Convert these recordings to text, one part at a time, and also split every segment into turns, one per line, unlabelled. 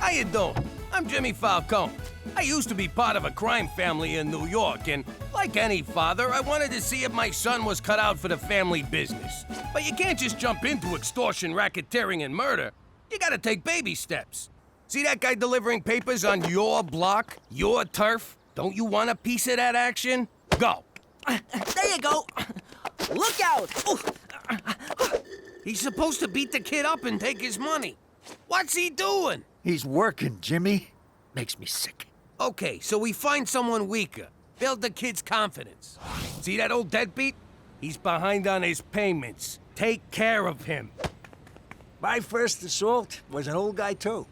How you doing? I'm Jimmy Falcone. I used to be part of a crime family in New York, and like any father, I wanted to see if my son was cut out for the family business. But you can't just jump into extortion, racketeering, and murder. You gotta take baby steps. See that guy delivering papers on your block, your turf? Don't you want a piece of that action? Go.
There you go. Look out!
He's supposed to beat the kid up and take his money. What's he doing?
He's working, Jimmy. Makes me sick.
Okay, so we find someone weaker. Build the kid's confidence. See that old deadbeat? He's behind on his payments. Take care of him.
My first assault was an old guy, too.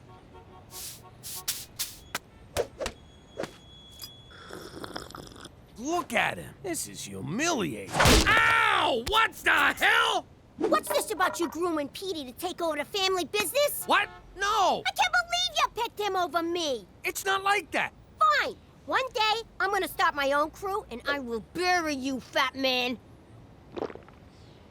Look at him. This is humiliating. Ow! What the hell?
What's this about you grooming Petey to take over the family business?
What? No!
I can't believe you picked him over me!
It's not like that.
Fine. One day, I'm gonna start my own crew, and I will bury you, fat man.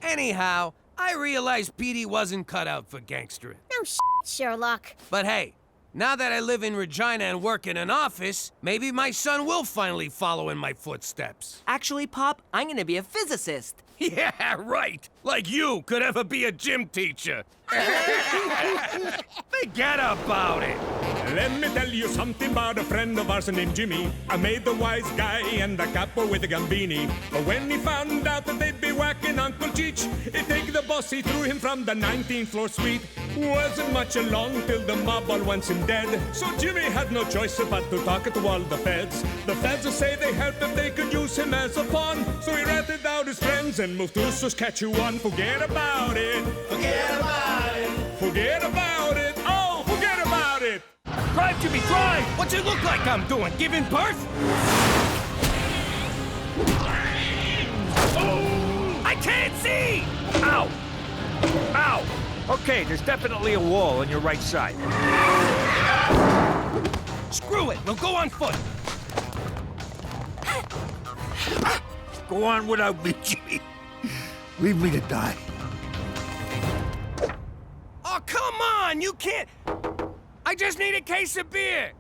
Anyhow, I realized Petey wasn't cut out for gangstering.
No Sherlock.
But hey, now that I live in Regina and work in an office, maybe my son will finally follow in my footsteps.
Actually, Pop, I'm gonna be a physicist.
Yeah, right. Like you could ever be a gym teacher. Forget about it.
Let me tell you something about a friend of ours named Jimmy. I made the wise guy and the capo with the gambini. But when he found out that they'd be whacking Uncle Cheech, he'd take the boss, he threw him from the 19th floor suite. Wasn't much along till the mob all wants him dead. So Jimmy had no choice but to talk to all the feds. The feds will say they helped if they could use him as a pawn. So he ratted out his friends and moved to Saskatchewan. Forget about it. Forget about it. Forget about it. Oh, forget about it.
Drive, Jimmy, drive! What's it look like I'm doing? Giving birth? Oh! I can't see!
Ow! Ow! Okay, there's definitely a wall on your right side.
Screw it, we'll go on foot.
Go on without me, Jimmy. Leave me to die.
Oh, come on! You can't... I just need a case of beer.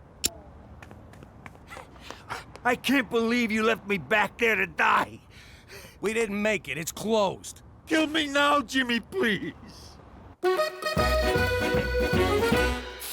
I can't believe you left me back there to die.
We didn't make it. It's closed.
Kill me now, Jimmy, please.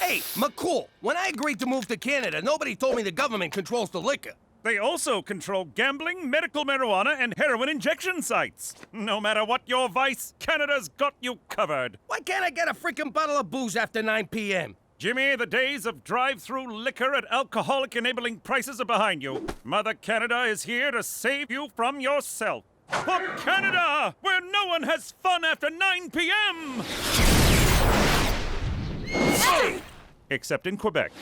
Hey, McCool, when I agreed to move to Canada, nobody told me the government controls the liquor.
They also control gambling, medical marijuana, and heroin injection sites. No matter what your vice, Canada's got you covered.
Why can't I get a freaking bottle of booze after 9 p.m.?
Jimmy, the days of drive-through liquor at alcoholic-enabling prices are behind you. Mother Canada is here to save you from yourself. For Canada, where no one has fun after 9 p.m. Except in Quebec.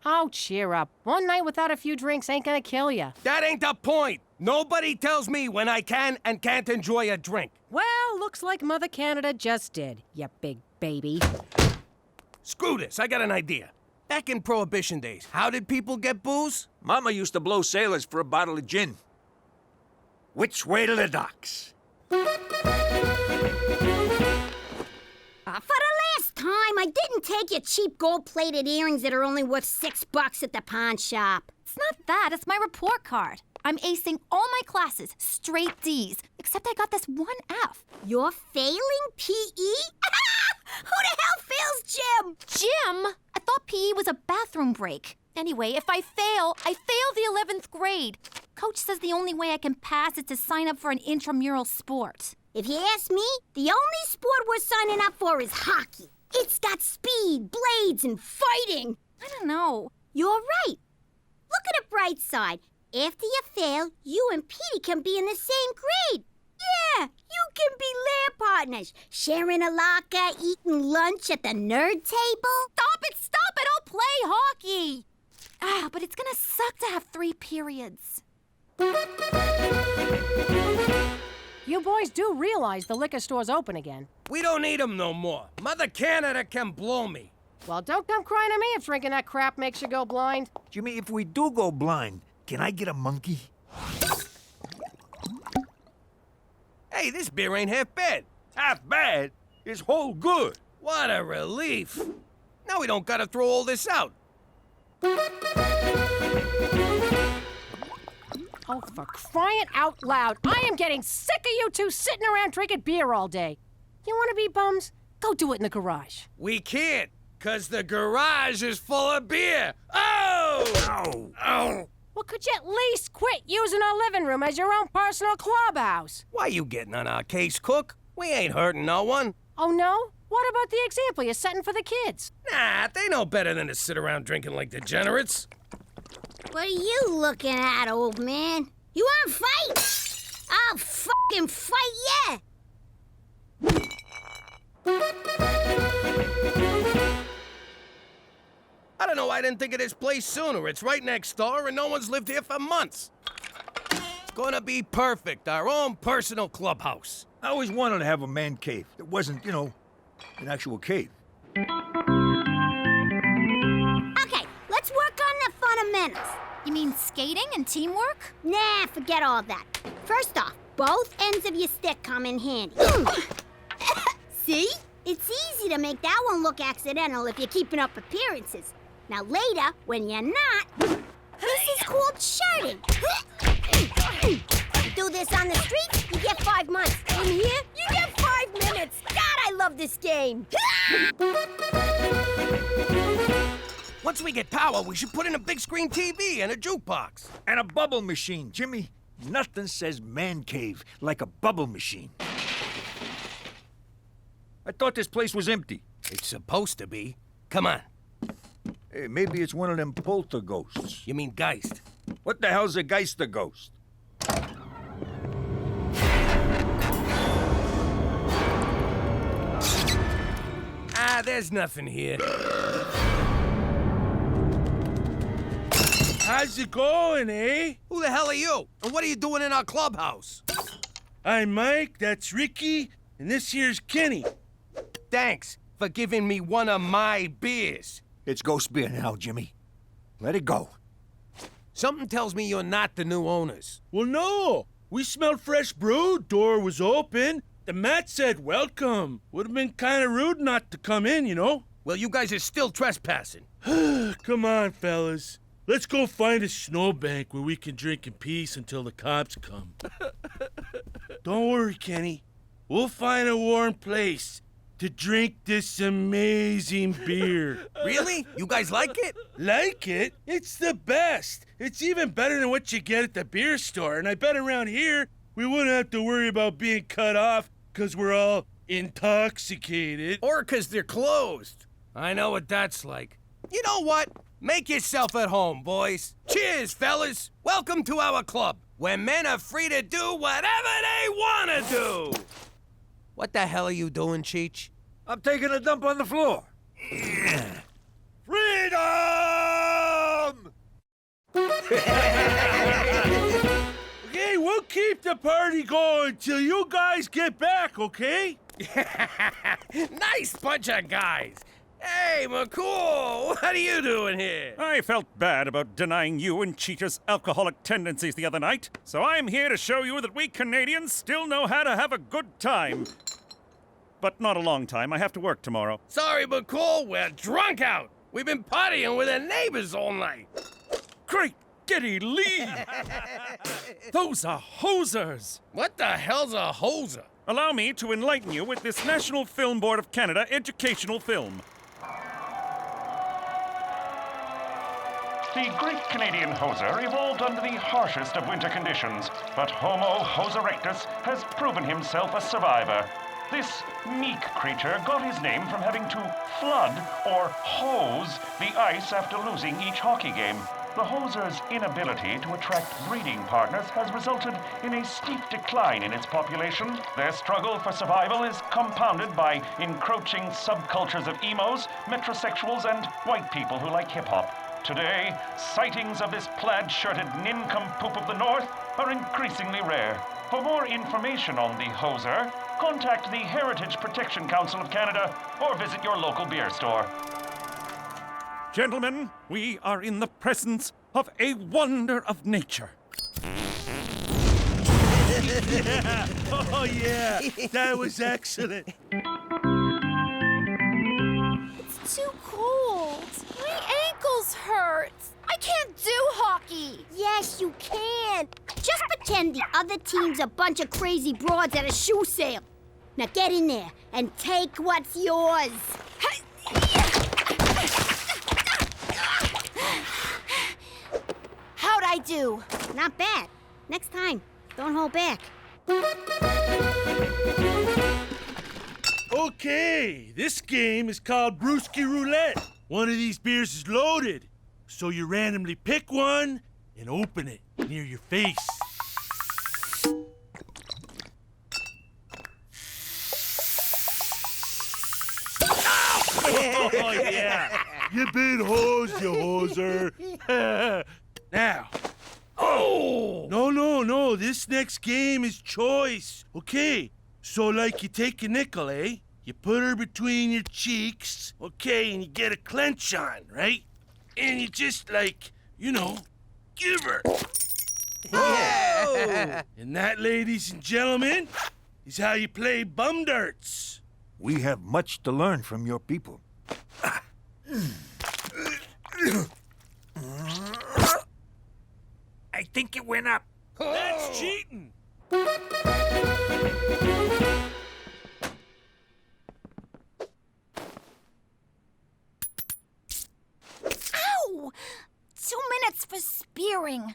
Oh, cheer up. One night without a few drinks ain't gonna kill you.
That ain't the point. Nobody tells me when I can and can't enjoy a drink.
Well, looks like Mother Canada just did, you big baby.
Screw this, I got an idea. Back in Prohibition days, how did people get booze?
Mama used to blow sailors for a bottle of gin. Which way to the docks?
For the last time, I didn't take your cheap gold-plated earrings that are only worth $6 at the pawn shop.
It's not that, it's my report card. I'm acing all my classes, straight D's, except I got this one F.
You're failing PE? Who the hell fails gym?
Gym? I thought PE was a bathroom break. Anyway, if I fail the 11th grade. Coach says the only way I can pass is to sign up for an intramural sport.
If you ask me, the only sport we're signing up for is hockey. It's got speed, blades, and fighting.
I don't know.
You're right. Look at the bright side. After you fail, you and Petey can be in the same grade. Yeah, you can be lair partners, sharing a locker, eating lunch at the nerd table.
Stop it, I'll play hockey. But it's gonna suck to have 3 periods.
You boys do realize the liquor store's open again.
We don't need them no more. Mother Canada can blow me.
Well, don't come crying to me if drinking that crap makes you go blind.
Jimmy, if we do go blind, can I get a monkey?
Hey, this beer ain't half bad.
Half bad is whole good.
What a relief. Now we don't gotta throw all this out.
Oh, for crying out loud. I am getting sick of you two sitting around drinking beer all day. You want to be bums? Go do it in the garage.
We can't, 'cause the garage is full of beer. Oh!
Ow!
Oh!
Well, could you at least quit using our living room as your own personal clubhouse?
Why you getting on our case, Cook? We ain't hurting no one.
Oh, no? What about the example you're setting for the kids?
Nah, they know better than to sit around drinking like degenerates.
What are you looking at, old man? You wanna fight? I'll fucking fight ya!
I don't know, I didn't think of this place sooner. It's right next door and no one's lived here for months. It's gonna be perfect, our own personal clubhouse.
I always wanted to have a man cave that wasn't, an actual cave.
Okay, let's work on the fundamentals.
You mean skating and teamwork?
Nah, forget all that. First off, both ends of your stick come in handy. See? It's easy to make that one look accidental if you're keeping up appearances. Now later, when you're not, this is called shirting. You do this on the street, you get 5 months. In here, you get 5 minutes. God, I love this game.
Once we get power, we should put in a big screen TV and a jukebox.
And a bubble machine, Jimmy. Nothing says man cave like a bubble machine. I thought this place was empty.
It's supposed to be. Come on.
Hey, maybe it's one of them poltergeists.
You mean Geist?
What the hell's a Geister ghost?
Ah, there's nothing here.
How's it going, eh?
Who the hell are you? And what are you doing in our clubhouse?
I'm Mike, that's Ricky, and this here's Kenny.
Thanks for giving me one of my beers.
It's ghost beer now, Jimmy. Let it go.
Something tells me you're not the new owners.
Well, no. We smelled fresh brew, door was open. The mat said welcome. Would have been kind of rude not to come in,
Well, you guys are still trespassing.
Come on, fellas. Let's go find a snowbank where we can drink in peace until the cops come. Don't worry, Kenny. We'll find a warm place to drink this amazing beer.
Really? You guys like it?
Like it? It's the best. It's even better than what you get at the beer store. And I bet around here, we wouldn't have to worry about being cut off because we're all intoxicated.
Or 'cause they're closed. I know what that's like. You know what? Make yourself at home, boys. Cheers, fellas. Welcome to our club, where men are free to do whatever they want to do. What the hell are you doing, Cheech?
I'm taking a dump on the floor. Freedom!
Okay, we'll keep the party going till you guys get back, okay?
Nice bunch of guys. Hey, McCool, what are you doing here?
I felt bad about denying you and Cheetah's alcoholic tendencies the other night, so I'm here to show you that we Canadians still know how to have a good time. But not a long time. I have to work tomorrow.
Sorry, McCool, we're drunk out. We've been partying with the neighbors all night.
Great giddy Lee! Those are hosers!
What the hell's a hoser?
Allow me to enlighten you with this National Film Board of Canada educational film.
The Great Canadian Hoser evolved under the harshest of winter conditions, but Homo hos erectus has proven himself a survivor. This meek creature got his name from having to flood, or hose, the ice after losing each hockey game. The hoser's inability to attract breeding partners has resulted in a steep decline in its population. Their struggle for survival is compounded by encroaching subcultures of emos, metrosexuals, and white people who like hip-hop. Today, sightings of this plaid-shirted nincompoop of the North are increasingly rare. For more information on the hoser, contact the Heritage Protection Council of Canada or visit your local beer store.
Gentlemen, we are in the presence of a wonder of nature.
Oh, yeah. That was excellent.
you can. Just pretend the other team's a bunch of crazy broads at a shoe sale. Now get in there and take what's yours.
How'd I do?
Not bad. Next time, don't hold back.
Okay, this game is called Brewski Roulette. One of these beers is loaded, so you randomly pick one and open it near your face. Oh, yeah. You been hosed, you hoser. Now. Oh! No. This next game is choice. Okay, so like you take a nickel, eh? You put her between your cheeks, okay, and you get a clench on, right? And you just like, give her.
Yeah.
And that, ladies and gentlemen, is how you play bum darts.
We have much to learn from your people. I think it went up.
That's cheating.
Ow! 2 minutes for spearing.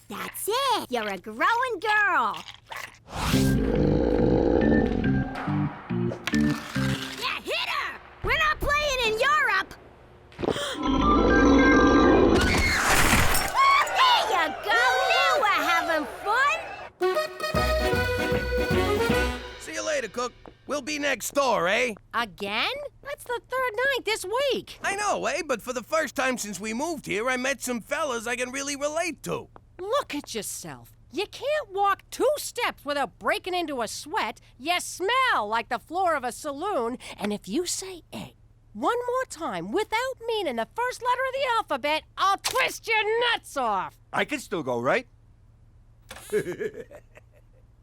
That's it. You're a growing girl. Yeah, hit her. We're not playing in Europe. There you go. Now we're having fun.
See you later, Cook. We'll be next door, eh?
Again? That's the third night this week.
I know, eh? But for the first time since we moved here, I met some fellas I can really relate to.
Look at yourself. You can't walk 2 steps without breaking into a sweat. You smell like the floor of a saloon. And if you say A one more time without meaning the first letter of the alphabet, I'll twist your nuts off.
I can still go, right?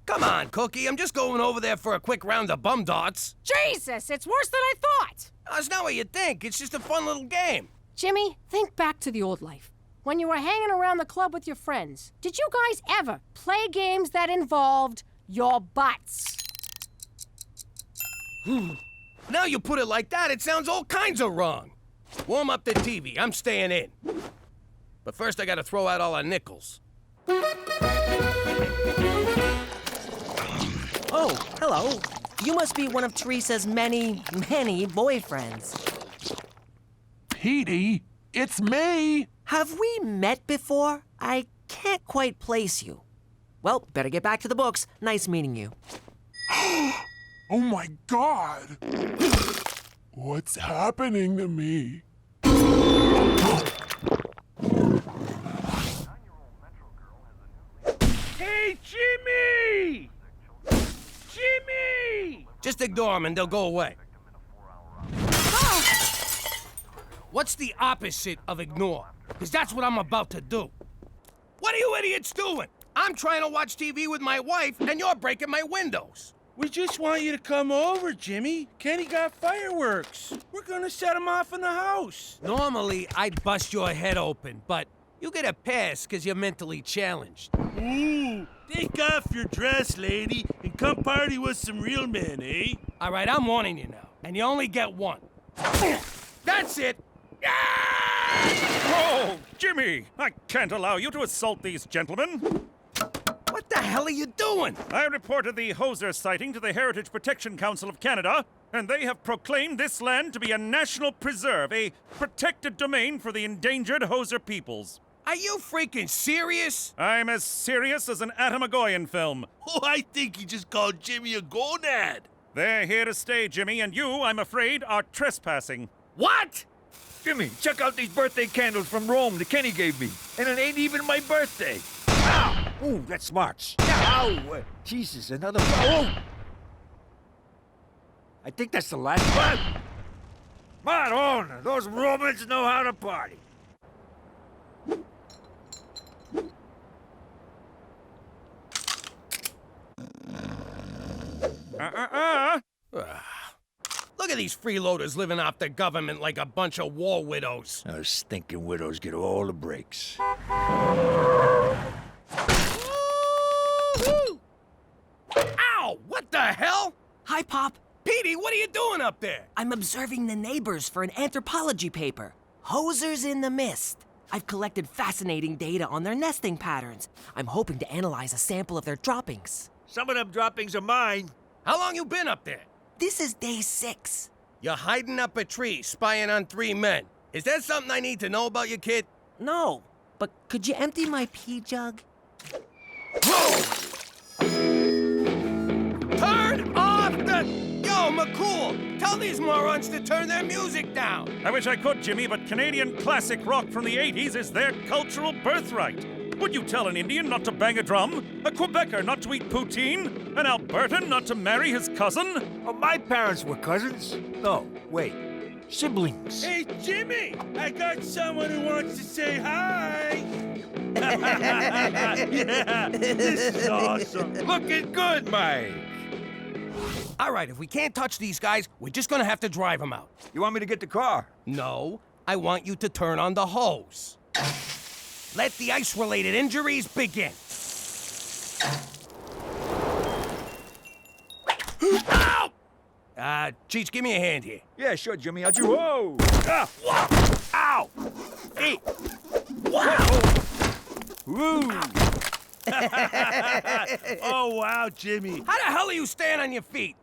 Come on, Cookie. I'm just going over there for a quick round of bum darts.
Jesus, it's worse than I thought.
That's not what you think. It's just a fun little game.
Jimmy, think back to the old life. When you were hanging around the club with your friends, did you guys ever play games that involved your butts?
Now you put it like that, it sounds all kinds of wrong. Warm up the TV. I'm staying in. But first, I gotta throw out all our nickels.
Oh, hello. You must be one of Teresa's many, many boyfriends.
Petey, it's me.
Have we met before? I can't quite place you. Well, better get back to the books. Nice meeting you.
Oh my God. What's happening to me?
Hey, Jimmy! Jimmy!
Just ignore them and they'll go away. What's the opposite of ignore? Because that's what I'm about to do. What are you idiots doing? I'm trying to watch TV with my wife, and you're breaking my windows.
We just want you to come over, Jimmy. Kenny got fireworks. We're gonna set them off in the house.
Normally, I'd bust your head open, but you get a pass because you're mentally challenged.
Ooh, take off your dress, lady, and come party with some real men, eh?
All right, I'm warning you now, and you only get one. That's it.
Oh, Jimmy! I can't allow you to assault these gentlemen.
What the hell are you doing?
I reported the Hoser sighting to the Heritage Protection Council of Canada, and they have proclaimed this land to be a national preserve, a protected domain for the endangered Hoser peoples.
Are you freaking serious?
I'm as serious as an Atamagoyan film.
Oh, I think he just called Jimmy a gonad.
They're here to stay, Jimmy, and you, I'm afraid, are trespassing.
What?
Jimmy, check out these birthday candles from Rome that Kenny gave me. And it ain't even my birthday. Ow! Ooh, that smarts. Ow! Jesus, another... Oh! I think that's the last one. Madonna, those Romans know how to party.
Look Look at these freeloaders living off the government like a bunch of war widows.
Those stinking widows get all the breaks.
Ow! What the hell?
Hi, Pop.
Petey, what are you doing up there?
I'm observing the neighbors for an anthropology paper. Hosers in the mist. I've collected fascinating data on their nesting patterns. I'm hoping to analyze a sample of their droppings.
Some of them droppings are mine.
How long you been up there?
This is day 6.
You're hiding up a tree, spying on 3 men. Is that something I need to know about you, kid?
No, but could you empty my pee jug?
Whoa! Turn off the... Yo, McCool, tell these morons to turn their music down.
I wish I could, Jimmy, but Canadian classic rock from the 80s is their cultural birthright. Would you tell an Indian not to bang a drum? A Quebecer not to eat poutine? An Albertan not to marry his cousin?
Oh, my parents were cousins. No, wait. Siblings.
Hey, Jimmy! I got someone who wants to say hi! Yeah, this is awesome.
Looking good, Mike.
All right, if we can't touch these guys, we're just gonna have to drive them out.
You want me to get the car?
No, I want you to turn on the hose. Let the ice-related injuries begin. Ow! Cheech, give me a hand here.
Yeah, sure, Jimmy. How'd you... Whoa! Ah!
Ow!
Hey!
Wow!
Woo!
Oh, wow, Jimmy.
How the hell are you staying on your feet?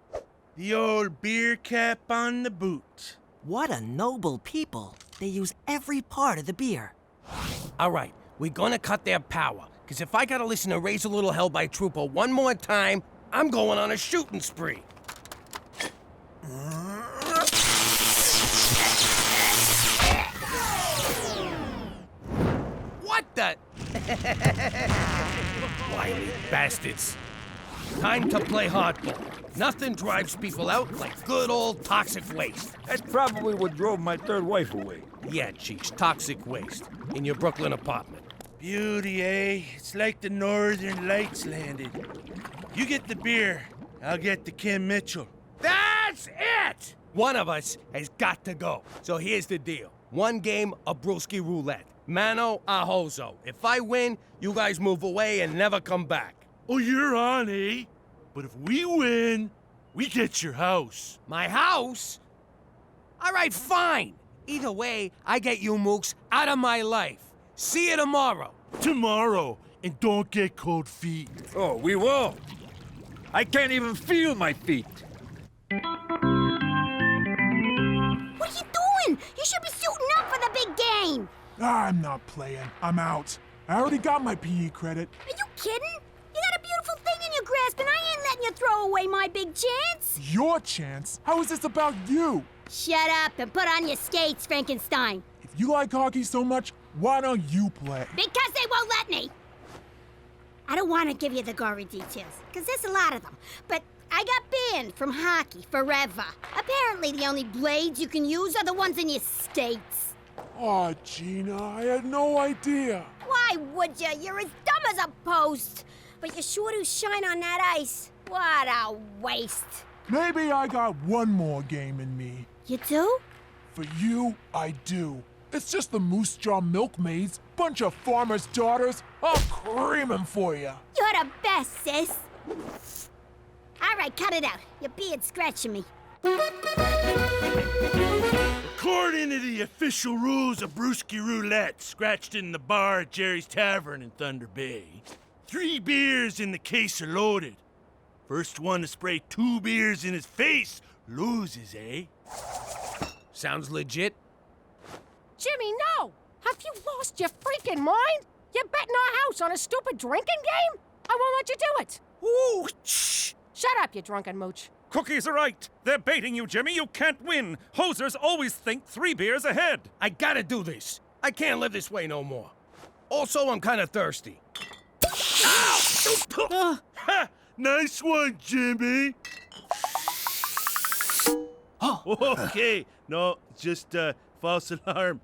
The old beer cap on the boot.
What a noble people. They use every part of the beer.
All right, we're gonna cut their power. Because if I gotta listen to Raise a Little Hell by Trooper one more time, I'm going on a shooting spree. What the? Wily bastards. Time to play hardball. Nothing drives people out like good old toxic waste.
That's probably what drove my third wife away.
Yeah, Cheech, toxic waste. In your Brooklyn apartment.
Beauty, eh? It's like the Northern Lights landed. You get the beer, I'll get the Kim Mitchell.
That's it! One of us has got to go. So here's the deal. 1 game of brewski roulette. Mano a hozo. If I win, you guys move away and never come back.
Oh, you're on, eh? But if we win, we get your house.
My house? All right, fine. Either way, I get you mooks out of my life. See you tomorrow.
Tomorrow, and don't get cold feet.
Oh, we will. I can't even feel my feet.
What are you doing? You should be suiting up for the big game.
I'm not playing. I'm out. I already got my PE credit.
Are you kidding? You got a beautiful thing in your grasp, and I ain't letting you throw away my big chance.
Your chance? How is this about you?
Shut up and put on your skates, Frankenstein.
If you like hockey so much, why don't you play?
Because they won't let me. I don't want to give you the gory details, because there's a lot of them. But I got banned from hockey forever. Apparently the only blades you can use are the ones in your skates.
Aw, Gina, I had no idea.
Why would you? You're as dumb as a post. But you sure do shine on that ice. What a waste.
Maybe I got one more game in me.
You do?
For you, I do. It's just the Moose Jaw Milkmaids, bunch of farmers' daughters. I'll cream 'em for you.
You're the best, sis. All right, cut it out. Your beard's scratching me.
According to the official rules of brewski roulette, scratched in the bar at Jerry's Tavern in Thunder Bay, 3 beers in the case are loaded. First one to spray 2 beers in his face loses, eh?
Sounds legit.
Jimmy, no! Have you lost your freaking mind? You're betting our house on a stupid drinking game? I won't let you do it.
Ooh, shh.
Shut up, you drunken mooch.
Cookies are right. They're baiting you, Jimmy. You can't win. Hosers always think 3 beers ahead.
I gotta do this. I can't live this way no more. Also, I'm kind of thirsty. Ow!
Ha! Nice one, Jimmy. Oh, okay. No, just false alarm.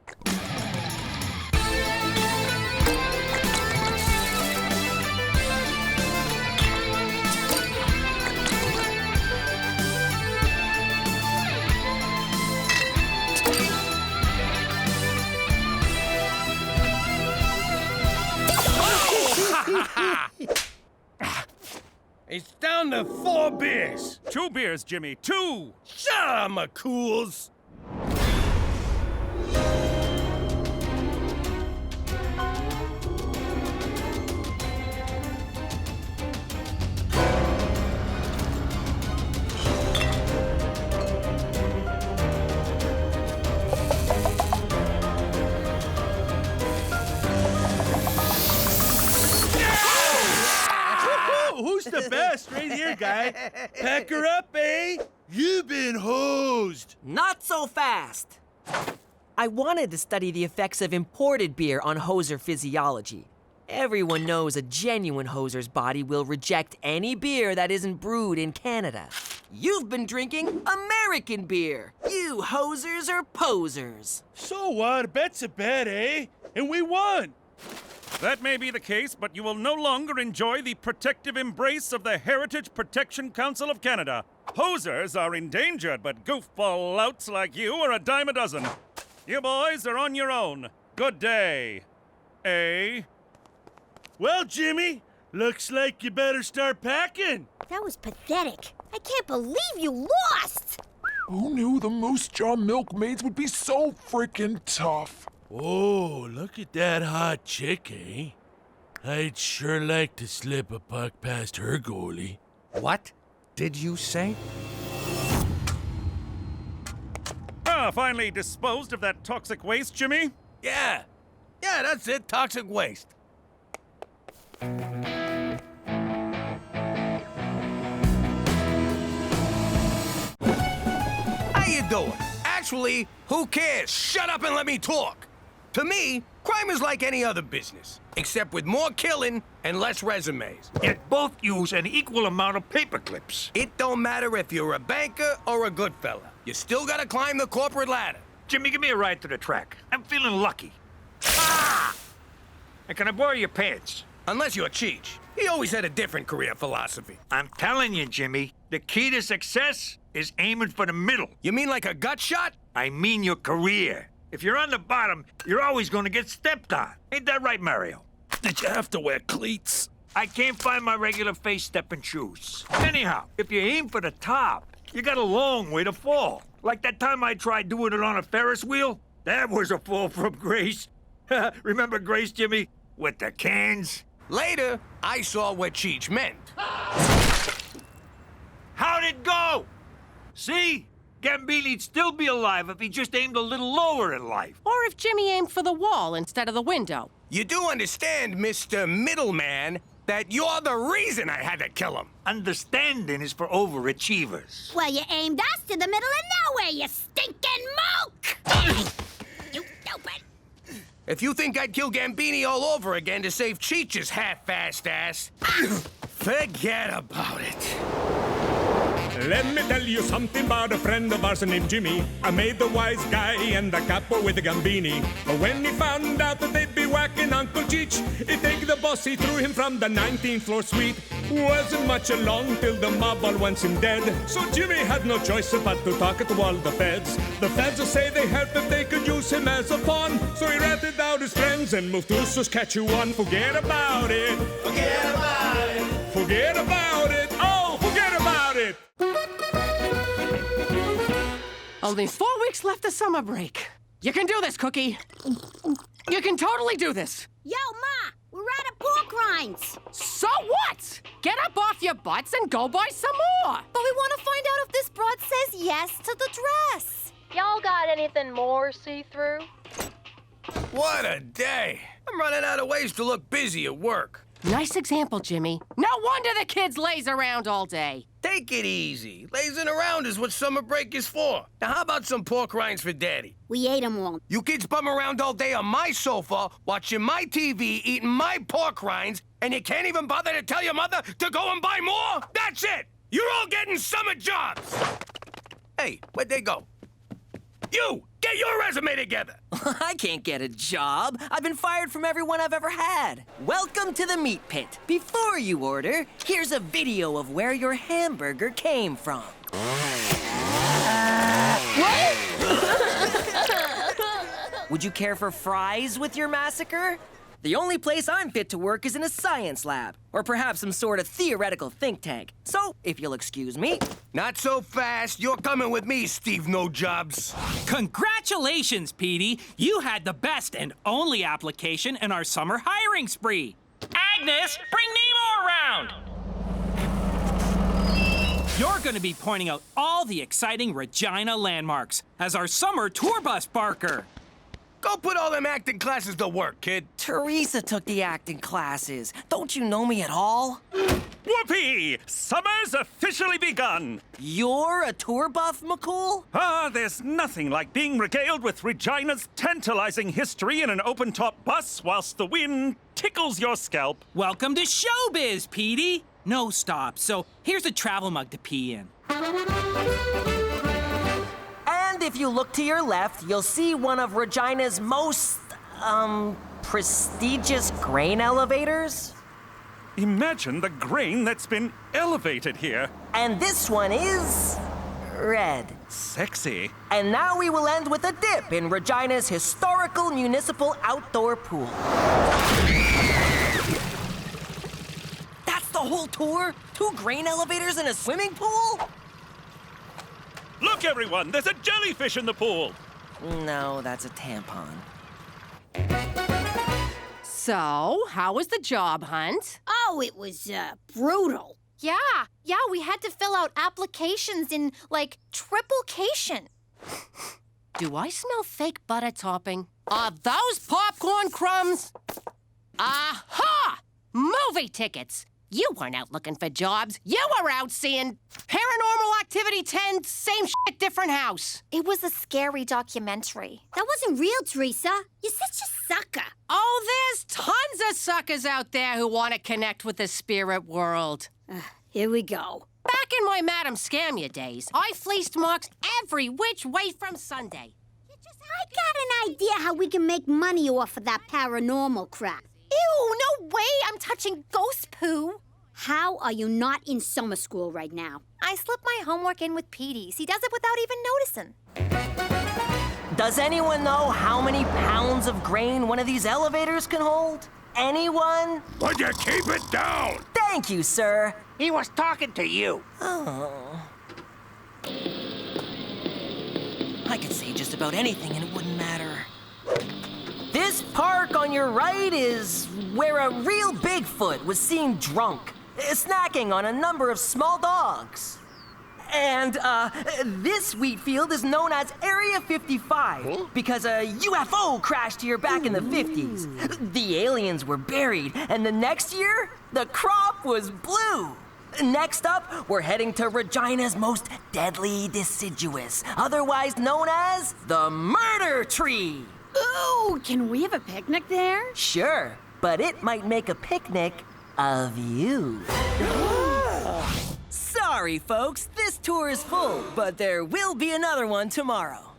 down to 4 beers.
2 beers, Jimmy. 2!
Shut up, McCools.
Who's the best? Right here, guy. Pack her up, eh? You've been hosed.
Not so fast. I wanted to study the effects of imported beer on hoser physiology. Everyone knows a genuine hoser's body will reject any beer that isn't brewed in Canada. You've been drinking American beer. You hosers are posers.
So what? A bet's a bet, eh? And we won.
That may be the case, but you will no longer enjoy the protective embrace of the Heritage Protection Council of Canada. Hosers are endangered, but goofball louts like you are a dime a dozen. You boys are on your own. Good day. Eh?
Well, Jimmy, looks like you better start packing.
That was pathetic. I can't believe you lost!
Who knew the Moose Jaw milkmaids would be so freaking tough?
Oh, look at that hot chick, eh? I'd sure like to slip a puck past her goalie.
What did you say?
Finally disposed of that toxic waste, Jimmy?
Yeah, that's it, toxic waste. How you doing? Actually, who cares? Shut up and let me talk. To me, crime is like any other business, except with more killing and less resumes.
Yet both use an equal amount of paper clips.
It don't matter if you're a banker or a good fella. You still gotta climb the corporate ladder.
Jimmy, give me a ride to the track. I'm feeling lucky. Ah! And can I borrow your pants?
Unless you're Cheech. He always had a different career philosophy.
I'm telling you, Jimmy, the key to success is aiming for the middle.
You mean like a gut shot?
I mean your career. If you're on the bottom, you're always going to get stepped on. Ain't that right, Mario?
Did you have to wear cleats?
I can't find my regular face-stepping shoes. Anyhow, if you aim for the top, you got a long way to fall. Like that time I tried doing it on a Ferris wheel? That was a fall from grace. Remember Grace, Jimmy? With the cans?
Later, I saw what Cheech meant.
How'd it go? See? Gambini'd still be alive if he just aimed a little lower in life.
Or if Jimmy aimed for the wall instead of the window.
You do understand, Mr. Middleman, that you're the reason I had to kill him.
Understanding is for overachievers.
Well, you aimed us to the middle of nowhere, you stinking moke! You stupid!
If you think I'd kill Gambini all over again to save Cheech's half-assed ass, forget about it.
Let me tell you something about a friend of ours named Jimmy. I made the wise guy and the capo with the Gambini. But when he found out that they'd be whacking Uncle Cheech, he take the boss, he threw him from the 19th floor suite. Wasn't much along till the mob all wants him dead. So Jimmy had no choice but to talk to all the feds. The feds will say they helped if they could use him as a pawn. So he ratted out his friends and moved to Saskatchewan. Forget about it.
Forget about it.
Forget about it. Oh, forget about it.
Only 4 weeks left of summer break. You can do this, Cookie. You can totally do this.
Yo, Ma, we're out of pork rinds.
So what? Get up off your butts and go buy some more.
But we want to find out if this broad says yes to the dress.
Y'all got anything more see-through?
What a day. I'm running out of ways to look busy at work.
Nice example, Jimmy. No wonder the kids laze around all day.
Take it easy. Lazing around is what summer break is for. Now, how about some pork rinds for Daddy?
We ate them all.
You kids bum around all day on my sofa, watching my TV, eating my pork rinds, and you can't even bother to tell your mother to go and buy more? That's it! You're all getting summer jobs! Hey, where'd they go? You! Get your resume together!
I can't get a job. I've been fired from everyone I've ever had. Welcome to the meat pit. Before you order, here's a video of where your hamburger came from. Would you care for fries with your massacre? The only place I'm fit to work is in a science lab, or perhaps some sort of theoretical think tank. So, if you'll excuse me...
Not so fast. You're coming with me, Steve No-Jobs.
Congratulations, Petey. You had the best and only application in our summer hiring spree. Agnes, bring Nemo around! You're going to be pointing out all the exciting Regina landmarks as our summer tour bus barker.
Go put all them acting classes to work, kid.
Teresa took the acting classes. Don't you know me at all?
Whoopee! Summer's officially begun.
You're a tour buff, McCool?
Ah, there's nothing like being regaled with Regina's tantalizing history in an open-top bus whilst the wind tickles your scalp.
Welcome to showbiz, Petey. No stops, so here's a travel mug to pee in.
And if you look to your left, you'll see one of Regina's most, prestigious grain elevators.
Imagine the grain that's been elevated here.
And this one is... red.
Sexy.
And now we will end with a dip in Regina's historical municipal outdoor pool. That's the whole tour? 2 grain elevators and a swimming pool?
Look, everyone, there's a jellyfish in the pool.
No, that's a tampon.
So, how was the job hunt?
Oh, it was, brutal.
Yeah, we had to fill out applications in, like, triplication.
Do I smell fake butter topping? Are those popcorn crumbs? Aha! Movie tickets! You weren't out looking for jobs. You were out seeing Paranormal Activity 10, same shit, different house.
It was a scary documentary.
That wasn't real, Teresa. You're such a sucker.
Oh, there's tons of suckers out there who want to connect with the spirit world.
Here we go.
Back in my Madam Scamia days, I fleeced marks every which way from Sunday.
I got an idea how we can make money off of that paranormal crap.
Ew, no way! I'm touching ghost poo.
How are you not in summer school right now?
I slip my homework in with Petey's. He does it without even noticing.
Does anyone know how many pounds of grain one of these elevators can hold? Anyone?
Would you keep it down?
Thank you, sir.
He was talking to you.
Oh. I could say just about anything and it wouldn't matter. This park on your right is where a real Bigfoot was seen drunk, snacking on a number of small dogs. And, this wheat field is known as Area 55 because a UFO crashed here back in the 50s. The aliens were buried, and the next year, the crop was blue. Next up, we're heading to Regina's most deadly deciduous, otherwise known as the Murder Tree.
Ooh, can we have a picnic there?
Sure, but it might make a picnic of you. Sorry, folks, this tour is full, but there will be another one tomorrow.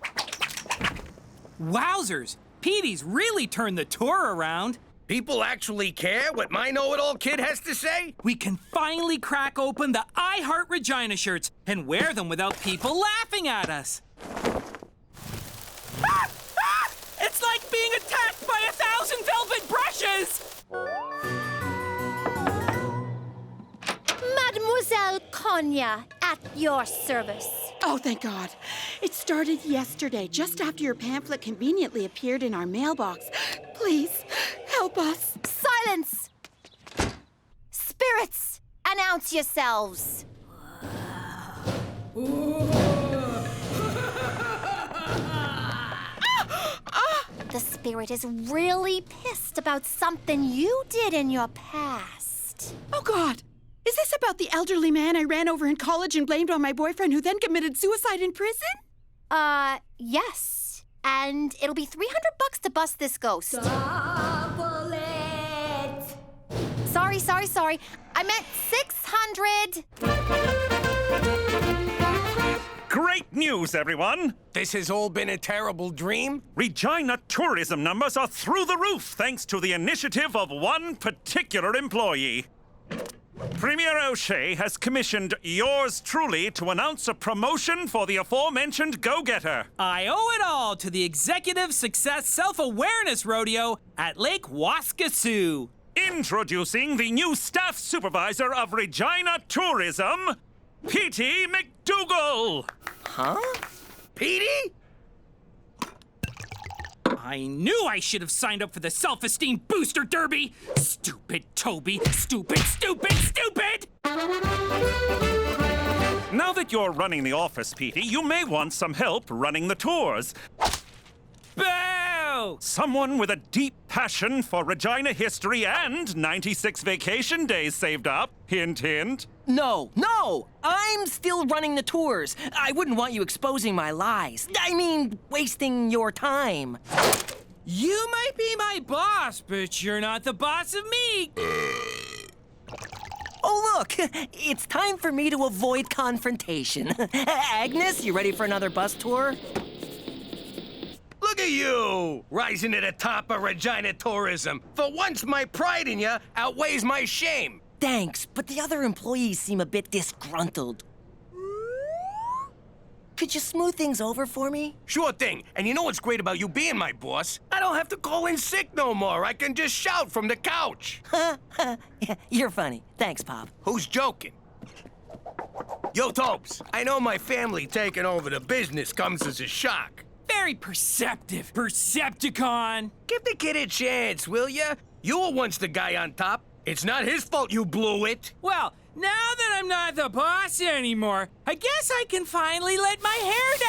Wowzers! Petey's really turned the tour around.
People actually care what my know-it-all kid has to say?
We can finally crack open the I Heart Regina shirts and wear them without people laughing at us. It's like being attacked by 1,000 velvet brushes!
Mademoiselle Konya, at your service.
Oh, thank God. It started yesterday, just after your pamphlet conveniently appeared in our mailbox. Please, help us.
Silence! Spirits, announce yourselves. The spirit is really pissed about something you did in your past.
Oh, God. Is this about the elderly man I ran over in college and blamed on my boyfriend who then committed suicide in prison?
Yes. And it'll be $300 to bust this ghost.
Double it.
Sorry. I meant 600.
Great news, everyone!
This has all been a terrible dream?
Regina tourism numbers are through the roof thanks to the initiative of one particular employee. Premier O'Shea has commissioned yours truly to announce a promotion for the aforementioned go-getter.
I owe it all to the Executive Success Self-Awareness Rodeo at Lake Waskasoo.
Introducing the new staff supervisor of Regina Tourism, Petey McDougal.
Huh?
Petey?
I knew I should have signed up for the Self-Esteem Booster Derby! Stupid Toby! Stupid, stupid, stupid!
Now that you're running the office, Petey, you may want some help running the tours.
Boo!
Someone with a deep passion for Regina history and 96 vacation days saved up. Hint, hint.
No, I'm still running the tours. I wouldn't want you exposing my lies. I mean, wasting your time.
You might be my boss, but you're not the boss of me!
Oh, look, it's time for me to avoid confrontation. Agnes, you ready for another bus tour?
Look at you, rising to the top of Regina Tourism. For once, my pride in you outweighs my shame.
Thanks, but the other employees seem a bit disgruntled. Could you smooth things over for me?
Sure thing. And you know what's great about you being my boss? I don't have to call in sick no more. I can just shout from the couch.
You're funny. Thanks, Pop.
Who's joking? Yo, Topes, I know my family taking over the business comes as a shock.
Very perceptive, Percepticon!
Give the kid a chance, will ya? You were once the guy on top. It's not his fault you blew it.
Well, now that I'm not the boss anymore, I guess I can finally let my hair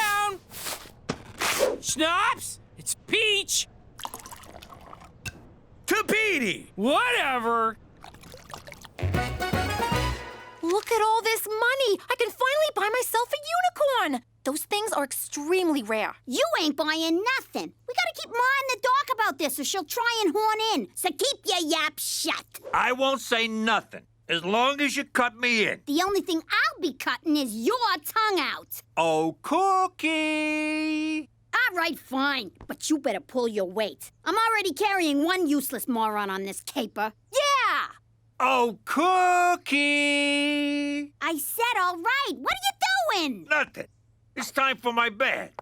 down. Schnapps, it's Peach.
To Petey.
Whatever.
Look at all this money! I can finally buy myself a unicorn! Those things are extremely rare.
You ain't buying nothing. We gotta keep Ma in the dark about this or she'll try and horn in. So keep your yap shut.
I won't say nothing, as long as you cut me in.
The only thing I'll be cutting is your tongue out.
Oh, Cookie!
All right, fine. But you better pull your weight. I'm already carrying one useless moron on this caper. Yeah!
Oh, Cookie!
I said all right. What are you doing?
Nothing. It's time for my bed.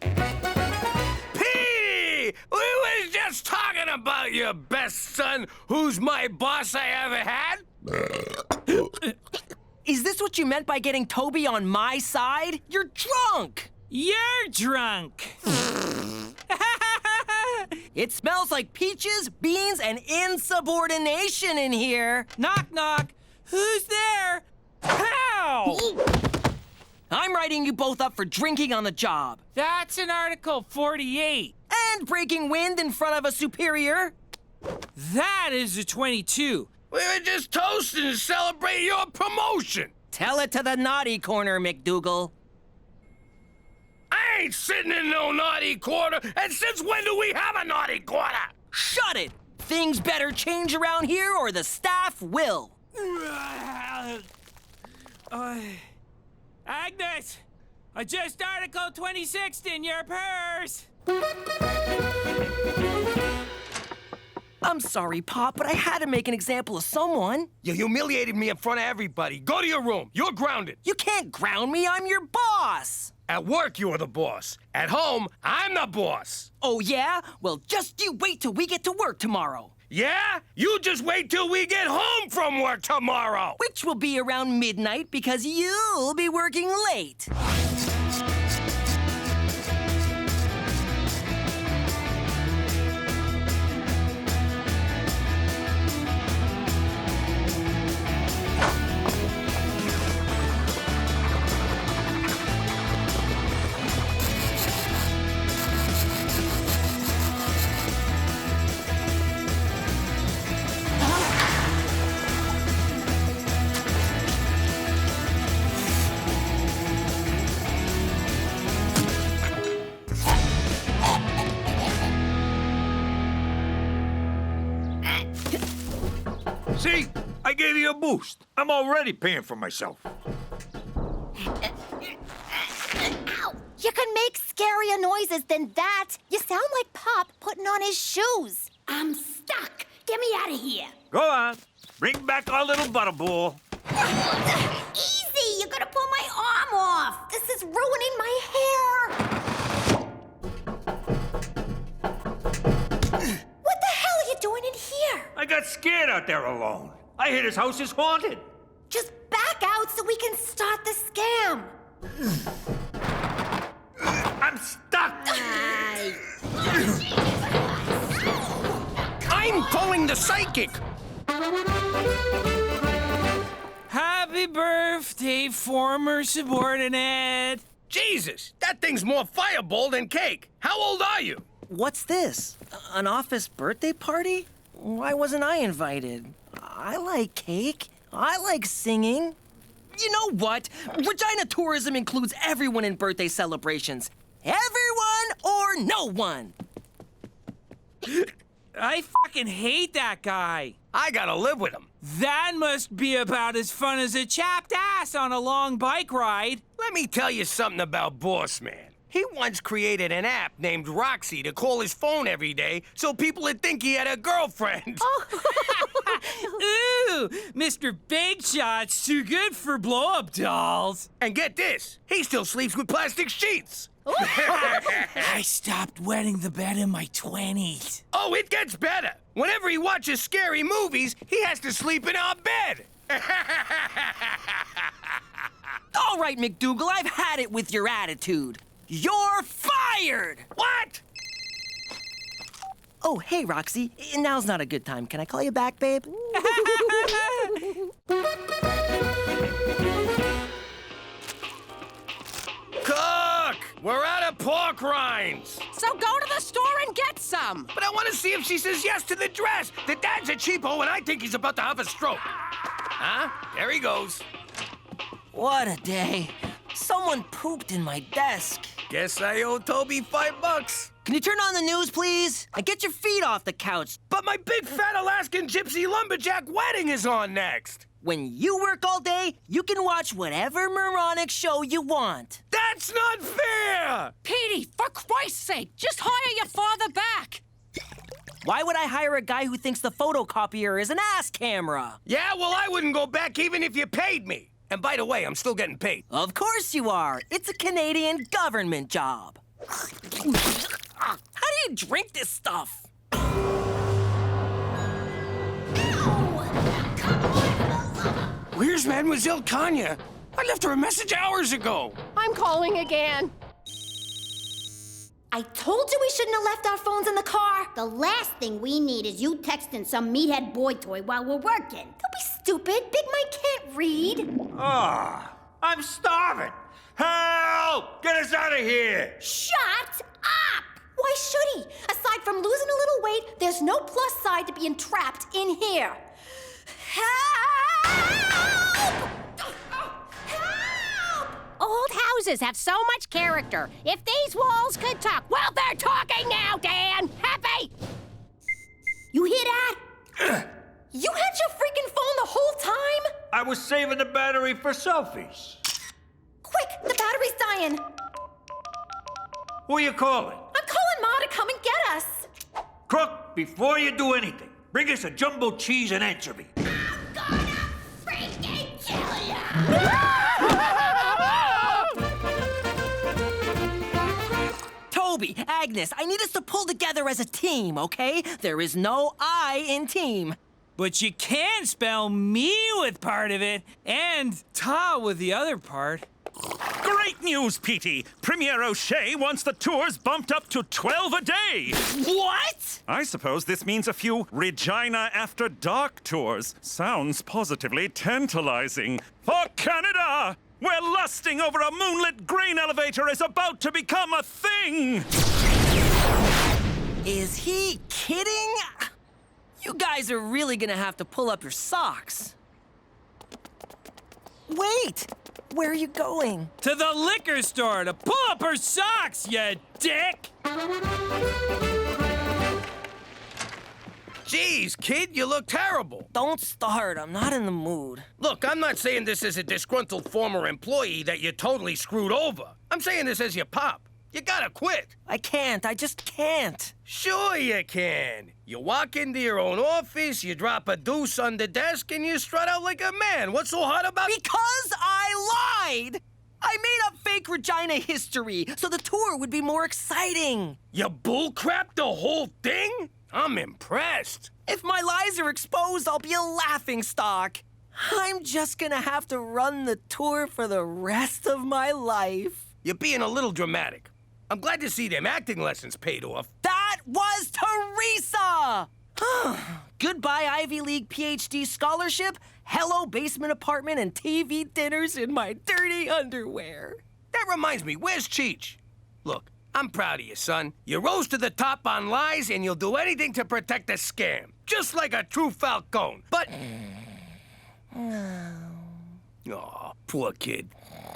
Petey! We was just talking about your best son, who's my boss I ever had.
Is this what you meant by getting Toby on my side? You're drunk!
You're drunk!
It smells like peaches, beans, and insubordination in here.
Knock, knock. Who's there? How?
I'm writing you both up for drinking on the job.
That's in Article 48.
And breaking wind in front of a superior.
That is a 22.
We were just toasting to celebrate your promotion.
Tell it to the naughty corner, McDougal.
I ain't sitting in no naughty quarter, and since when do we have a naughty quarter?
Shut it! Things better change around here or the staff will.
Agnes, adjust Article 26 in your purse.
I'm sorry, Pop, but I had to make an example of someone.
You humiliated me in front of everybody. Go to your room. You're grounded.
You can't ground me. I'm your boss.
At work, you're the boss. At home, I'm the boss.
Oh, yeah? Well, just you wait till we get to work tomorrow.
Yeah? You just wait till we get home from work tomorrow.
Which will be around midnight because you'll be working late.
See? I gave you a boost. I'm already paying for myself.
Ow!
You can make scarier noises than that. You sound like Pop putting on his shoes.
I'm stuck. Get me out of here.
Go on. Bring back our little butterball.
Easy! You're gonna pull my arm off!
This is ruining my hair. What the hell are you doing in here?
I got scared out there alone. I hear this house is haunted.
Just back out so we can start the scam.
I'm stuck.
I'm pulling the psychic.
Happy birthday, former subordinate.
Jesus, that thing's more fireball than cake. How old are you?
What's this? An office birthday party? Why wasn't I invited? I like cake. I like singing. You know what? Regina tourism includes everyone in birthday celebrations. Everyone or no one.
I fucking hate that guy.
I gotta live with him.
That must be about as fun as a chapped ass on a long bike ride.
Let me tell you something about Boss Man. He once created an app named Roxy to call his phone every day so people would think he had a girlfriend.
Ooh, Mr. Big Shot's too good for blow-up dolls.
And get this, he still sleeps with plastic sheets.
I stopped wetting the bed in my 20s.
Oh, it gets better. Whenever he watches scary movies, he has to sleep in our bed.
All right, McDougal, I've had it with your attitude. You're fired!
What?
Oh, hey, Roxy. Now's not a good time. Can I call you back, babe?
Cook! We're out of pork rinds.
So go to the store and get some.
But I want to see if she says yes to the dress. The dad's a cheapo, and I think he's about to have a stroke. Huh? There he goes.
What a day. Someone pooped in my desk.
Guess I owe Toby $5.
Can you turn on the news, please? And get your feet off the couch.
But my big fat Alaskan gypsy lumberjack wedding is on next.
When you work all day, you can watch whatever moronic show you want.
That's not fair!
Petey, for Christ's sake, just hire your father back.
Why would I hire a guy who thinks the photocopier is an ass camera?
Yeah, well, I wouldn't go back even if you paid me. And by the way, I'm still getting paid.
Of course you are. It's a Canadian government job. How do you drink this stuff?
Where's Mademoiselle Kanya? I left her a message hours ago.
I'm calling again.
I told you we shouldn't have left our phones in the car.
The last thing we need is you texting some meathead boy toy while we're working.
Don't be stupid. Big Mike can't read.
Ah, I'm starving. Help! Get us out of here!
Shut up! Why should he? Aside from losing a little weight, there's no plus side to being trapped in here. Help! Help!
Old houses have so much character. If these walls could talk, well, they're talking now, Dan. Happy?
You hear that?
You had your freaking phone the whole time?
I was saving the battery for selfies.
Quick, the battery's dying.
Who are you calling?
I'm calling Ma to come and get us.
Crook, before you do anything, bring us a jumbo cheese and anchovy.
I'm gonna freaking kill you!
Toby, Agnes, I need us to pull together as a team, okay? There is no I in team.
But you can spell me with part of it and ta with the other part.
Great news, Petey! Premier O'Shea wants the tours bumped up to 12 a day!
What?
I suppose this means a few Regina After Dark tours. Sounds positively tantalizing. For Canada, where lusting over a moonlit grain elevator is about to become a thing!
Is he kidding? You guys are really gonna have to pull up your socks. Wait! Where are you going?
To the liquor store to pull up her socks, you dick!
Jeez, kid, you look terrible.
Don't start. I'm not in the mood.
Look, I'm not saying this as a disgruntled former employee that you totally screwed over. I'm saying this as your pop. You gotta quit.
I can't. I just can't.
Sure you can. You walk into your own office, you drop a deuce on the desk, and you strut out like a man. What's so hard about...
Because I lied! I made up fake Regina history so the tour would be more exciting.
You bullcrap the whole thing? I'm impressed.
If my lies are exposed, I'll be a laughingstock. I'm just gonna have to run the tour for the rest of my life.
You're being a little dramatic. I'm glad to see them acting lessons paid off.
That was Teresa! Goodbye Ivy League PhD scholarship, hello basement apartment, and TV dinners in my dirty underwear.
That reminds me, where's Cheech? Look, I'm proud of you, son. You rose to the top on lies, and you'll do anything to protect the scam. Just like a true Falcone. But... Aw, poor kid.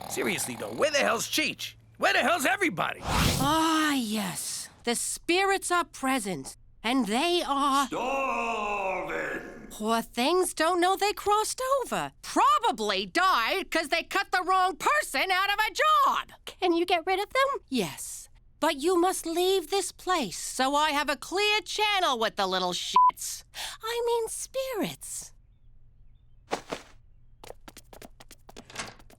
Seriously, though, where the hell's Cheech? Where the hell's everybody?
Ah, yes. The spirits are present, and they are...
Starving!
Poor things don't know they crossed over. Probably died because they cut the wrong person out of a job.
Can you get rid of them?
Yes, but you must leave this place so I have a clear channel with the little shits. I mean spirits.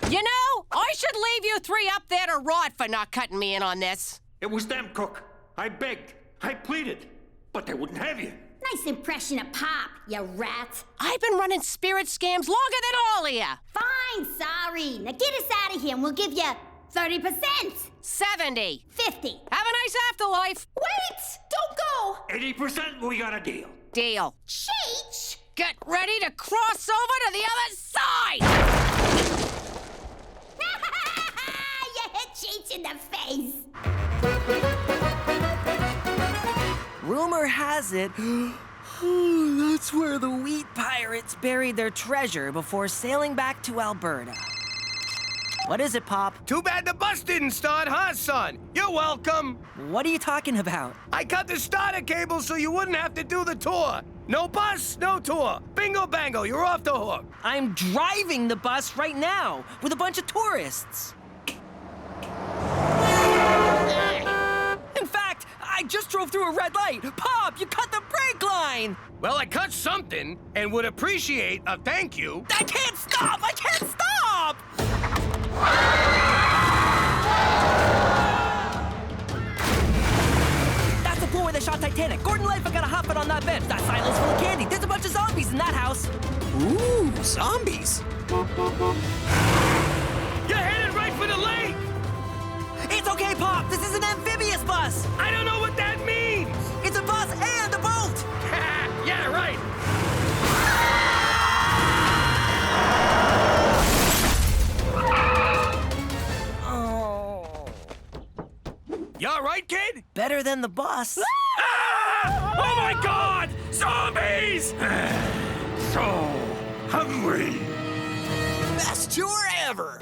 You know, I should leave you three up there to rot for not cutting me in on this.
It was them, Cook. I begged. I pleaded. But they wouldn't have you.
Nice impression of Pop, you rat.
I've been running spirit scams longer than all of you.
Fine, sorry. Now get us out of here and we'll give you 30%.
70.
50.
Have a nice afterlife.
Wait! Don't go!
80% we got a deal.
Deal.
Cheech!
Get ready to cross over to the other side!
You hit Cheech in the face.
Rumor has it, that's where the wheat pirates buried their treasure before sailing back to Alberta. What is it, Pop?
Too bad the bus didn't start, huh, son? You're welcome.
What are you talking about?
I cut the starter cable so you wouldn't have to do the tour. No bus, no tour. Bingo bango, you're off the hook.
I'm driving the bus right now with a bunch of tourists. In fact, I just drove through a red light. Pop, you cut the brake line.
Well, I cut something and would appreciate a thank you.
I can't stop! I can't stop! That's the floor where they shot Titanic. Gordon Lightfoot got a hot foot on that bench. That silo's full of candy. There's a bunch of zombies in that house.
Ooh, zombies. You're headed right for the lake.
It's okay, Pop. This is an amphibious bus.
I don't know what that means.
It's a bus and a boat.
Yeah, right.
Oh.
You all right, kid?
Better than the bus.
Ah! Oh my God! Zombies! So hungry.
Best tour ever.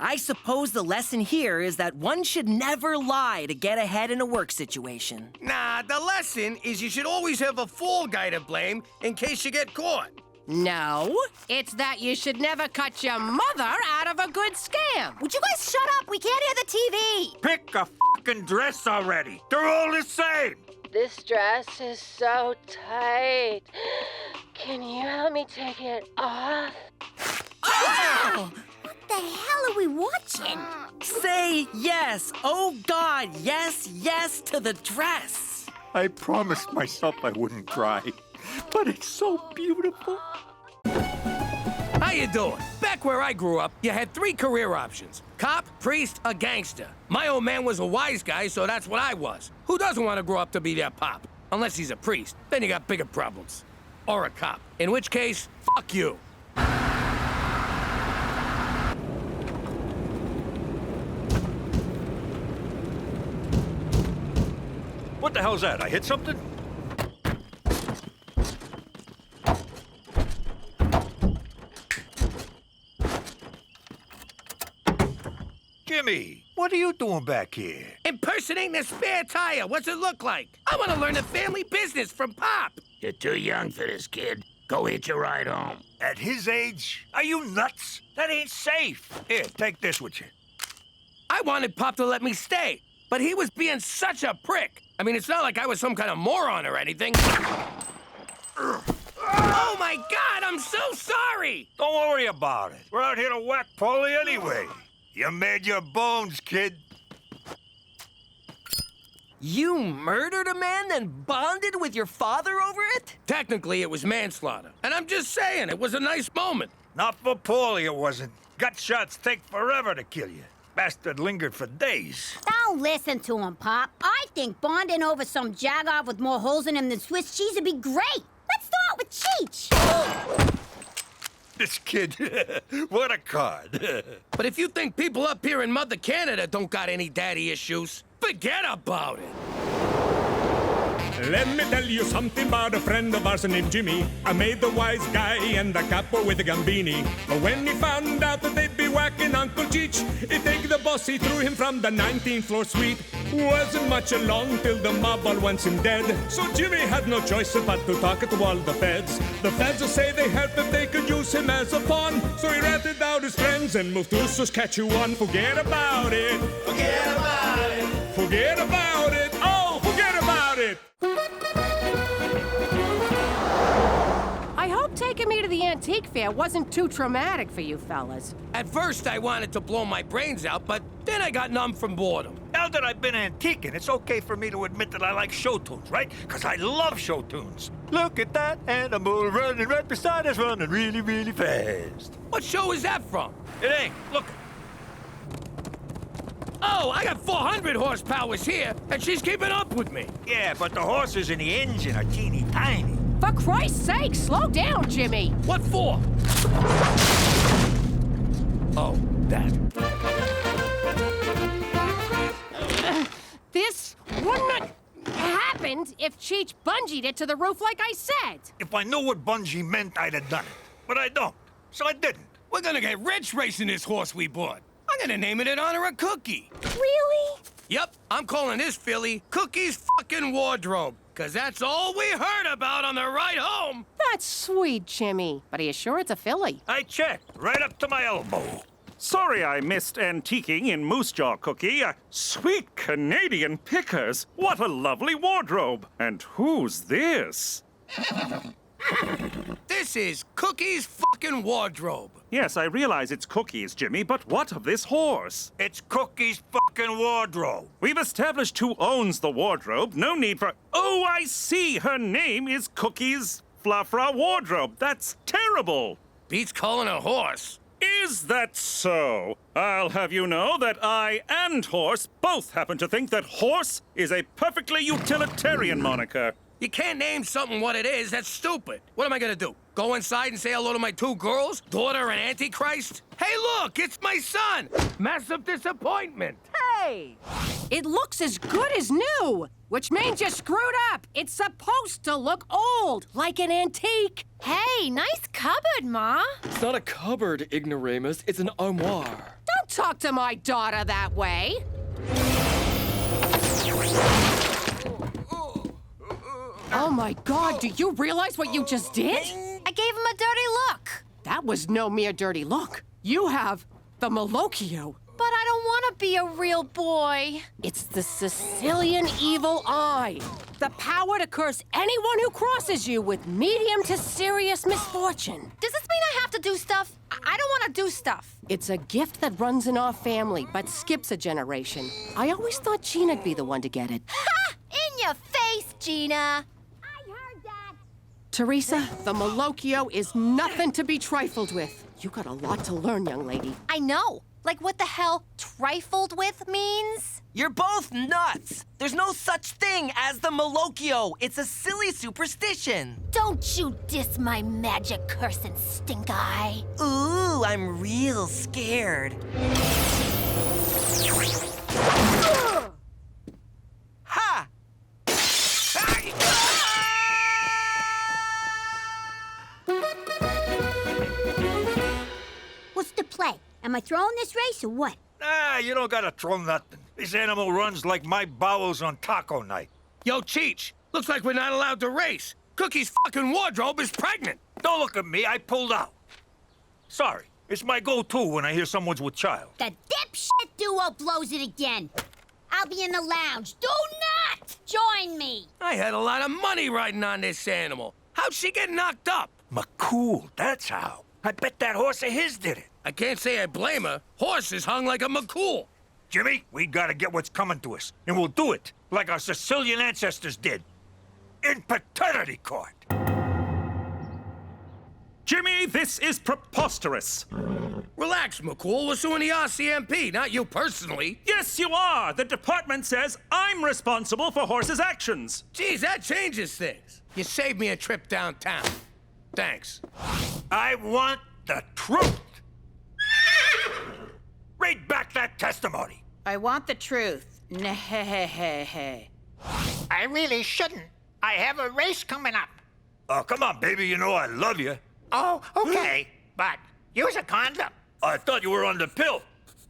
I suppose the lesson here is that one should never lie to get ahead in a work situation.
Nah, the lesson is you should always have a fall guy to blame in case you get caught.
No, it's that you should never cut your mother out of a good scam.
Would you guys shut up? We can't hear the TV.
Pick a fucking dress already. They're all the same.
This dress is so tight. Can you help me take it off?
Oh!
What the hell are we watching?
Say yes. Oh, God, yes, yes to the dress.
I promised myself I wouldn't cry, but it's so beautiful.
How you doing? Back where I grew up, you had 3 career options. Cop, priest, or gangster. My old man was a wise guy, so that's what I was. Who doesn't want to grow up to be their pop? Unless he's a priest. Then you got bigger problems. Or a cop. In which case, fuck you.
What the hell's that? I hit something? Jimmy, what are you doing back here?
Impersonating a spare tire. What's it look like? I want to learn the family business from Pop.
You're too young for this, kid.
Go hitch a ride home. At his age? Are you nuts? That ain't safe. Here, take this with you.
I wanted Pop to let me stay, but he was being such a prick. I mean, it's not like I was some kind of moron or anything. Oh my God, I'm so sorry!
Don't worry about it. We're out here to whack Paulie anyway. You made your bones, kid.
You murdered a man, then bonded with your father over it?
Technically, it was manslaughter. And I'm just saying, it was a nice moment.
Not for Paulie, it wasn't. Gut shots take forever to kill you. Bastard lingered for days.
Don't listen to him, Pop. I think bonding over some jagoff with more holes in him than Swiss cheese would be great. Let's start with Cheech.
This kid, what a card.
But if you think people up here in Mother Canada don't got any daddy issues, forget about it.
Let me tell you something about a friend of ours named Jimmy. I made the wise guy and the capo with the gambini. But when he found out that they'd be whacking Uncle Cheech, he'd take the boss, he threw him from the 19th floor suite. Wasn't much along till the mob all wants him dead. So Jimmy had no choice but to talk to all the feds. The feds will say they helped if they could use him as a pawn. So he ratted out his friends and moved to Saskatchewan. Forget about it. Forget about it. Forget about it. Oh, forget about it.
I hope taking me to the antique fair wasn't too traumatic for you fellas.
At first, I wanted to blow my brains out, but then I got numb from boredom.
Now that I've been antiquing, it's okay for me to admit that I like show tunes, right? Because I love show tunes. Look at that animal running right beside us, running really, really fast.
What show is that from?
It ain't. Look.
Oh, I got 400 horsepowers here, and she's keeping up with me.
Yeah, but the horses in the engine are teeny tiny.
For Christ's sake, slow down, Jimmy.
What for? Oh, that.
This wouldn't have happened if Cheech bungeed it to the roof like I said.
If I knew what bungee meant, I'd have done it. But I don't, so I didn't.
We're gonna get rich racing this horse we bought. I'm gonna name it in honor of Cookie.
Really?
Yep, I'm calling this filly Cookie's fucking wardrobe. Cause that's all we heard about on the ride home.
That's sweet, Jimmy. But are you sure it's a filly?
I checked, right up to my elbow.
Sorry I missed antiquing in Moose Jaw, Cookie. Sweet Canadian pickers. What a lovely wardrobe. And who's this?
This is Cookie's fucking wardrobe.
Yes, I realize it's Cookie's, Jimmy, but what of this horse?
It's Cookie's fucking wardrobe.
We've established who owns the wardrobe. No need for... Oh, I see. Her name is Cookie's Fluffra Wardrobe. That's terrible.
Beats calling a horse.
Is that so? I'll have you know that I and Horse both happen to think that Horse is a perfectly utilitarian moniker.
You can't name something what it is. That's stupid. What am I gonna do? Go inside and say hello to my two girls? Daughter and Antichrist? Hey, look, it's my son! Massive disappointment.
Hey! It looks as good as new, which means you screwed up. It's supposed to look old, like an antique.
Hey, nice cupboard, Ma.
It's not a cupboard, ignoramus. It's an armoire.
Don't talk to my daughter that way. Oh my God, do you realize what you just did?
I gave him a dirty look.
That was no mere dirty look. You have the Malocchio.
But I don't want to be a real boy.
It's the Sicilian evil eye. The power to curse anyone who crosses you with medium to serious misfortune.
Does this mean I have to do stuff? I don't want to do stuff.
It's a gift that runs in our family, but skips a generation. I always thought Gina'd be the one to get it.
Ha! In your face, Gina.
I heard that.
Teresa, the Malocchio is nothing to be trifled with. You got a lot to learn, young lady.
I know. Like what the hell trifled with means?
You're both nuts! There's no such thing as the Malocchio. It's a silly superstition.
Don't you diss my magic cursing stink eye.
Ooh, I'm real scared. Ha!
What's the play? Am I throwing this race or what?
Nah, you don't gotta throw nothing. This animal runs like my bowels on taco night.
Yo, Cheech, looks like we're not allowed to race. Cookie's fucking wardrobe is pregnant.
Don't look at me, I pulled out. Sorry, it's my go-to when I hear someone's with child.
The dipshit duo blows it again. I'll be in the lounge. Do not join me.
I had a lot of money riding on this animal. How'd she get knocked up?
McCool, that's how. I bet that horse of his did it.
I can't say I blame her. Horse is hung like a McCool.
Jimmy, we gotta get what's coming to us, and we'll do it like our Sicilian ancestors did. In paternity court.
Jimmy, this is preposterous.
Relax, McCool. We're suing the RCMP, not you personally.
Yes, you are. The department says I'm responsible for horse's actions.
Geez, that changes things. You saved me a trip downtown. Thanks.
I want the truth. Read back that testimony.
I want the truth. Nah.
I really shouldn't. I have a race coming up.
Oh, come on, baby. You know I love you.
Oh, okay. But use a condom.
I thought you were on the pill.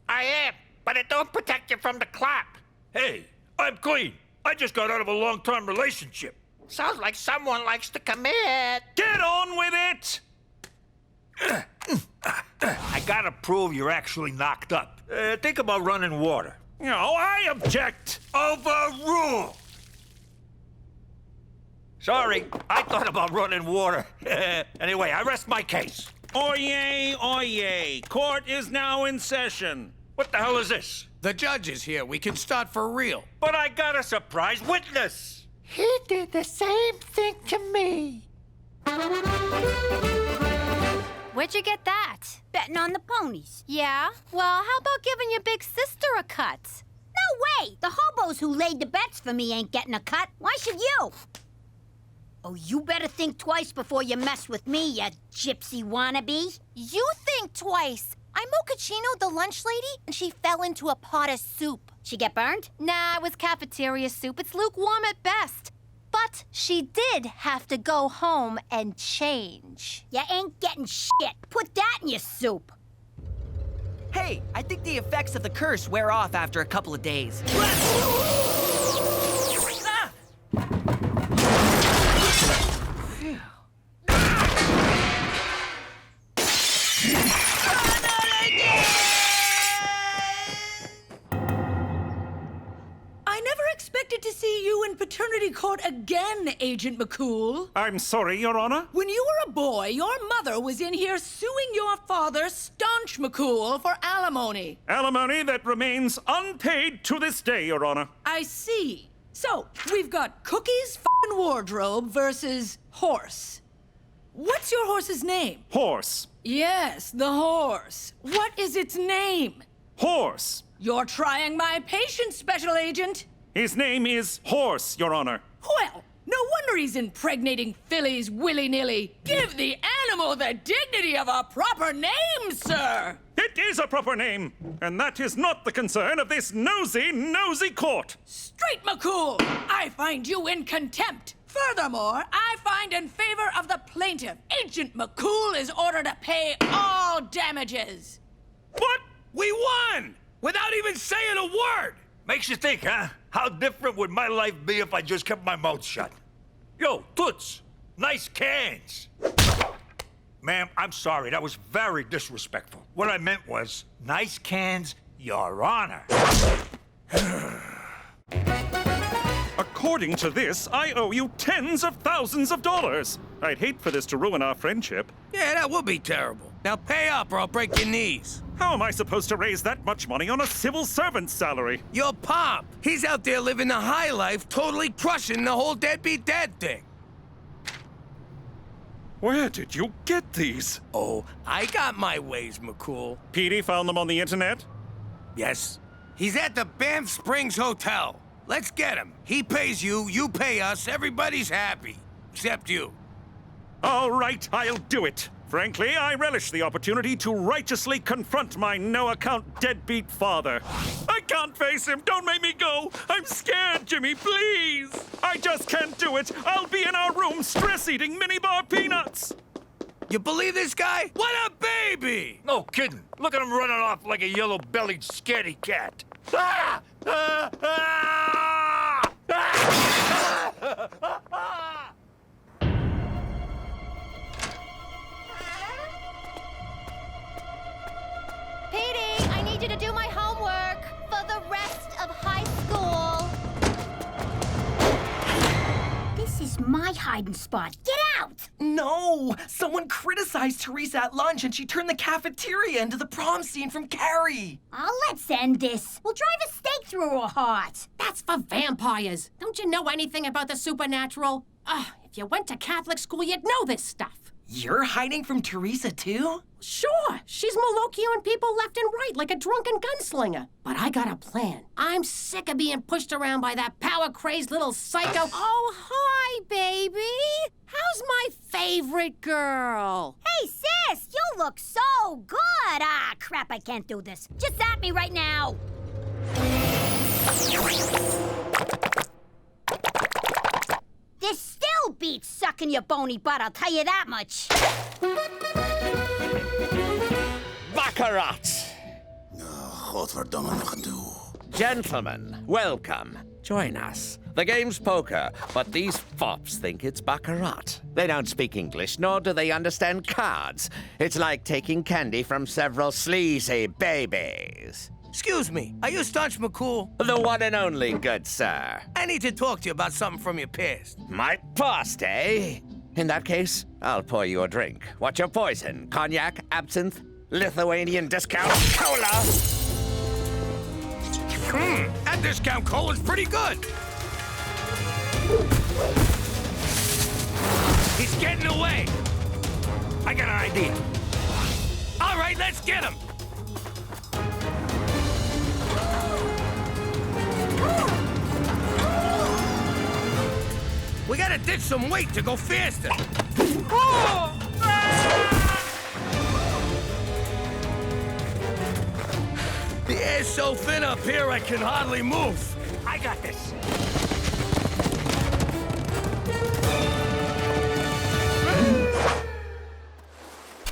I am, but it don't protect you from the clap.
Hey, I'm clean. I just got out of a long-term relationship.
Sounds like someone likes to commit.
Get on with it!
I gotta prove you're actually knocked up. Think about running water.
No, I object.
Overruled! Sorry, I thought about running water. Anyway, I rest my case.
Oyez, oyez. Court is now in session.
What the hell is this?
The judge is here. We can start for real.
But I got a surprise witness.
He did the same thing to me.
Where'd you get that?
Betting on the ponies.
Yeah? Well, how about giving your big sister a cut?
No way! The hobos who laid the bets for me ain't getting a cut. Why should you? Oh, you better think twice before you mess with me, you gypsy wannabe.
You think twice. I'm Mochaccino, the lunch lady, and she fell into a pot of soup.
She get burned?
Nah, it was cafeteria soup. It's lukewarm at best. But she did have to go home and change.
You ain't getting shit. Put that in your soup.
Hey, I think the effects of the curse wear off after a couple of days.
To see you in paternity court again, Agent McCool.
I'm sorry, Your Honor.
When you were a boy, your mother was in here suing your father, Staunch McCool, for alimony.
Alimony that remains unpaid to this day, Your Honor.
I see. So, we've got Cookie's f***ing wardrobe versus horse. What's your horse's name?
Horse.
Yes, the horse. What is its name?
Horse.
You're trying my patience, Special Agent.
His name is Horse, Your Honor.
Well, no wonder he's impregnating fillies willy-nilly. Give the animal the dignity of a proper name, sir!
It is a proper name, and that is not the concern of this nosy court.
Straight, McCool! I find you in contempt. Furthermore, I find in favor of the plaintiff. Agent McCool is ordered to pay all damages.
What? We won! Without even saying a word!
Makes you think, huh? How different would my life be if I just kept my mouth shut? Yo, Toots, nice cans. Ma'am, I'm sorry. That was very disrespectful. What I meant was, nice cans, Your Honor.
According to this, I owe you tens of thousands of dollars. I'd hate for this to ruin our friendship.
Yeah, that would be terrible. Now pay up or I'll break your knees.
How am I supposed to raise that much money on a civil servant's salary?
Your pop. He's out there living the high life, totally crushing the whole deadbeat dad thing.
Where did you get these?
Oh, I got my ways, McCool.
Petey found them on the internet?
Yes. He's at the Banff Springs Hotel. Let's get him. He pays you, you pay us, everybody's happy. Except you.
All right, I'll do it. Frankly, I relish the opportunity to righteously confront my no-account deadbeat father. I can't face him. Don't make me go. I'm scared, Jimmy, please. I just can't do it. I'll be in our room stress-eating minibar peanuts.
You believe this guy? What a baby!
No kidding. Look at him running off like a yellow-bellied scaredy cat. Ah! Ah! Ah! Ah!
to do my homework for the rest of high school.
This is my hiding spot. Get out!
No! Someone criticized Teresa at lunch and she turned the cafeteria into the prom scene from Carrie.
Oh, let's end this. We'll drive a stake through her heart.
That's for vampires. Don't you know anything about the supernatural? If you went to Catholic school, you'd know this stuff.
You're hiding from Teresa, too?
Sure, she's Malokioing people left and right like a drunken gunslinger. But I got a plan. I'm sick of being pushed around by that power-crazed little psycho. Oh, hi, baby. How's my favorite girl?
Hey, sis, you look so good. Ah, crap, I can't do this. Just at me right now. This still beats sucking your bony butt, I'll tell you that much.
Baccarat! Gentlemen, welcome. Join us. The game's poker, but these fops think it's baccarat. They don't speak English, nor do they understand cards. It's like taking candy from several sleazy babies.
Excuse me, are you Staunch McCool?
The one and only, good sir.
I need to talk to you about something from your past.
My past, eh? In that case, I'll pour you a drink. What's your poison? Cognac, absinthe, Lithuanian discount cola?
That discount cola's pretty good. He's getting away. I got an idea. All right, let's get him. We gotta ditch some weight to go faster. The air's so thin up here, I can hardly move.
I got this.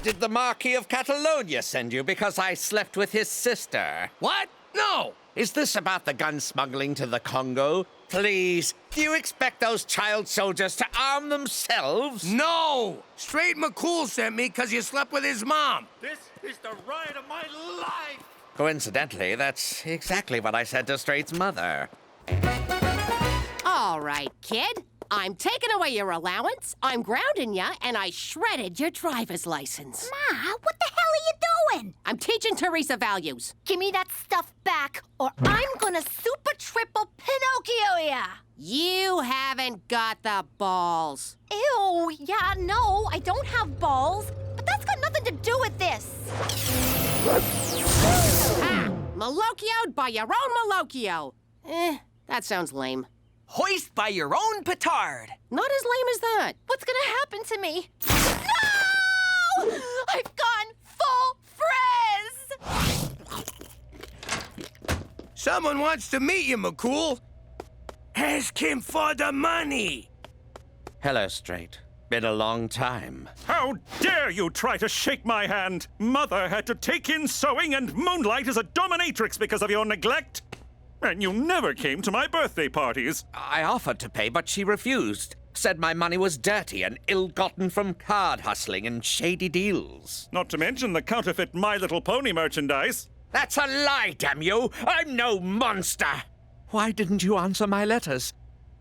Did the Marquis of Catalonia send you because I slept with his sister?
What? No!
Is this about the gun smuggling to the Congo? Please, do you expect those child soldiers to arm themselves?
No! Straight McCool sent me because you slept with his mom.
This is the ride of my life!
Coincidentally, that's exactly what I said to Straight's mother.
All right, kid. I'm taking away your allowance, I'm grounding you, and I shredded your driver's license.
Ma, what the hell are you doing?
I'm teaching Teresa values.
Give me that stuff back, or I'm gonna super triple Pinocchio ya!
You haven't got the balls.
Ew, yeah, no, I don't have balls. But that's got nothing to do with this.
Ha! Malokioed by your own Malokio. That sounds lame.
Hoist by your own petard.
Not as lame as that.
What's gonna happen to me? No! I've gone full frizz!
Someone wants to meet you, McCool. Ask him for the money.
Hello, Straight. Been a long time.
How dare you try to shake my hand? Mother had to take in sewing and moonlight as a dominatrix because of your neglect. And you never came to my birthday parties.
I offered to pay, but she refused. Said my money was dirty and ill-gotten from card hustling and shady deals.
Not to mention the counterfeit My Little Pony merchandise.
That's a lie, damn you! I'm no monster! Why didn't you answer my letters?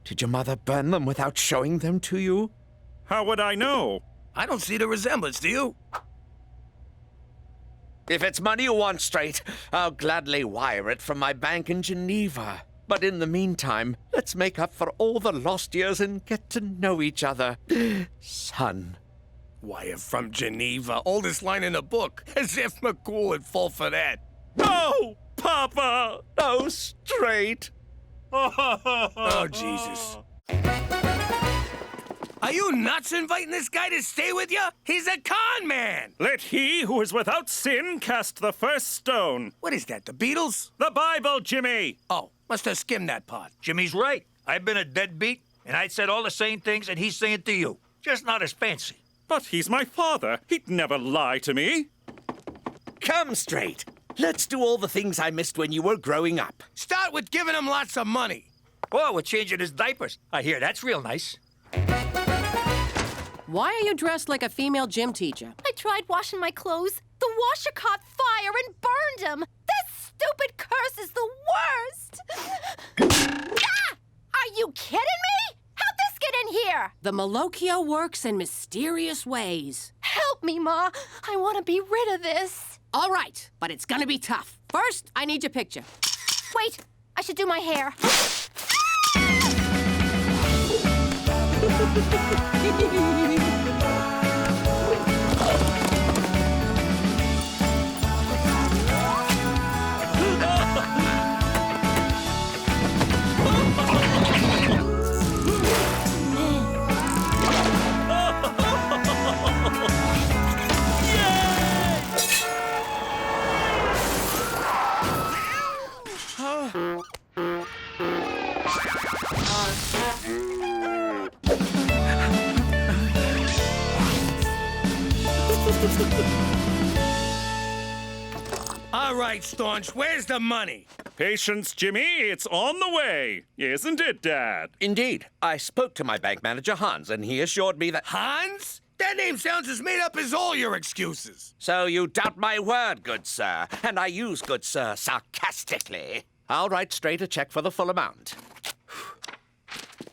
Did your mother burn them without showing them to you?
How would I know?
I don't see the resemblance, do you?
If it's money you want, Straight, I'll gladly wire it from my bank in Geneva. But in the meantime, let's make up for all the lost years and get to know each other. Son.
Wire from Geneva, oldest line in the book. As if McCool would fall for that.
No, Papa!
Oh, Straight.
Oh, Jesus. Are you nuts inviting this guy to stay with you? He's a con man!
Let he who is without sin cast the first stone.
What is that, the Beatles?
The Bible, Jimmy!
Oh, must have skimmed that part.
Jimmy's right. I've been a deadbeat, and I'd said all the same things that he's saying to you. Just not as fancy.
But he's my father. He'd never lie to me.
Come, Straight. Let's do all the things I missed when you were growing up.
Start with giving him lots of money.
Oh, we're changing his diapers. I hear that's real nice.
Why are you dressed like a female gym teacher?
I tried washing my clothes. The washer caught fire and burned them. This stupid curse is the worst! Ah! Are you kidding me? How'd this get in here?
The Malocchio works in mysterious ways.
Help me, Ma. I want to be rid of this.
All right, but it's gonna be tough. First, I need your picture.
Wait, I should do my hair.
All right, Staunch, where's the money?
Patience, Jimmy. It's on the way. Isn't it, Dad?
Indeed. I spoke to my bank manager, Hans, and he assured me that...
Hans? That name sounds as made up as all your excuses.
So you doubt my word, good sir, and I use good sir sarcastically. I'll write straight a check for the full amount.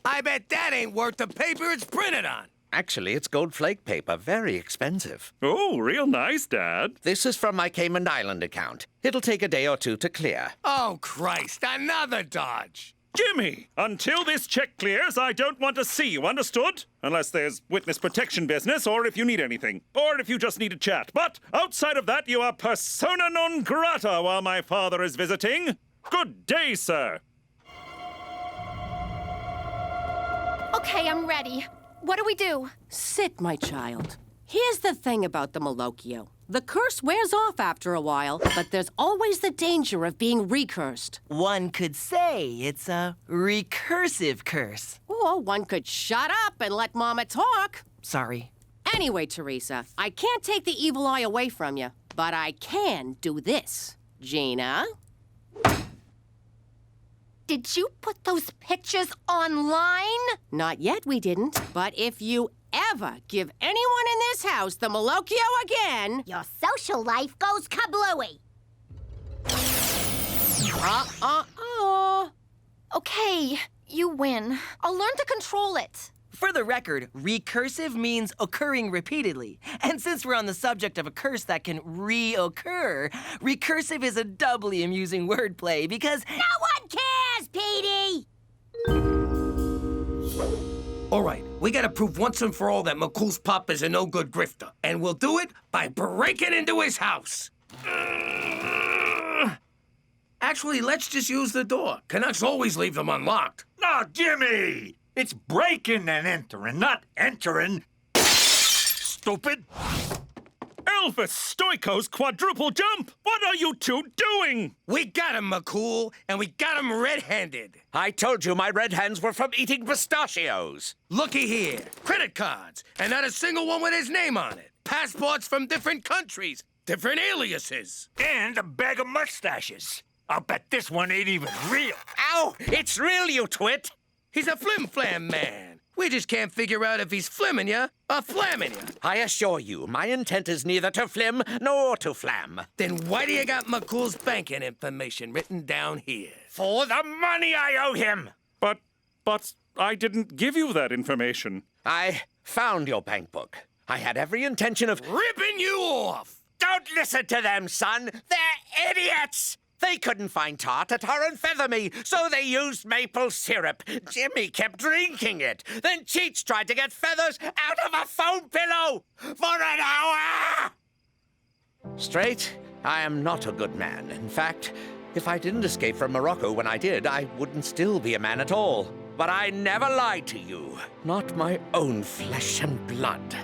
I bet that ain't worth the paper it's printed on.
Actually, it's gold flake paper, very expensive.
Oh, real nice, Dad.
This is from my Cayman Island account. It'll take a day or two to clear.
Oh, Christ, another dodge.
Jimmy, until this check clears, I don't want to see you, understood? Unless there's witness protection business, or if you need anything. Or if you just need a chat. But outside of that, you are persona non grata while my father is visiting. Good day, sir.
Okay, I'm ready. What do we do?
Sit, my child. Here's the thing about the Malocchio. The curse wears off after a while, but there's always the danger of being recursed.
One could say it's a recursive curse.
Or one could shut up and let Mama talk.
Sorry.
Anyway, Teresa, I can't take the evil eye away from you, but I can do this. Gina?
Did you put those pictures online?
Not yet, we didn't. But if you ever give anyone in this house the Malocchio again...
Your social life goes kablooey.
Okay, you win. I'll learn to control it.
For the record, recursive means occurring repeatedly. And since we're on the subject of a curse that can reoccur, recursive is a doubly amusing wordplay because...
No one cares, Petey!
All right, we gotta prove once and for all that McCool's pop is a no-good grifter. And we'll do it by breaking into his house. Actually, let's just use the door. Canucks always leave them unlocked.
No, Jimmy! It's breaking and entering, not entering. Stupid!
Elvis Stoiko's quadruple jump! What are you two doing?
We got him, McCool, and we got him red-handed.
I told you my red hands were from eating pistachios.
Looky here. Credit cards, and not a single one with his name on it. Passports from different countries, different aliases.
And a bag of mustaches. I'll bet this one ain't even real.
Ow! It's real, you twit!
He's a flim-flam man. We just can't figure out if he's flimming ya or flamming ya.
I assure you, my intent is neither to flim nor to flam.
Then why do you got McCool's banking information written down here?
For the money I owe him!
But I didn't give you that information.
I found your bank book. I had every intention of...
ripping you off!
Don't listen to them, son! They're idiots! They couldn't find tar to tar and feather me, so they used maple syrup. Jimmy kept drinking it. Then Cheech tried to get feathers out of a foam pillow for an hour! Straight, I am not a good man. In fact, if I didn't escape from Morocco when I did, I wouldn't still be a man at all. But I never lied to you. Not my own flesh and blood.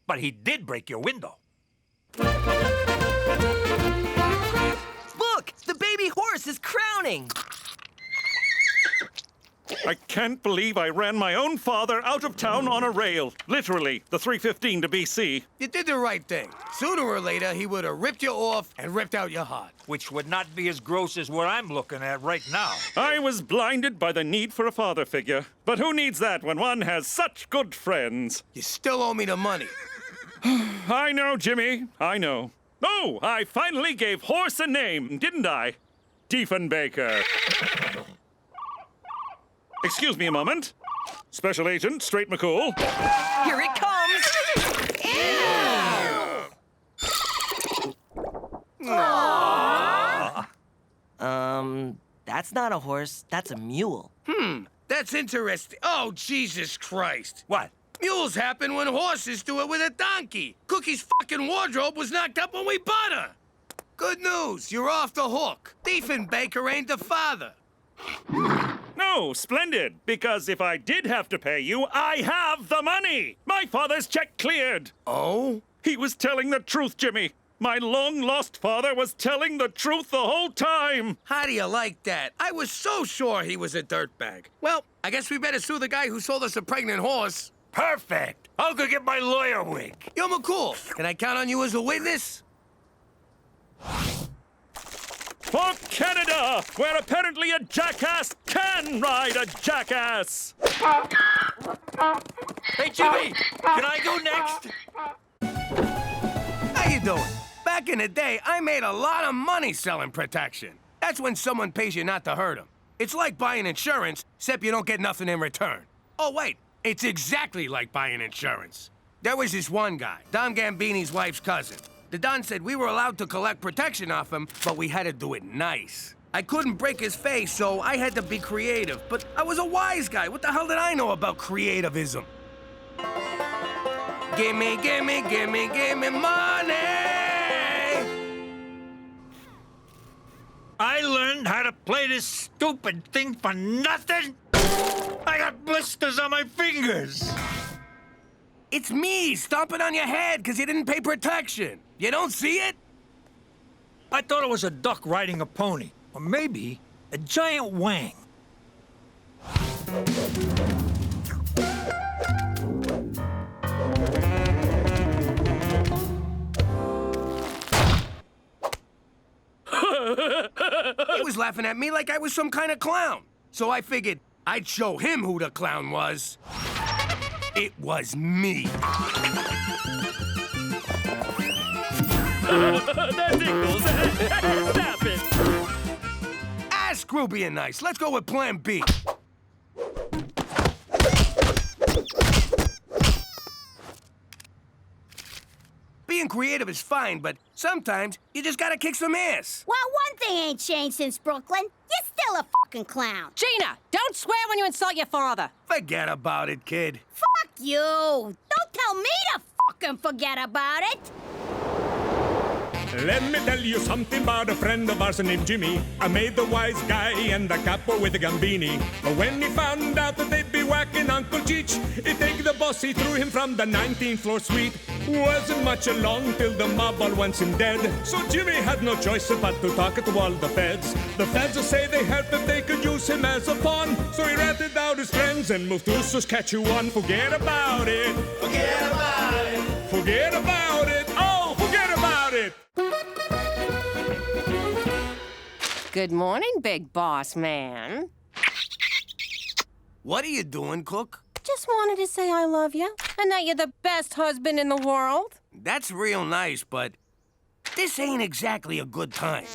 But he did break your window.
Look! The baby horse is crowning!
I can't believe I ran my own father out of town on a rail. Literally, the 315 to BC.
You did the right thing. Sooner or later, he would have ripped you off and ripped out your heart.
Which would not be as gross as what I'm looking at right now.
I was blinded by the need for a father figure. But who needs that when one has such good friends?
You still owe me the money.
I know, Jimmy. I know. Oh, I finally gave horse a name, didn't I? Diefenbaker. Excuse me a moment. Special Agent Straight McCool.
Here it comes! That's not a horse, that's a mule.
That's interesting. Oh, Jesus Christ.
What?
Mules happen when horses do it with a donkey. Cookie's fucking wardrobe was knocked up when we bought her. Good news, you're off the hook. Diefenbaker ain't the father.
No, splendid, because if I did have to pay you, I have the money. My father's check cleared.
Oh?
He was telling the truth, Jimmy. My long-lost father was telling the truth the whole time.
How do you like that? I was so sure he was a dirtbag. Well, I guess we better sue the guy who sold us a pregnant horse.
Perfect. I'll go get my lawyer wig.
Yo, McCool, can I count on you as a witness?
For Canada, where apparently a jackass can ride a jackass.
Hey, Jimmy, can I go next?
How you doing? Back in the day, I made a lot of money selling protection. That's when someone pays you not to hurt them. It's like buying insurance, except you don't get nothing in return. Oh, wait, it's exactly like buying insurance. There was this one guy, Don Gambini's wife's cousin. The Don said we were allowed to collect protection off him, but we had to do it nice. I couldn't break his face, so I had to be creative. But I was a wise guy. What the hell did I know about creativism? Gimme, gimme, gimme, gimme money!
I learned how to play this stupid thing for nothing? I got blisters on my fingers.
It's me stomping on your head because you didn't pay protection. You don't see it?
I thought it was a duck riding a pony. Or maybe a giant wang.
He was laughing at me like I was some kind of clown. So I figured I'd show him who the clown was. It was me.
That tickles. Stop it.
Screw being nice. Let's go with plan B. Being creative is fine, but sometimes you just gotta kick some ass.
Well, one thing ain't changed since Brooklyn. You're still a fucking clown.
Gina, don't swear when you insult your father.
Forget about it, kid.
Fuck you. Don't tell me to fucking forget about it.
Let me tell you something about a friend of ours named Jimmy. I made the wise guy and the capo with the gambini. But when he found out that they'd be whacking Uncle Cheech, he take the boss, he threw him from the 19th floor suite. Wasn't much along till the mob all wants him dead. So Jimmy had no choice but to talk to all the feds. The feds say they heard that they could use him as a pawn. So he ratted out his friends and moved to Saskatchewan. Forget about it. Forget about it. Forget about it. Oh, forget about it.
Good morning, big boss man.
What are you doing, Cook?
Just wanted to say I love you and that you're the best husband in the world.
That's real nice, but this ain't exactly a good time.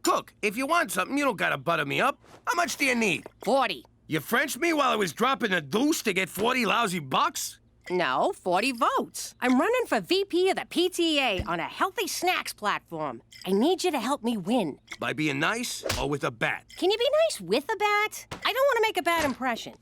Cook, if you want something, you don't gotta butter me up. How much do you need?
40.
You Frenched me while I was dropping a deuce to get 40 lousy bucks?
No, 40 votes. I'm running for VP of the PTA on a healthy snacks platform. I need you to help me win.
By being nice or with a bat?
Can you be nice with a bat? I don't want to make a bad impression.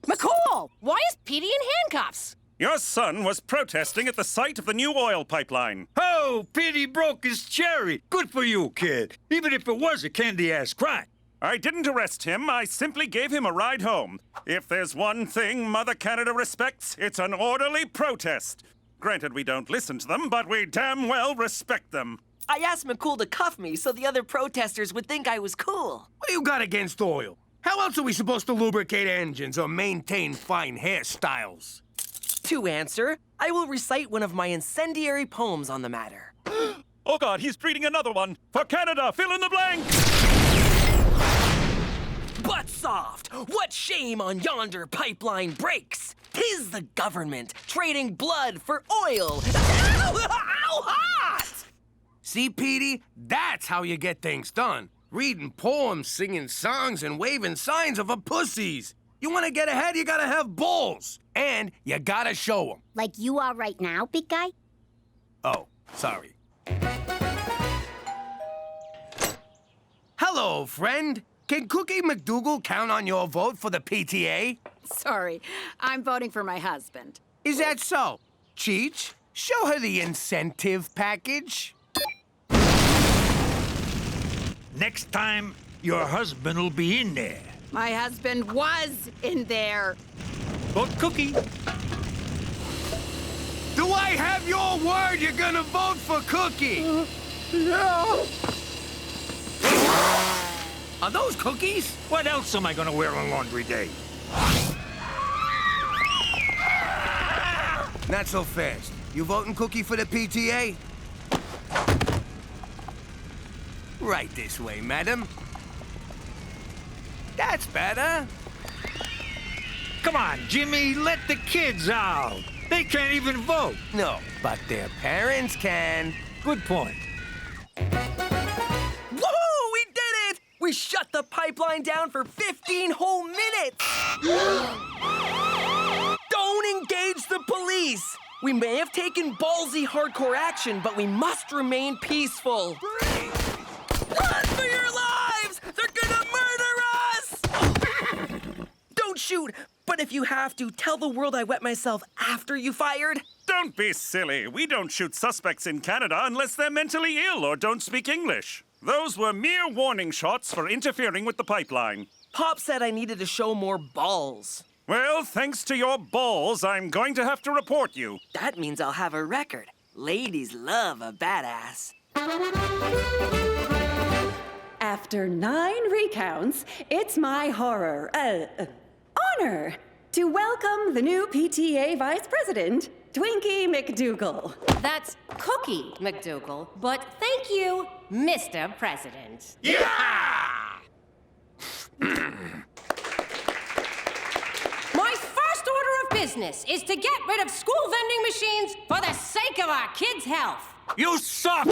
McCool, why is Petey in handcuffs?
Your son was protesting at the site of the new oil pipeline.
Oh, Petey broke his cherry. Good for you, kid. Even if it was a candy-ass crime.
I didn't arrest him. I simply gave him a ride home. If there's one thing Mother Canada respects, it's an orderly protest. Granted, we don't listen to them, but we damn well respect them.
I asked McCool to cuff me so the other protesters would think I was cool.
What do you got against oil? How else are we supposed to lubricate engines or maintain fine hairstyles?
To answer, I will recite one of my incendiary poems on the matter.
Oh God, he's reading another one. For Canada, fill in the blank!
Butt soft! What shame on yonder pipeline breaks! 'Tis the government trading blood for oil. Ow, hot!
See, Petey? That's how you get things done. Reading poems, singing songs, and waving signs of a pussies. You want to get ahead, you gotta have balls. And you gotta show them.
Like you are right now, big guy?
Oh, sorry. Hello, friend. Can Cookie McDougal count on your vote for the PTA?
Sorry, I'm voting for my husband.
Is that so? Cheech, show her the incentive package.
Next time, your husband will be in there.
My husband was in there.
Vote Cookie.
Do I have your word you're gonna vote for Cookie?
Yeah.
Are those cookies?
What else am I gonna wear on laundry day?
Not so fast. You voting Cookie for the PTA? Right this way, madam. That's better.
Come on, Jimmy, let the kids out. They can't even vote.
No, but their parents can.
Good point.
Woohoo! We did it! We shut the pipeline down for 15 whole minutes! Don't engage the police! We may have taken ballsy hardcore action, but we must remain peaceful. Run for your lives! They're gonna murder us! Don't shoot, but if you have to, tell the world I wet myself after you fired.
Don't be silly. We don't shoot suspects in Canada unless they're mentally ill or don't speak English. Those were mere warning shots for interfering with the pipeline.
Pop said I needed to show more balls.
Well, thanks to your balls, I'm going to have to report you.
That means I'll have a record. Ladies love a badass.
After 9 recounts, it's my honor to welcome the new PTA Vice President, Twinkie McDougal.
That's Cookie McDougal, but thank you, Mr. President. My first order of business is to get rid of school vending machines for the sake of our kids' health.
You suck!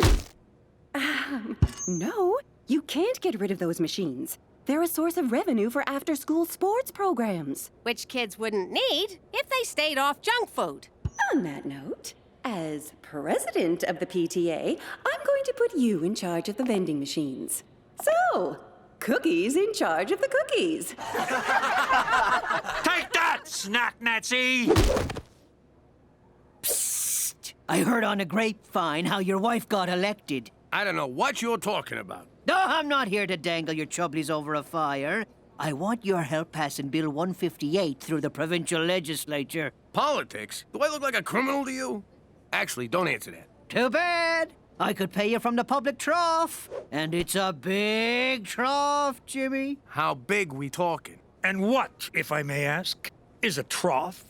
No, you can't get rid of those machines. They're a source of revenue for after-school sports programs.
Which kids wouldn't need if they stayed off junk food.
On that note, as president of the PTA, I'm going to put you in charge of the vending machines. So, Cookie's in charge of the cookies.
Take that, snack Nazi!
Psst! I heard on a grapevine how your wife got elected.
I don't know what you're talking about.
No, I'm not here to dangle your troublies over a fire. I want your help passing Bill 158 through the provincial legislature.
Politics? Do I look like a criminal to you? Actually, don't answer that.
Too bad. I could pay you from the public trough. And it's a big trough, Jimmy.
How big we talking?
And what, if I may ask, is a trough?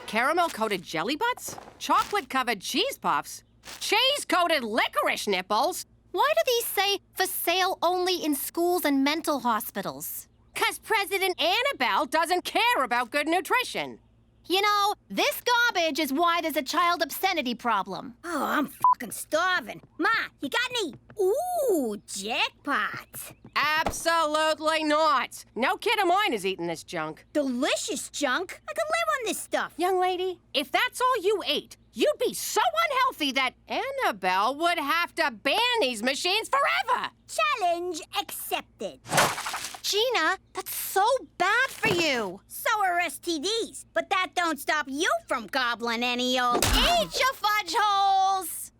Caramel-coated jelly butts? Chocolate-covered cheese puffs? Cheese-coated licorice nipples?
Why do these say for sale only in schools and mental hospitals?
'Cause President Annabelle doesn't care about good nutrition.
You know, this garbage is why there's a child obscenity problem.
Oh, I'm fucking starving. Ma, you got any? Ooh, jackpot.
Absolutely not. No kid of mine is eating this junk.
Delicious junk. I could live on this stuff.
Young lady, if that's all you ate, you'd be so unhealthy that Annabelle would have to ban these machines forever.
Challenge accepted.
Gina, that's so bad for you.
So are STDs, but that don't stop you from gobbling any old...
Eat your fudge holes!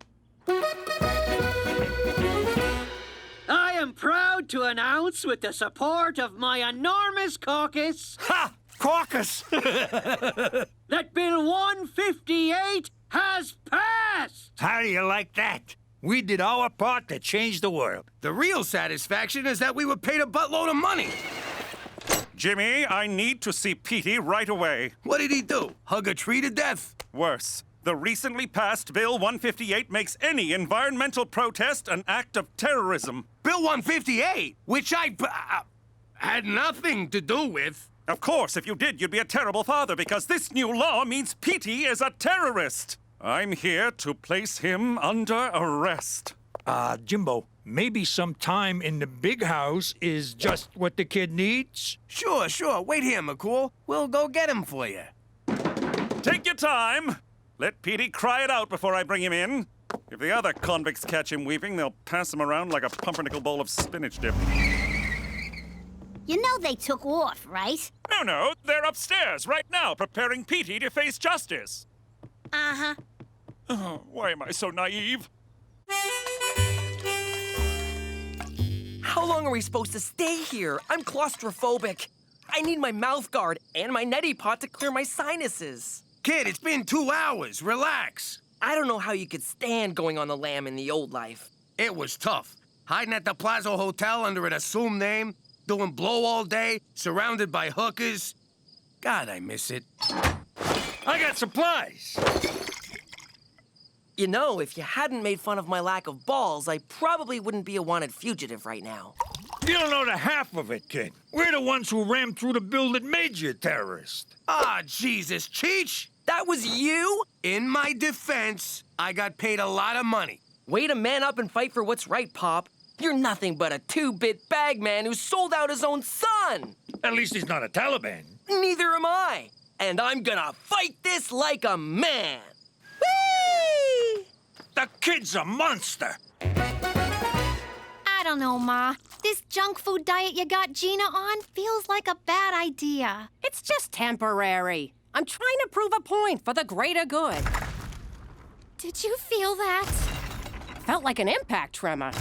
I am proud to announce, with the support of my enormous caucus...
Ha! Caucus!
that Bill 158 has passed!
How do you like that? We did our part to change the world.
The real satisfaction is that we were paid a buttload of money.
Jimmy, I need to see Petey right away.
What did he do? Hug a tree to death?
Worse. The recently passed Bill 158 makes any environmental protest an act of terrorism.
Bill 158? Which I had nothing to do with.
Of course, if you did, you'd be a terrible father because this new law means Petey is a terrorist. I'm here to place him under arrest.
Jimbo, maybe some time in the big house is just what the kid needs?
Sure. Wait here, McCool. We'll go get him for you.
Take your time. Let Petey cry it out before I bring him in. If the other convicts catch him weeping, they'll pass him around like a pumpernickel bowl of spinach dip.
You know they took off, right?
No, they're upstairs right now preparing Petey to face justice.
Uh-huh.
Oh, why am I so naive?
How long are we supposed to stay here? I'm claustrophobic. I need my mouth guard and my neti pot to clear my sinuses.
Kid, it's been 2 hours. Relax.
I don't know how you could stand going on the lam in the old life.
It was tough. Hiding at the Plaza Hotel under an assumed name, doing blow all day, surrounded by hookers. God, I miss it.
I got supplies.
You know, if you hadn't made fun of my lack of balls, I probably wouldn't be a wanted fugitive right now.
You don't know the half of it, kid. We're the ones who rammed through the bill that made you a terrorist.
Ah, Jesus, Cheech!
That was you?
In my defense, I got paid a lot of money.
Way to man up and fight for what's right, Pop. You're nothing but a 2-bit bag man who sold out his own son.
At least he's not a Taliban.
Neither am I. And I'm gonna fight this like a man.
Whee! The kid's a monster.
I don't know, Ma. This junk food diet you got Gina on feels like a bad idea.
It's just temporary. I'm trying to prove a point for the greater good.
Did you feel that?
Felt like an impact tremor.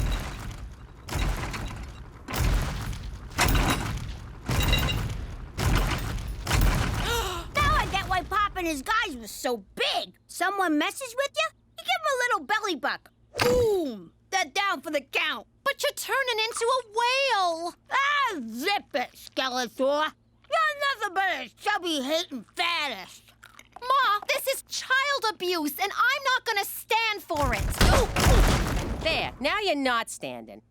Now I get why Pop and his guys was so big. Someone messes with you, you give him a little belly buck. Boom! They're down for the count.
But you're turning into a whale.
Ah, zip it, Skeletor. You're nothing but a chubby, hating fattest.
Ma, this is child abuse, and I'm not gonna stand for it.
There, now you're not standing.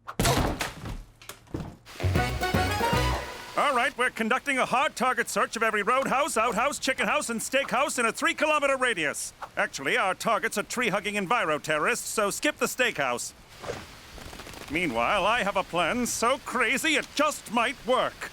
All right, we're conducting a hard target search of every roadhouse, outhouse, chicken house, and steakhouse in a 3-kilometer radius. Actually, our targets are tree-hugging enviro-terrorists, so skip the steakhouse. Meanwhile, I have a plan so crazy it just might work.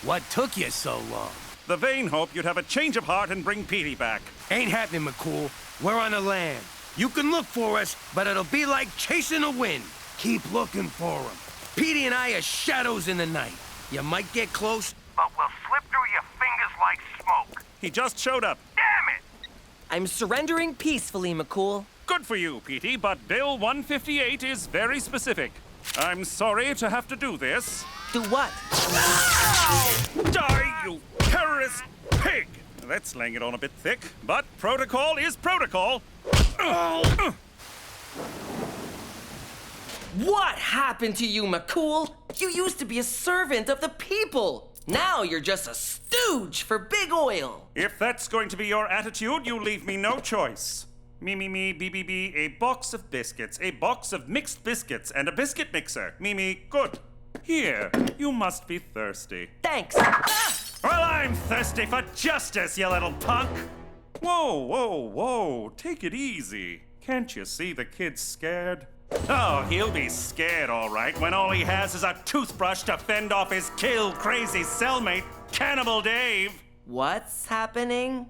What took you so long?
The vain hope you'd have a change of heart and bring Petey back.
Ain't happening, McCool. We're on the land. You can look for us, but it'll be like chasing the wind. Keep looking for him. Petey and I are shadows in the night. You might get close,
but we'll slip through your fingers like smoke.
He just showed up.
Damn it!
I'm surrendering peacefully, McCool.
Good for you, Petey, but Bill 158 is very specific. I'm sorry to have to do this.
Do what?
Die, you terrorist pig! That's laying it on a bit thick, but protocol is protocol.
What happened to you, McCool? You used to be a servant of the people. Now you're just a stooge for big oil.
If that's going to be your attitude, you leave me no choice. Me, B, a box of biscuits, a box of mixed biscuits, and a biscuit mixer. Me, good. Here, you must be thirsty.
Thanks.
Well, I'm thirsty for justice, you little punk. Whoa. Take it easy. Can't you see the kid's scared? Oh, he'll be scared, all right, when all he has is a toothbrush to fend off his kill-crazy cellmate, Cannibal Dave.
What's happening?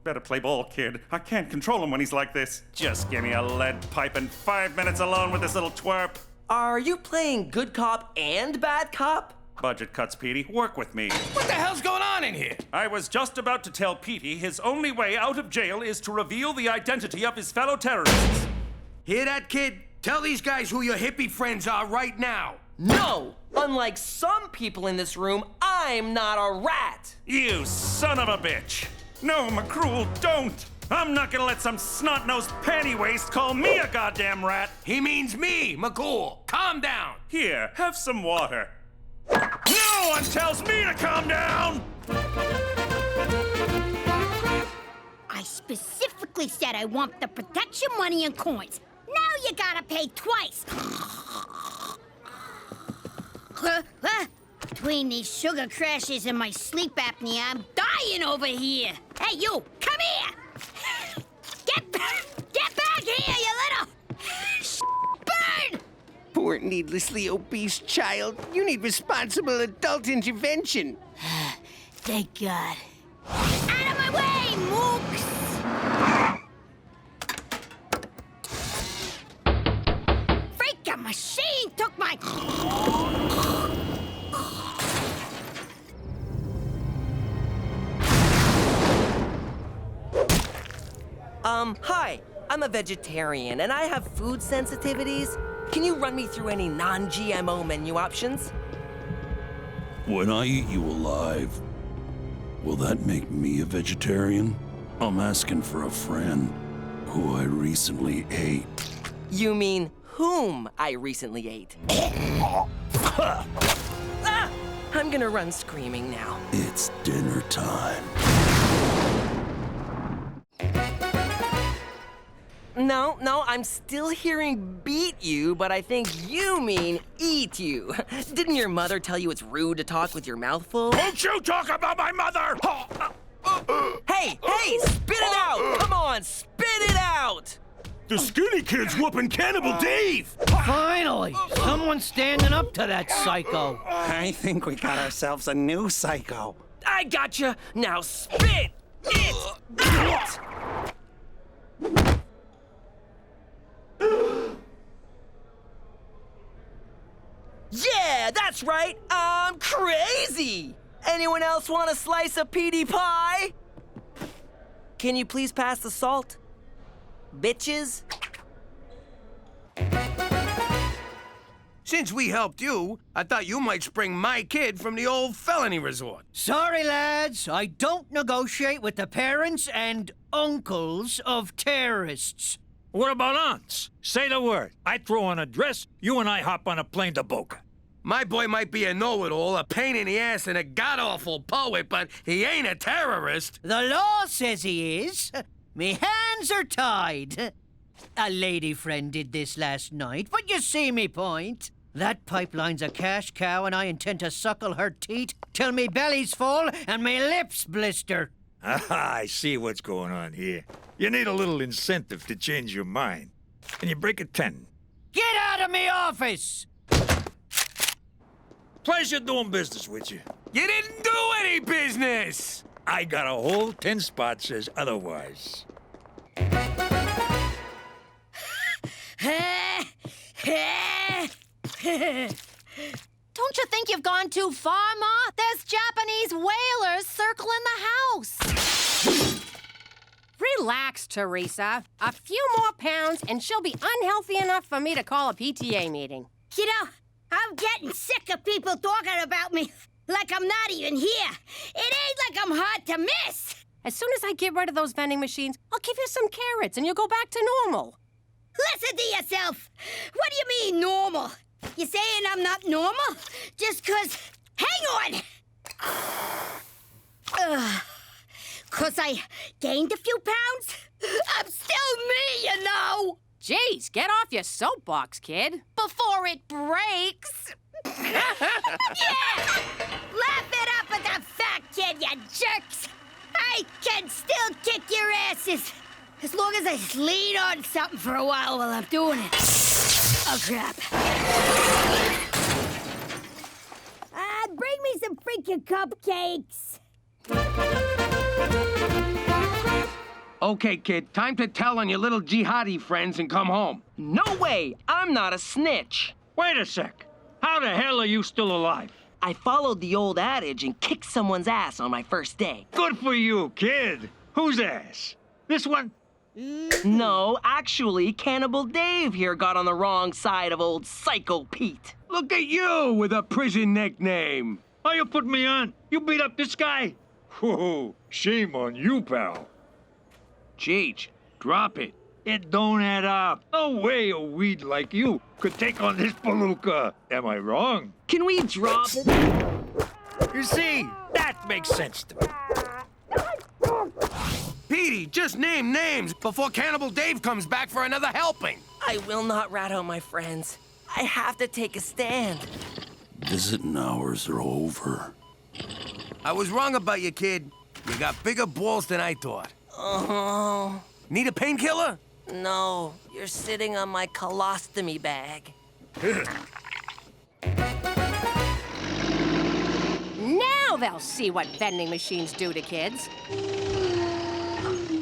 Better play ball, kid. I can't control him when he's like this. Just give me a lead pipe and 5 minutes alone with this little twerp.
Are you playing good cop and bad cop?
Budget cuts, Petey. Work with me.
What the hell's going on in here?
I was just about to tell Petey his only way out of jail is to reveal the identity of his fellow terrorists.
Hear that, kid? Tell these guys who your hippie friends are right now.
No! Unlike some people in this room, I'm not a rat!
You son of a bitch! No, McCruel, don't! I'm not gonna let some snot-nosed panty waste call me a goddamn rat!
He means me, McCool. Calm down.
Here, have some water. No one tells me to calm down!
I specifically said I want the protection money and coins. Now you gotta pay twice. Between these sugar crashes and my sleep apnea, I'm dying over here. Hey, you, come here! Get back here, you little bird!
Poor needlessly obese child. You need responsible adult intervention.
Thank God. Out of my way, mooks! Freaking machine took my...
Hi. I'm a vegetarian, and I have food sensitivities. Can you run me through any non-GMO menu options?
When I eat you alive, will that make me a vegetarian? I'm asking for a friend who I recently ate.
You mean whom I recently ate? Ah! I'm gonna run screaming now.
It's dinner time.
No, I'm still hearing beat you, but I think you mean eat you. Didn't your mother tell you it's rude to talk with your mouth full?
Don't you talk about my mother!
Hey, spit it out! Come on, spit it out!
The skinny kid's whooping Cannibal Dave!
Finally! Someone's standing up to that psycho.
I think we got ourselves a new psycho.
I gotcha! Now spit it out! Yeah, that's right! I'm crazy! Anyone else want a slice of PD pie? Can you please pass the salt? Bitches?
Since we helped you, I thought you might spring my kid from the old felony resort.
Sorry, lads. I don't negotiate with the parents and uncles of terrorists.
What about aunts? Say the word. I throw on a dress, you and I hop on a plane to Boca.
My boy might be a know-it-all, a pain in the ass, and a god-awful poet, but he ain't a terrorist.
The law says he is. Me hands are tied. A lady friend did this last night, but you see me point. That pipeline's a cash cow, and I intend to suckle her teat till me belly's full and me lips blister.
Ah, I see what's going on here. You need a little incentive to change your mind. Can you break a 10?
Get out of me office!
Pleasure doing business with you.
You didn't do any business!
I got a whole 10 spot says otherwise.
Don't you think you've gone too far, Ma? There's Japanese whalers circling the house.
Relax, Teresa. A few more pounds and she'll be unhealthy enough for me to call a PTA meeting.
You know, I'm getting sick of people talking about me like I'm not even here. It ain't like I'm hard to miss.
As soon as I get rid of those vending machines, I'll give you some carrots and you'll go back to normal.
Listen to yourself. What do you mean, normal? You saying I'm not normal? Just 'cause... Hang on! 'Cause I gained a few pounds? I'm still me, you know!
Jeez, get off your soapbox, kid.
Before it breaks.
Yeah! Laugh it up at the fat kid, you jerks! I can still kick your asses! As long as I lean on something for a while I'm doing it. Oh, crap. Bring me some freaking cupcakes.
Okay, kid, time to tell on your little jihadi friends and come home.
No way! I'm not a snitch.
Wait a sec. How the hell are you still alive?
I followed the old adage and kicked someone's ass on my first day.
Good for you, kid. Whose ass? This one?
No, actually, Cannibal Dave here got on the wrong side of old Psycho Pete.
Look at you with a prison nickname.
Oh, you put me on? You beat up this guy? Whoa, shame on you, pal.
Cheech, drop it.
It don't add up. No way a weed like you could take on this palooka. Am I wrong?
Can we drop it?
You see, that makes sense to me.
Petey, just name names before Cannibal Dave comes back for another helping.
I will not rat out my friends. I have to take a stand.
Visiting hours are over.
I was wrong about you, kid. You got bigger balls than I thought.
Oh.
Need a painkiller?
No, you're sitting on my colostomy bag.
Now they'll see what vending machines do to kids.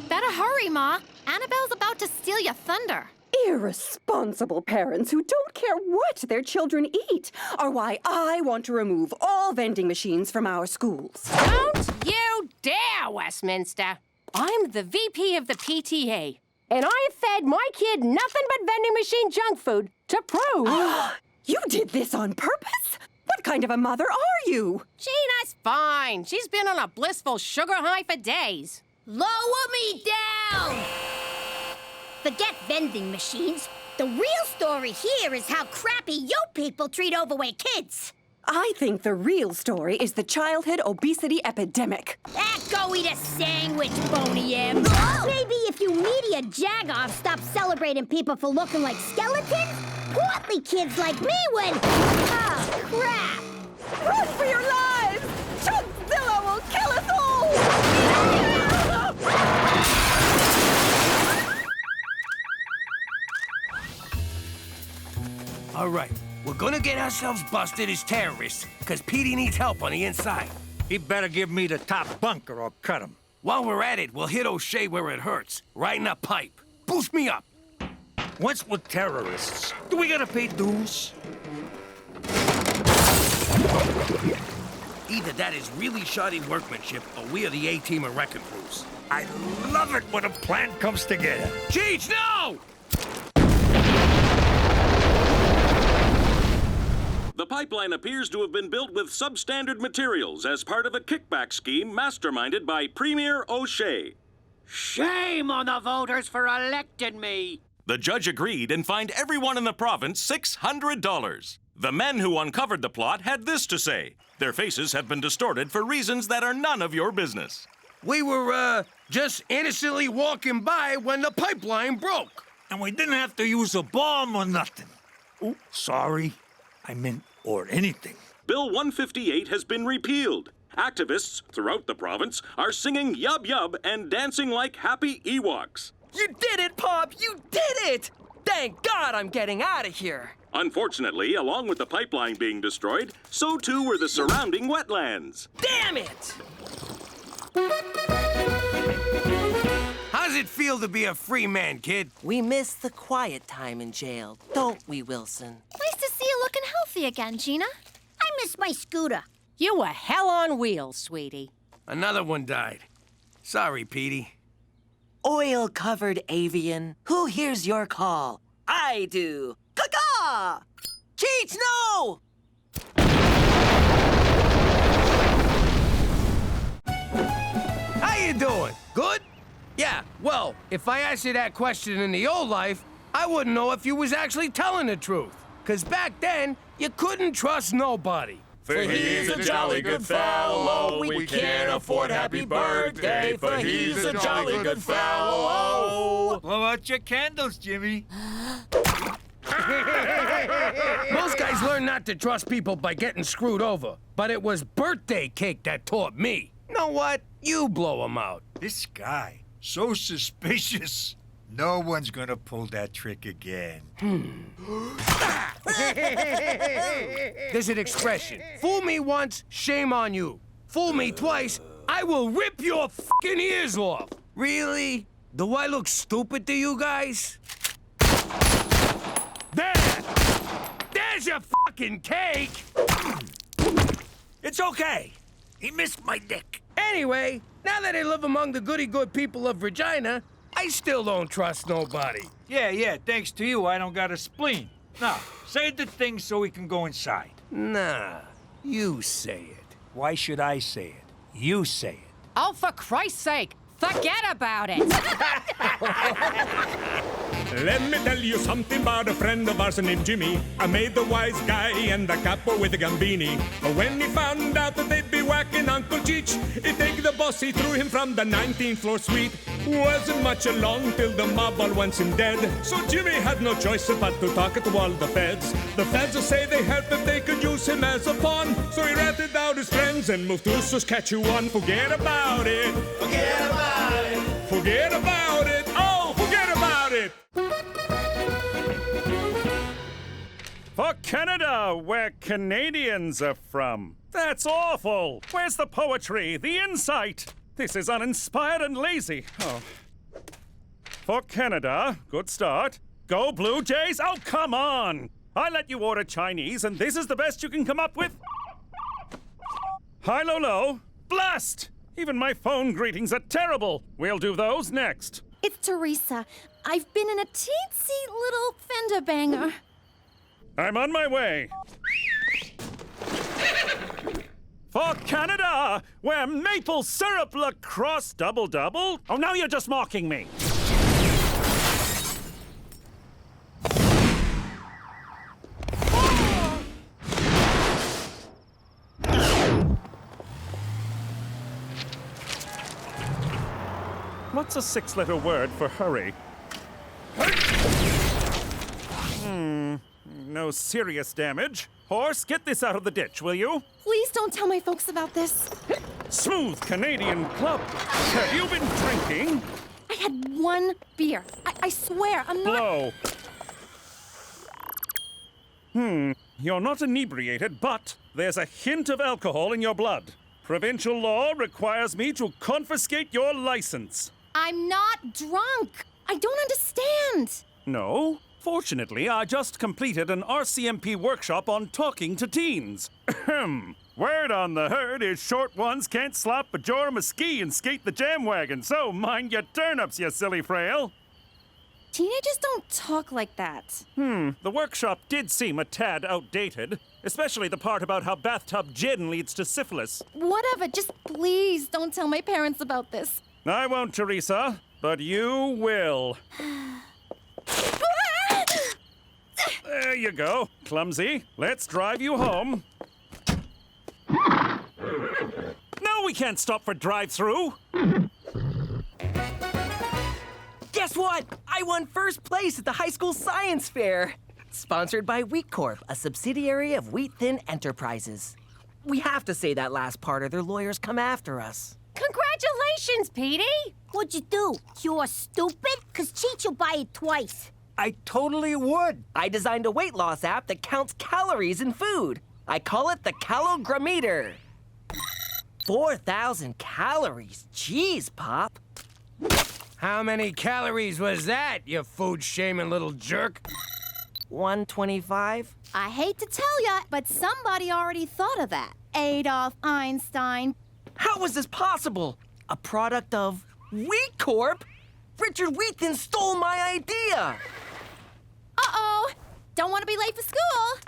Better hurry, Ma. Annabelle's about to steal your thunder.
Irresponsible parents who don't care what their children eat are why I want to remove all vending machines from our schools.
Don't you dare, Westminster. I'm the VP of the PTA, and I've fed my kid nothing but vending machine junk food to prove.
You did this on purpose? What kind of a mother are you?
Gina's fine. She's been on a blissful sugar high for days.
Lower me down! Forget vending machines. The real story here is how crappy you people treat overweight kids.
I think the real story is the childhood obesity epidemic.
Go eat a sandwich, Boney M. Maybe if you media jagoffs stop celebrating people for looking like skeletons, portly kids like me would... Oh, crap!
Run for your lives! Chunkzilla will kill us all!
All right, we're gonna get ourselves busted as terrorists, because Petey needs help on the inside.
He better give me the top bunker or cut him.
While we're at it, we'll hit O'Shea where it hurts, right in the pipe. Boost me up.
What's with terrorists? Do we gotta pay dues?
Either that is really shoddy workmanship, or we are the A-team of wrecking crews.
I love it when a plan comes together.
Cheech, no!
The pipeline appears to have been built with substandard materials as part of a kickback scheme masterminded by Premier O'Shea.
Shame on the voters for electing me.
The judge agreed and fined everyone in the province $600. The men who uncovered the plot had this to say. Their faces have been distorted for reasons that are none of your business.
We were, just innocently walking by when the pipeline broke.
And we didn't have to use a bomb or nothing. Oh, sorry. I meant or anything.
Bill 158 has been repealed. Activists throughout the province are singing Yub Yub and dancing like happy Ewoks.
You did it, Pop! You did it! Thank God I'm getting out of here.
Unfortunately, along with the pipeline being destroyed, so too were the surrounding wetlands.
Damn it!
How's it feel to be a free man, kid?
We miss the quiet time in jail, don't we, Wilson?
Nice to see you looking healthy again, Gina.
I miss my scooter.
You were hell on wheels, sweetie.
Another one died. Sorry, Petey.
Oil-covered avian, who hears your call? I do. Caw-caw! Cheech, no!
How you doing? Good? Yeah, well, if I asked you that question in the old life, I wouldn't know if you was actually telling the truth. 'Cause back then, you couldn't trust nobody.
For he's a jolly good fellow, we can't afford happy birthday, for he's a jolly good fellow.
Blow out your candles, Jimmy.
Most guys learn not to trust people by getting screwed over, but it was birthday cake that taught me. Know what? You blow 'em out.
This guy, so suspicious. No one's gonna pull that trick again.
There's an expression. Fool me once, shame on you. Fool me twice, I will rip your fucking ears off. Really? Do I look stupid to you guys? There! There's your fucking cake!
It's okay. He missed my dick.
Anyway, now that I live among the goody-good people of Regina, I still don't trust nobody.
Yeah, thanks to you, I don't got a spleen. Now, say the thing so we can go inside.
Nah, you say it.
Why should I say it? You say it.
Oh, for Christ's sake, forget about it.
Let me tell you something about a friend of ours named Jimmy. I made the wise guy and the capo with the gambini. But when he found out that they'd be whacking Uncle Cheech, he take the boss, he threw him from the 19th floor suite. Wasn't much along till the mob all wants him dead. So Jimmy had no choice but to talk to all the feds. The feds will say they help if they could use him as a pawn. So he ratted out his friends and moved to Saskatchewan. Forget about it. Forget about it. Forget about it. Oh, forget about it.
For Canada, where Canadians are from. That's awful. Where's the poetry, the insight? This is uninspired and lazy. Oh. For Canada, good start. Go Blue Jays. Oh, come on. I let you order Chinese, and this is the best you can come up with? High, low, low. Blast! Even my phone greetings are terrible. We'll do those next.
It's Teresa. I've been in a teensy little fender banger.
I'm on my way. For Canada, where maple syrup lacrosse double-double. Oh, now you're just mocking me. What's a 6-letter word for hurry? No serious damage. Horse, get this out of the ditch, will you?
Please don't tell my folks about this.
Smooth Canadian club. Have you been drinking?
I had one beer. I swear, I'm not...
Blow. You're not inebriated, but there's a hint of alcohol in your blood. Provincial law requires me to confiscate your license.
I'm not drunk. I don't understand.
No? Fortunately, I just completed an RCMP workshop on talking to teens. Word on the herd is short ones can't slap a Jorma ski and skate the jam wagon, so mind your turnips, you silly frail.
Teenagers don't talk like that.
The workshop did seem a tad outdated, especially the part about how bathtub gin leads to syphilis.
Whatever, just please don't tell my parents about this.
I won't, Teresa, but you will. There you go, clumsy. Let's drive you home. No, we can't stop for drive-through.
Guess what? I won first place at the high school science fair. Sponsored by Wheat Corp, a subsidiary of Wheat Thin Enterprises. We have to say that last part or their lawyers come after us.
Congratulations, Petey!
What'd you do? You're stupid? 'Cause Cheech will buy it twice.
I totally would. I designed a weight loss app that counts calories in food. I call it the Calogrammeter. 4,000 calories. Jeez, Pop.
How many calories was that, you food-shaming little jerk?
125?
I hate to tell ya, but somebody already thought of that. Adolf Einstein.
How was this possible? A product of Wheat Corp? Richard Wheaton stole my idea!
Uh-oh! Don't want to be late for school!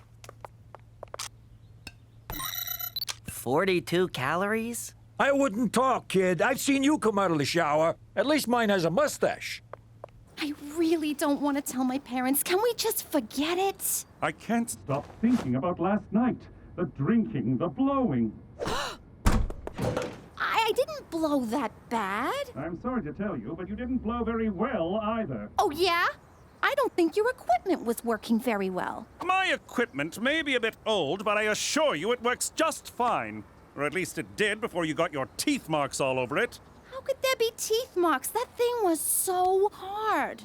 42 calories?
I wouldn't talk, kid. I've seen you come out of the shower. At least mine has a mustache.
I really don't want to tell my parents. Can we just forget it?
I can't stop thinking about last night. The drinking, the blowing.
I didn't blow that bad.
I'm sorry to tell you, but you didn't blow very well either.
Oh, yeah? I don't think your equipment was working very well.
My equipment may be a bit old, but I assure you it works just fine. Or at least it did before you got your teeth marks all over it.
How could there be teeth marks? That thing was so hard.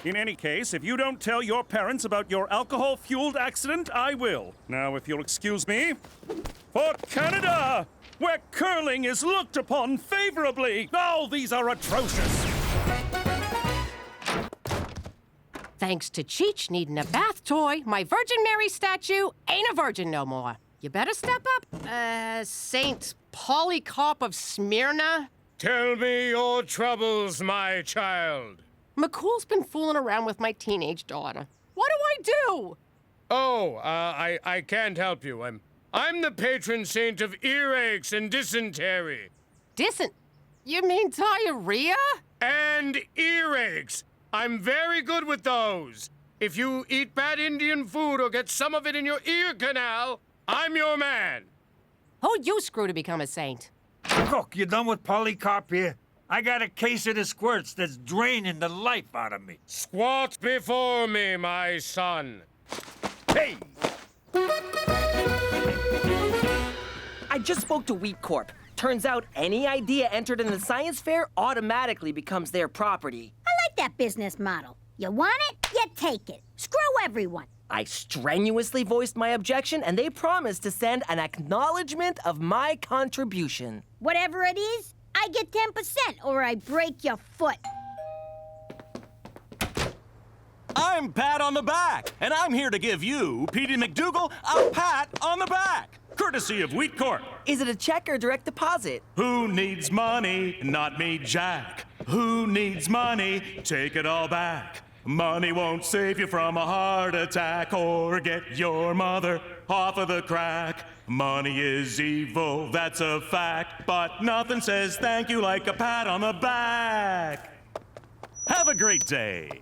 In any case, if you don't tell your parents about your alcohol-fueled accident, I will. Now, if you'll excuse me. For Canada, where curling is looked upon favorably. Oh, these are atrocious.
Thanks to Cheech needing a bath toy, my Virgin Mary statue ain't a virgin no more. You better step up, Saint Polycarp of Smyrna.
Tell me your troubles, my child.
McCool's been fooling around with my teenage daughter. What do I do?
Oh, I can't help you. I'm the patron saint of earaches and dysentery.
You mean diarrhea?
And earaches. I'm very good with those. If you eat bad Indian food or get some of it in your ear canal, I'm your man.
Who'd you screw to become a saint?
Look, you done with Polycarp here? I got a case of the squirts that's draining the life out of me.
Squat before me, my son. Hey!
I just spoke to Wheat Corp. Turns out any idea entered in the science fair automatically becomes their property.
I like that business model. You want it, you take it. Screw everyone.
I strenuously voiced my objection, and they promised to send an acknowledgement of my contribution.
Whatever it is, I get 10% or I break your foot.
I'm Pat on the Back, and I'm here to give you, Petey McDougal, a pat on the back. Courtesy of Wheat Corp.
Is it a check or direct deposit?
Who needs money? Not me, Jack. Who needs money? Take it all back. Money won't save you from a heart attack or get your mother off of the crack. Money is evil, that's a fact, but nothing says thank you like a pat on the back. Have a great day.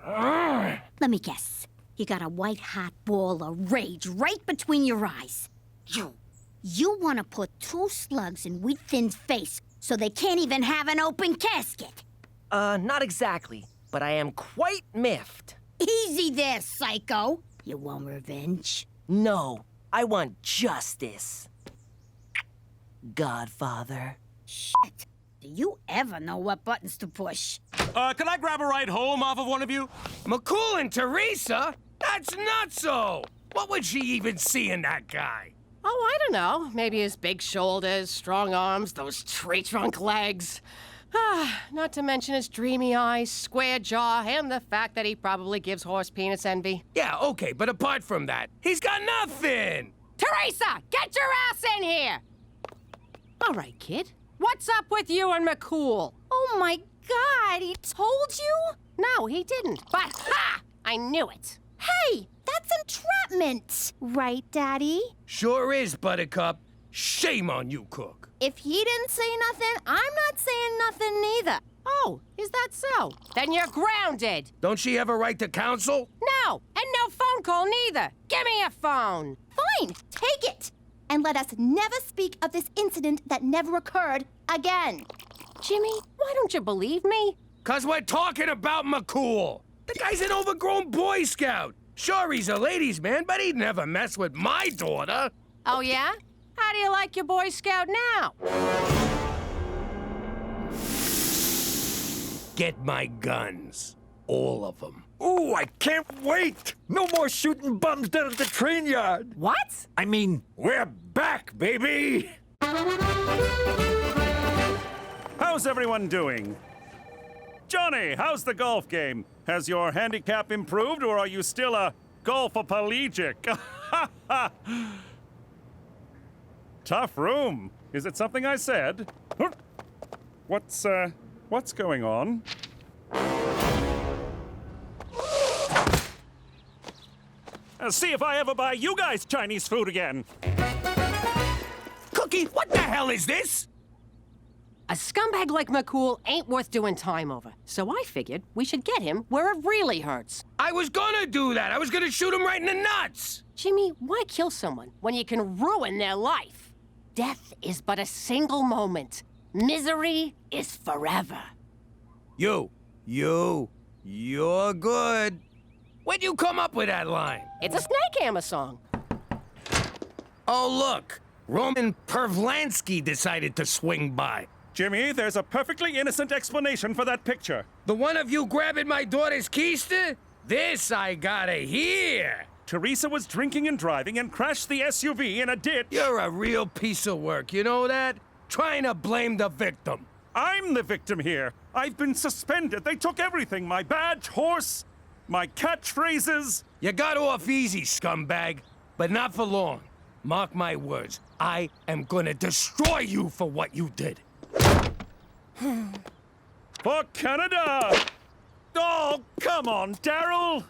Let me guess. You got a white-hot ball of rage right between your eyes. You want to put 2 slugs in Wheat Thin's face so they can't even have an open casket.
Not exactly, but I am quite miffed.
Easy there, psycho. You want revenge?
No, I want justice. Godfather.
Shit. Do you ever know what buttons to push?
Can I grab a ride home off of one of you?
McCool and Teresa? That's nutso! What would she even see in that guy?
Oh, I don't know. Maybe his big shoulders, strong arms, those tree-trunk legs. Not to mention his dreamy eyes, square jaw, and the fact that he probably gives horse penis envy.
Yeah, okay, but apart from that, he's got nothing!
Teresa, get your ass in here! All right, kid. What's up with you and McCool?
Oh my God, he told you?
No, he didn't. But ha! I knew it.
Hey, that's entrapment. Right, Daddy?
Sure is, Buttercup. Shame on you, Cook.
If he didn't say nothing, I'm not saying nothing neither.
Oh, is that so? Then you're grounded.
Don't she have a right to counsel?
No, and no phone call neither. Give me a phone.
Fine, take it. And let us never speak of this incident that never occurred again.
Jimmy, why don't you believe me?
'Cause we're talking about McCool. The guy's an overgrown Boy Scout. Sure, he's a ladies' man, but he'd never mess with my daughter.
Oh, yeah? How do you like your Boy Scout now?
Get my guns. All of them.
Ooh, I can't wait! No more shooting bums down at the train yard.
What?
I mean, we're back, baby!
How's everyone doing? Johnny, how's the golf game? Has your handicap improved, or are you still a golfoplegic? Tough room. Is it something I said? What's going on? See if I ever buy you guys Chinese food again.
Cookie, what the hell is this?
A scumbag like McCool ain't worth doing time over. So I figured we should get him where it really hurts.
I was gonna do that. I was gonna shoot him right in the nuts.
Jimmy, why kill someone when you can ruin their life? Death is but a single moment. Misery is forever.
You're good. Where'd you come up with that line?
It's a Snake Hammer song.
Oh, look. Roman Pervlansky decided to swing by.
Jimmy, there's a perfectly innocent explanation for that picture.
The one of you grabbing my daughter's keister? This I gotta hear.
Teresa was drinking and driving and crashed the SUV in a ditch.
You're a real piece of work, you know that? Trying to blame the victim.
I'm the victim here. I've been suspended. They took everything. My badge, horse, my catchphrases.
You got off easy, scumbag, but not for long. Mark my words. I am gonna destroy you for what you did.
For Canada! Oh, come on, Daryl!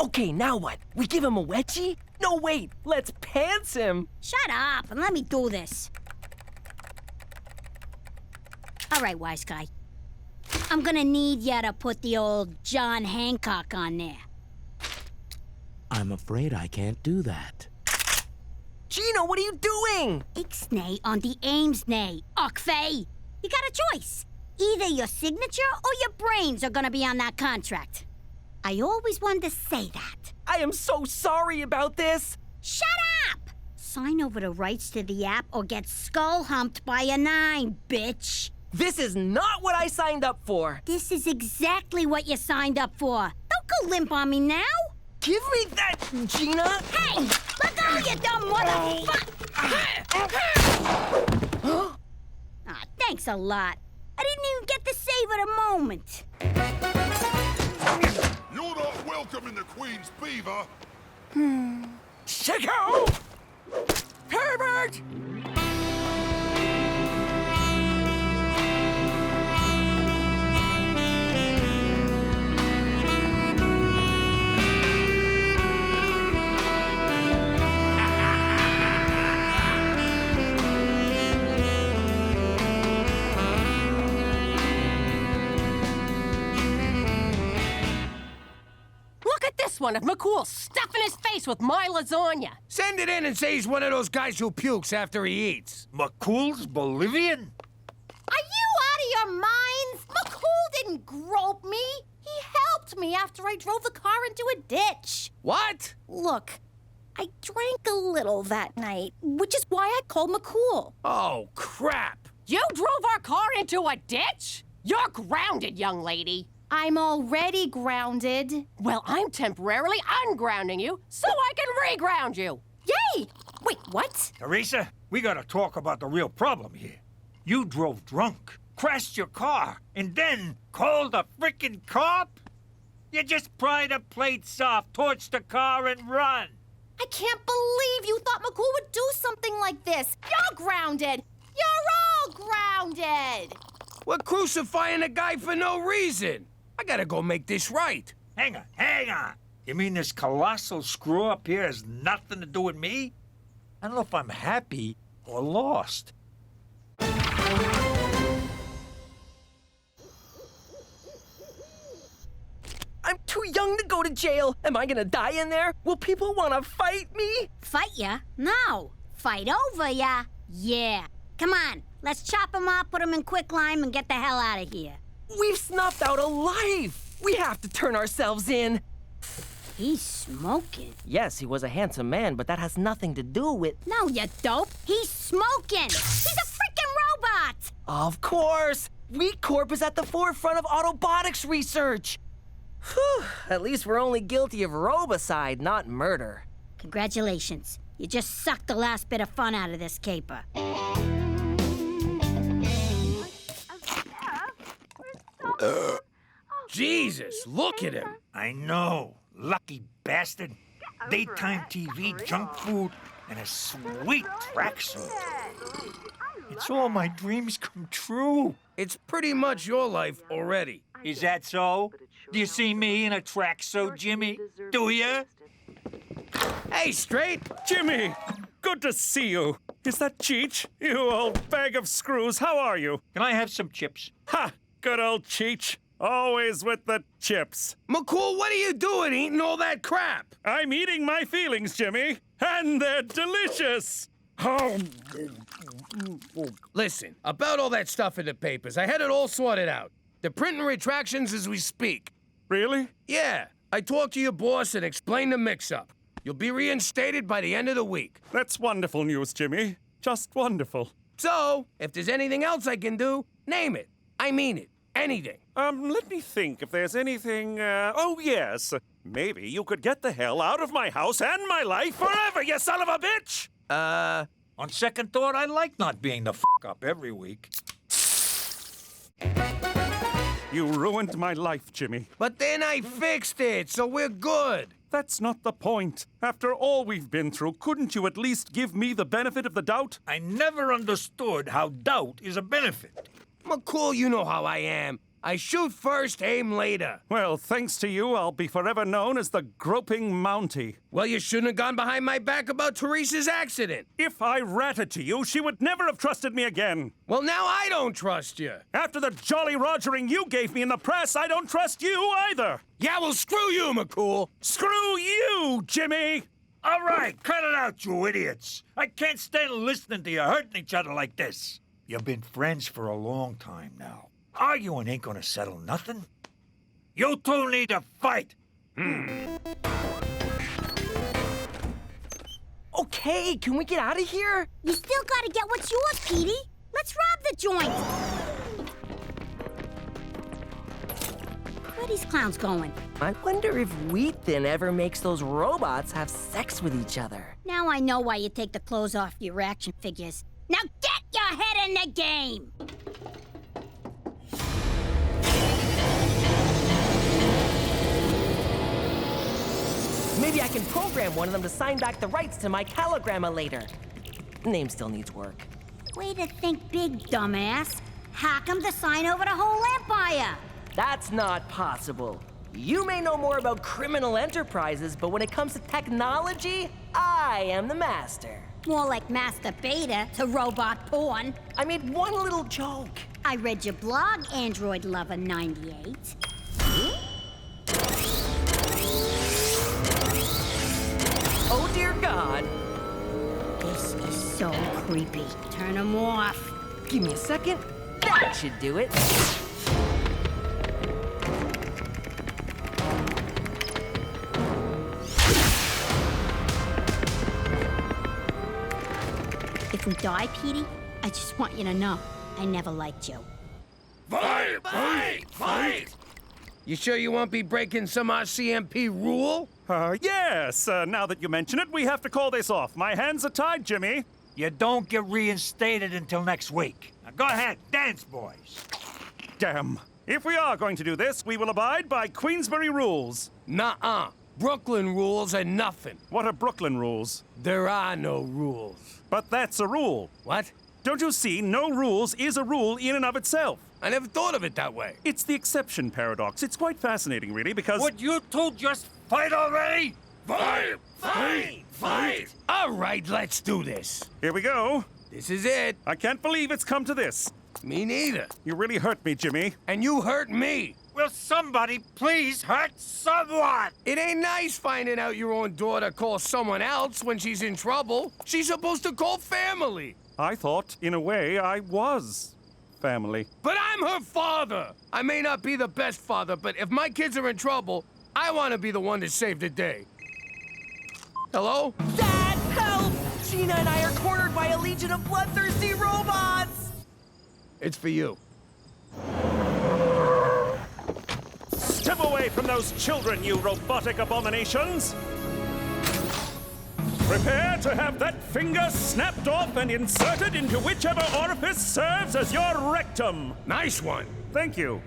Okay, now what? We give him a wedgie? No, wait, let's pants him.
Shut up and let me do this. All right, wise guy. I'm gonna need ya to put the old John Hancock on there.
I'm afraid I can't do that.
Gina, what are you doing?
Ixnay on the Amesnay, Okfei. You got a choice. Either your signature or your brains are gonna be on that contract. I always wanted to say that.
I am so sorry about this.
Shut up! Sign over the rights to the app or get skull humped by a 9, bitch.
This is not what I signed up for.
This is exactly what you signed up for. Don't go limp on me now.
Give me that, Gina.
Hey, let go, you dumb motherfucker. Ah, thanks a lot. I didn't even get to savor the moment.
You're not welcome in the Queen's Beaver.
Chico! Herbert!
One of McCool stuffing his face with my lasagna.
Send it in and say he's one of those guys who pukes after he eats.
McCool's Bolivian?
Are you out of your minds? McCool didn't grope me. He helped me after I drove the car into a ditch.
What?
Look, I drank a little that night, which is why I called McCool.
Oh, crap.
You drove our car into a ditch? You're grounded, young lady.
I'm already grounded.
Well, I'm temporarily ungrounding you so I can reground you.
Yay! Wait, what?
Teresa, we gotta talk about the real problem here. You drove drunk, crashed your car, and then called a frickin' cop? You just pry the plates off, torch the car, and run.
I can't believe you thought McCool would do something like this. You're grounded. You're all grounded.
We're crucifying a guy for no reason. I gotta go make this right.
Hang on. You mean this colossal screw-up here has nothing to do with me? I don't know if I'm happy or lost.
I'm too young to go to jail. Am I gonna die in there? Will people wanna fight me?
Fight ya? No. Fight over ya? Yeah. Come on, let's chop him up, put him in quicklime, and get the hell out of here.
We've snuffed out a life. We have to turn ourselves in.
He's smoking.
Yes, he was a handsome man, but that has nothing to do with...
No, you dope. He's smoking. He's a freaking robot.
Of course. Wheat Corp is at the forefront of autobotics research. Whew, at least we're only guilty of robicide, not murder.
Congratulations. You just sucked the last bit of fun out of this caper.
Jesus, look at him.
I know. Lucky bastard. Daytime TV, junk food, and a sweet tracksuit. It's all my dreams come true.
It's pretty much your life already.
Is that so? Do you see me in a tracksuit, Jimmy? Do you?
Hey, Straight.
Jimmy, good to see you. Is that Cheech? You old bag of screws, how are you?
Can I have some chips?
Ha! Good old Cheech. Always with the chips.
McCool, what are you doing eating all that crap?
I'm eating my feelings, Jimmy. And they're delicious. Oh.
Listen, about all that stuff in the papers, I had it all sorted out. They're printing retractions as we speak.
Really?
Yeah. I talked to your boss and explained the mix-up. You'll be reinstated by the end of the week.
That's wonderful news, Jimmy. Just wonderful.
So, if there's anything else I can do, name it. I mean it. Anything.
Let me think if there's anything, oh yes. Maybe you could get the hell out of my house and my life forever, you son of a bitch!
On second thought, I like not being the up every week.
You ruined my life, Jimmy.
But then I fixed it, so we're good.
That's not the point. After all we've been through, couldn't you at least give me the benefit of the doubt?
I never understood how doubt is a benefit.
McCool, you know how I am. I shoot first, aim later.
Well, thanks to you, I'll be forever known as the groping Mountie.
Well, you shouldn't have gone behind my back about Teresa's accident.
If I ratted to you, she would never have trusted me again.
Well, now I don't trust you.
After the jolly rogering you gave me in the press, I don't trust you either.
Yeah, well, screw you, McCool.
Screw you, Jimmy.
All right, cut it out, you idiots. I can't stand listening to you hurting each other like this. You've been friends for a long time now. Arguing ain't gonna settle nothing. You two need to fight.
Okay, can we get out of here?
You still gotta get what's yours, Petey. Let's rob the joint. Where these clowns going?
I wonder if wheat thin ever makes those robots have sex with each other.
Now I know why you take the clothes off your action figures. Now get your head in the game!
Maybe I can program one of them to sign back the rights to my calogramma later. Name still needs work.
Way to think big, dumbass. Hack 'em to sign over the whole empire.
That's not possible. You may know more about criminal enterprises, but when it comes to technology, I am the master.
More like Master Beta to robot porn.
I made one little joke.
I read your blog, Android Lover 98.
Oh dear God.
This is so creepy. Turn them off.
Give me a second. That should do it.
If we die, Petey, I just want you to know I never liked you.
Fight! Fight! Fight! You sure you won't be breaking some RCMP rule?
Yes. Now that you mention it, we have to call this off. My hands are tied, Jimmy.
You don't get reinstated until next week. Now go ahead, dance, boys.
Damn. If we are going to do this, we will abide by Queensberry rules.
Nuh-uh. Brooklyn rules are nothing.
What are Brooklyn rules?
There are no rules.
But that's a rule.
What?
Don't you see? No rules is a rule in and of itself.
I never thought of it that way.
It's the exception paradox. It's quite fascinating, really, because...
Would you two just fight already?
Fight! Fight! Fight! All right, let's do this.
Here we go.
This is it.
I can't believe it's come to this.
Me neither.
You really hurt me, Jimmy.
And you hurt me.
Will somebody please hurt someone?
It ain't nice finding out your own daughter calls someone else when she's in trouble. She's supposed to call family.
I thought, in a way, I was family.
But I'm her father. I may not be the best father, but if my kids are in trouble, I want to be the one to save the day. Hello?
Dad, help! Gina and I are cornered by a legion of bloodthirsty robots!
It's for you.
Step away from those children, you robotic abominations! Prepare to have that finger snapped off and inserted into whichever orifice serves as your rectum.
Nice one.
Thank you.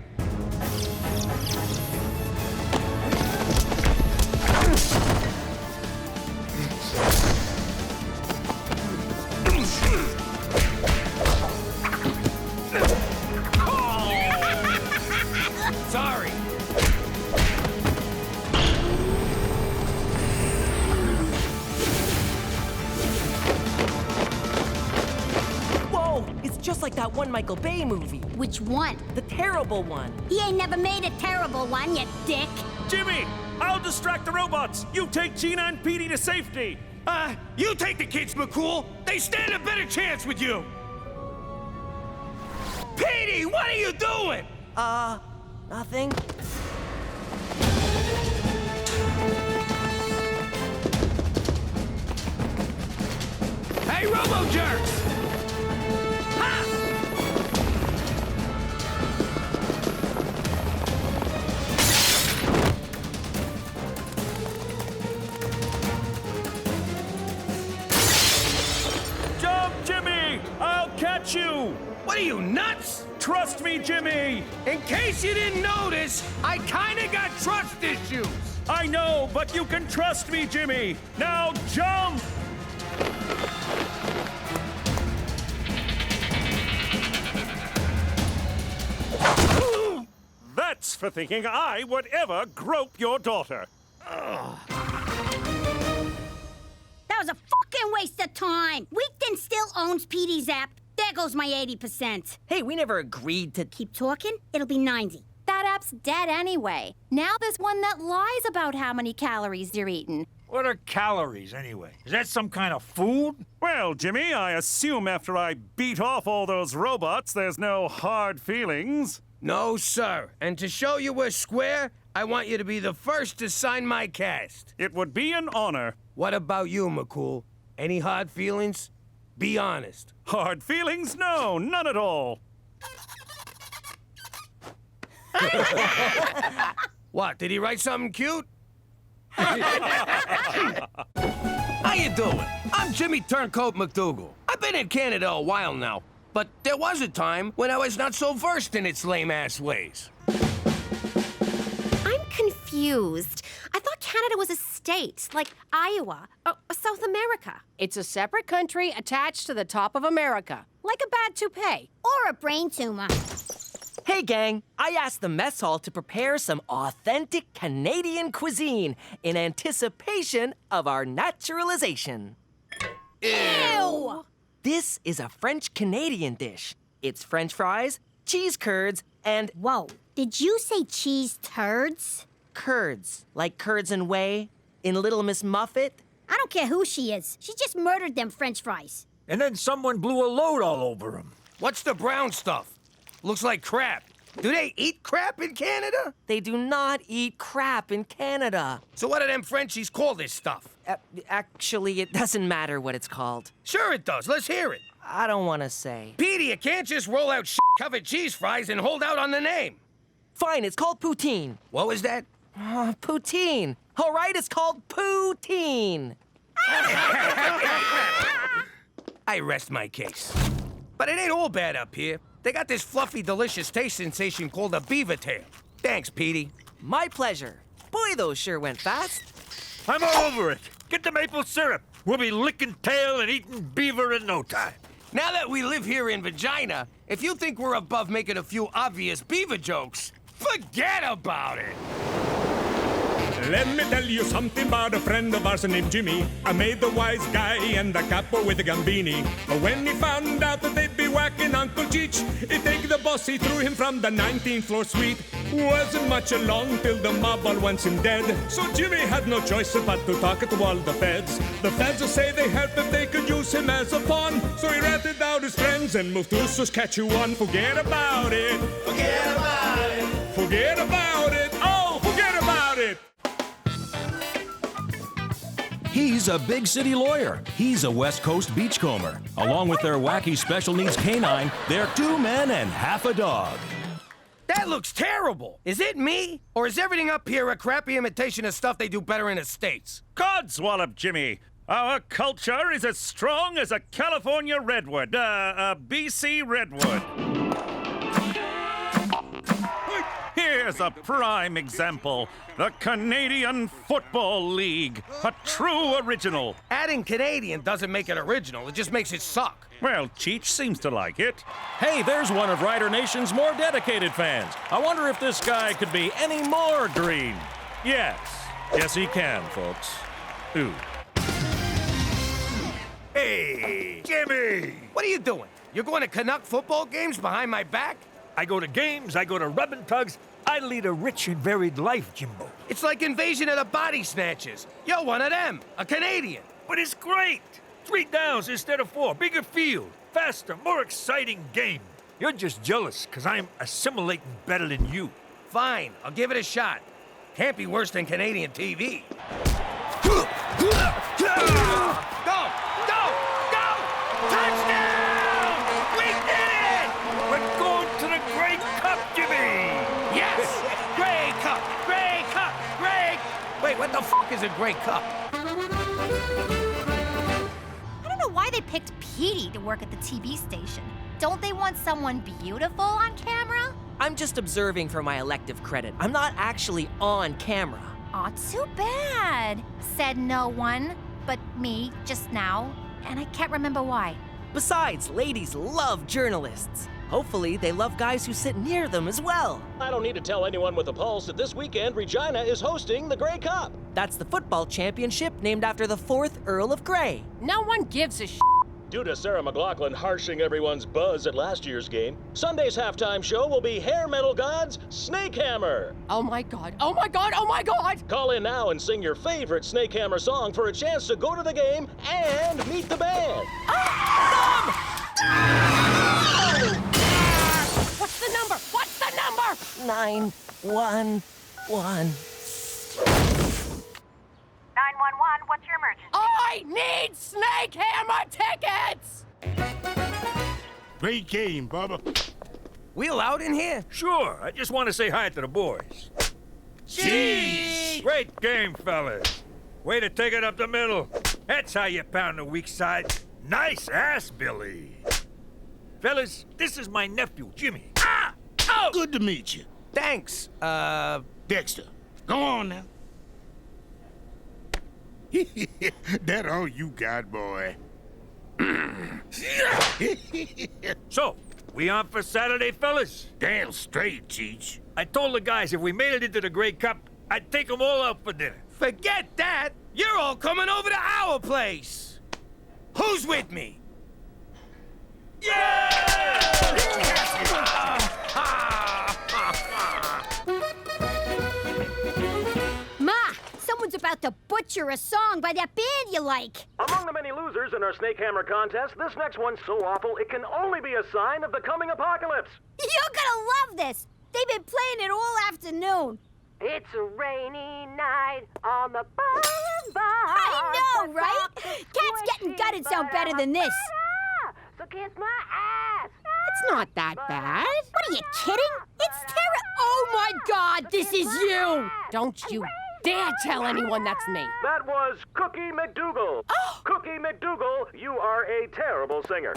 Sorry.
Whoa, it's just like that one Michael Bay movie.
Which one?
The terrible one.
He ain't never made a terrible one, you dick.
Jimmy, I'll distract the robots. You take Gina and Petey to safety.
You take the kids, McCool. They stand a better chance with you. Petey, what are you doing?
Nothing.
Hey, Robo-Jerks! Ha!
Jump, Jimmy! I'll catch you!
What are you, nuts?
Trust me, Jimmy!
In case you didn't notice, I kinda got trust issues.
I know, but you can trust me, Jimmy! Now jump! That's for thinking I would ever grope your daughter.
That was a fucking waste of time. Wheaton still owns Petey's app. There goes my 80%.
Hey, we never agreed to...
Keep talking, it'll be 90.
That app's dead anyway. Now there's one that lies about how many calories you're eating.
What are calories, anyway? Is that some kind of food?
Well, Jimmy, I assume after I beat off all those robots, there's no hard feelings.
No, sir. And to show you we're square, I want you to be the first to sign my cast.
It would be an honor.
What about you, McCool? Any hard feelings? Be honest.
Hard feelings? No, none at all.
What, did he write something cute? How you doing? I'm Jimmy Turncoat McDougal. I've been in Canada a while now, but there was a time when I was not so versed in its lame-ass ways.
I'm confused. I thought Canada was a state, like Iowa, or South America.
It's a separate country attached to the top of America, like a bad toupee.
Or a brain tumor.
Hey, gang, I asked the mess hall to prepare some authentic Canadian cuisine in anticipation of our naturalization.
Ew!
This is a French-Canadian dish. It's French fries, cheese curds, and...
Whoa, did you say cheese turds?
Curds, like curds and whey in Little Miss Muffet.
I don't care who she is. She just murdered them French fries.
And then someone blew a load all over them.
What's the brown stuff? Looks like crap. Do they eat crap in Canada?
They do not eat crap in Canada.
So what do them Frenchies call this stuff?
Actually, it doesn't matter what it's called.
Sure it does. Let's hear it.
I don't want to say.
Petey, you can't just roll out shit-covered cheese fries and hold out on the name.
Fine, it's called poutine.
What was that?
Poutine. All right, it's called poutine.
I rest my case. But it ain't all bad up here. They got this fluffy, delicious taste sensation called a beaver tail. Thanks, Petey.
My pleasure. Boy, those sure went fast.
I'm all over it. Get the maple syrup. We'll be licking tail and eating beaver in no time.
Now that we live here in Regina, if you think we're above making a few obvious beaver jokes, forget about it.
Let me tell you something about a friend of ours named Jimmy. I made the wise guy and the capo with the gambini. But when he found out that they'd be whacking Uncle Cheech, he'd take the boss, he threw him from the 19th floor suite. Wasn't much along till the mob all wants him dead. So Jimmy had no choice but to talk to all the feds. The feds will say they help if they could use him as a pawn. So he ratted out his friends and moved to Saskatchewan. Forget about it.
Forget about it.
Forget about it. Oh, forget about it.
He's a big city lawyer. He's a West Coast beachcomber. Along with their wacky special needs canine, they're 2 men and half a dog.
That looks terrible. Is it me? Or is everything up here a crappy imitation of stuff they do better in the States?
Codswallop, Jimmy. Our culture is as strong as a California redwood, a BC redwood. Here's a prime example. The Canadian Football League. A true original.
Adding Canadian doesn't make it original. It just makes it suck.
Well, Cheech seems to like it.
Hey, there's one of Rider Nation's more dedicated fans. I wonder if this guy could be any more green.
Yes. Yes, he can, folks. Ooh.
Hey, Jimmy!
What are you doing? You're going to Canuck football games behind my back?
I go to games, I go to rubbing tugs. I lead a rich and varied life, Jimbo.
It's like Invasion of the Body Snatchers. You're one of them, a Canadian.
But it's great. 3 downs instead of 4. Bigger field, faster, more exciting game. You're just jealous because I'm assimilating better than you.
Fine, I'll give it a shot. Can't be worse than Canadian TV. Go! Go! Go! Touchdown! We did it!
We're going to the Grey Cup, Jimmy!
Yes! Grey Cup! Grey Cup! Grey... Wait, what the f*** is a Grey Cup?
I don't know why they picked Petey to work at the TV station. Don't they want someone beautiful on camera?
I'm just observing for my elective credit. I'm not actually on camera.
Aw, too bad. Said no one, but me just now, and I can't remember why.
Besides, ladies love journalists. Hopefully, they love guys who sit near them as well.
I don't need to tell anyone with a pulse that this weekend Regina is hosting the Grey Cup.
That's the football championship named after the 4th Earl of Grey.
No one gives a shit.
Due to Sarah McLachlan harshing everyone's buzz at last year's game, Sunday's halftime show will be hair metal gods Snake Hammer.
Oh my god, oh my god, oh my god!
Call in now and sing your favorite Snake Hammer song for a chance to go to the game and meet the band.
What's the number? What's the number?
911.
911, what's your emergency?
I need Snake Hammer tickets!
Great game, Bubba.
We allowed in here?
Sure, I just want to say hi to the boys.
Jeez!
Great game, fellas. Way to take it up the middle. That's how you pound the weak side. Nice ass, Billy. Fellas, this is my nephew, Jimmy. Ah! Oh!
Good to meet you.
Thanks.
Dexter, go on now. That all you got, boy.
So, we on for Saturday, fellas?
Damn straight, Cheech.
I told the guys if we made it into the Grey Cup, I'd take them all out for dinner.
Forget that! You're all coming over to our place! Who's with me?
Ma, someone's about to butcher a song by that band you like.
Among the many losers in our Snake Hammer contest, this next one's so awful it can only be a sign of the coming apocalypse.
You're gonna love this. They've been playing it all afternoon.
It's a rainy night on the boulevard.
I know, right? Cats Getting Gutted sound better than this.
So kiss my ass.
It's not that bad.
What are you kidding? It's terrible. Oh my God, this is you.
Don't you dare tell anyone that's me.
That was Cookie McDougal. Cookie McDougal, you are a terrible singer.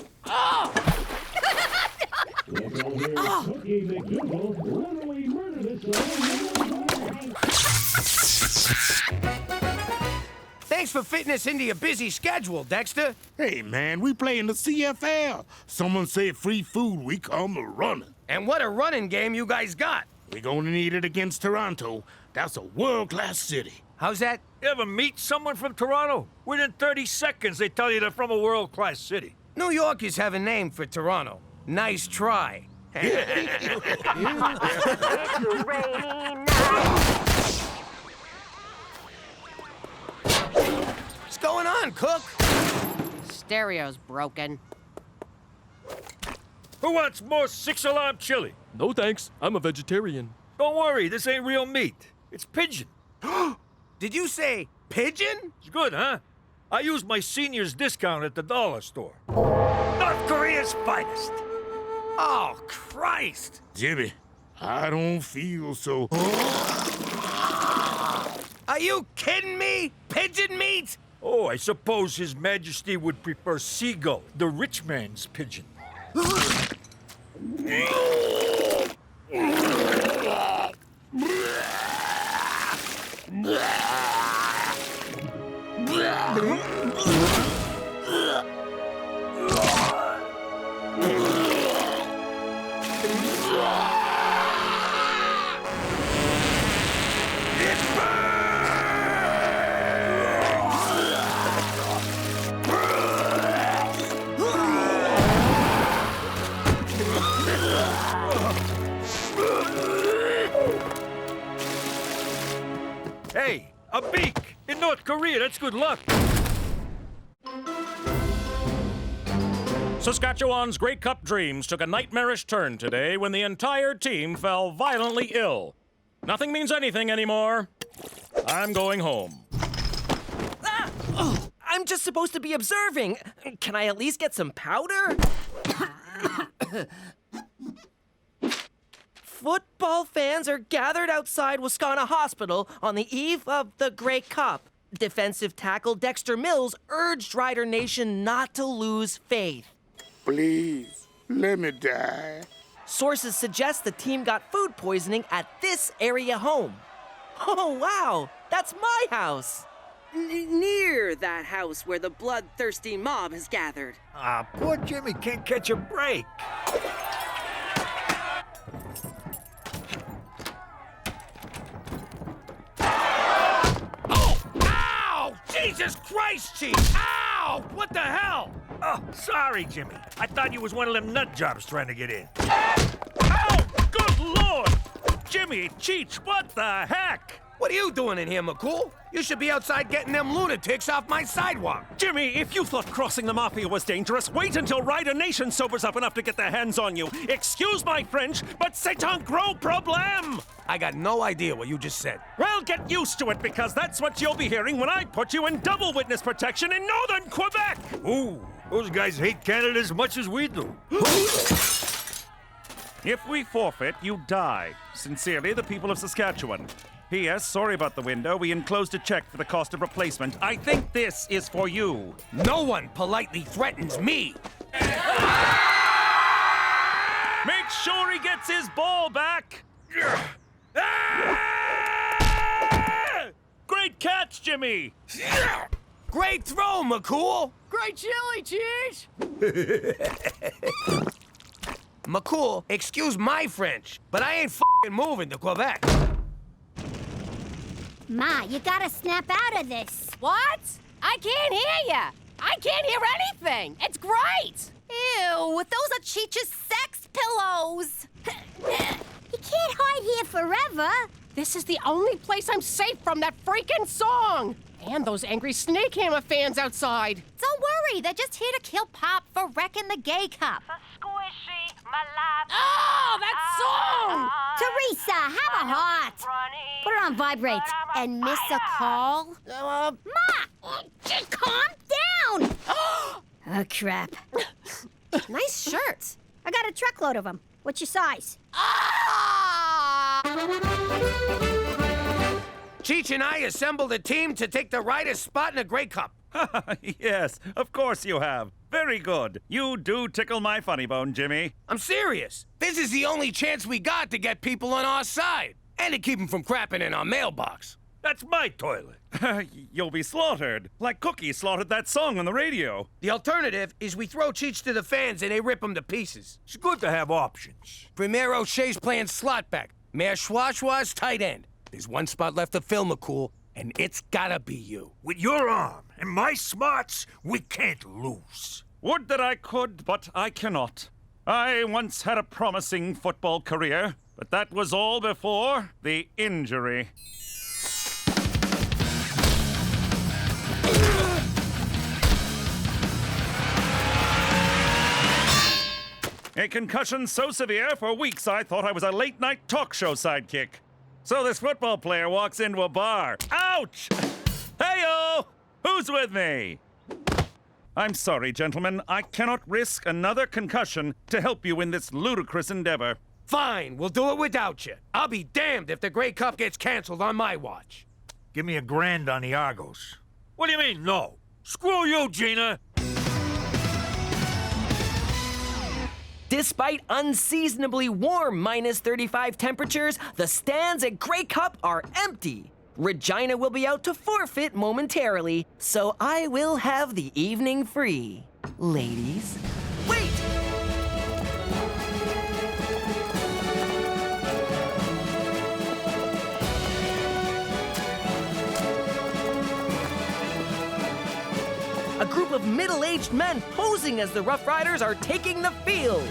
Thanks for fitting us into your busy schedule, Dexter.
Hey, man, we play in the CFL. Someone said free food, we come running.
And what a running game you guys got.
We're gonna need it against Toronto. That's a world-class city.
How's that?
You ever meet someone from Toronto? Within 30 seconds, they tell you they're from a world-class city.
New Yorkers have a name for Toronto. Nice try.
It's a rainy night.
What's going on, Cook?
Stereo's broken.
Who wants more six-alarm chili?
No thanks, I'm a vegetarian.
Don't worry, this ain't real meat. It's pigeon.
Did you say pigeon?
It's good, huh? I used my senior's discount at the dollar store. North Korea's finest.
Oh, Christ!
Jimmy, I don't feel so...
Are you kidding me? Pigeon meat?
Oh, I suppose His Majesty would prefer seagull, the rich man's pigeon. Hey, a beak! In North Korea, that's good luck.
Saskatchewan's Grey Cup dreams took a nightmarish turn today when the entire team fell violently ill. Nothing means anything anymore. I'm going home.
I'm just supposed to be observing. Can I at least get some powder? Football fans are gathered outside Wascana Hospital on the eve of the Grey Cup. Defensive tackle Dexter Mills urged Rider Nation not to lose faith.
Please, let me die.
Sources suggest the team got food poisoning at this area home. Oh, wow, that's my house.
Near that house where the bloodthirsty mob has gathered.
Ah, poor Jimmy can't catch a break.
Oh! Ow! Jesus Christ, Chief! Ow! What the hell?
Oh, sorry, Jimmy. I thought you was one of them nut jobs trying to get in. Oh, good Lord! Jimmy, Cheech, what the heck?
What are you doing in here, McCool? You should be outside getting them lunatics off my sidewalk.
Jimmy, if you thought crossing the Mafia was dangerous, wait until Rider Nation sobers up enough to get their hands on you. Excuse my French, but c'est un gros problème!
I got no idea what you just said.
Well, get used to it, because that's what you'll be hearing when I put you in double witness protection in northern Quebec!
Ooh, those guys hate Canada as much as we do.
If we forfeit, you die. Sincerely, the people of Saskatchewan. P.S. Sorry about the window. We enclosed a check for the cost of replacement. I think this is for you.
No one politely threatens me.
Make sure he gets his ball back. Great catch, Jimmy.
Great throw, McCool.
Great chili, Cheech!
McCool, excuse my French, but I ain't f***ing moving to Quebec.
Ma, you gotta snap out of this.
What? I can't hear ya! I can't hear anything! It's great!
Ew, those are Cheech's sex pillows!
You can't hide here forever.
This is the only place I'm safe from that freaking song! And those angry Snakehammer fans outside!
Don't worry, they're just here to kill Pop for wrecking the gay cup.
Squishy, my life.
Oh, that song!
Teresa, have a heart. Put it on vibrate.
And miss a call?
Ma! Just calm down! Oh, crap.
Nice shirt.
I got a truckload of them. What's your size?
Cheech and I assembled a team to take the Riders' spot in the Grey Cup.
Yes, of course you have. Very good. You do tickle my funny bone, Jimmy.
I'm serious. This is the only chance we got to get people on our side. And to keep them from crapping in our mailbox.
That's my toilet.
You'll be slaughtered, like Cookie slaughtered that song on the radio.
The alternative is we throw Cheech to the fans and they rip him to pieces.
It's good to have options.
Premier O'Shea's playing slot back. Mayor Schwaschwa's tight end. There's one spot left to fill, McCool, and it's gotta be you.
With your arm and my smarts, we can't lose.
Would that I could, but I cannot. I once had a promising football career, but that was all before the injury. A concussion so severe, for weeks I thought I was a late-night talk show sidekick. So this football player walks into a bar. Ouch! Hey-o! Who's with me? I'm sorry, gentlemen. I cannot risk another concussion to help you in this ludicrous endeavor.
Fine, we'll do it without you. I'll be damned if the Grey Cup gets canceled on my watch.
Give me $1,000 on the Argos. What do you mean, no? Screw you, Gina!
Despite unseasonably warm -35 temperatures, the stands at Grey Cup are empty. Regina will be out to forfeit momentarily, so I will have the evening free. Ladies, wait! A group of middle-aged men posing as the Rough Riders are taking the field.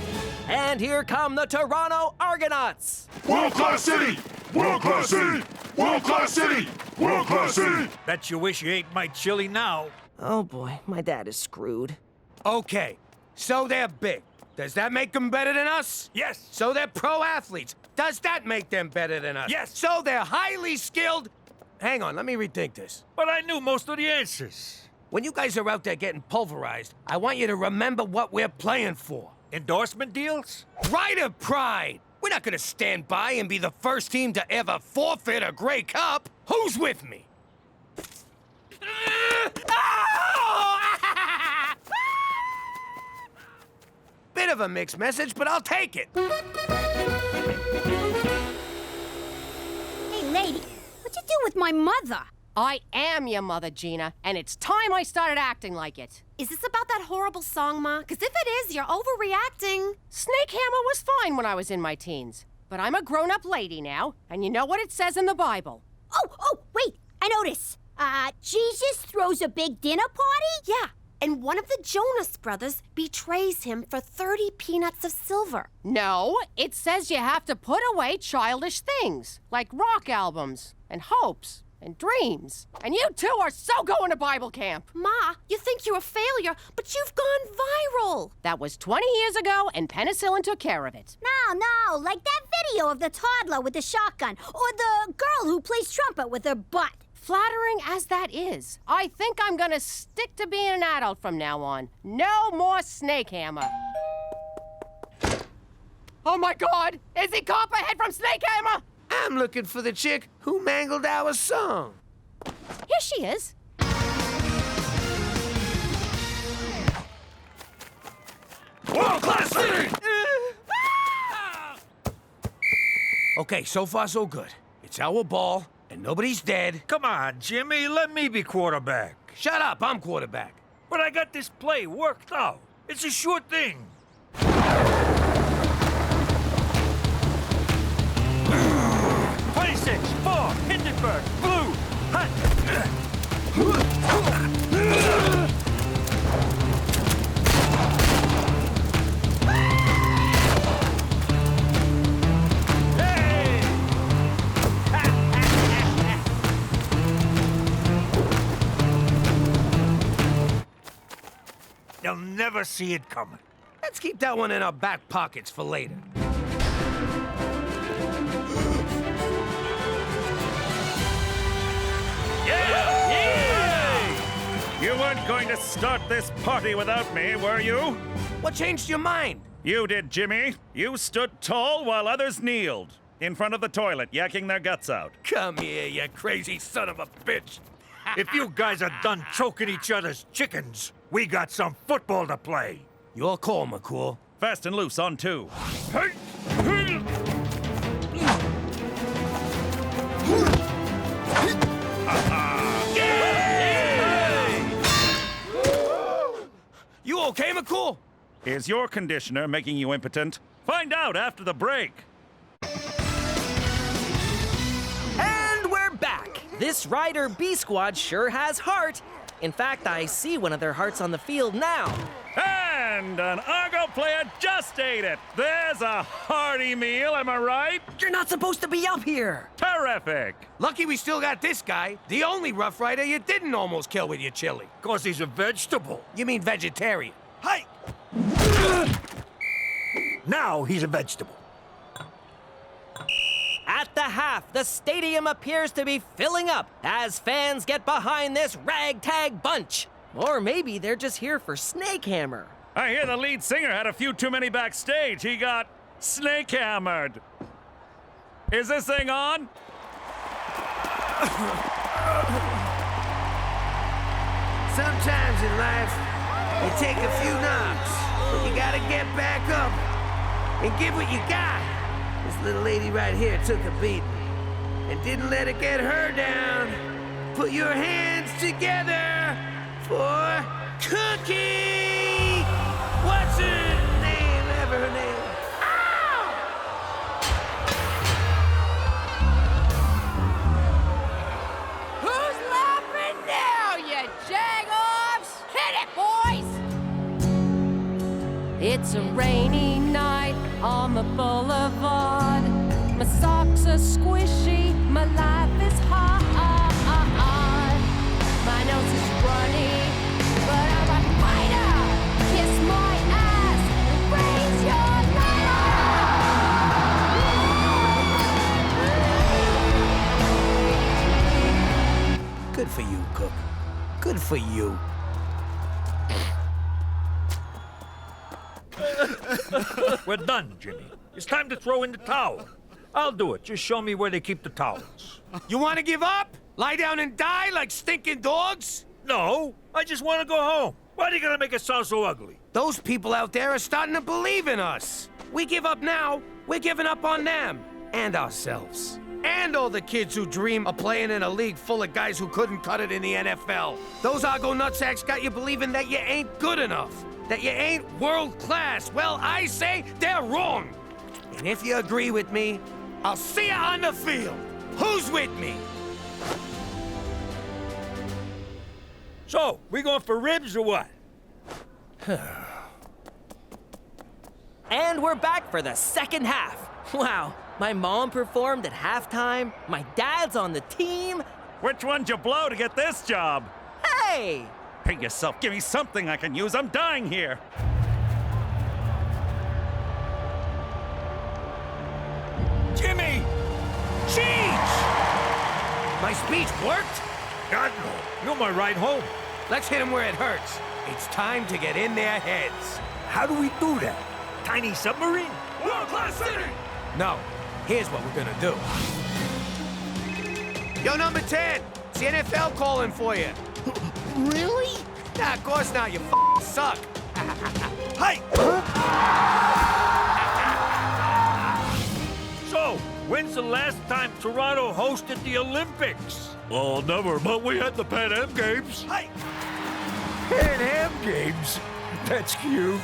And here come the Toronto Argonauts.
World-class city! World-class city! World-class city! World-class city!
Bet you wish you ate my chili now.
Oh boy, my dad is screwed.
Okay, so they're big. Does that make them better than us?
Yes.
So they're pro athletes. Does that make them better than us?
Yes.
So they're highly skilled. Hang on, let me rethink this.
But I knew most of the answers.
When you guys are out there getting pulverized, I want you to remember what we're playing for.
Endorsement deals?
Rider pride! We're not gonna stand by and be the first team to ever forfeit a Grey Cup. Who's with me? Bit of a mixed message, but I'll take it.
Hey, lady, what'd you do with my mother?
I am your mother, Gina, and it's time I started acting like it.
Is this about that horrible song, Ma? Because if it is, you're overreacting.
Snakehammer was fine when I was in my teens, but I'm a grown-up lady now, and you know what it says in the Bible.
Oh, wait, I notice. Jesus throws a big dinner party?
Yeah,
and one of the Jonas brothers betrays him for 30 peanuts of silver.
No, it says you have to put away childish things, like rock albums, and hopes, and dreams. And you two are so going to Bible camp.
Ma, you think you're a failure, but you've gone viral.
That was 20 years ago, and penicillin took care of it.
No, like that video of the toddler with the shotgun, or the girl who plays trumpet with her butt.
Flattering as that is, I think I'm gonna stick to being an adult from now on. No more Snake Hammer. Oh my God! Is he Copperhead from Snake Hammer?
I'm looking for the chick who mangled our song.
Here she is.
World-class city! Okay, so far so good. It's our ball, and nobody's dead.
Come on, Jimmy, let me be quarterback.
Shut up, I'm quarterback.
But I got this play worked out. It's a sure thing. 26, 4, Hindenburg, blue, hot. They'll never see it coming.
Let's keep that one in our back pockets for later.
You weren't going to start this party without me, were you?
What changed your mind?
You did, Jimmy. You stood tall while others kneeled in front of the toilet, yakking their guts out.
Come here, you crazy son of a bitch.
If you guys are done choking each other's chickens, we got some football to play.
Your call, McCool.
Fast and loose on 2.
You okay, McCool?
Is your conditioner making you impotent? Find out after the break.
And we're back. This Rider B Squad sure has heart. In fact, I see one of their hearts on the field now.
And an Argo player just ate it. There's a hearty meal, am I right?
You're not supposed to be up here.
Terrific.
Lucky we still got this guy, the only Rough Rider you didn't almost kill with your chili.
'Cause he's a vegetable.
You mean vegetarian?
Hey! Now he's a vegetable.
At the half, the stadium appears to be filling up as fans get behind this ragtag bunch. Or maybe they're just here for Snake Hammer.
I hear the lead singer had a few too many backstage. He got snake hammered. Is this thing on?
Sometimes in life, you take a few knocks, but you gotta get back up and give what you got. This little lady right here took a beating and didn't let it get her down. Put your hands together for Cookie! What's her name? Ever her name?
Who's laughing now, you jag-offs? Hit it, boys! It's a rainy night on the boulevard. My socks are squishy, my life is hard. My nose is runny, but I'm a fighter. Kiss my ass and raise your light.
Good for you, Cook. Good for you.
We're done, Jimmy. It's time to throw in the towel. I'll do it. Just show me where they keep the towels.
You want to give up? Lie down and die like stinking dogs?
No, I just want to go home. Why are you gonna make it sound so ugly?
Those people out there are starting to believe in us. We give up now, we're giving up on them. And ourselves. And all the kids who dream of playing in a league full of guys who couldn't cut it in the NFL. Those Argo nutsacks got you believing that you ain't good enough. That you ain't world class. Well, I say they're wrong. And if you agree with me, I'll see you on the field. Who's with me?
So, we going for ribs or what?
And we're back for the second half. Wow, my mom performed at halftime, my dad's on the team.
Which one'd you blow to get this job?
Hey!
Pay yourself, give me something I can use. I'm dying here.
Jimmy! Cheech! My speech worked?
God, no. You're my ride home.
Let's hit them where it hurts. It's time to get in their heads.
How do we do that? Tiny submarine?
World-class city! No. Here's what we're gonna do. Yo, number 10. It's the NFL calling for you.
Really?
Nah, of course not. You suck.
Hey! So, when's the last time Toronto hosted the Olympics?
Oh, never, but we had the Pan Am Games.
Hey! Pan Am Games? That's cute.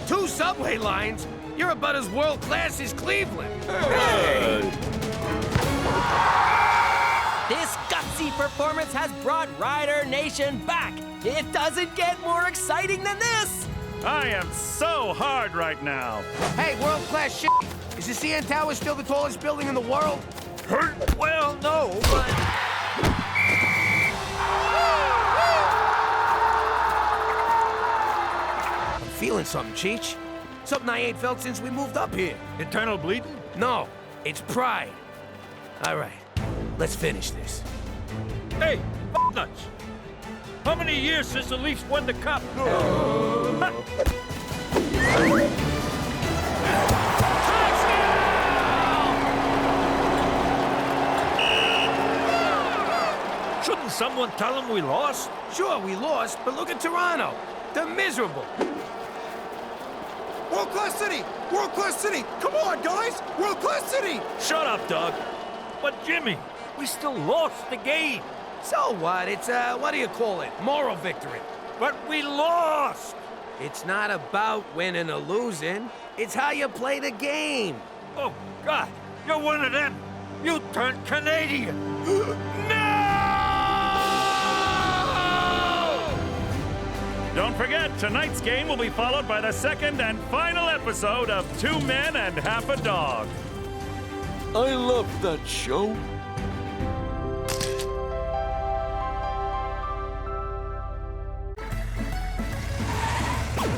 2 subway lines? You're about as world-class as Cleveland. This gutsy performance has brought Rider Nation back. It doesn't get more exciting than this.
I am so hard right now.
Hey, world-class shit. Is the CN Tower still the tallest building in the world?
Well, no, but...
I'm feeling something, Cheech. Something I ain't felt since we moved up here.
Internal bleeding?
No, it's pride. All right, let's finish this.
Hey, nuts! How many years since the Leafs won the cup? Shouldn't someone tell them we lost?
Sure, we lost, but look at Toronto. They're miserable.
World-class city! World-class city! Come on, guys! World-class city!
Shut up, Doug. But Jimmy, we still lost the game.
So what? It's, what do you call it? Moral victory.
But we lost!
It's not about winning or losing. It's how you play the game.
Oh, God, you're one of them. You turned Canadian.
Don't forget, tonight's game will be followed by the second and final episode of 2 Men and Half a Dog.
I love that show.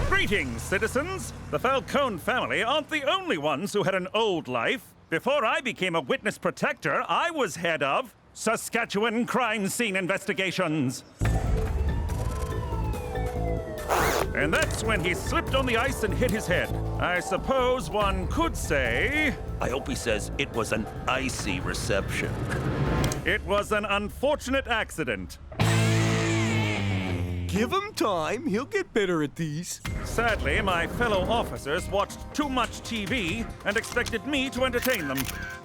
Greetings, citizens! The Falcone family aren't the only ones who had an old life. Before I became a witness protector, I was head of Saskatchewan Crime Scene Investigations. And that's when he slipped on the ice and hit his head. I suppose one could say...
I hope he says it was an icy reception.
It was an unfortunate accident.
Give him time. He'll get better at these.
Sadly, my fellow officers watched too much TV and expected me to entertain them.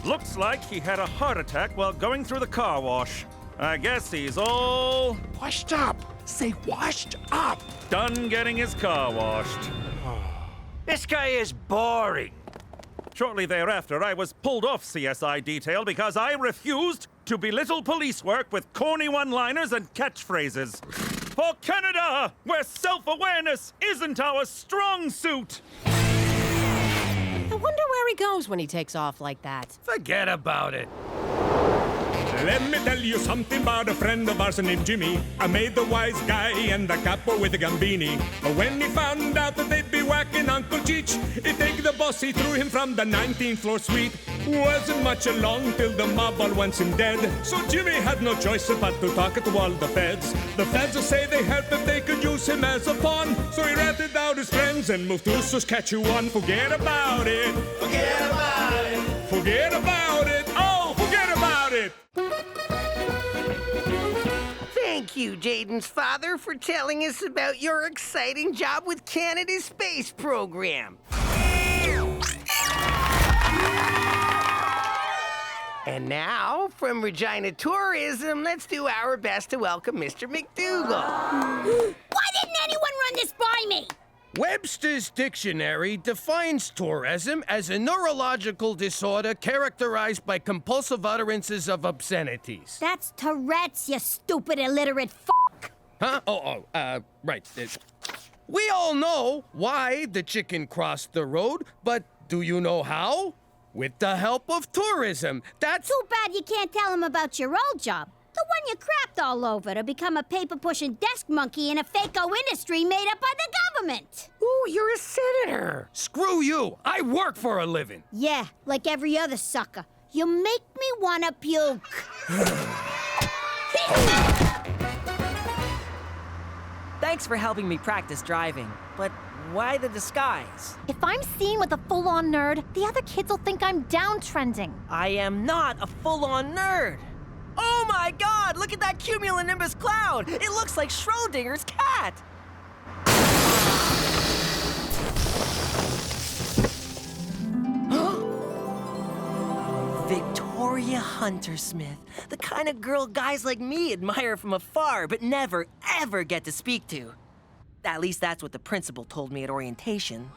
Looks like he had a heart attack while going through the car wash. I guess he's all...
Washed up. Say washed up.
Done getting his car washed.
This guy is boring.
Shortly thereafter, I was pulled off CSI detail because I refused to belittle police work with corny one-liners and catchphrases. For Canada, where self-awareness isn't our strong suit.
I wonder where he goes when he takes off like that.
Forget about it.
Let me tell you something about a friend of ours named Jimmy. I made the wise guy and the capo with the gambini. But when he found out that they'd be whacking Uncle Cheech, he'd take the boss, he threw him from the 19th floor suite. Wasn't much along till the mob all wants him dead. So Jimmy had no choice but to talk to all the feds. The feds will say they heard that they could use him as a pawn. So he ratted out his friends and moved to Saskatchewan. Forget about it. Forget about it. Forget about it. Oh, forget about it.
Thank you, Jaden's father, for telling us about your exciting job with Canada's space program. And now, from Regina Tourism, let's do our best to welcome Mr. McDougal.
Why didn't anyone run this by me?
Webster's Dictionary defines tourism as a neurological disorder characterized by compulsive utterances of obscenities.
That's Tourette's, you stupid illiterate f***.
Huh? Right. We all know why the chicken crossed the road, but do you know how? With the help of tourism. That's...
Too bad you can't tell him about your old job. The one you crapped all over to become a paper-pushing desk monkey in a fake-o industry made up by the government.
Ooh, you're a senator. Screw you. I work for a living.
Yeah, like every other sucker. You make me wanna puke.
Thanks for helping me practice driving, but why the disguise?
If I'm seen with a full-on nerd, the other kids will think I'm downtrending.
I am not a full-on nerd. Oh my God, look at that cumulonimbus cloud. It looks like Schrodinger's cat. Victoria Hunter-Smith, the kind of girl guys like me admire from afar, but never, ever get to speak to. At least that's what the principal told me at orientation.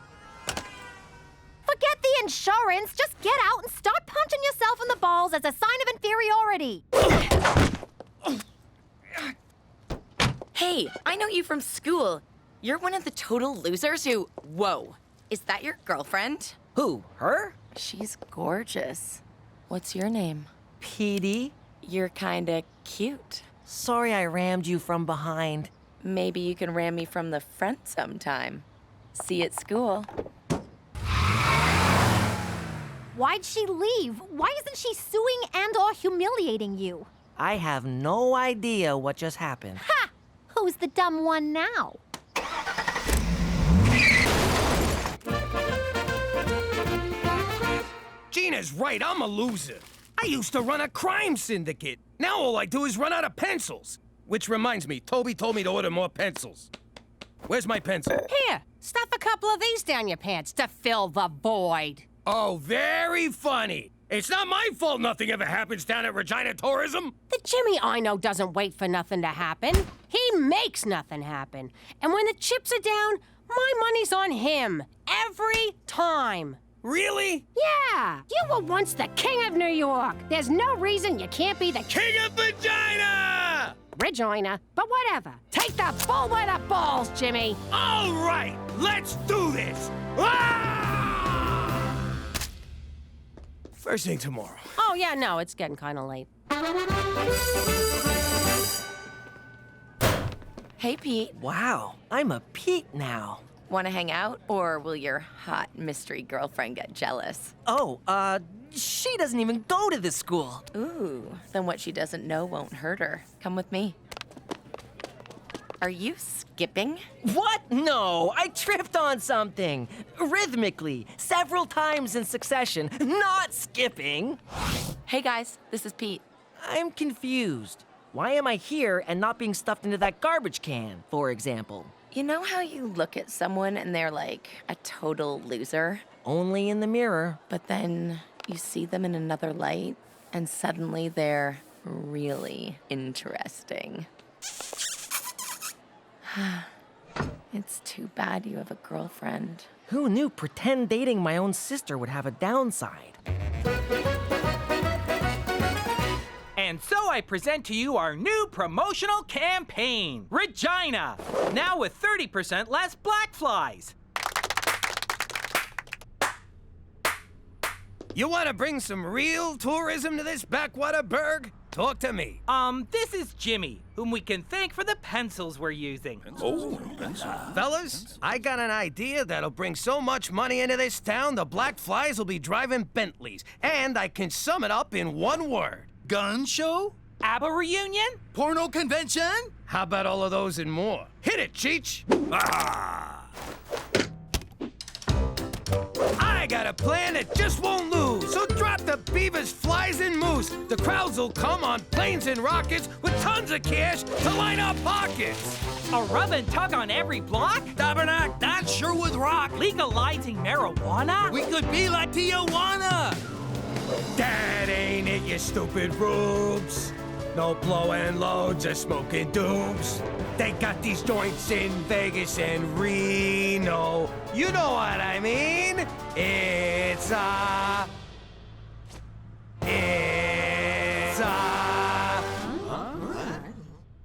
Forget the insurance. Just get out and start punching yourself in the balls as a sign of inferiority.
Hey, I know you from school. You're one of the total losers who... Whoa. Is that your girlfriend?
Who, her?
She's gorgeous. What's your name?
Petey.
You're kinda cute.
Sorry I rammed you from behind.
Maybe you can ram me from the front sometime. See you at school.
Why'd she leave? Why isn't she suing and/or humiliating you?
I have no idea what just happened.
Ha! Who's the dumb one now?
Gina's right, I'm a loser. I used to run a crime syndicate. Now all I do is run out of pencils. Which reminds me, Toby told me to order more pencils. Where's my pencil?
Here, stuff a couple of these down your pants to fill the void.
Oh, very funny. It's not my fault nothing ever happens down at Regina Tourism.
The Jimmy I know doesn't wait for nothing to happen. He makes nothing happen. And when the chips are down, my money's on him. Every time.
Really?
Yeah. You were once the king of New York. There's no reason you can't be the
king of Regina!
Regina, but whatever. Take the bull by the balls, Jimmy.
All right, let's do this. Ah! First thing tomorrow.
Oh, yeah, no, it's getting kind of late.
Hey, Pete.
Wow, I'm a Pete now.
Want to hang out, or will your hot mystery girlfriend get jealous?
Oh, she doesn't even go to this school.
Ooh, then what she doesn't know won't hurt her. Come with me. Are you skipping?
What? No, I tripped on something. Rhythmically, several times in succession, not skipping.
Hey guys, this is Pete.
I'm confused. Why am I here and not being stuffed into that garbage can, for example?
You know how you look at someone and they're like a total loser?
Only in the mirror.
But then you see them in another light, and suddenly they're really interesting. It's too bad you have a girlfriend.
Who knew pretend dating my own sister would have a downside?
And so I present to you our new promotional campaign, Regina, now with 30% less black flies.
You want to bring some real tourism to this backwater burg? Talk to me.
This is Jimmy, whom we can thank for the pencils we're using.
Fellas, I got an idea that'll bring so much money into this town, the black flies will be driving Bentleys. And I can sum it up in one word.
Gun show?
ABBA reunion?
Porno convention?
How about all of those and more? Hit it, Cheech! Ah! I got a plan that just won't lose. So drop the beavers, flies, and moose. The crowds will come on planes and rockets with tons of cash to line our pockets.
A rub and tug on every block?
Tabernacle, that sure would rock.
Legalizing marijuana?
We could be like Tijuana.
That ain't it, you stupid rubes. No blowing loads or smoking dooms. They got these joints in Vegas and Reno. You know what I mean? It's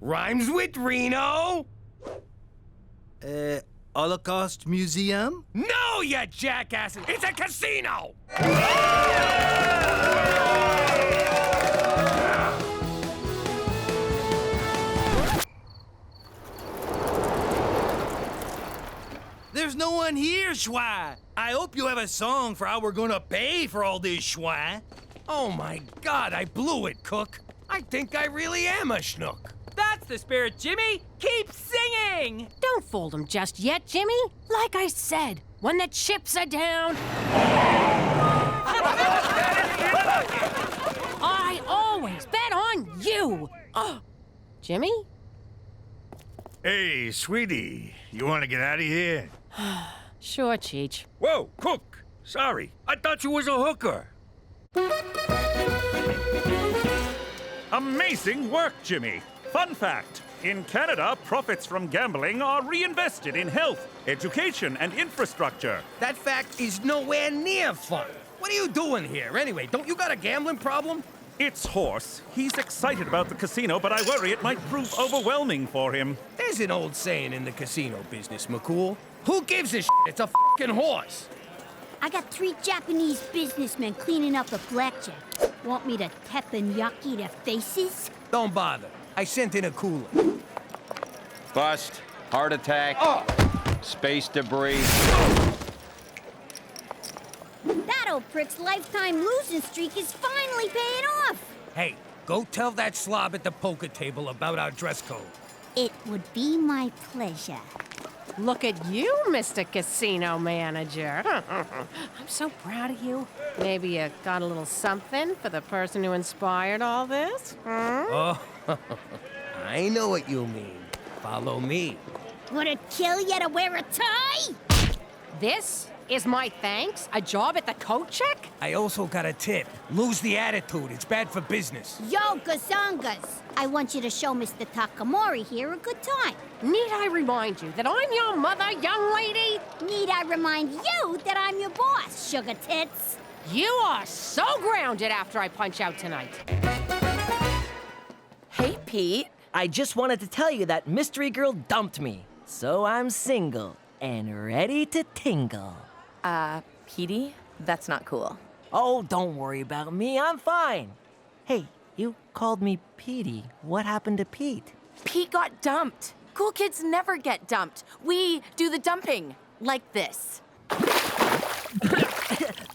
rhymes with Reno.
Holocaust Museum?
No, you jackass! It's a casino!
There's no one here, Schwa. I hope you have a song for how we're gonna pay for all this, Schwa.
Oh my God, I blew it, Cook. I think I really am a schnook.
That's the spirit, Jimmy! Keep singing!
Don't fold him just yet, Jimmy. Like I said, when the chips are down... I always bet on you! Jimmy?
Hey, sweetie, you want to get out of here?
Sure, Cheech.
Whoa, Cook! Sorry, I thought you was a hooker.
Amazing work, Jimmy. Fun fact. In Canada, profits from gambling are reinvested in health, education, and infrastructure.
That fact is nowhere near fun. What are you doing here, anyway? Don't you got a gambling problem?
It's Horse. He's excited about the casino, but I worry it might prove overwhelming for him.
There's an old saying in the casino business, McCool. Who gives a shit? It's a fucking horse.
I got 3 Japanese businessmen cleaning up the blackjack. Want me to teppanyaki their faces?
Don't bother. I sent in a cooler.
Bust, heart attack, space debris.
That old prick's lifetime losing streak is finally paying off.
Hey, go tell that slob at the poker table about our dress code.
It would be my pleasure.
Look at you, Mr. Casino Manager. I'm so proud of you. Maybe you got a little something for the person who inspired all this?
Oh, I know what you mean. Follow me.
Would it kill you to wear a tie?
This is my thanks? A job at the coat check?
I also got a tip. Lose the attitude. It's bad for business.
Yo, gazongas. I want you to show Mr. Takamori here a good time.
Need I remind you that I'm your mother, young lady?
Need I remind you that I'm your boss, sugar tits?
You are so grounded after I punch out tonight.
Hey, Pete.
I just wanted to tell you that Mystery Girl dumped me. So I'm single and ready to tingle.
Petey? That's not cool.
Oh, don't worry about me. I'm fine. Hey, you called me Petey. What happened to Pete?
Pete got dumped. Cool kids never get dumped. We do the dumping. Like this.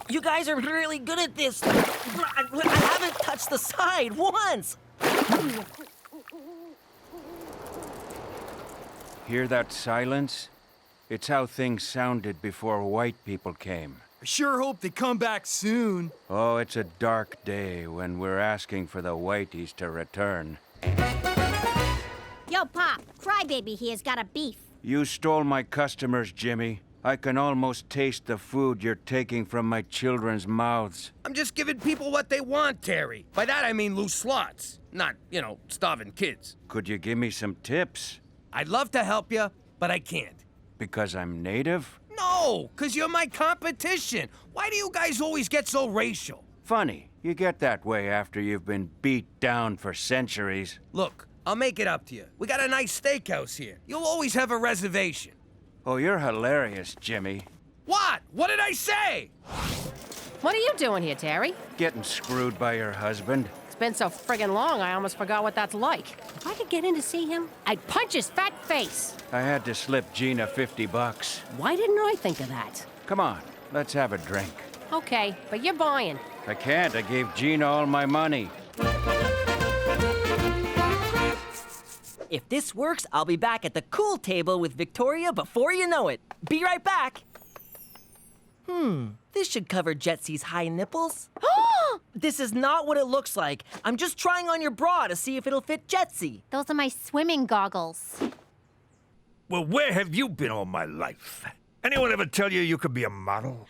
You guys are really good at this. I haven't touched the side once.
Hear that silence? It's how things sounded before white people came.
I sure hope they come back soon.
Oh, it's a dark day when we're asking for the whiteys to return.
Yo, Pop, Crybaby here's got a beef.
You stole my customers, Jimmy. I can almost taste the food you're taking from my children's mouths.
I'm just giving people what they want, Terry. By that I mean loose slots. Not, starving kids.
Could you give me some tips?
I'd love to help you, but I can't.
Because I'm native?
No, because you're my competition. Why do you guys always get so racial?
Funny. You get that way after you've been beat down for centuries.
Look, I'll make it up to you. We got a nice steakhouse here. You'll always have a reservation.
Oh, you're hilarious, Jimmy.
What? What did I say?
What are you doing here, Terry?
Getting screwed by your husband.
It's been so friggin' long, I almost forgot what that's like. If I could get in to see him, I'd punch his fat face.
I had to slip Gina $50.
Why didn't I think of that?
Come on, let's have a drink.
Okay, but you're buying.
I can't. I gave Gina all my money.
If this works, I'll be back at the cool table with Victoria before you know it. Be right back. This should cover Jetsy's high nipples. This is not what it looks like. I'm just trying on your bra to see if it'll fit Jetsy.
Those are my swimming goggles.
Well, where have you been all my life? Anyone ever tell you you could be a model?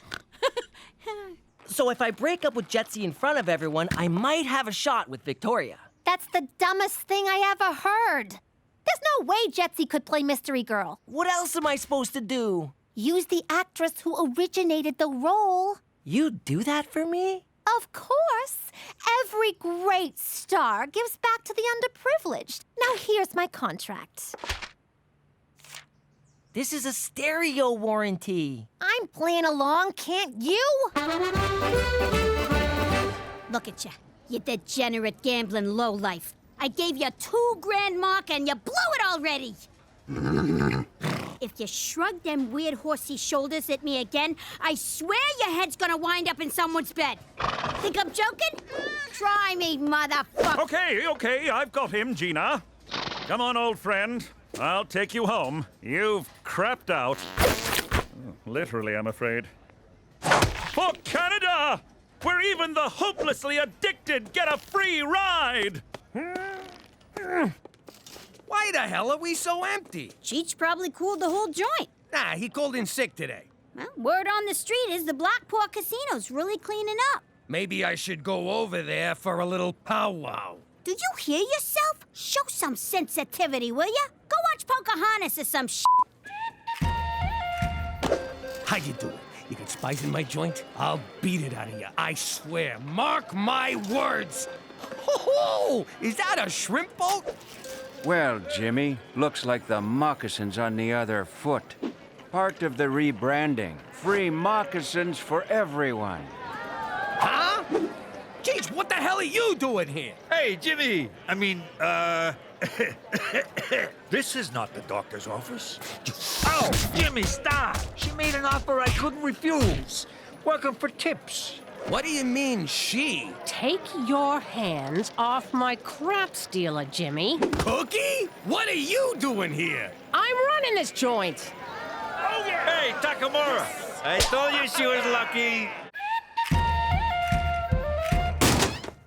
So if I break up with Jetsy in front of everyone, I might have a shot with Victoria.
That's the dumbest thing I ever heard. There's no way Jetsy could play Mystery Girl.
What else am I supposed to do?
Use the actress who originated the role.
You'd do that for me?
Of course. Every great star gives back to the underprivileged. Now here's my contract.
This is a stereo warranty.
I'm playing along, can't you? Look at you, you degenerate gambling lowlife. I gave you $2,000 mark and you blew it already. If you shrug them weird horsey shoulders at me again, I swear your head's gonna wind up in someone's bed. Think I'm joking? Try me, motherfucker.
Okay, I've got him, Gina. Come on, old friend. I'll take you home. You've crapped out. Literally, I'm afraid. For Canada! Where even the hopelessly addicted get a free ride!
Why the hell are we so empty?
Cheech probably cooled the whole joint.
Nah, he called in sick today.
Well, word on the street is the Blackport Casino's really cleaning up.
Maybe I should go over there for a little powwow.
Do you hear yourself? Show some sensitivity, will ya? Go watch Pocahontas or some shit.
How you doing? You got spice in my joint? I'll beat it out of you, I swear. Mark my words. Ho-ho! Is that a shrimp boat?
Well, Jimmy, looks like the moccasins on the other foot. Part of the rebranding. Free moccasins for everyone.
Huh? Jeez, what the hell are you doing here?
Hey, Jimmy! This is not the doctor's office. Oh, Jimmy, stop! She made an offer I couldn't refuse. Welcome for tips.
What do you mean, she?
Take your hands off my crap stealer, Jimmy.
Cookie? What are you doing here?
I'm running this joint.
Oh, yeah. Hey, Takamura! I told you she was lucky.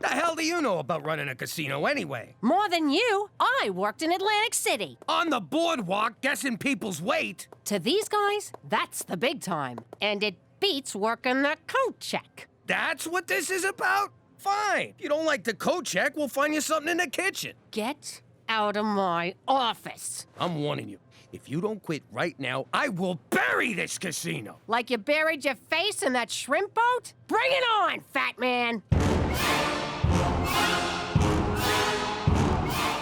The hell do you know about running a casino anyway?
More than you. I worked in Atlantic City.
On the boardwalk, guessing people's weight.
To these guys, that's the big time. And it beats working the coat check.
That's what this is about? Fine. If you don't like the coat check, we'll find you something in the kitchen.
Get out of my office.
I'm warning you. If you don't quit right now, I will bury this casino.
Like you buried your face in that shrimp boat? Bring it on, fat man.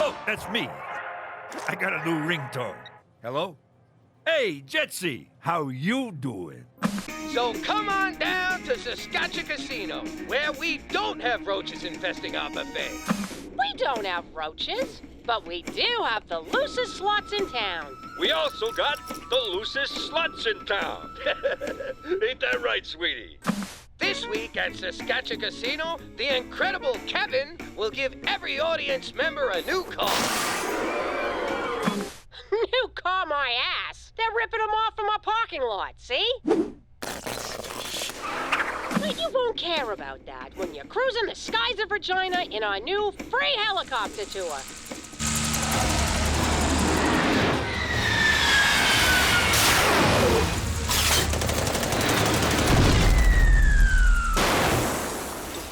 Oh, that's me. I got a new ringtone. Hello? Hey, Jetsy, how you doing?
So come on down to Saskatchewan Casino, where we don't have roaches infesting our buffet.
We don't have roaches, but we do have the loosest slots in town.
We also got the loosest sluts in town. Ain't that right, sweetie?
This week at Saskatchewan Casino, the incredible Kevin will give every audience member a new car.
New car my ass. They're ripping them off from our parking lot, see? But you won't care about that when you're cruising the skies of Regina in our new free helicopter tour.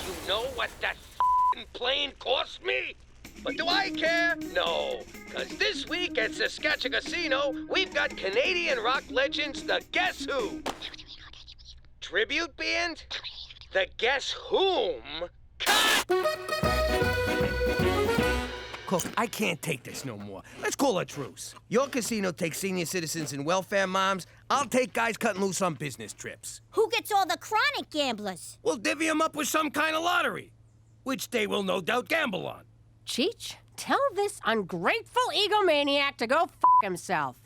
Do you know what that f***ing plane cost me? But do I care? No. Because this week at Saskatchewan Casino, we've got Canadian rock legends, the Guess Who. Tribute band? The Guess Whom? Cut! Cook, I can't take this no more. Let's call a truce. Your casino takes senior citizens and welfare moms. I'll take guys cutting loose on business trips.
Who gets all the chronic gamblers?
We'll divvy them up with some kind of lottery, which they will no doubt gamble on.
Cheech, tell this ungrateful egomaniac to go f*** himself.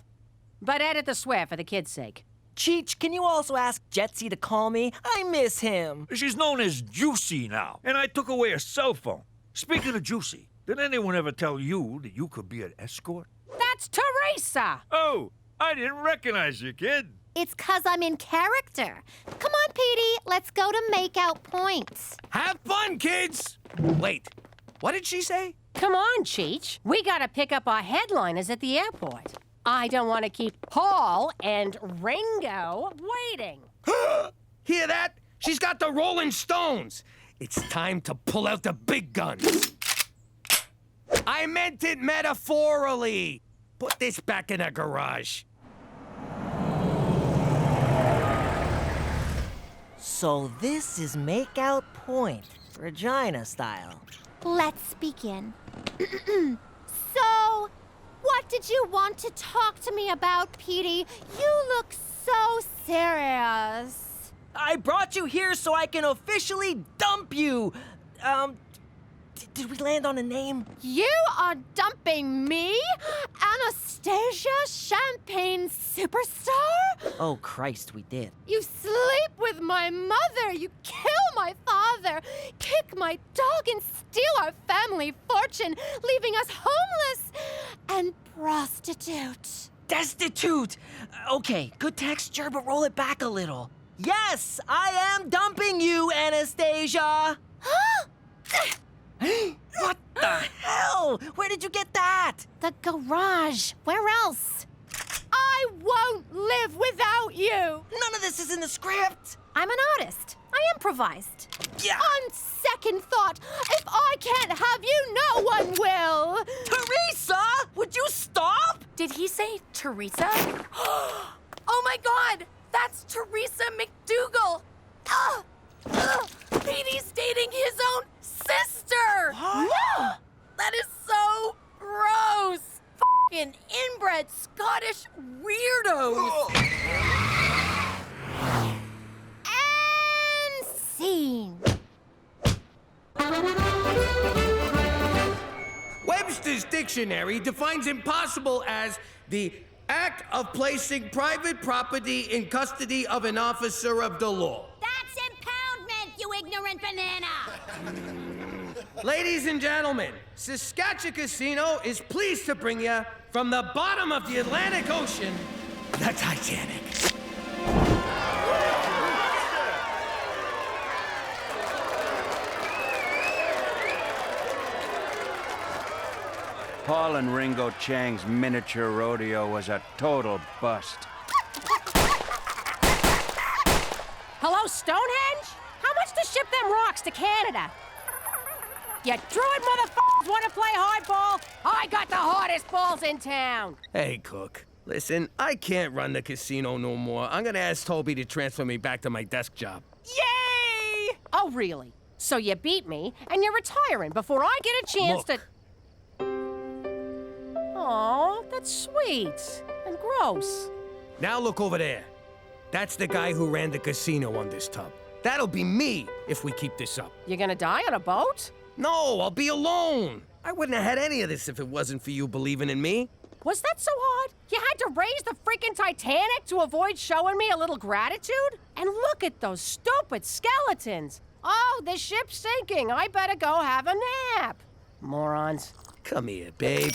But edit the swear for the kid's sake.
Cheech, can you also ask Jetsy to call me? I miss him.
She's known as Juicy now, and I took away her cell phone. Speaking of Juicy, did anyone ever tell you that you could be an escort?
That's Teresa!
Oh, I didn't recognize you, kid.
It's 'cause I'm in character. Come on, Petey, let's go to make out points.
Have fun, kids! Wait, what did she say?
Come on, Cheech. We gotta pick up our headliners at the airport. I don't want to keep Paul and Ringo waiting.
Hear that? She's got the Rolling Stones. It's time to pull out the big guns. I meant it metaphorically. Put this back in the garage.
So this is make-out point, Regina style.
Let's begin. So,
What did you want to talk to me about, Petey? You look so serious.
I brought you here so I can officially dump you. Did we land on a name?
You are dumping me? Anastasia, champagne superstar?
Oh, Christ, we did.
You sleep with my mother, you kill my father, kick my dog and steal our family fortune, leaving us homeless and prostitute.
Destitute! Okay, good texture, but roll it back a little. Yes, I am dumping you, Anastasia! What the hell? Where did you get that?
The garage. Where else? I won't live without you!
None of this is in the script!
I'm an artist. I improvised.
Yeah!
On second thought, if I can't have you, no one will!
Teresa! Would you stop?
Did he say Teresa? Oh my God! That's Teresa McDougal! Petey's dating his own sister!
What?
That is so gross! F***ing inbred Scottish weirdos!
And scene.
Webster's dictionary defines impossible as the act of placing private property in custody of an officer of the law.
That's impoundment, you ignorant banana!
Ladies and gentlemen, Saskatchewan Casino is pleased to bring you from the bottom of the Atlantic Ocean, the Titanic.
Paul and Ringo Chang's miniature rodeo was a total bust.
Hello, Stonehenge? How much to ship them rocks to Canada? You druid motherfuckers want to play hardball? I got the hardest balls in town.
Hey, Cook. Listen, I can't run the casino no more. I'm gonna ask Toby to transfer me back to my desk job.
Yay! Oh, really? So you beat me, and you're retiring before I get a chance to... Aw, that's sweet. And gross.
Now look over there. That's the guy who ran the casino on this tub. That'll be me if we keep this up.
You gonna die on a boat?
No, I'll be alone. I wouldn't have had any of this if it wasn't for you believing in me.
Was that so hard? You had to raise the freaking Titanic to avoid showing me a little gratitude? And look at those stupid skeletons. Oh, the ship's sinking. I better go have a nap. Morons.
Come here, babe.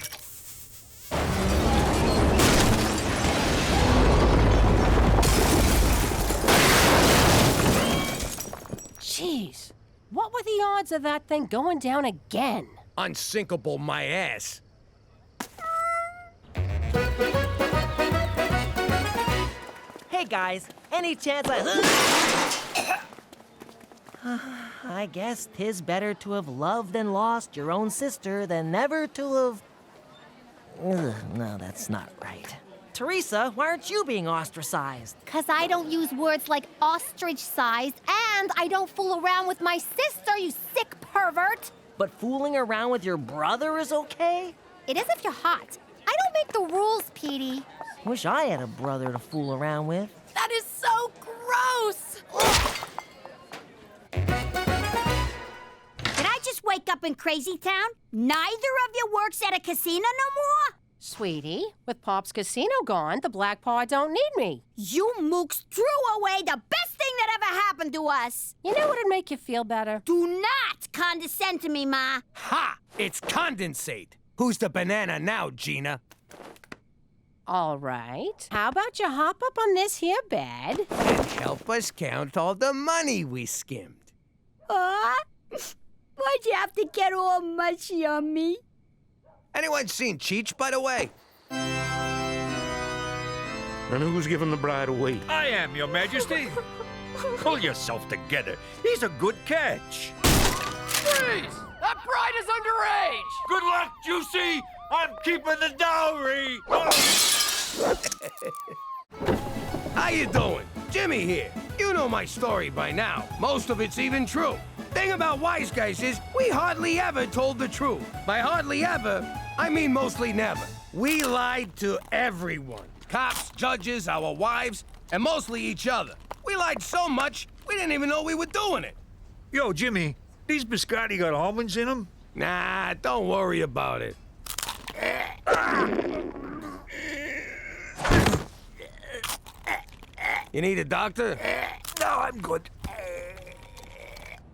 Jeez, what were the odds of that thing going down again?
Unsinkable my ass.
Hey guys, any chance I guess 'tis better to have loved and lost your own sister than never to have... no, that's not right. Teresa, why aren't you being ostracized?
'Cause I don't use words like ostrich-sized, and I don't fool around with my sister, you sick pervert!
But fooling around with your brother is okay?
It is if you're hot. I don't make the rules, Petey.
Wish I had a brother to fool around with.
That is so gross!
Did I just wake up in Crazy Town? Neither of you works at a casino no more?
Sweetie, with Pop's casino gone, the Black Paw don't need me.
You mooks threw away the best thing that ever happened to us.
You know what'd make you feel better?
Do not condescend to me, Ma.
Ha! It's condensate. Who's the banana now, Gina?
All right. How about you hop up on this here bed?
And help us count all the money we skimmed.
Why'd you have to get all mushy on me?
Anyone seen Cheech, by the way?
And who's giving the bride away?
I am, Your Majesty. Pull yourself together. He's a good catch.
Freeze! That bride is underage!
Good luck, Juicy! I'm keeping the dowry!
How you doing? Jimmy here. You know my story by now. Most of it's even true. Thing about wise guys is we hardly ever told the truth. By hardly ever, I mean mostly never. We lied to everyone. Cops, judges, our wives, and mostly each other. We lied so much, we didn't even know we were doing it.
Yo, Jimmy, these biscotti got almonds in them?
Nah, don't worry about it. You need a doctor?
No, I'm good.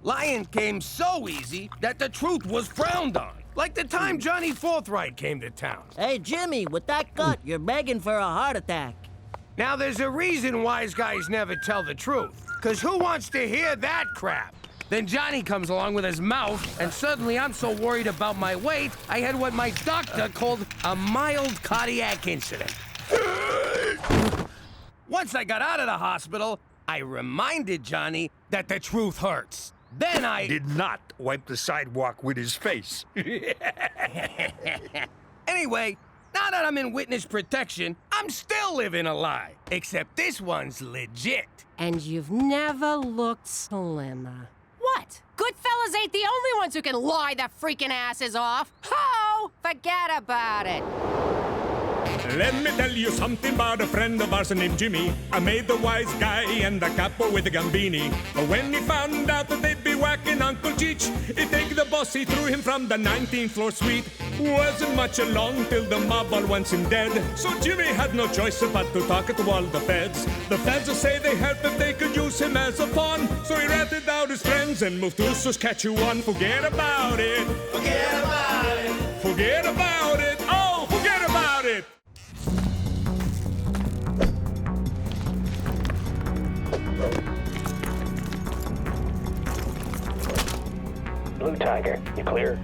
Lying came so easy that the truth was frowned on. Like the time Johnny Forthright came to town.
Hey, Jimmy, with that gut, you're begging for a heart attack.
Now, there's a reason wise guys never tell the truth. Because who wants to hear that crap? Then Johnny comes along with his mouth, and suddenly I'm so worried about my weight, I had what my doctor called a mild cardiac incident. Once I got out of the hospital, I reminded Johnny that the truth hurts. Then I
did not wipe the sidewalk with his face.
Anyway, now that I'm in witness protection, I'm still living a lie. Except this one's legit.
And you've never looked slimmer. What? Goodfellas ain't the only ones who can lie their freaking asses off. Ho! Forget about it.
Let me tell you something about a friend of ours named Jimmy. I made the wise guy and the capo with the gambini. But when he found out that they'd be whacking Uncle Cheech, he take the boss, he threw him from the 19th floor suite. Wasn't much along till the mob all wants him dead. So Jimmy had no choice but to talk to all the feds. The feds say they help if they could use him as a pawn. So he ratted out his friends and moved to Saskatchewan. Forget about it. Forget about it. Forget about it. Oh, forget about it.
Blue Tiger, you clear?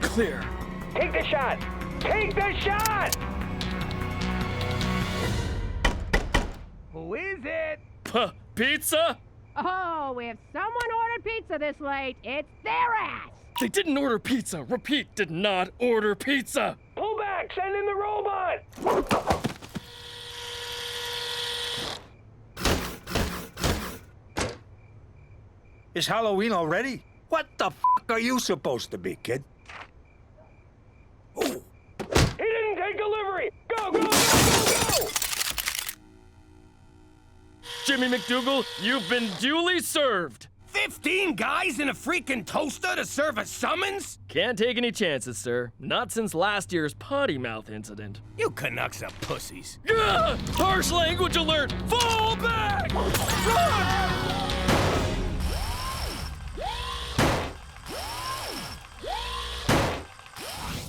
Clear.
Take the shot! Take the shot!
Who is it?
Pizza?
Oh, if someone ordered pizza this late, it's their ass.
They didn't order pizza. Repeat, did not order pizza.
Pull back! Send in the robot!
It's Halloween already? What the f*** are you supposed to be, kid?
He didn't take delivery! Go, go, go, go, go!
Jimmy McDougal, you've been duly served.
15 guys in a freaking toaster to serve a summons?
Can't take any chances, sir. Not since last year's potty mouth incident.
You Canucks are pussies.
Gah! Harsh language alert! Fall back! Run!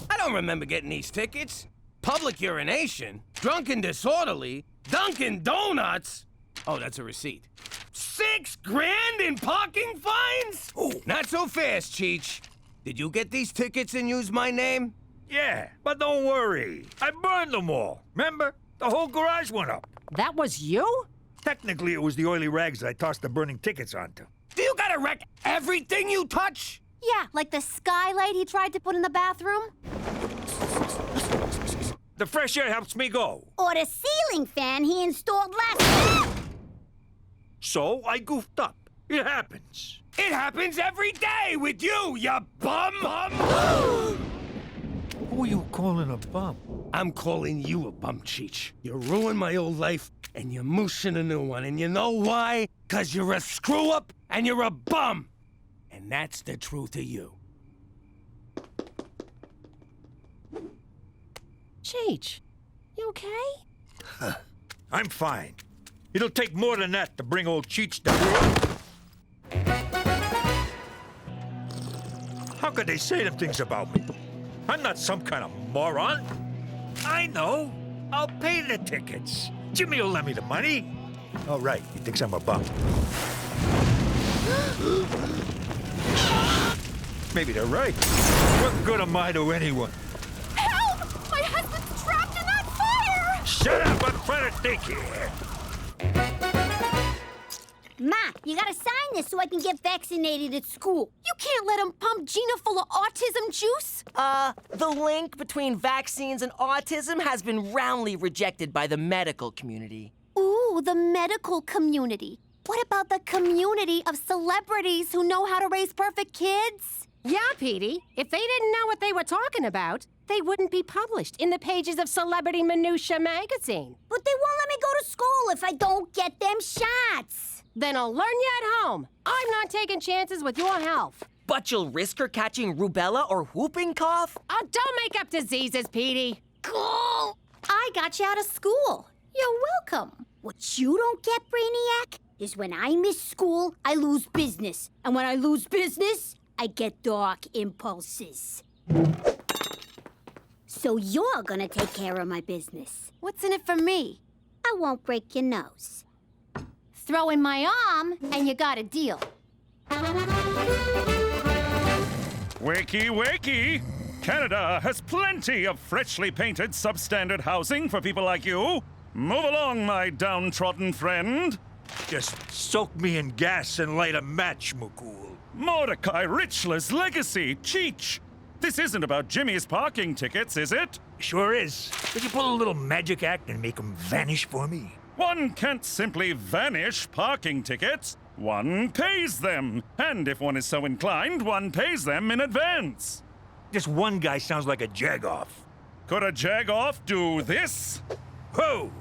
I don't remember getting these tickets. Public urination, drunken disorderly, Dunkin' Donuts. Oh, that's a receipt. $6 grand in parking fines? Oh, not so fast, Cheech. Did you get these tickets and use my name?
Yeah, but don't worry. I burned them all. Remember? The whole garage went up.
That was you?
Technically, it was the oily rags that I tossed the burning tickets onto.
Do you gotta wreck everything you touch?
Yeah, like the skylight he tried to put in the bathroom.
The fresh air helps me go.
Or the ceiling fan he installed last week.
So I goofed up. It happens.
It happens every day with you, you bum!
Who are you calling a bum?
I'm calling you a bum, Cheech. You ruined my old life, and you're mooshing a new one. And you know why? 'Cause you're a screw-up, and you're a bum. And that's the truth of you.
Cheech, you okay?
I'm fine. It'll take more than that to bring old Cheech down. How could they say them things about me? I'm not some kind of moron. I know. I'll pay the tickets. Jimmy will lend me the money. Oh, right. He thinks I'm a bum. Maybe they're right. What good am I to anyone?
Help! My husband's trapped in that fire!
Shut up! I'm trying to think here.
Ma, you gotta sign this so I can get vaccinated at school.
You can't let him pump Gina full of autism juice.
The link between vaccines and autism has been roundly rejected by the medical community.
Ooh, the medical community. What about the community of celebrities who know how to raise perfect kids?
Yeah, Petey. If they didn't know what they were talking about, they wouldn't be published in the pages of Celebrity Minutia magazine.
But they won't let me go to school if I don't get them shots.
Then I'll learn you at home. I'm not taking chances with your health.
But you'll risk her catching rubella or whooping cough?
Oh, don't make up diseases, Petey.
Cool. I got you out of school. You're welcome. What you don't get, Brainiac, is when I miss school, I lose business. And when I lose business, I get dark impulses. So you're gonna take care of my business.
What's in it for me?
I won't break your nose.
Throw in my arm, and you got a deal.
Wakey, wakey! Canada has plenty of freshly painted substandard housing for people like you. Move along, my downtrodden friend.
Just soak me in gas and light a match, McCool.
Mordecai Richler's legacy, Cheech. This isn't about Jimmy's parking tickets, is it?
Sure is. Could you pull a little magic act and make them vanish for me?
One can't simply vanish parking tickets. One pays them. And if one is so inclined, one pays them in advance.
This one guy sounds like a jag-off.
Could a jag-off do this?
Whoa!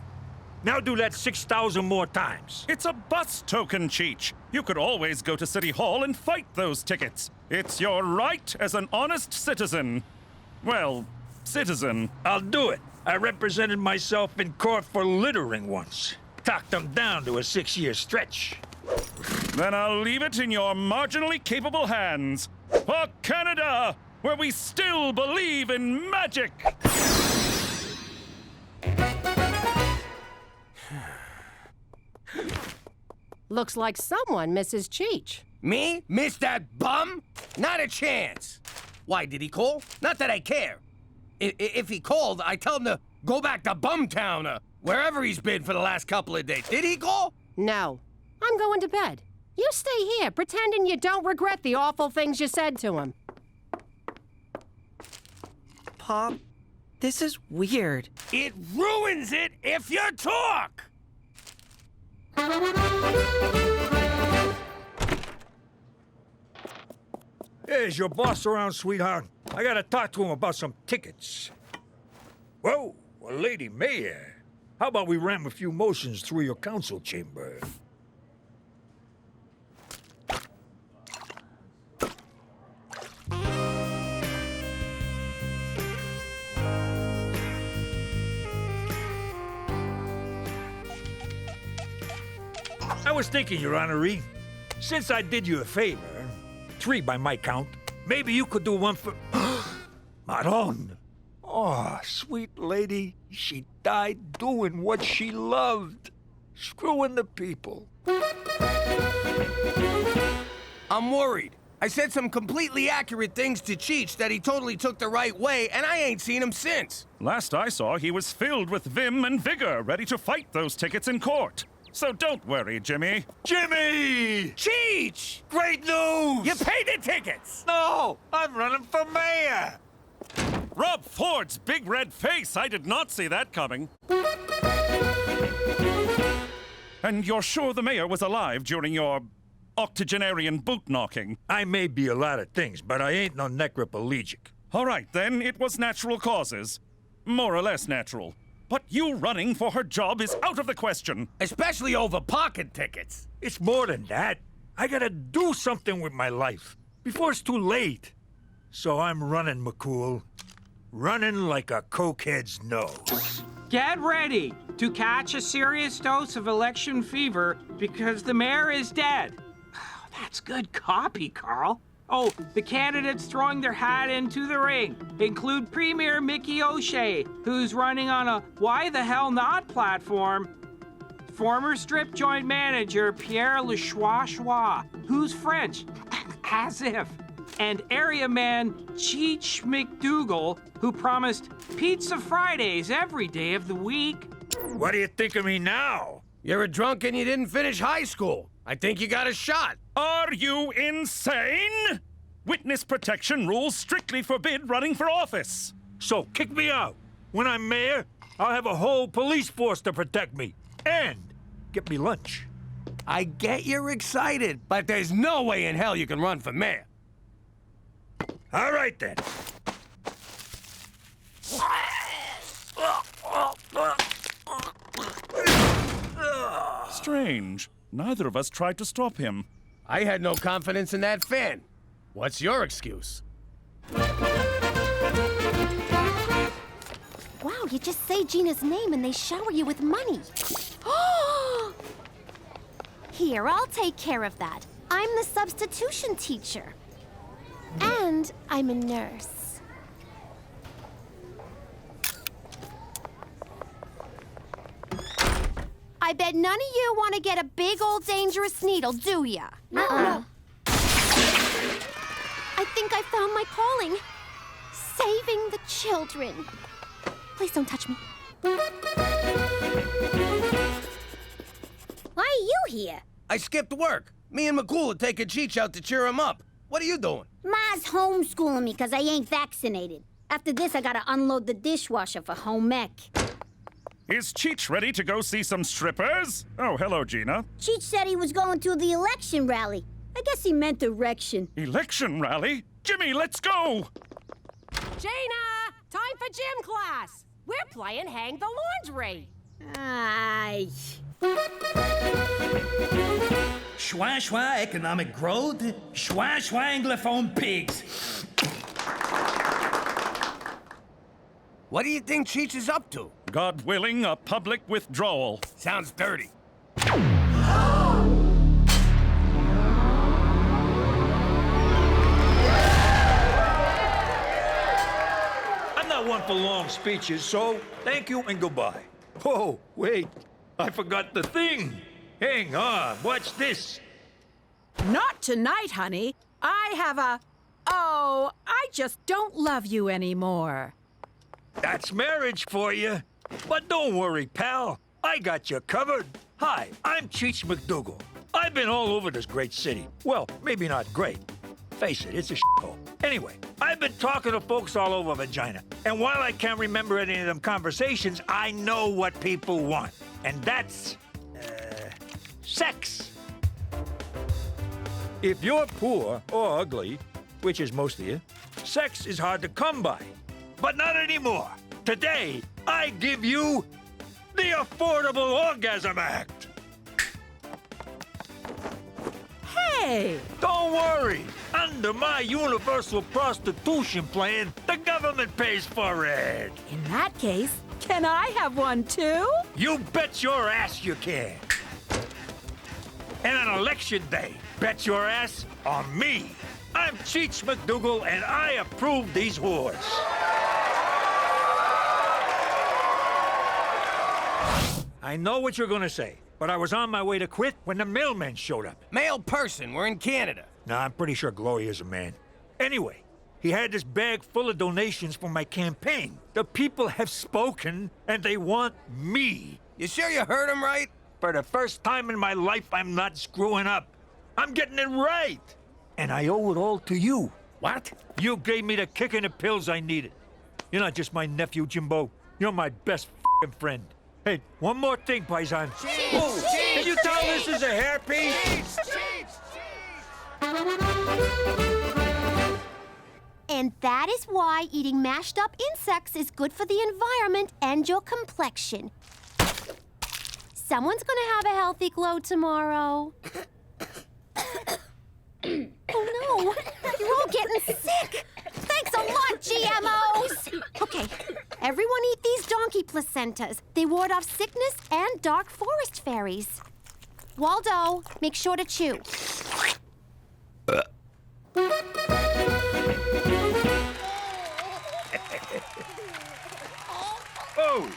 Now do that 6,000 more times.
It's a bus token, Cheech. You could always go to City Hall and fight those tickets. It's your right as an honest citizen. Well, citizen.
I'll do it. I represented myself in court for littering once. Talked them down to a 6-year stretch.
Then I'll leave it in your marginally capable hands. For Canada, where we still believe in magic.
Looks like someone misses Cheech.
Me? Miss that bum? Not a chance. Why, did he call? Not that I care. If he called, I tell him to go back to Bumtown or wherever he's been for the last couple of days. Did he call?
No. I'm going to bed. You stay here, pretending you don't regret the awful things you said to him.
Pop, this is weird.
It ruins it if you talk!
Hey, is your boss around, sweetheart? I gotta talk to him about some tickets. Whoa, a lady mayor. How about we ram a few motions through your council chamber? I was thinking, Your Honoree, since I did you a favor, 3 by my count, maybe you could do one for... Maron! Oh, sweet lady, she died doing what she loved. Screwing the people.
I'm worried. I said some completely accurate things to Cheech that he totally took the right way, and I ain't seen him since.
Last I saw, he was filled with vim and vigor, ready to fight those tickets in court. So don't worry, Jimmy.
Jimmy!
Cheech!
Great news!
You paid the tickets!
No! I'm running for mayor!
Rob Ford's big red face! I did not see that coming. And you're sure the mayor was alive during your octogenarian boot knocking?
I may be a lot of things, but I ain't no necroplegic.
All right, then, it was natural causes. More or less natural. But you running for her job is out of the question.
Especially over pocket tickets.
It's more than that. I gotta do something with my life before it's too late. So I'm running, McCool. Running like a cokehead's nose.
Get ready to catch a serious dose of election fever because the mayor is dead. That's good copy, Carl. Oh, the candidates throwing their hat into the ring include Premier Mickey O'Shea, who's running on a why the hell not platform, former strip joint manager Pierre Lechoix, who's French, as if, and area man Cheech McDougal, who promised Pizza Fridays every day of the week.
What do you think of me now?
You're a drunk and you didn't finish high school. I think you got a shot.
Are you insane? Witness protection rules strictly forbid running for office.
So kick me out. When I'm mayor, I'll have a whole police force to protect me. And get me lunch.
I get you're excited, but there's no way in hell you can run for mayor.
All right, then.
Strange. Neither of us tried to stop him.
I had no confidence in that fan. What's your excuse?
Wow, you just say Gina's name and they shower you with money. Here, I'll take care of that. I'm the substitution teacher. And I'm a nurse. I bet none of you want to get a big old dangerous needle, do ya?
Uh-uh.
I think I found my calling. Saving the children. Please don't touch me.
Why are you here?
I skipped work. Me and McCool are taking Cheech out to cheer him up. What are you doing?
Ma's homeschooling me because I ain't vaccinated. After this, I gotta unload the dishwasher for home ec.
Is Cheech ready to go see some strippers? Oh, hello, Gina.
Cheech said he was going to the election rally. I guess he meant erection.
Election rally? Jimmy, let's go!
Gina! Time for gym class! We're playing Hang the Laundry!
Aye.
Schwa schwa economic growth, schwa schwa anglophone pigs.
What do you think Cheech is up to?
God willing, a public withdrawal.
Sounds dirty.
I'm not one for long speeches, so thank you and goodbye. Oh, wait. I forgot the thing. Hang on. Watch this.
Not tonight, honey. I have a... Oh, I just don't love you anymore.
That's marriage for you. But don't worry, pal. I got you covered. Hi, I'm Cheech McDougal. I've been all over this great city. Well, maybe not great. Face it, it's a shithole. Anyway, I've been talking to folks all over Regina. And while I can't remember any of them conversations, I know what people want. And that's... sex. If you're poor or ugly, which is most of you, sex is hard to come by. But not anymore. Today, I give you the Affordable Orgasm Act.
Hey!
Don't worry. Under my universal prostitution plan, the government pays for it.
In that case, can I have one too?
You bet your ass you can. And on election day, bet your ass on me. I'm Cheech McDougal, and I approve these whores. I know what you're gonna say, but I was on my way to quit when the mailman showed up.
Male person, we're in Canada.
Nah, I'm pretty sure Gloria's a man. Anyway, he had this bag full of donations for my campaign. The people have spoken, and they want me.
You sure you heard him right?
For the first time in my life, I'm not screwing up. I'm getting it right. And I owe it all to you.
What?
You gave me the kick and the pills I needed. You're not just my nephew, Jimbo. You're my best f***ing friend. Hey, one more thing, Paisan.
Cheese,
Can you tell this is a hairpiece?
And that is why eating mashed up insects is good for the environment and your complexion. Someone's gonna have a healthy glow tomorrow. Oh no, you're all getting sick. Thanks a lot, GMOs. Okay, everyone eat these donkey placentas. They ward off sickness and dark forest fairies. Waldo, make sure to chew.
Oh!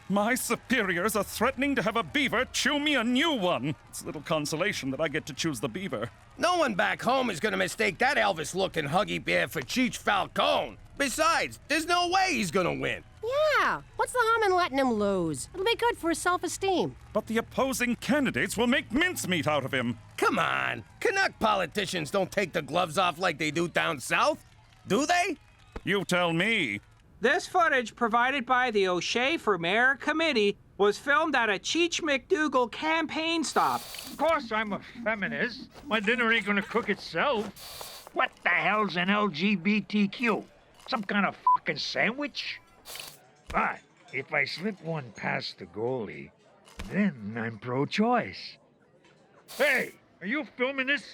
My superiors are threatening to have a beaver chew me a new one. It's little consolation that I get to choose the beaver.
No one back home is gonna mistake that Elvis-looking Huggy Bear for Cheech Falcone. Besides, there's no way he's gonna win.
Yeah, what's the harm in letting him lose? It'll be good for his self-esteem.
But the opposing candidates will make mincemeat out of him.
Come on, Canuck politicians don't take the gloves off like they do down south, do they?
You tell me.
This footage, provided by the O'Shea for Mayor Committee, was filmed at a Cheech McDougal campaign stop.
Of course I'm a feminist. My dinner ain't gonna cook itself. What the hell's an LGBTQ? Some kind of fucking sandwich? But if I slip one past the goalie, Then I'm pro-choice. Hey, are you filming this?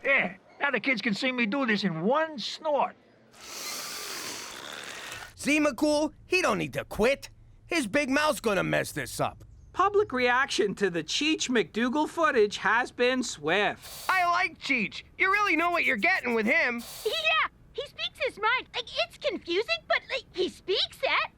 Yeah, now the kids can see me do this in one snort.
See, McCool? He don't need to quit. His big mouth's gonna mess this up.
Public reaction to the Cheech McDougal footage has been swift.
I like Cheech. You really know what you're getting with him.
Yeah, he speaks his mind. Like, it's confusing, but, like, he speaks it.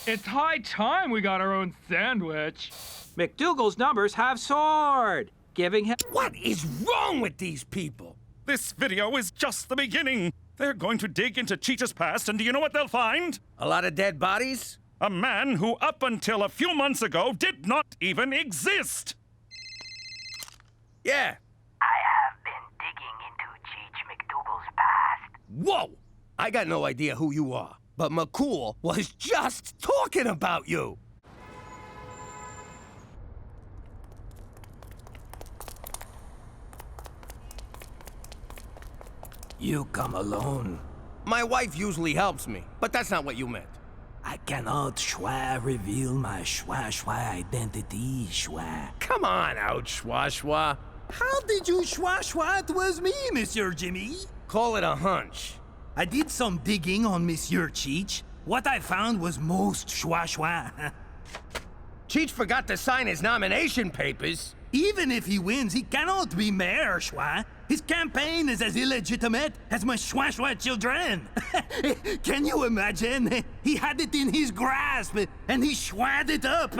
It's high time we got our own sandwich.
McDougal's numbers have soared, giving him...
What is wrong with these people?
This video is just the beginning. They're going to dig into Cheech's past, and do you know what they'll find?
A lot of dead bodies?
A man who, up until a few months ago, did not even exist.
Yeah.
I have been digging into Cheech McDougal's past.
Whoa! I got no idea who you are, but McCool was just talking about you.
You come alone.
My wife usually helps me, but that's not what you meant.
I cannot reveal my identity,
Come on out, Schwa.
How did you it was me, Monsieur Jimmy?
Call it a hunch.
I did some digging on Monsieur Cheech. What I found was most schwa.
Cheech forgot to sign his nomination papers.
Even if he wins, he cannot be mayor, Schwa. His campaign is as illegitimate as my Schwa children. Can you imagine? He had it in his grasp, and he schwad it up.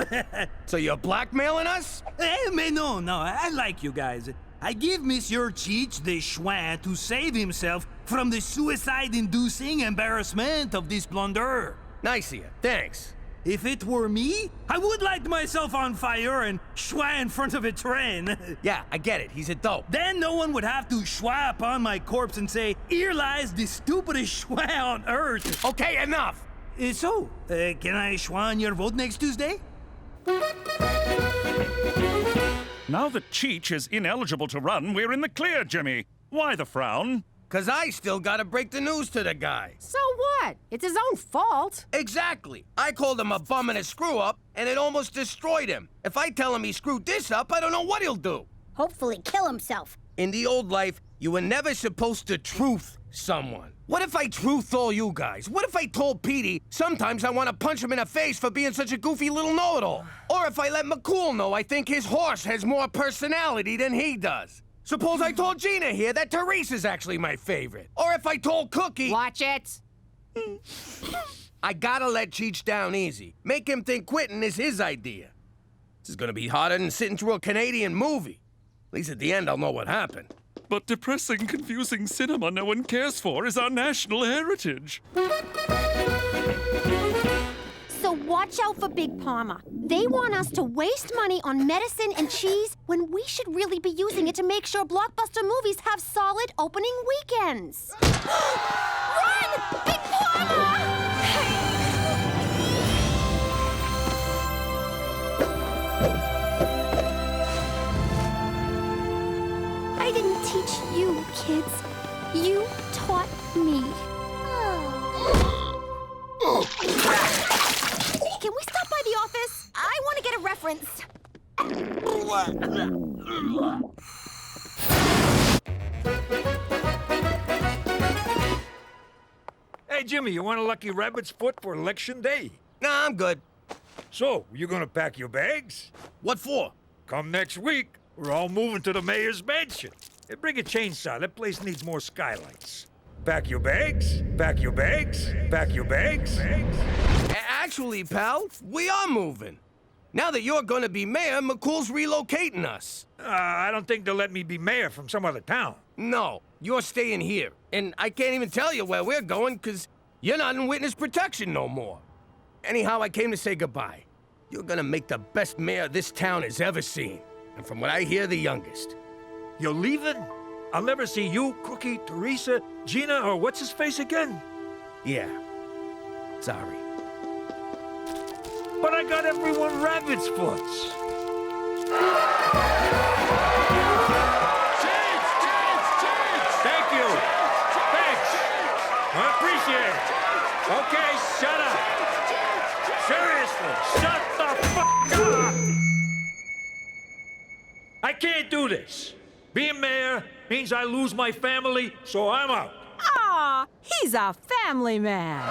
So you're blackmailing us?
Mais no, I like you guys. I give Monsieur Cheech the schwa to save himself from the suicide-inducing embarrassment of this blunder.
Nice of you, thanks.
If it were me, I would light myself on fire and schwa in front of a train.
Yeah, I get it. He's a dope.
Then no one would have to schwa upon my corpse and say, "Here lies the stupidest schwa on earth."
Okay, enough.
Can I schwa on your vote next Tuesday?
Now that Cheech is ineligible to run, we're in the clear, Jimmy. Why the frown?
'Cause I still gotta break the news to the guy.
So what? It's his own fault.
Exactly. I called him a bum and a screw-up, and it almost destroyed him. If I tell him he screwed this up, I don't know what he'll do.
Hopefully kill himself.
In the old life, you were never supposed to truth someone. What if I truthed all you guys? What if I told Petey sometimes I want to punch him in the face for being such a goofy little know-it-all? Or if I let McCool know I think his horse has more personality than he does? Suppose I told Gina here that Teresa's actually my favorite. Or if I told Cookie...
Watch it.
I gotta let Cheech down easy. Make him think quitting is his idea. This is gonna be harder than sitting through a Canadian movie. At least at the end I'll know what happened.
But depressing, confusing cinema no one cares for is our national heritage.
So watch out for Big Pharma. They want us to waste money on medicine and cheese when we should really be using it to make sure blockbuster movies have solid opening weekends. Run! Big Pharma! I didn't teach you, kids. You taught me. Can we stop by the office? I want to get a reference.
Hey, Jimmy, you want a lucky rabbit's foot for election day?
Nah, I'm good.
So, you gonna pack your bags?
What for?
Come next week. We're all moving to the mayor's mansion. Hey, bring a chainsaw. That place needs more skylights. Pack your bags, pack your bags, pack your bags.
Actually, pal, we are moving. Now that you're gonna be mayor, McCool's relocating us.
I don't think they'll let me be mayor from some other town.
No, you're staying here. And I can't even tell you where we're going, 'cause you're not in witness protection no more. Anyhow, I came to say goodbye. You're gonna make the best mayor this town has ever seen. And from what I hear, the youngest.
You're leaving? I'll never see you, Cookie, Teresa, Gina, or what's his face again?
Yeah. Sorry.
But I got everyone rabbit's foots.
Cheers!
Thank you! Thanks! I appreciate it! Okay, shut up! Serious Shut the fuck up! I can't do this. Being mayor means I lose my family, so I'm out.
Ah, he's a family man.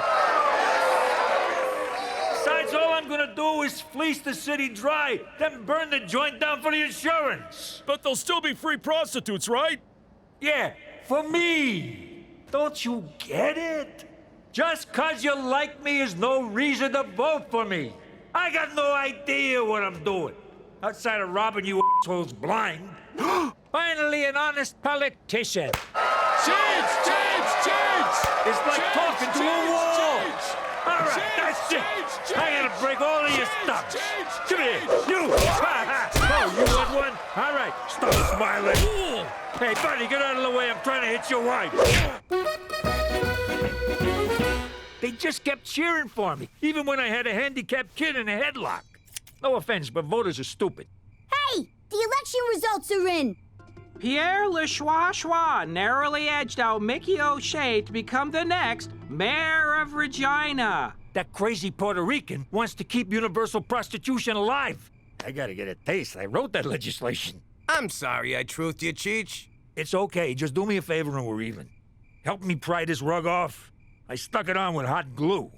Besides, all I'm gonna do is fleece the city dry, then burn the joint down for the insurance.
But there'll still be free prostitutes, right?
Yeah, for me. Don't you get it? Just 'cause you like me is no reason to vote for me. I got no idea what I'm doing. Outside of robbing you assholes blind. Finally, an honest politician.
Change!
It's like talking to a wall. All right, that's it. I gotta break all of your stuff. Come here, you. Oh, you want one? All right, stop smiling. Hey, buddy, get out of the way. I'm trying to hit your wife. They just kept cheering for me, even when I had a handicapped kid in a headlock. No offense, but voters are stupid.
Hey, the election results are in.
Pierre Le Schwa narrowly edged out Mickey O'Shea to become the next mayor of Regina.
That crazy Puerto Rican wants to keep universal prostitution alive. I gotta get a taste. I wrote that legislation.
I'm sorry I truthed you, Cheech.
It's okay. Just do me a favor and we're even. Help me pry this rug off. I stuck it on with hot glue.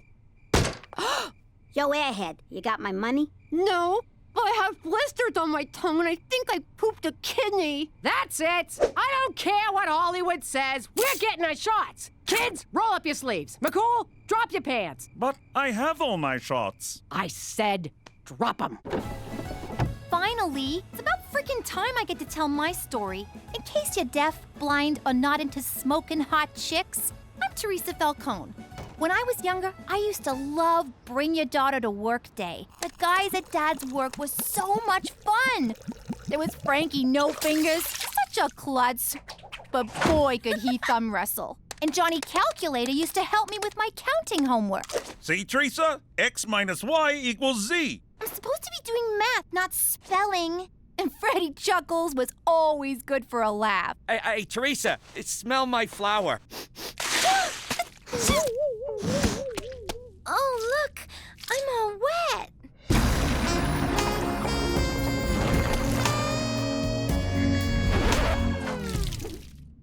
Yo, Airhead, you got my money?
No, I have blisters on my tongue and I think I pooped a kidney. That's it. I don't care what Hollywood says. We're getting our shots. Kids, roll up your sleeves. McCool, drop your pants.
But I have all my shots.
I said drop them.
Finally, it's about freaking time I get to tell my story. In case you're deaf, blind, or not into smoking hot chicks, I'm Teresa Falcone. When I was younger, I used to love Bring Your Daughter to Work Day. The guys at Dad's work was so much fun. There was Frankie No Fingers, such a klutz. But boy, could he thumb wrestle. And Johnny Calculator used to help me with my counting homework.
See, Teresa? X minus Y equals Z.
I'm supposed to be doing math, not spelling. And Freddie Chuckles was always good for a laugh.
Hey, Teresa, smell my flower.
Oh, look, I'm all wet.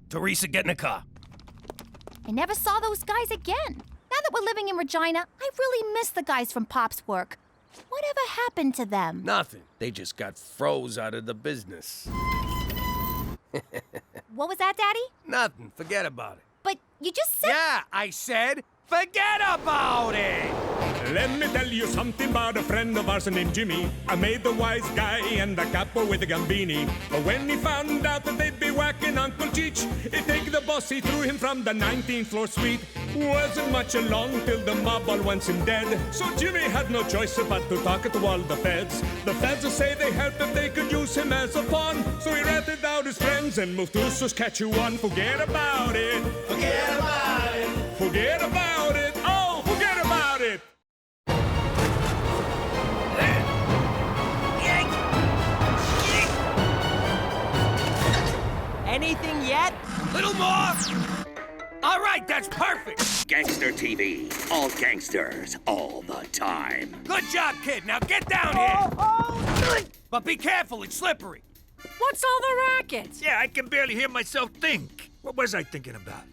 Teresa, get in the car.
I never saw those guys again. Now that we're living in Regina, I really miss the guys from Pop's work. Whatever happened to them?
Nothing. They just got froze out of the business.
What was that, Daddy?
Nothing. Forget about it.
But you just said...
Yeah, I said forget about it!
Let me tell you something about a friend of ours named Jimmy. I made the wise guy and the capo with the gambini. But when he found out that they'd be whacking Uncle Cheech, he'd take the boss, he threw him from the 19th floor suite. Wasn't much along till the mob all wants him dead. So Jimmy had no choice but to talk to all the feds. The feds will say they helped if they could use him as a pawn. So he ratted out his friends and moved to Saskatchewan. Forget about it. Forget about it. Forget about it. Oh, forget about it.
Anything yet?
Little more! All right, that's perfect!
Gangster TV. All gangsters, all the time.
Good job, kid. Now get down here! But be careful, it's slippery.
What's all the racket?
Yeah, I can barely hear myself think. What was I thinking about?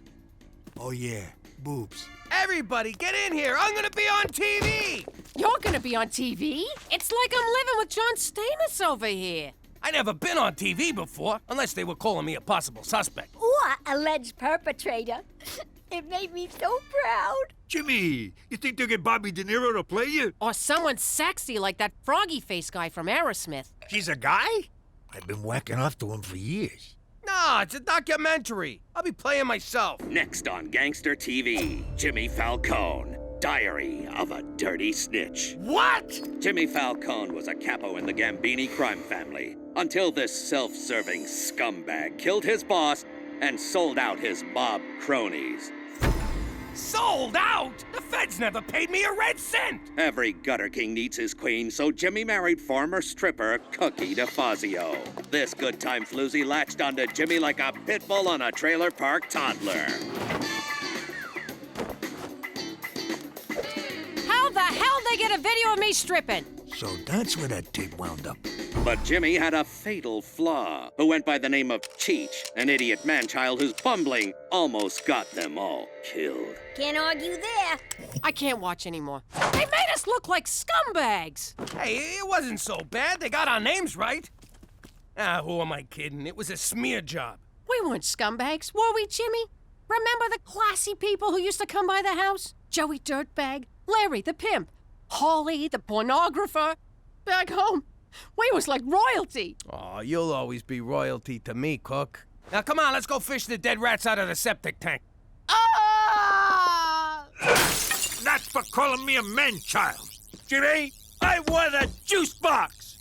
Oh, yeah, boobs.
Everybody, get in here! I'm gonna be on TV!
You're gonna be on TV? It's like I'm living with John Stamos over here.
I never been on TV before, unless they were calling me a possible suspect.
Or alleged perpetrator. It made me so proud.
Jimmy, you think they'll get Bobby De Niro to play you?
Or someone sexy like that froggy face guy from Aerosmith.
He's a guy? I've been whacking off to him for years.
No, it's a documentary. I'll be playing myself.
Next on Gangster TV, Jimmy Falcone. Diary of a Dirty Snitch.
What?
Jimmy Falcone was a capo in the Gambini crime family until this self-serving scumbag killed his boss and sold out his mob cronies.
Sold out? The feds never paid me a red cent!
Every gutter king needs his queen, so Jimmy married former stripper Cookie DeFazio. This good time floozy latched onto Jimmy like a pit bull on a trailer park toddler.
How the hell they get get a video of me stripping.
So that's where that tape wound up.
But Jimmy had a fatal flaw, who went by the name of Cheech, an idiot man-child whose bumbling almost got them all killed.
Can't argue there.
I can't watch anymore. They made us look like scumbags.
Hey, it wasn't so bad. They got our names right. Ah, who am I kidding? It was a smear job.
We weren't scumbags, were we, Jimmy? Remember the classy people who used to come by the house? Joey Dirtbag, Larry the pimp, Holly the pornographer. Back home, we was like royalty.
Oh, you'll always be royalty to me, Cook. Now, come on, let's go fish the dead rats out of the septic tank.
Ah!
That's for calling me a man-child. Jimmy, I want a juice box.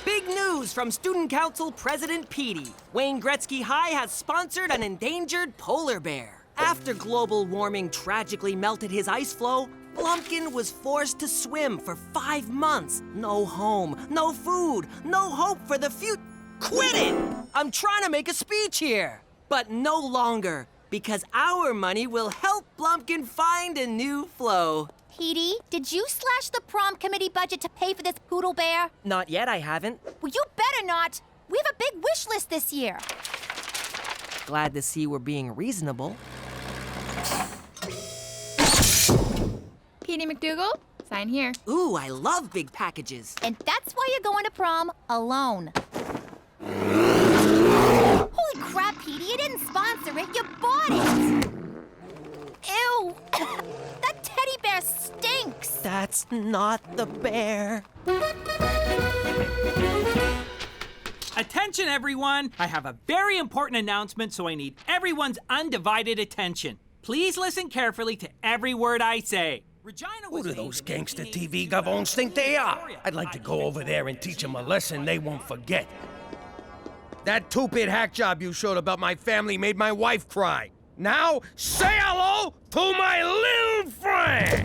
Big news from Student Council President Petey. Wayne Gretzky High has sponsored an endangered polar bear. After global warming tragically melted his ice floe, Blumpkin was forced to swim for 5 months. No home, no food, no hope for the future. Quit it! I'm trying to make a speech here. But no longer, because our money will help Blumpkin find a new flow.
Petey, did you slash the prom committee budget to pay for this poodle bear?
Not yet, I haven't.
Well, you better not. We have a big wish list this year.
Glad to see we're being reasonable.
Petey McDougal, sign here.
Ooh, I love big packages.
And that's why you're going to prom alone. Holy crap, Petey, you didn't sponsor it, you bought it! Ew! That teddy bear stinks!
That's not the bear.
Attention, everyone! I have a very important announcement, so I need everyone's undivided attention. Please listen carefully to every word I say. Regina
Who do those gangster TV gavons think they are? I'd like to go over there and teach them a lesson they won't forget. That two-bit hack job you showed about my family made my wife cry. Now, say hello to my little friend!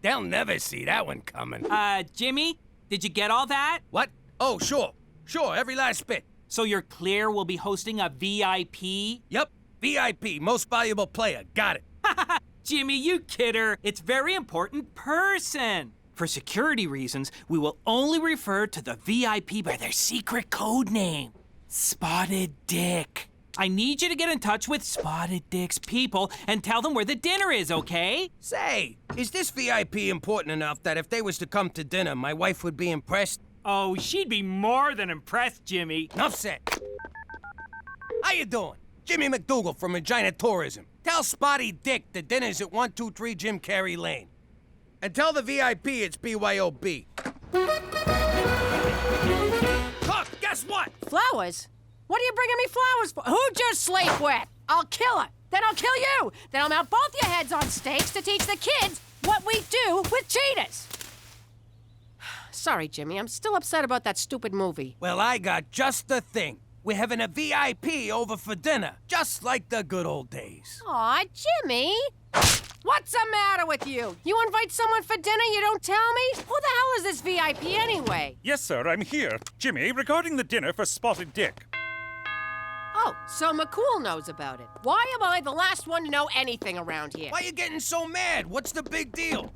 They'll never see that one coming.
Jimmy, did you get all that?
What? Oh, sure. Sure, every last bit.
So you're clear we'll be hosting a VIP?
Yep, VIP, most valuable player. Got it.
Jimmy, you kidder. It's very important person. For security reasons, we will only refer to the VIP by their secret code name, Spotted Dick. I need you to get in touch with Spotted Dick's people and tell them where the dinner is, okay?
Say, is this VIP important enough that if they was to come to dinner, my wife would be impressed?
Oh, she'd be more than impressed, Jimmy.
Enough said. How you doing? Jimmy McDougal from Regina Tourism. Tell Spotty Dick the dinner's at 123 Jim Carrey Lane. And tell the VIP it's BYOB. Cook, guess what?
Flowers? What are you bringing me flowers for? Who'd you sleep with? I'll kill her. Then I'll kill you. Then I'll mount both your heads on stakes to teach the kids what we do with cheetahs. Sorry, Jimmy. I'm still upset about that stupid movie.
Well, I got just the thing. We're having a VIP over for dinner, just like the good old days.
Aw, Jimmy. What's the matter with you? You invite someone for dinner, you don't tell me? Who the hell is this VIP anyway?
Yes, sir, I'm here. Jimmy, regarding the dinner for Spotted Dick.
Oh, so McCool knows about it. Why am I the last one to know anything around here?
Why are you getting so mad? What's the big deal?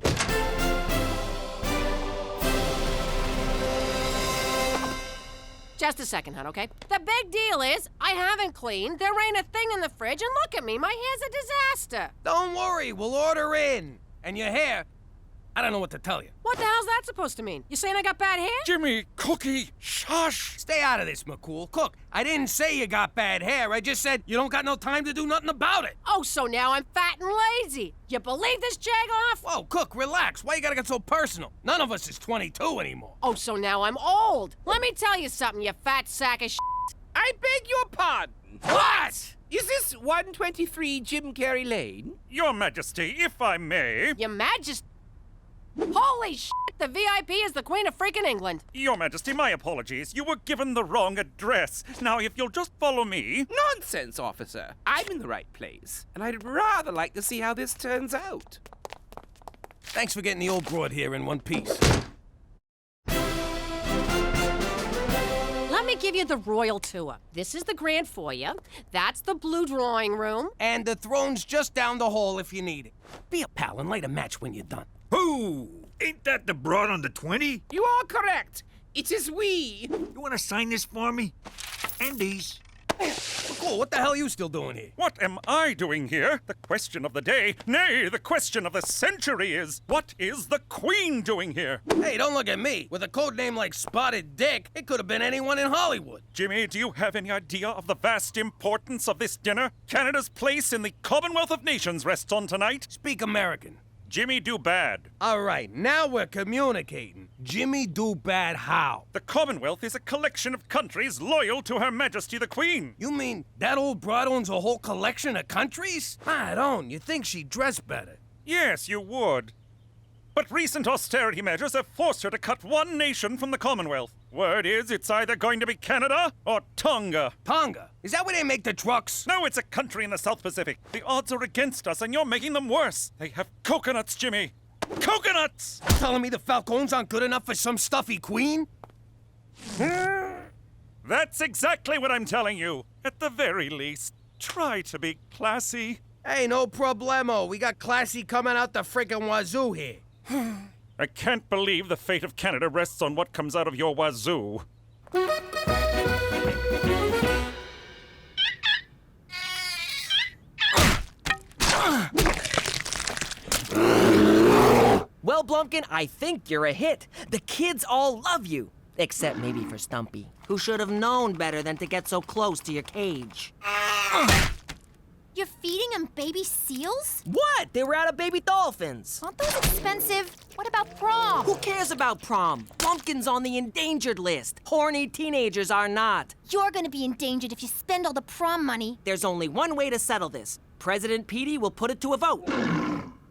Just a second, hon, okay? The big deal is, I haven't cleaned, there ain't a thing in the fridge, and look at me, my hair's a disaster.
Don't worry, we'll order in. And your hair, I don't know what to tell you.
What the hell's that supposed to mean? You saying I got bad hair?
Jimmy, Cookie, shush!
Stay out of this, McCool. Cook, I didn't say you got bad hair. I just said you don't got no time to do nothing about it.
Oh, so now I'm fat and lazy. You believe this jag-off?
Whoa, Cook, relax. Why you gotta get so personal? None of us is 22 anymore.
Oh, so now I'm old. Let me tell you something, you fat sack of shit.
I beg your pardon.
What?
Is this 123 Jim Carrey Lane?
Your Majesty, if I may.
Your Majesty? Holy shit, the VIP is the Queen of freaking England.
Your Majesty, my apologies. You were given the wrong address. Now, if you'll just follow me.
Nonsense, officer. I'm in the right place, and I'd rather like to see how this turns out.
Thanks for getting the old broad here in one piece.
Let me give you the royal tour. This is the grand foyer. That's the blue drawing room.
And the throne's just down the hall if you need it. Be a pal and light a match when you're done.
Who? Ain't that the broad on the 20?
You are correct. It is we.
You want to sign this for me? And these.
Cool, what the hell are you still doing here?
What am I doing here? The question of the day, nay, the question of the century is, what is the Queen doing here?
Hey, don't look at me. With a code name like Spotted Dick, it could have been anyone in Hollywood.
Jimmy, do you have any idea of the vast importance of this dinner? Canada's place in the Commonwealth of Nations rests on tonight.
Speak American.
Jimmy do bad.
All right, now we're communicating. Jimmy do bad how?
The Commonwealth is a collection of countries loyal to Her Majesty the Queen.
You mean that old broad owns a whole collection of countries? I don't. You think she'd dress better?
Yes, you would. But recent austerity measures have forced her to cut one nation from the Commonwealth. Word is it's either going to be Canada or Tonga.
Tonga? Is that where they make the trucks?
No, it's a country in the South Pacific. The odds are against us, and you're making them worse. They have coconuts, Jimmy. Coconuts!
Telling me the Falcons aren't good enough for some stuffy queen?
That's exactly what I'm telling you. At the very least, try to be classy.
Hey, no problemo. We got classy coming out the frickin' wazoo here.
I can't believe the fate of Canada rests on what comes out of your wazoo.
Well, Blumpkin, I think you're a hit. The kids all love you. Except maybe for Stumpy, who should have known better than to get so close to your cage.
You're feeding them baby seals?
What? They were out of baby dolphins.
Aren't those expensive? What about prom?
Who cares about prom? Blumpkin's on the endangered list. Horny teenagers are not.
You're gonna be endangered if you spend all the prom money.
There's only one way to settle this. President Petey will put it to a vote.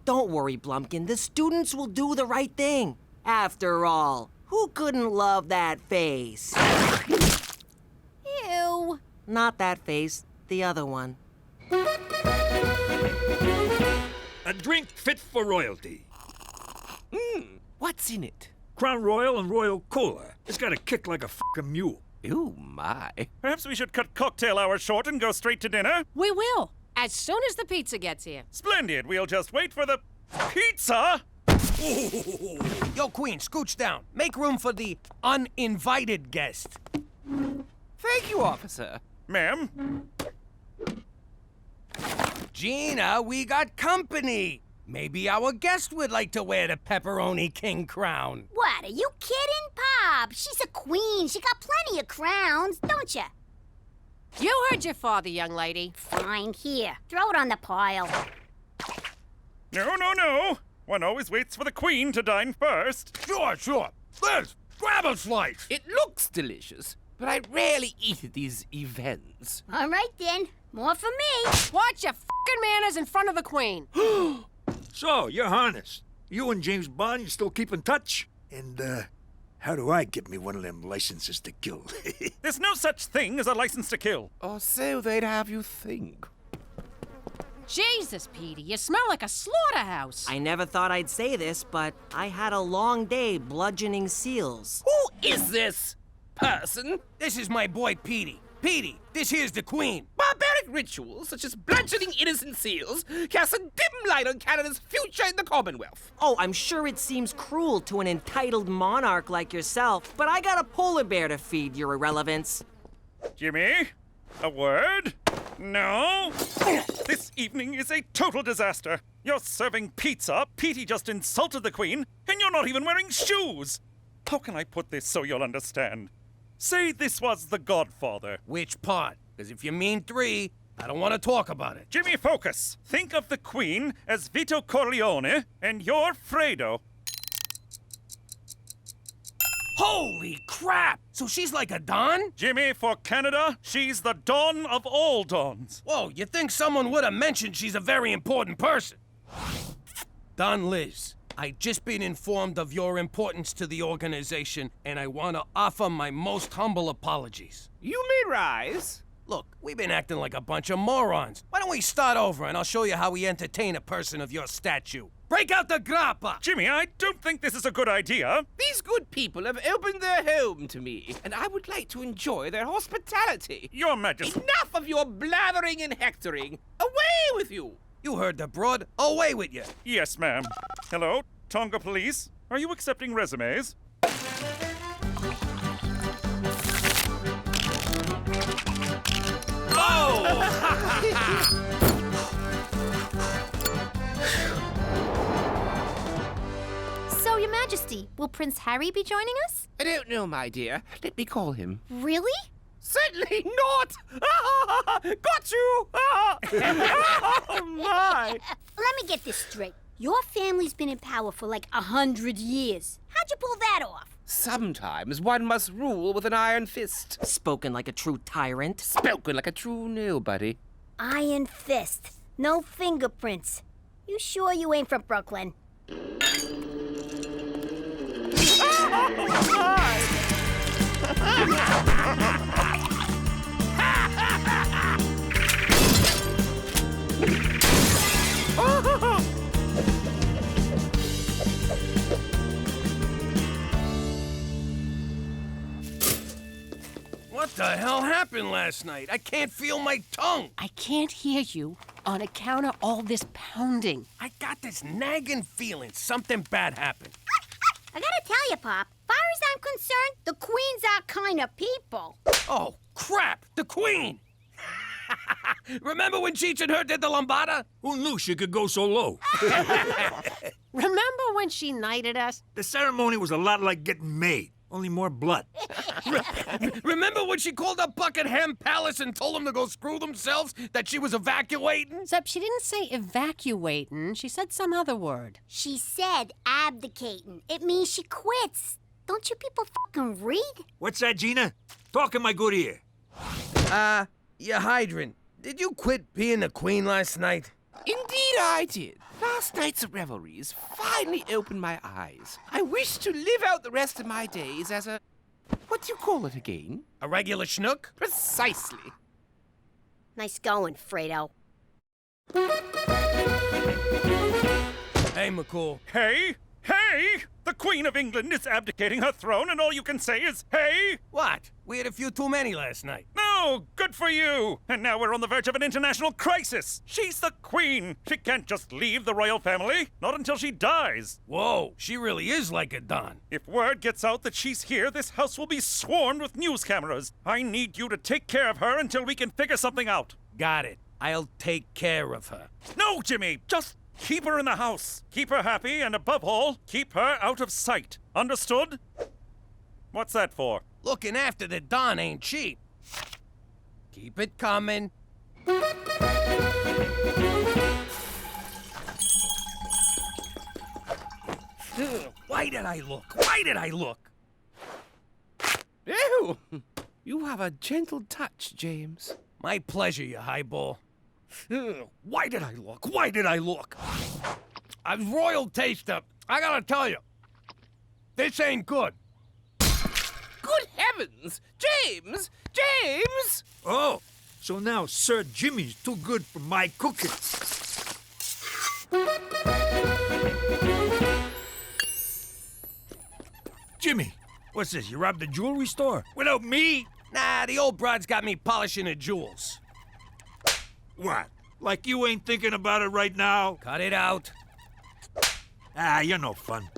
Don't worry, Blumpkin. The students will do the right thing. After all, who couldn't love that face?
Ew.
Not that face, the other one.
A drink fit for royalty.
What's in it?
Crown Royal and Royal Cola. It's got a kick like a fucking mule.
Oh, my.
Perhaps we should cut cocktail hour short and go straight to dinner?
We will, as soon as the pizza gets here.
Splendid. We'll just wait for the pizza.
Yo, Queen, scooch down. Make room for the uninvited guest.
Thank you, officer.
Ma'am?
Gina, we got company. Maybe our guest would like to wear the pepperoni king crown.
What, are you kidding, Pop? She's a queen. She got plenty of crowns, don't you?
You heard your father, young lady.
Fine, here. Throw it on the pile.
No. One always waits for the Queen to dine first.
Sure. Liz, grab a slice.
It looks delicious, but I rarely eat at these events.
All right, then. More for me.
Watch your fucking manners in front of the Queen.
So, Your Highness, you and James Bond, you still keep in touch? And, how do I get me one of them licenses to kill?
There's no such thing as a license to kill.
Or so they'd have you think.
Jesus, Petey, you smell like a slaughterhouse.
I never thought I'd say this, but I had a long day bludgeoning seals.
Who is this person?
This is my boy, Petey. Petey, this here's the Queen.
Barbaric rituals, such as bludgeoning innocent seals, cast a dim light on Canada's future in the Commonwealth.
Oh, I'm sure it seems cruel to an entitled monarch like yourself, but I got a polar bear to feed, your irrelevance.
Jimmy, a word? No? This evening is a total disaster. You're serving pizza, Petey just insulted the Queen, and you're not even wearing shoes. How can I put this so you'll understand? Say this was The Godfather.
Which part? Because if you mean 3, I don't want to talk about it.
Jimmy, focus. Think of the Queen as Vito Corleone, and you're Fredo.
Holy crap! So she's like a Don?
Jimmy, for Canada, she's the Dawn of all dawns.
Whoa, you think someone would have mentioned she's a very important person? Don Liz, I just been informed of your importance to the organization, and I want to offer my most humble apologies.
You may rise.
Look, we've been acting like a bunch of morons. Why don't we start over and I'll show you how we entertain a person of your stature. Break out the grappa!
Jimmy, I don't think this is a good idea.
These good people have opened their home to me, and I would like to enjoy their hospitality.
Your Majesty.
Enough of your blathering and hectoring. Away with you!
You heard the broad. Away with you.
Yes, ma'am. Hello, Tonga Police. Are you accepting resumes?
So, Your Majesty, will Prince Harry be joining us?
I don't know, my dear. Let me call him.
Really?
Certainly not! Got you! Oh, my!
Let me get this straight. Your family's been in power for like 100 years. How'd you pull that off?
Sometimes one must rule with an iron fist.
Spoken like a true tyrant.
Spoken like a true nobody.
Iron fist. No fingerprints. You sure you ain't from Brooklyn?
What the hell happened last night? I can't feel my tongue.
I can't hear you on account of all this pounding.
I got this nagging feeling something bad happened.
I gotta tell you, Pop, far as I'm concerned, the Queen's our kind of people.
Oh, crap! The Queen! Remember when Cheech and her did the lambada?
Who knew she could go so low?
Remember when she knighted us?
The ceremony was a lot like getting made, only more blood.
Remember when she called up Buckingham Palace and told them to go screw themselves, that she was evacuating?
Except she didn't say evacuating. She said some other word.
She said abdicating. It means she quits. Don't you people fucking read?
What's that, Gina? Talk in my good ear.
You hydrant. Did you quit being the Queen last night?
Indeed I did. Last night's revelries finally opened my eyes. I wish to live out the rest of my days as a... what do you call it again?
A regular schnook?
Precisely.
Nice going, Fredo.
Hey, McCool.
Hey! Hey! The Queen of England is abdicating her throne and all you can say is, hey!
What? We had a few too many last night.
No! Good for you! And now we're on the verge of an international crisis! She's the Queen! She can't just leave the royal family, not until she dies!
Whoa, she really is like a Don.
If word gets out that she's here, this house will be swarmed with news cameras. I need you to take care of her until we can figure something out.
Got it. I'll take care of her.
No, Jimmy! Just keep her in the house. Keep her happy, and above all, keep her out of sight. Understood? What's that for?
Looking after the Don ain't cheap. Keep it coming. Why did I look? Why did I look?
Ew! You have a gentle touch, James.
My pleasure, you highball. Why did I look? Why did I look? A royal taster. I gotta tell you, this ain't good.
Good heavens! James! James!
Oh, so now Sir Jimmy's too good for my cooking. Jimmy, what's this? You robbed the jewelry store? Without me?
Nah, the old broad's got me polishing the jewels.
What? Like you ain't thinking about it right now?
Cut it out.
Ah, you're no fun.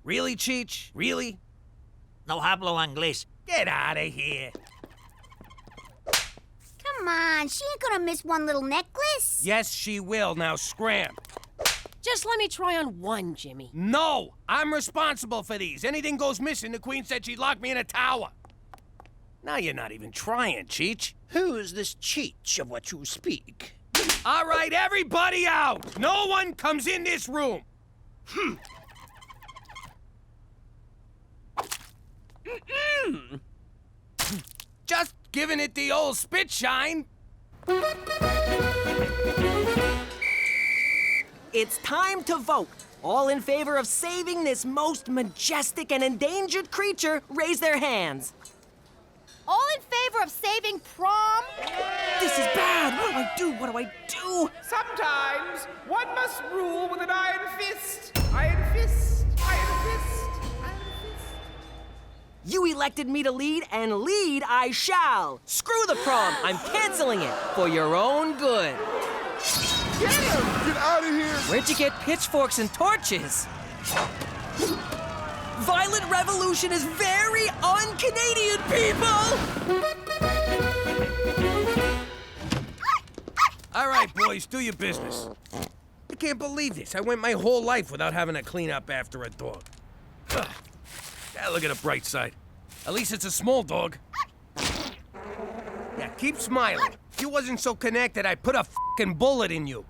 Really, Cheech? Really?
No hablo inglés.
Get out of here.
Come on, she ain't gonna miss one little necklace.
Yes, she will. Now scram.
Just let me try on one, Jimmy.
No! I'm responsible for these. Anything goes missing, the Queen said she'd lock me in a tower. Now you're not even trying, Cheech.
Who's this Cheech of what you speak?
All right, everybody out! No one comes in this room! Just giving it the old spit shine.
It's time to vote. All in favor of saving this most majestic and endangered creature, raise their hands.
All in favor of saving prom?
This is bad! What do I do? What do I do?
Sometimes one must rule with an iron fist. Iron fist, iron fist, iron fist.
You elected me to lead, and lead I shall. Screw the prom. I'm canceling it for your own good.
Get him! Get out of here!
Where'd you get pitchforks and torches? Violent revolution is very un-Canadian, people!
All right, boys, do your business. I can't believe this. I went my whole life without having to clean up after a dog. Ugh. Yeah, look at the bright side. At least it's a small dog. Yeah, keep smiling. If you wasn't so connected, I'd put a f***ing bullet in you.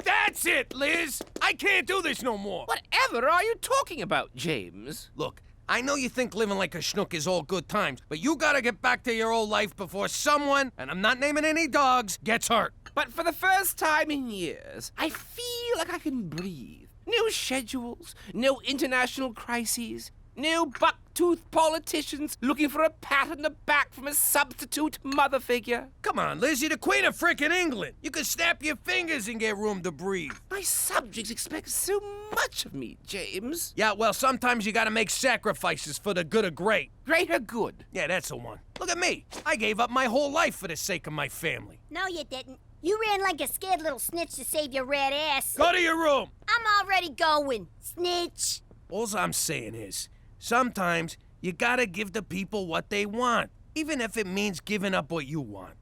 That's it, Liz! I can't do this no more!
Whatever are you talking about, James?
Look, I know you think living like a schnook is all good times, but you gotta get back to your old life before someone, and I'm not naming any dogs, gets hurt.
But for the first time in years, I feel like I can breathe. No schedules, no international crises, no buck-toothed politicians looking for a pat on the back from a substitute mother figure.
Come on, Liz, you're the Queen of frickin' England. You can snap your fingers and get room to breathe.
My subjects expect so much of me, James.
Yeah, well, sometimes you gotta make sacrifices for the good of great.
Greater good?
Yeah, that's the one. Look at me. I gave up my whole life for the sake of my family.
No, you didn't. You ran like a scared little snitch to save your red ass.
Go to your room.
I'm already going, snitch.
All I'm saying is, sometimes you gotta give the people what they want, even if it means giving up what you want.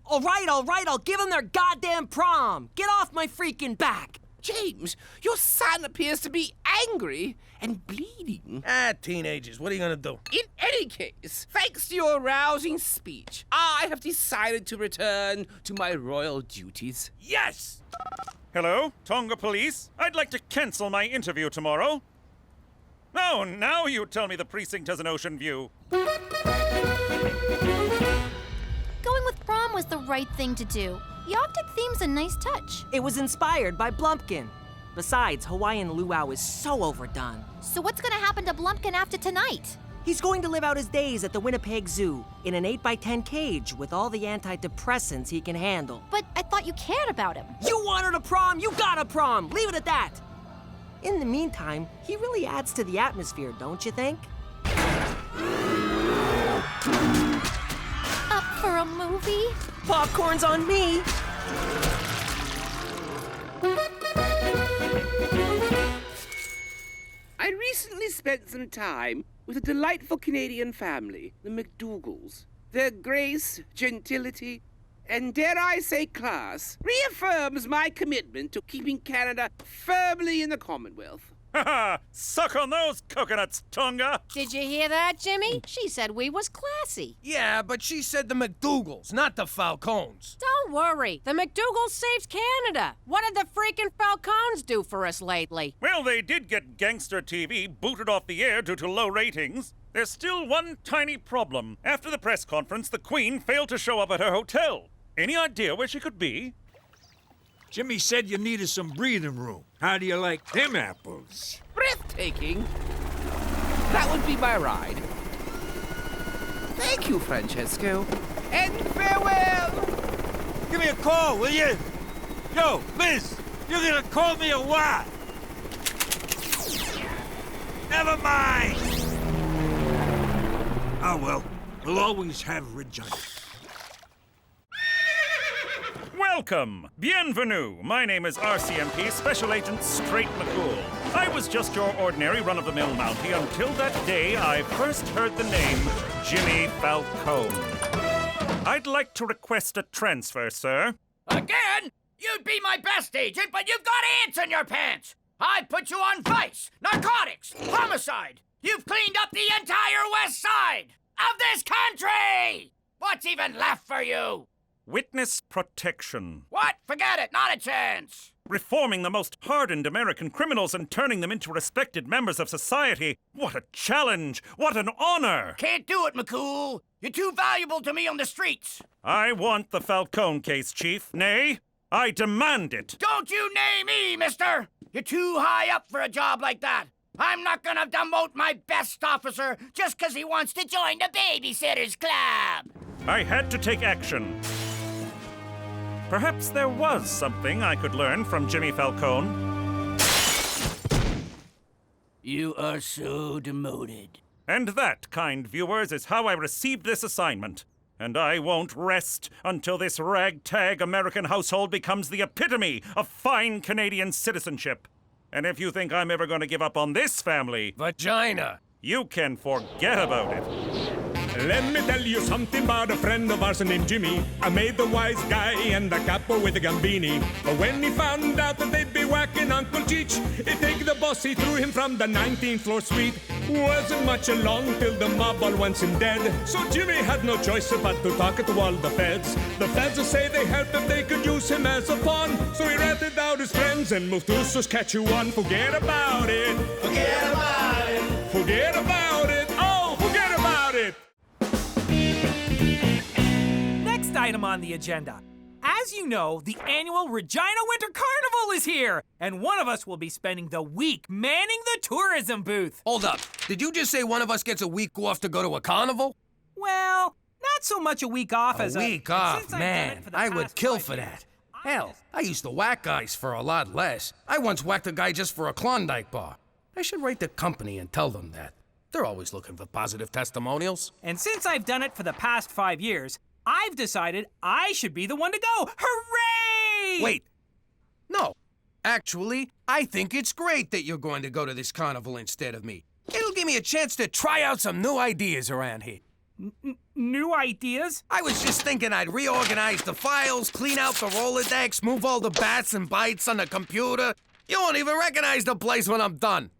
All right, I'll give them their goddamn prom. Get off my freaking back.
James, your son appears to be angry and bleeding.
Teenagers, what are you gonna do?
In any case, thanks to your rousing speech, I have decided to return to my royal duties.
Yes!
Hello, Tonga Police. I'd like to cancel my interview tomorrow. Oh, now you tell me the precinct has an ocean view.
Going with prom was the right thing to do. The Arctic theme's a nice touch.
It was inspired by Blumpkin. Besides, Hawaiian luau is so overdone.
So what's gonna happen to Blumpkin after tonight?
He's going to live out his days at the Winnipeg Zoo in an 8x10 cage with all the antidepressants he can handle.
But I thought you cared about him.
You wanted a prom, you got a prom. Leave it at that. In the meantime, he really adds to the atmosphere, don't you think?
Up for a movie?
Popcorn's on me.
I recently spent some time with a delightful Canadian family, the McDougals. Their grace, gentility, and dare I say class, reaffirms my commitment to keeping Canada firmly in the Commonwealth.
Ha ha! Suck on those coconuts, Tonga!
Did you hear that, Jimmy? She said we was classy.
Yeah, but she said the McDougals, not the Falcons.
Don't worry. The McDougals saved Canada. What did the freaking Falcons do for us lately?
Well, they did get Gangster TV booted off the air due to low ratings. There's still one tiny problem. After the press conference, the Queen failed to show up at her hotel. Any idea where she could be?
Jimmy said you needed some breathing room. How do you like them apples?
Breathtaking. That would be my ride. Thank you, Francesco. And farewell!
Give me a call, will you? Yo, Liz, you're gonna call me a what? Never mind! Oh, well, we'll always have Regina.
Welcome! Bienvenue! My name is RCMP Special Agent Straight McCool. I was just your ordinary run-of-the-mill Mountie until that day I first heard the name Jimmy Falcone. I'd like to request a transfer, sir.
Again? You'd be my best agent, but you've got ants in your pants! I'd put you on vice, narcotics, homicide! You've cleaned up the entire west side of this country! What's even left for you?
Witness protection.
What? Forget it, not a chance!
Reforming the most hardened American criminals and turning them into respected members of society. What a challenge! What an honor!
Can't do it, McCool. You're too valuable to me on the streets.
I want the Falcone case, Chief. Nay, I demand it.
Don't you name me, mister! You're too high up for a job like that. I'm not gonna demote my best officer just 'cause he wants to join the Babysitters Club.
I had to take action. Perhaps there was something I could learn from Jimmy Falcone.
You are so demoted.
And that, kind viewers, is how I received this assignment. And I won't rest until this ragtag American household becomes the epitome of fine Canadian citizenship. And if you think I'm ever going to give up on this family,
Regina,
you can forget about it.
Let me tell you something about a friend of ours named Jimmy. I made the wise guy and the capo with the gambini. But when he found out that they'd be whacking Uncle Cheech, he'd take the boss, he threw him from the 19th floor suite. Wasn't much along till the mob all wants him dead. So Jimmy had no choice but to talk to all the feds. The feds will say they helped if they could use him as a pawn. So he ratted out his friends and moved to Saskatchewan. Forget about it. Forget about it. Forget about it. Oh, forget about it.
Next item on the agenda. As you know, the annual Regina Winter Carnival is here, and one of us will be spending the week manning the tourism booth.
Hold up. Did you just say one of us gets a week off to go to a carnival?
Well, not so much a week off as
a week off, man. I would kill for
years,
that. Hell, I used to whack guys for a lot less. I once whacked a guy just for a Klondike bar. I should write the company and tell them that. They're always looking for positive testimonials.
And since I've done it for the past 5 years, I've decided I should be the one to go. Hooray!
Wait. No. Actually, I think it's great that you're going to go to this carnival instead of me. It'll give me a chance to try out some new ideas around here.
New ideas?
I was just thinking I'd reorganize the files, clean out the Rolodex, move all the bats and bytes on the computer. You won't even recognize the place when I'm done.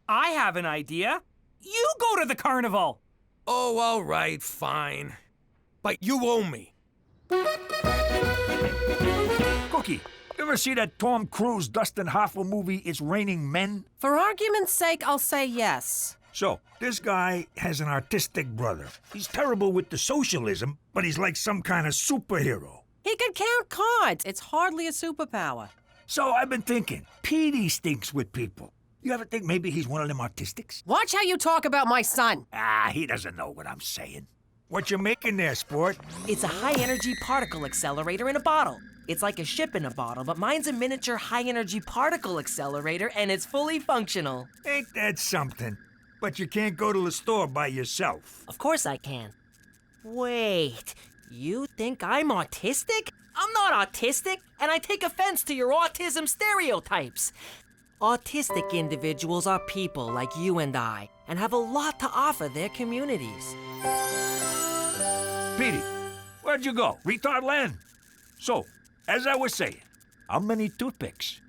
I have an idea. You go to the carnival.
Oh, all right, fine. But you owe me.
Cookie, you ever see that Tom Cruise, Dustin Hoffman movie, It's Raining Men?
For argument's sake, I'll say yes.
So, this guy has an artistic brother. He's terrible with the socialism, but he's like some kind of superhero.
He could count cards. It's hardly a superpower.
So I've been thinking, Petey stinks with people. You ever think maybe he's one of them artistics?
Watch how you talk about my son.
Ah, he doesn't know what I'm saying. What you making there, sport?
It's a high-energy particle accelerator in a bottle. It's like a ship in a bottle, but mine's a miniature high-energy particle accelerator, and it's fully functional.
Ain't that something? But you can't go to the store by yourself.
Of course I can. Wait, you think I'm autistic? I'm not autistic, and I take offense to your autism stereotypes. Autistic individuals are people like you and I, and have a lot to offer their communities.
Petey, where'd you go? Retard land? So, as I was saying, how many toothpicks?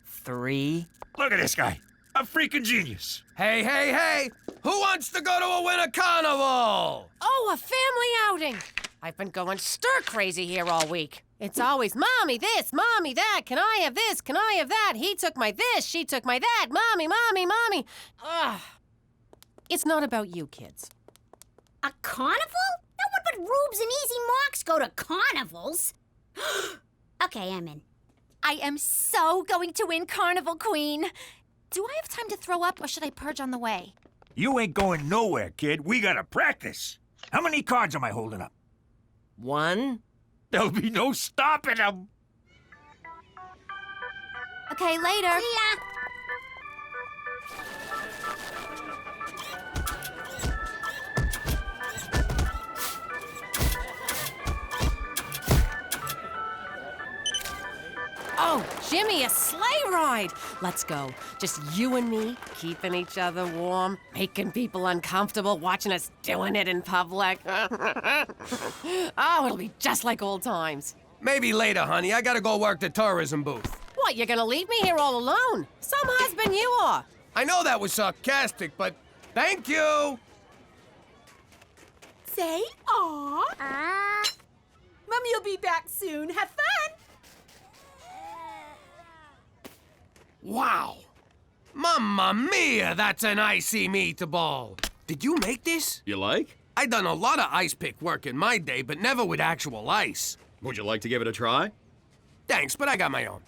3.
Look at this guy. A freaking genius.
Hey, hey, hey! Who wants to go to a winter carnival?
Oh, a family outing. I've been going stir-crazy here all week. It's always, Mommy this, Mommy that, can I have this, can I have that? He took my this, she took my that, Mommy, Mommy, Mommy. Ugh. It's not about you, kids.
A carnival? No one but rubes and easy marks go to carnivals. Okay, I'm in.
I am so going to win Carnival Queen. Do I have time to throw up, or should I purge on the way?
You ain't going nowhere, kid. We gotta practice. How many cards am I holding up?
1.
There'll be no stopping them.
Okay, later.
See ya.
Oh, Jimmy, a sleigh ride. Let's go. Just you and me, keeping each other warm, making people uncomfortable, watching us doing it in public. Oh, it'll be just like old times.
Maybe later, honey. I gotta go work the tourism booth.
What, you're gonna leave me here all alone? Some husband you are.
I know that was sarcastic, but thank you.
Say aw. Mummy'll be back soon. Have fun.
Wow. Mamma mia, that's an icy meatball. Did you make this?
You like?
I done a lot of ice pick work in my day, but never with actual ice.
Would you like to give it a try?
Thanks, but I got my own.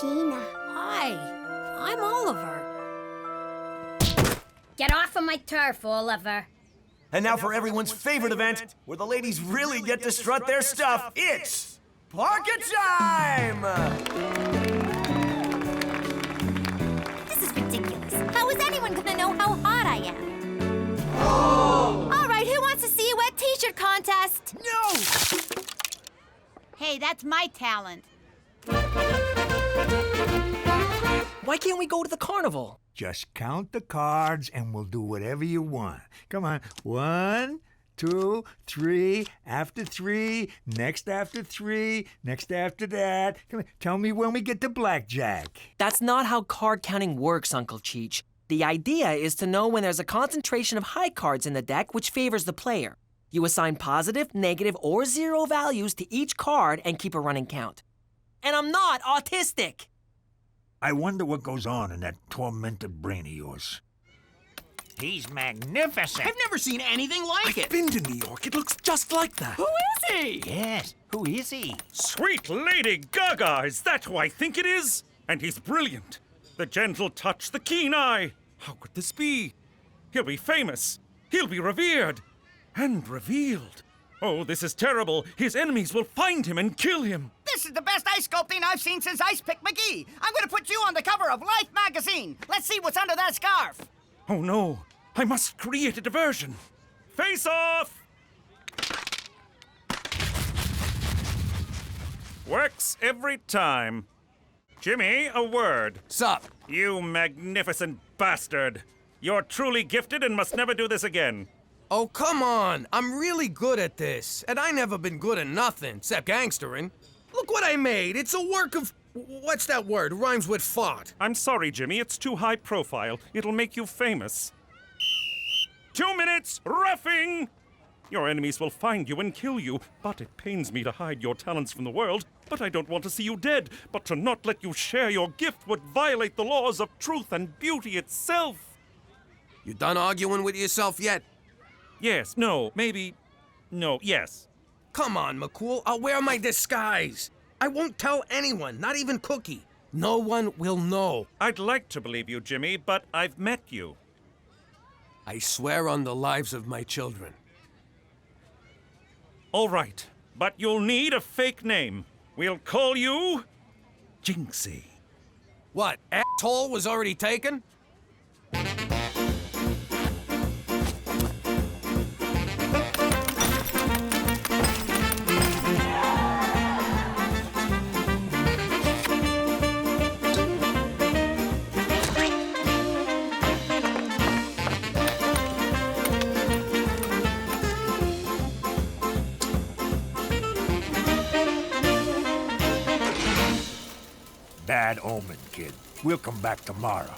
Regina.
Hi, I'm Oliver.
Get off of my turf, Oliver.
And now for everyone's favorite event, where the ladies really get to strut their stuff. It's Parket time!
This is ridiculous. How is anyone gonna know how hot I am? All right, who wants a silhouette t-shirt contest?
No!
Hey, that's my talent.
Why can't we go to the carnival?
Just count the cards and we'll do whatever you want. Come on. 1, 2, 3, after 3, next after 3, next after that. Come on. Tell me when we get to blackjack.
That's not how card counting works, Uncle Cheech. The idea is to know when there's a concentration of high cards in the deck which favors the player. You assign positive, negative, or 0 values to each card and keep a running count. And I'm not autistic!
I wonder what goes on in that tormented brain of yours.
He's magnificent.
I've never seen anything like it.
I've been to New York. It looks just like that.
Who is he? Yes, who is he?
Sweet Lady Gaga, is that who I think it is? And he's brilliant. The gentle touch, the keen eye. How could this be? He'll be famous. He'll be revered. And revealed. Oh, this is terrible. His enemies will find him and kill him.
This is the best ice sculpting I've seen since Ice Pick McGee. I'm gonna put you on the cover of Life magazine. Let's see what's under that scarf.
Oh no, I must create a diversion. Face off! Works every time. Jimmy, a word.
Sup?
You magnificent bastard. You're truly gifted and must never do this again.
Oh, come on. I'm really good at this. And I never been good at nothing, except gangstering. Look what I made. It's a work of... What's that word? Rhymes with fart.
I'm sorry, Jimmy. It's too high profile. It'll make you famous. 2 minutes, roughing! Your enemies will find you and kill you. But it pains me to hide your talents from the world. But I don't want to see you dead. But to not let you share your gift would violate the laws of truth and beauty itself.
You done arguing with yourself yet?
Yes, no, maybe... No, yes.
Come on, McCool. I'll wear my disguise. I won't tell anyone, not even Cookie. No one will know.
I'd like to believe you, Jimmy, but I've met you.
I swear on the lives of my children.
All right, but you'll need a fake name. We'll call you... Jinxie.
What, asshole was already taken?
Bad omen, kid. We'll come back tomorrow.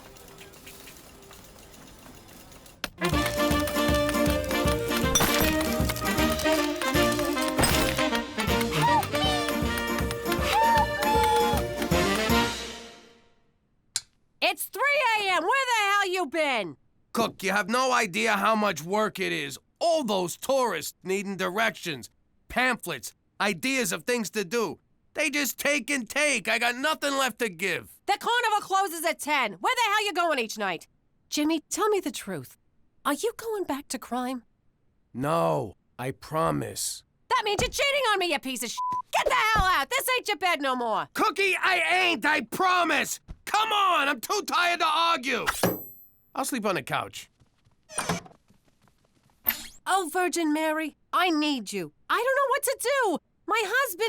It's 3 a.m. Where the hell you been?
Cook, you have no idea how much work it is. All those tourists needing directions, pamphlets, ideas of things to do. They just take and take. I got nothing left to give.
The carnival closes at 10. Where the hell you going each night? Jimmy, tell me the truth. Are you going back to crime?
No, I promise.
That means you're cheating on me, you piece of shit. Get the hell out. This ain't your bed no more.
Cookie, I ain't. I promise. Come on. I'm too tired to argue. I'll sleep on the couch.
Oh, Virgin Mary, I need you. I don't know what to do.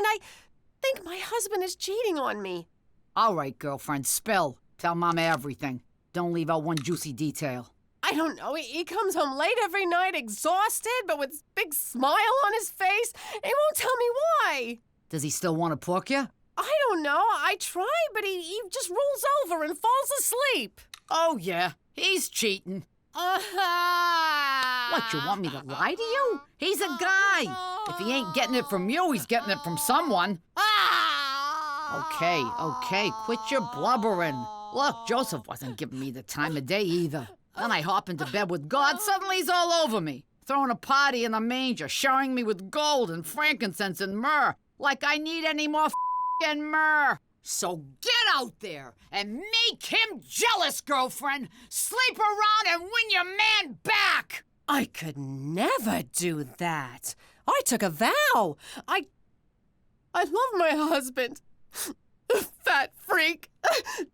I think my husband is cheating on me.
All right, girlfriend, spill. Tell Mama everything. Don't leave out one juicy detail.
I don't know. He comes home late every night, exhausted, but with a big smile on his face. He won't tell me why.
Does he still want to pork you?
I don't know. I try, but he just rolls over and falls asleep.
Oh, yeah. He's cheating. What, you want me to lie to you? He's a guy. If he ain't getting it from you, he's getting it from someone. Okay, quit your blubbering. Look, Joseph wasn't giving me the time of day either. Then I hop into bed with God, suddenly he's all over me. Throwing a party in the manger, showering me with gold and frankincense and myrrh. Like I need any more f***ing myrrh. So get out there and make him jealous, girlfriend. Sleep around and win your man back.
I could never do that. I took a vow. I love my husband. Fat freak.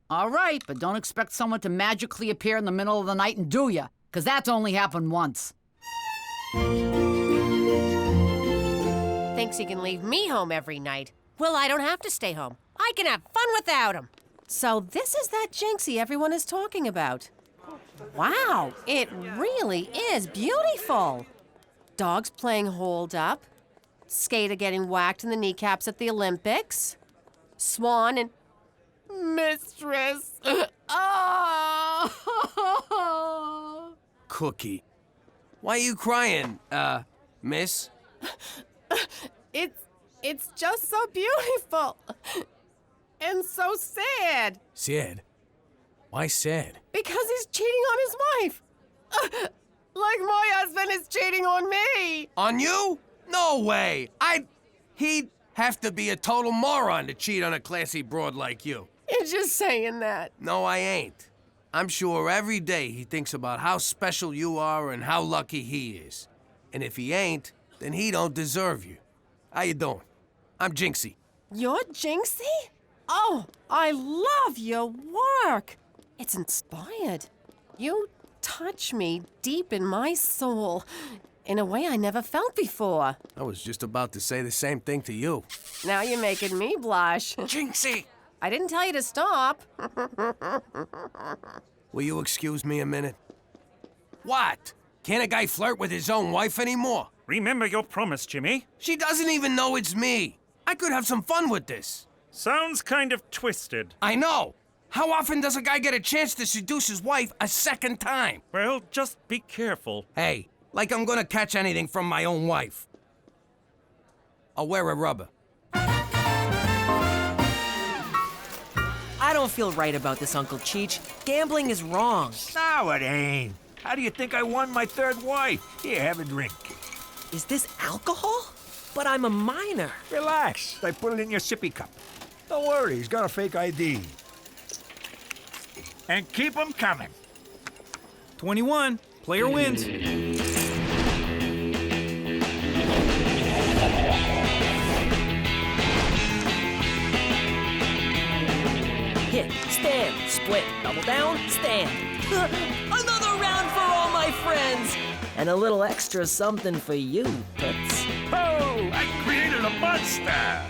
All right, but don't expect someone to magically appear in the middle of the night and do ya, because that's only happened once.
Thinks he can leave me home every night. Well, I don't have to stay home. I can have fun without him. So this is that Jinxie everyone is talking about. Wow, it really is beautiful. Dogs playing hold up. Skater getting whacked in the kneecaps at the Olympics. Swan and mistress. Oh.
Cookie. Why are you crying, miss?
It's just so beautiful. And so sad.
Sad? Why sad?
Because he's cheating on his wife. Like my husband is cheating on me.
On you? No way. He'd have to be a total moron to cheat on a classy broad like you.
You're just saying that.
No, I ain't. I'm sure every day he thinks about how special you are and how lucky he is. And if he ain't, then he don't deserve you. How you doing? I'm Jinxie.
You're Jinxie? Oh, I love your work. It's inspired. You touch me deep in my soul in a way I never felt before.
I was just about to say the same thing to you.
Now you're making me blush.
Jinxie!
I didn't tell you to stop.
Will you excuse me a minute? What? Can't a guy flirt with his own wife anymore?
Remember your promise, Jimmy.
She doesn't even know it's me. I could have some fun with this.
Sounds kind of twisted.
I know. How often does a guy get a chance to seduce his wife a second time?
Well, just be careful.
Hey, like I'm gonna catch anything from my own wife. I'll wear a rubber.
I don't feel right about this, Uncle Cheech. Gambling is wrong.
No, it ain't. How do you think I won my third wife? Here, have a drink.
Is this alcohol? But I'm a minor.
Relax. I put it in your sippy cup. Don't worry, he's got a fake ID. And keep 'em coming.
21. Player wins.
Hit, stand, split, double down, stand. Another round for all my friends! And a little extra something for you, Toots.
Oh, I created a monster!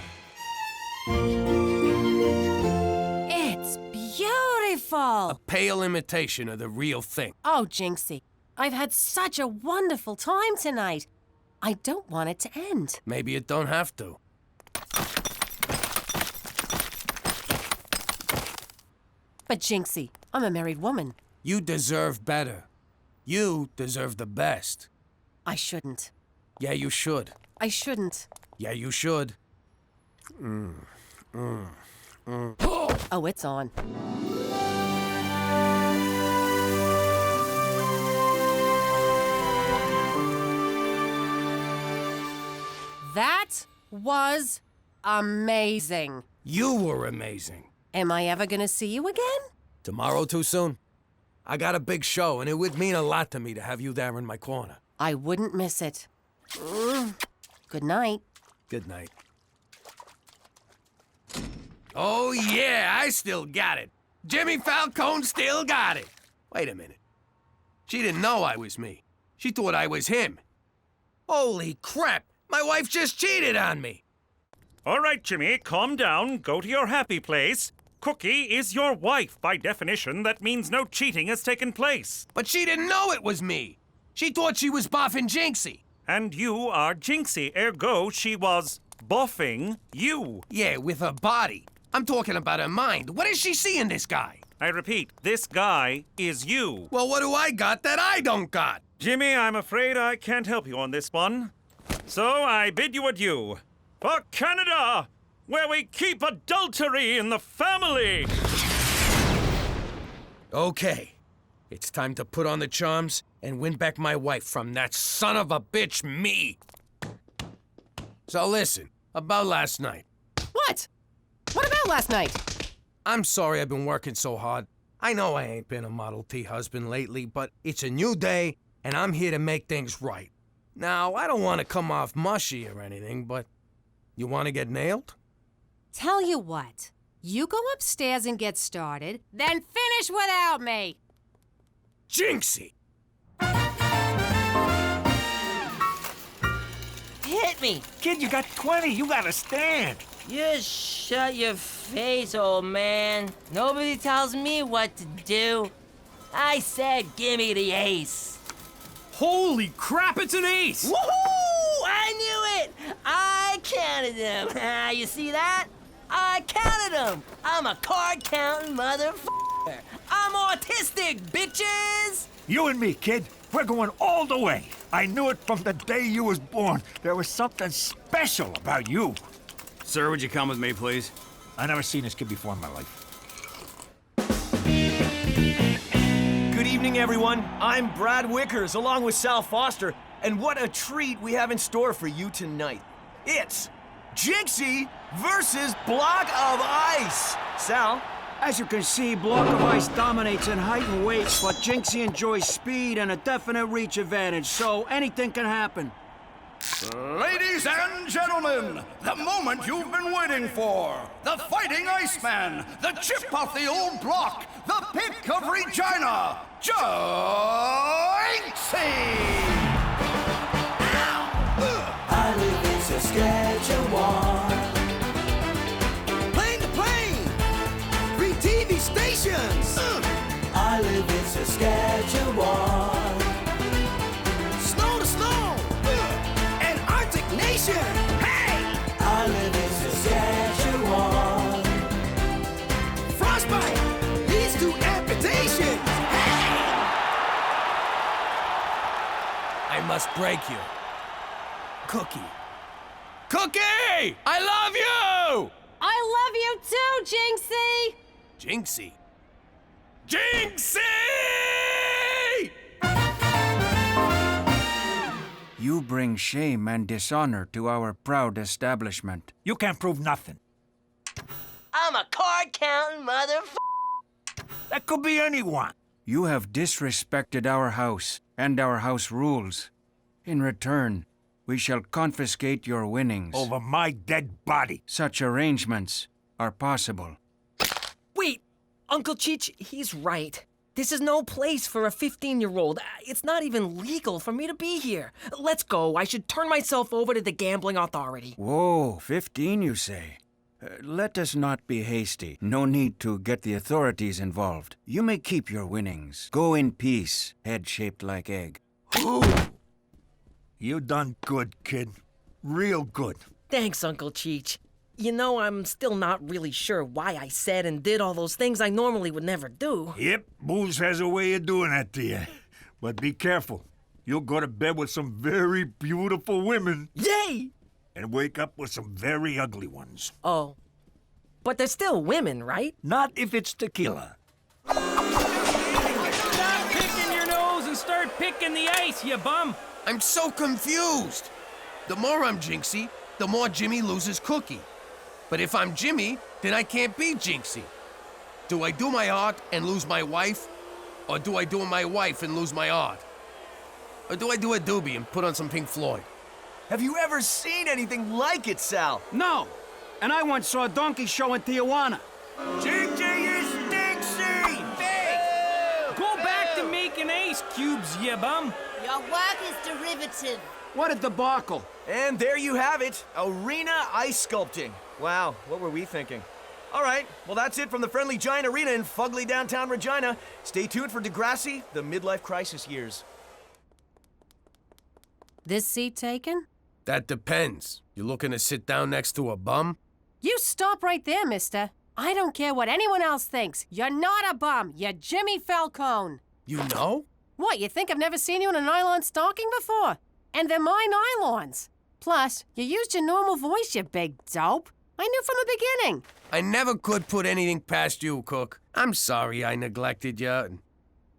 It's beautiful.
A pale imitation of the real thing.
Oh, Jinxie, I've had such a wonderful time tonight. I don't want it to end.
Maybe it don't have to.
But Jinxie, I'm a married woman.
You deserve better. You deserve the best.
I shouldn't.
Yeah, you should.
I shouldn't.
Yeah, you should.
Oh, it's on. That was amazing.
You were amazing.
Am I ever gonna see you again?
Tomorrow too soon? I got a big show, and it would mean a lot to me to have you there in my corner.
I wouldn't miss it. Good night.
Good night. Oh, yeah, I still got it. Jimmy Falcone still got it. Wait a minute. She didn't know I was me. She thought I was him. Holy crap! My wife just cheated on me.
All right, Jimmy, calm down. Go to your happy place. Cookie is your wife. By definition, that means no cheating has taken place.
But she didn't know it was me. She thought she was boffing Jinxie.
And you are Jinxie, ergo she was boffing you.
Yeah, with her body. I'm talking about her mind. What does she see in this guy?
I repeat, this guy is you.
Well, what do I got that I don't got?
Jimmy, I'm afraid I can't help you on this one. So I bid you adieu. For Canada, where we keep adultery in the family.
Okay. It's time to put on the charms and win back my wife from that son of a bitch, me. So listen, about last night.
What? What about last night?
I'm sorry I've been working so hard. I know I ain't been a Model T husband lately, but it's a new day, and I'm here to make things right. Now, I don't want to come off mushy or anything, but you want to get nailed?
Tell you what, you go upstairs and get started, then finish without me.
Jinxie!
Hit me!
Kid, you got 20. You gotta stand.
You shut your face, old man. Nobody tells me what to do. I said gimme the ace.
Holy crap, it's an ace!
Woohoo! I knew it! I counted them. You see that? I counted them. I'm a card-counting motherfucker. I'm autistic, bitches!
You and me, kid. We're going all the way. I knew it from the day you was born. There was something special about you.
Sir, would you come with me, please?
I never seen this kid before in my life.
Good evening, everyone. I'm Brad Wickers, along with Sal Foster, and what a treat we have in store for you tonight. It's Jinxie versus Block of Ice. Sal?
As you can see, Block of Ice dominates in height and weight, but Jinxie enjoys speed and a definite reach advantage, so anything can happen.
Ladies and gentlemen, the moment you've been waiting for. The fighting Iceman, the chip off the old block, the pick of Regina, Jinxie!
I live in Saskatchewan. Plane to plane, 3 TV stations. I live in Saskatchewan. Snow to snow, an Arctic nation. Hey! I live in Saskatchewan. Frostbite leads to amputation. Hey!
I must break you. Cookie. Cookie! I love you!
I love you too, Jinxie!
Jinxie? Jinxie!
You bring shame and dishonor to our proud establishment.
You can't prove nothing.
I'm a card-counting motherfucker.
That could be anyone.
You have disrespected our house and our house rules. In return, we shall confiscate your winnings.
Over my dead body.
Such arrangements are possible.
Wait, Uncle Cheech, he's right. This is no place for a 15-year-old. It's not even legal for me to be here. Let's go. I should turn myself over to the gambling authority.
Whoa, 15 you say? Let us not be hasty. No need to get the authorities involved. You may keep your winnings. Go in peace, head shaped like egg.
You done good, kid. Real good.
Thanks, Uncle Cheech. You know, I'm still not really sure why I said and did all those things I normally would never do.
Yep, booze has a way of doing that to you. But be careful. You'll go to bed with some very beautiful women.
Yay!
And wake up with some very ugly ones.
Oh. But they're still women, right?
Not if it's tequila.
Stop picking your nose and start picking the ice, you bum!
I'm so confused. The more I'm Jinxie, the more Jimmy loses Cookie. But if I'm Jimmy, then I can't be Jinxie. Do I do my art and lose my wife? Or do I do my wife and lose my art? Or do I do a doobie and put on some Pink Floyd?
Have you ever seen anything like it, Sal?
No! And I once saw a donkey show in Tijuana.
Jinxie is Dixie!
Go back to making ice cubes, you bum!
Your work is derivative.
What a debacle.
And there you have it, arena ice sculpting. Wow, what were we thinking? All right, well that's it from the Friendly Giant Arena in fugly downtown Regina. Stay tuned for Degrassi, the midlife crisis years.
This seat taken?
That depends. You looking to sit down next to a bum?
You stop right there, mister. I don't care what anyone else thinks. You're not a bum. You're Jimmy Falcone.
You know?
What, you think I've never seen you in a nylon stocking before? And they're my nylons. Plus, you used your normal voice, you big dope. I knew from the beginning.
I never could put anything past you, Cook. I'm sorry I neglected you and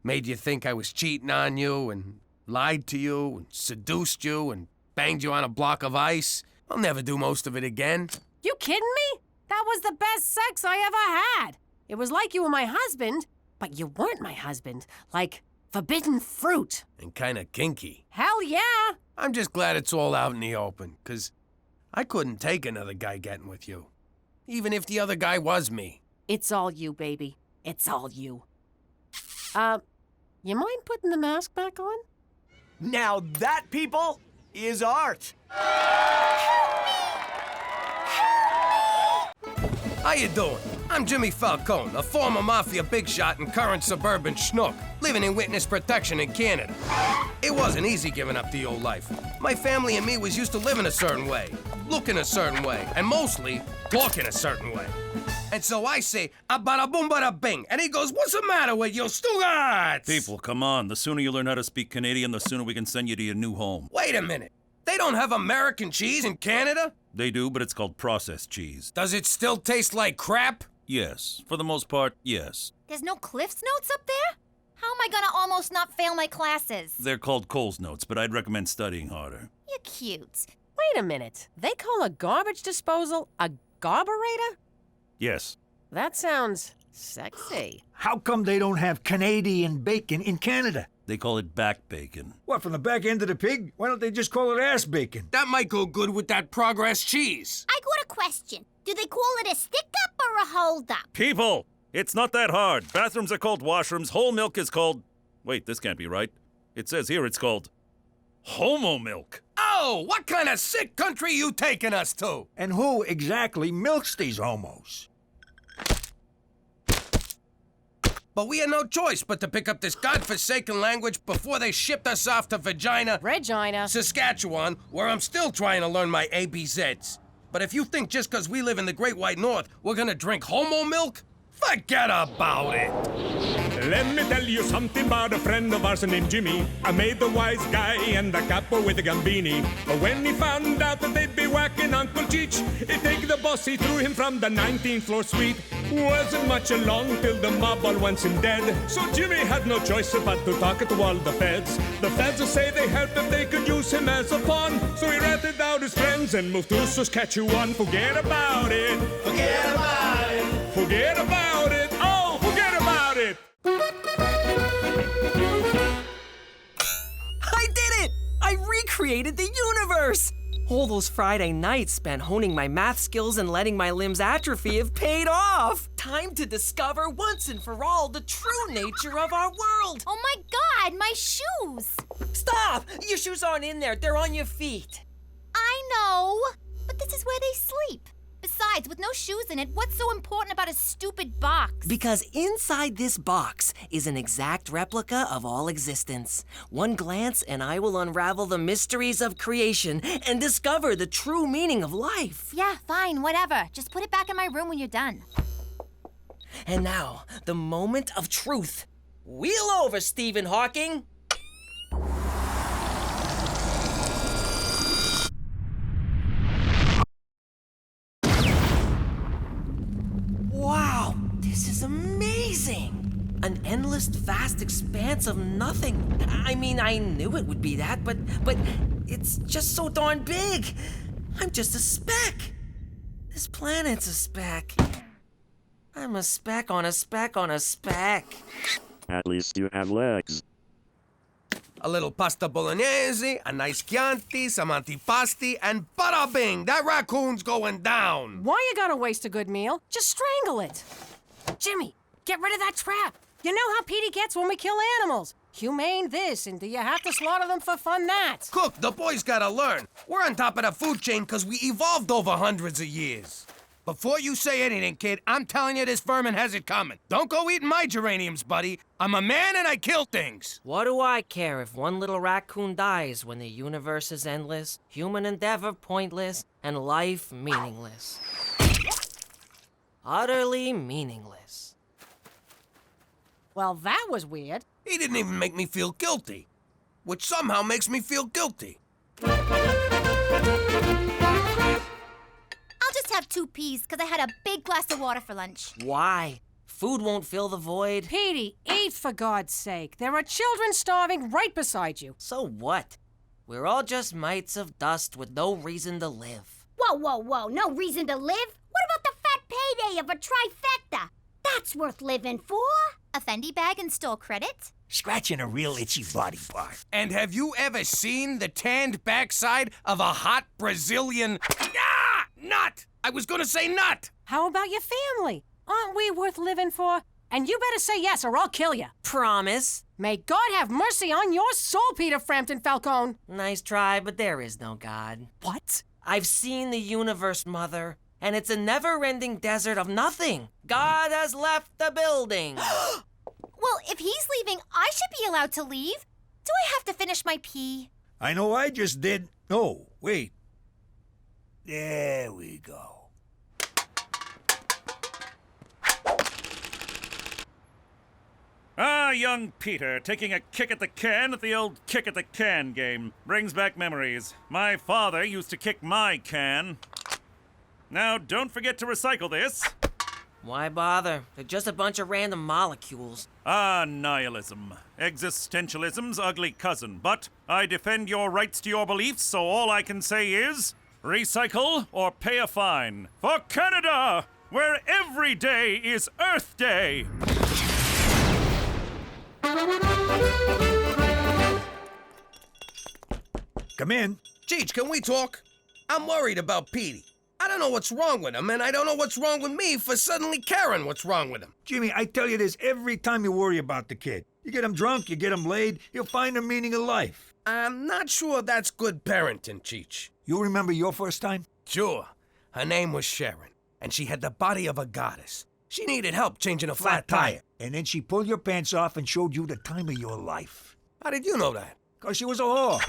made you think I was cheating on you and lied to you and seduced you and banged you on a block of ice. I'll never do most of it again.
You kidding me? That was the best sex I ever had. It was like you were my husband, but you weren't my husband. Like forbidden fruit.
And kinda kinky.
Hell yeah!
I'm just glad it's all out in the open, 'cause I couldn't take another guy getting with you. Even if the other guy was me.
It's all you, baby. It's all you. You mind putting the mask back on?
Now that, people, is art.
How you doing? I'm Jimmy Falcone, a former mafia big shot and current suburban schnook, living in witness protection in Canada. It wasn't easy giving up the old life. My family and me was used to living a certain way, looking a certain way, and mostly talking a certain way. And so I say, bada boom, bada bing. And he goes, what's the matter with you, Stugatz?
People, come on. The sooner you learn how to speak Canadian, the sooner we can send you to your new home.
Wait a minute. They don't have American cheese in Canada?
They do, but it's called processed cheese.
Does it still taste like crap?
Yes. For the most part, yes.
There's no Cliff's Notes up there? How am I gonna almost not fail my classes?
They're called Cole's Notes, but I'd recommend studying harder.
You're cute.
Wait a minute. They call a garbage disposal a garburator?
Yes.
That sounds sexy.
How come they don't have Canadian bacon in Canada?
They call it back bacon.
What, from the back end of the pig? Why don't they just call it ass bacon?
That might go good with that Progress cheese.
I got a question. Do they call it a stick-up or a hold-up?
People! It's not that hard. Bathrooms are called washrooms. Whole milk is called... Wait, this can't be right. It says here it's called... homo milk.
Oh, what kind of sick country you taking us to?
And who exactly milks these homos?
But we had no choice but to pick up this godforsaken language before they shipped us off to
Regina,
Saskatchewan, where I'm still trying to learn my ABZs. But if you think just 'cause we live in the Great White North, we're gonna drink homo milk, forget about it.
Let me tell you something about a friend of ours named Jimmy. I made the wise guy and the capo with a gambini. But when he found out that they'd be whacking Uncle Cheech, he'd take the boss, he threw him from the 19th floor suite. Wasn't much along till the mob all wants him dead. So Jimmy had no choice but to talk to all the feds. The feds say they help if they could use him as a pawn. So he ratted out his friends and moved to Saskatchewan. Forget about it.
Forget about it.
Forget about it. Oh, forget about it.
I did it! I recreated the universe! All those Friday nights spent honing my math skills and letting my limbs atrophy have paid off! Time to discover once and for all the true nature of our world!
Oh my God, my shoes!
Stop! Your shoes aren't in there, they're on your feet.
I know, but this is where they sleep. Besides, with no shoes in it, what's so important about a stupid box?
Because inside this box is an exact replica of all existence. One glance and I will unravel the mysteries of creation and discover the true meaning of life.
Yeah, fine, whatever. Just put it back in my room when you're done.
And now, the moment of truth. Wheel over, Stephen Hawking! Wow, this is amazing! An endless, vast expanse of nothing. I mean, I knew it would be that, but it's just so darn big. I'm just a speck. This planet's a speck. I'm a speck on a speck on a speck.
At least you have legs.
A little pasta bolognese, a nice Chianti, some antipasti, and bada bing! That raccoon's going down!
Why you gotta waste a good meal? Just strangle it. Jimmy, get rid of that trap. You know how Petey gets when we kill animals. Humane this, and do you have to slaughter them for fun that?
Cook, the boys gotta learn. We're on top of the food chain because we evolved over hundreds of years. Before you say anything, kid, I'm telling you this vermin has it coming. Don't go eating my geraniums, buddy. I'm a man and I kill things.
What do I care if one little raccoon dies when the universe is endless, human endeavor pointless, and life meaningless? Utterly meaningless.
Well, that was weird.
He didn't even make me feel guilty, which somehow makes me feel guilty.
I'll just have 2 peas, because I had a big glass of water for lunch.
Why? Food won't fill the void.
Petey, eat for God's sake. There are children starving right beside you.
So what? We're all just mites of dust with no reason to live.
Whoa, whoa, whoa, no reason to live? What about the fat payday of a trifecta? That's worth living for.
A Fendi bag and store credit?
Scratching a real itchy body part.
And have you ever seen the tanned backside of a hot Brazilian... nut! I was gonna say nut!
How about your family? Aren't we worth living for? And you better say yes or I'll kill you.
Promise.
May God have mercy on your soul, Peter Frampton Falcone.
Nice try, but there is no God.
What?
I've seen the universe, Mother, and it's a never-ending desert of nothing. God has left the building.
Well, if he's leaving, I should be allowed to leave. Do I have to finish my pee?
I know I just did. No, wait. There we go.
Ah, young Peter, taking a kick at the can at the old kick at the can game. Brings back memories. My father used to kick my can. Now, don't forget to recycle this.
Why bother? They're just a bunch of random molecules.
Ah, nihilism. Existentialism's ugly cousin. But I defend your rights to your beliefs, so all I can say is... recycle or pay a fine. For Canada, where every day is Earth Day.
Come in.
Cheech, can we talk? I'm worried about Petey. I don't know what's wrong with him, and I don't know what's wrong with me for suddenly caring what's wrong with him.
Jimmy, I tell you this every time you worry about the kid. You get him drunk, you get him laid, he'll find the meaning of life.
I'm not sure that's good parenting, Cheech.
You remember your first time?
Sure. Her name was Sharon, and she had the body of a goddess. She needed help changing a flat tire.
And then she pulled your pants off and showed you the time of your life.
How did you know that?
'Cause she was a whore.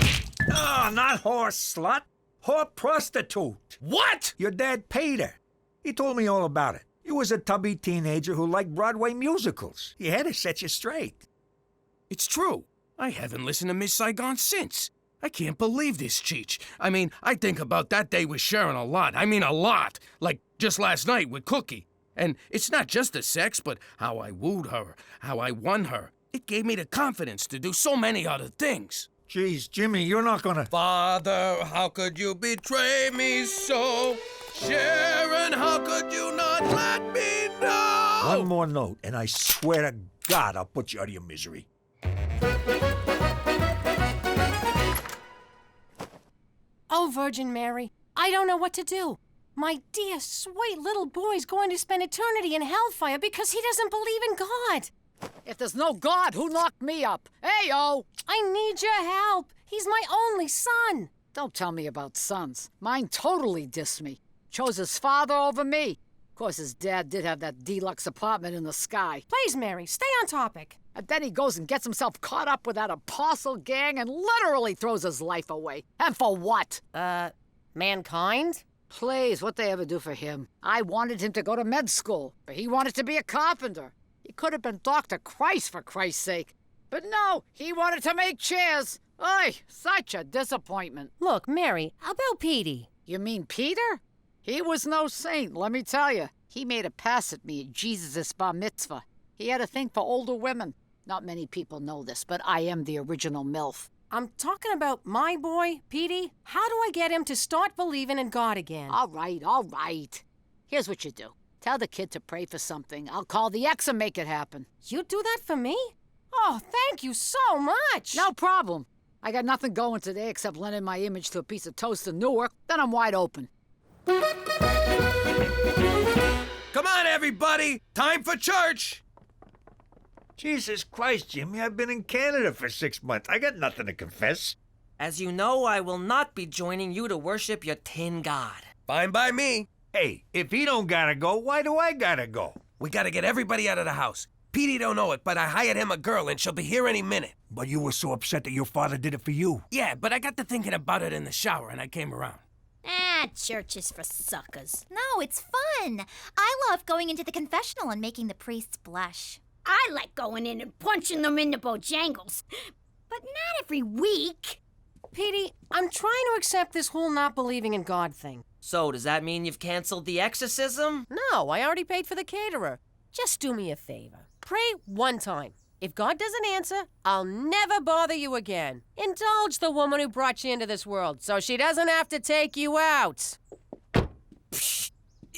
No, not whore slut. Whore prostitute.
What?
Your dad paid her. He told me all about it. You was a tubby teenager who liked Broadway musicals. He had to set you straight.
It's true. I haven't listened to Miss Saigon since. I can't believe this, Cheech. I mean, I think about that day with Sharon a lot. I mean, a lot. Like just last night with Cookie. And it's not just the sex, but how I wooed her, how I won her. It gave me the confidence to do so many other things.
Jeez, Jimmy, you're not gonna...
Father, how could you betray me so? Sharon, how could you not let me know?
One more note, and I swear to God I'll put you out of your misery.
Oh, Virgin Mary, I don't know what to do. My dear, sweet little boy's going to spend eternity in hellfire because he doesn't believe in God.
If there's no God, who knocked me up? Hey-o!
I need your help. He's my only son.
Don't tell me about sons. Mine totally dissed me. Chose his father over me. Of course, his dad did have that deluxe apartment in the sky.
Please, Mary, stay on topic.
And then he goes and gets himself caught up with that apostle gang and literally throws his life away. And for what?
Mankind?
Please, what'd they ever do for him? I wanted him to go to med school, but he wanted to be a carpenter. He could have been Dr. Christ, for Christ's sake. But no, he wanted to make chairs. Oy, such a disappointment.
Look, Mary, how about Petey?
You mean Peter? He was no saint, let me tell you. He made a pass at me at Jesus' bar mitzvah. He had a thing for older women. Not many people know this, but I am the original MILF.
I'm talking about my boy, Petey. How do I get him to start believing in God again?
All right. Here's what you do. Tell the kid to pray for something. I'll call the ex and make it happen.
You do that for me? Oh, thank you so much.
No problem. I got nothing going today except lending my image to a piece of toast in Newark. Then I'm wide open.
Come on, everybody! Time for church!
Jesus Christ, Jimmy, I've been in Canada for 6 months. I got nothing to confess.
As you know, I will not be joining you to worship your tin god.
Fine by me.
Hey, if he don't gotta go, why do I gotta go?
We gotta get everybody out of the house. Petey don't know it, but I hired him a girl and she'll be here any minute.
But you were so upset that your father did it for you.
Yeah, but I got to thinking about it in the shower and I came around.
Church is for suckers.
No, it's fun. I love going into the confessional and making the priests blush.
I like going in and punching them in the bojangles. But not every week.
Petey, I'm trying to accept this whole not believing in God thing.
So, does that mean you've canceled the exorcism?
No, I already paid for the caterer. Just do me a favor. Pray one time. If God doesn't answer, I'll never bother you again. Indulge the woman who brought you into this world so she doesn't have to take you out.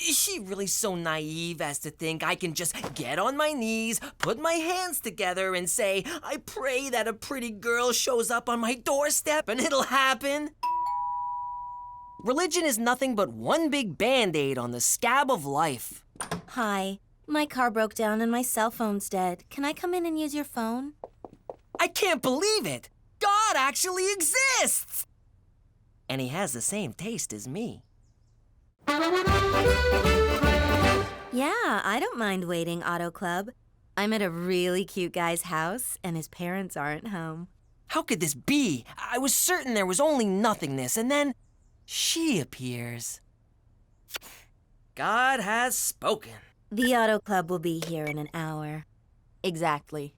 Is she really so naive as to think I can just get on my knees, put my hands together, and say, I pray that a pretty girl shows up on my doorstep and it'll happen? Religion is nothing but one big Band-Aid on the scab of life.
Hi. My car broke down and my cell phone's dead. Can I come in and use your phone?
I can't believe it! God actually exists! And he has the same taste as me.
Yeah, I don't mind waiting, Auto Club. I'm at a really cute guy's house, and his parents aren't home.
How could this be? I was certain there was only nothingness, and then she appears. God has spoken.
The Auto Club will be here in an hour. Exactly.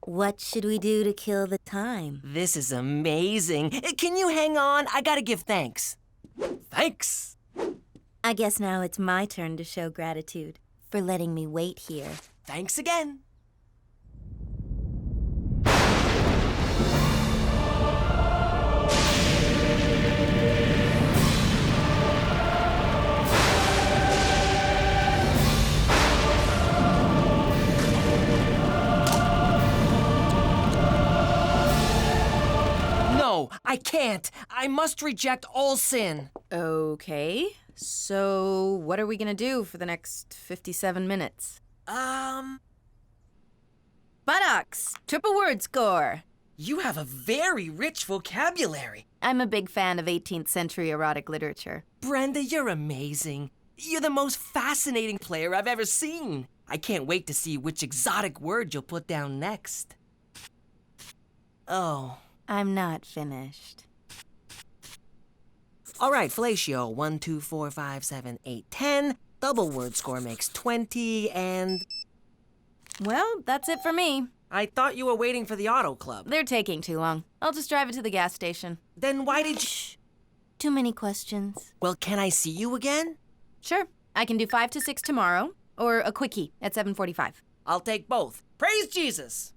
What should we do to kill the time?
This is amazing. Can you hang on? I gotta give thanks. Thanks.
I guess now it's my turn to show gratitude for letting me wait here.
Thanks again. No, I can't. I must reject all sin.
Okay. So, what are we gonna do for the next 57 minutes? Buttocks! Triple word score!
You have a very rich vocabulary.
I'm a big fan of 18th century erotic literature.
Brenda, you're amazing. You're the most fascinating player I've ever seen. I can't wait to see which exotic word you'll put down next. Oh.
I'm not finished.
All right, fellatio. 1, 2, 4, 5, 7, 8, 10. Double word score makes 20, and...
Well, that's it for me.
I thought you were waiting for the Auto Club.
They're taking too long. I'll just drive it to the gas station.
Then why did you... Shh.
Too many questions.
Well, can I see you again?
Sure. I can do 5 to 6 tomorrow, or a quickie at 7:45.
I'll take both. Praise Jesus!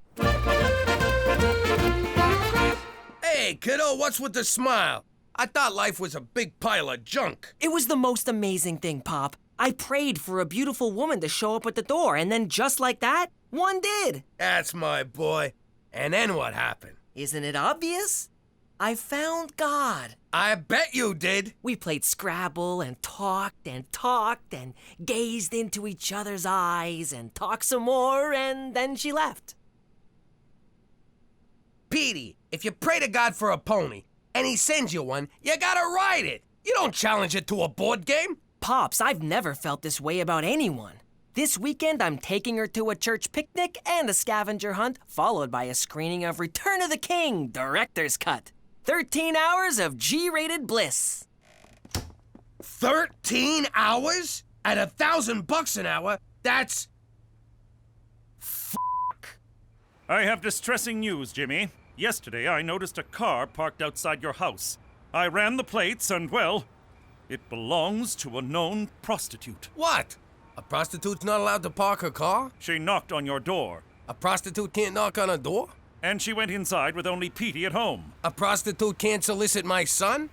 Hey, kiddo, what's with the smile? I thought life was a big pile of junk.
It was the most amazing thing, Pop. I prayed for a beautiful woman to show up at the door, and then just like that, one did.
That's my boy. And then what happened?
Isn't it obvious? I found God.
I bet you did.
We played Scrabble and talked and talked and gazed into each other's eyes and talked some more, and then she left.
Petey, if you pray to God for a pony and he sends you one, you gotta ride it. You don't challenge it to a board game.
Pops, I've never felt this way about anyone. This weekend, I'm taking her to a church picnic and a scavenger hunt, followed by a screening of Return of the King, Director's Cut. 13 hours of G-rated bliss.
13 hours? At $1,000 an hour? That's...
I have distressing news, Jimmy. Yesterday, I noticed a car parked outside your house. I ran the plates and, well, it belongs to a known prostitute.
What? A prostitute's not allowed to park her car?
She knocked on your door.
A prostitute can't knock on a door?
And she went inside with only Petey at home.
A prostitute can't solicit my son?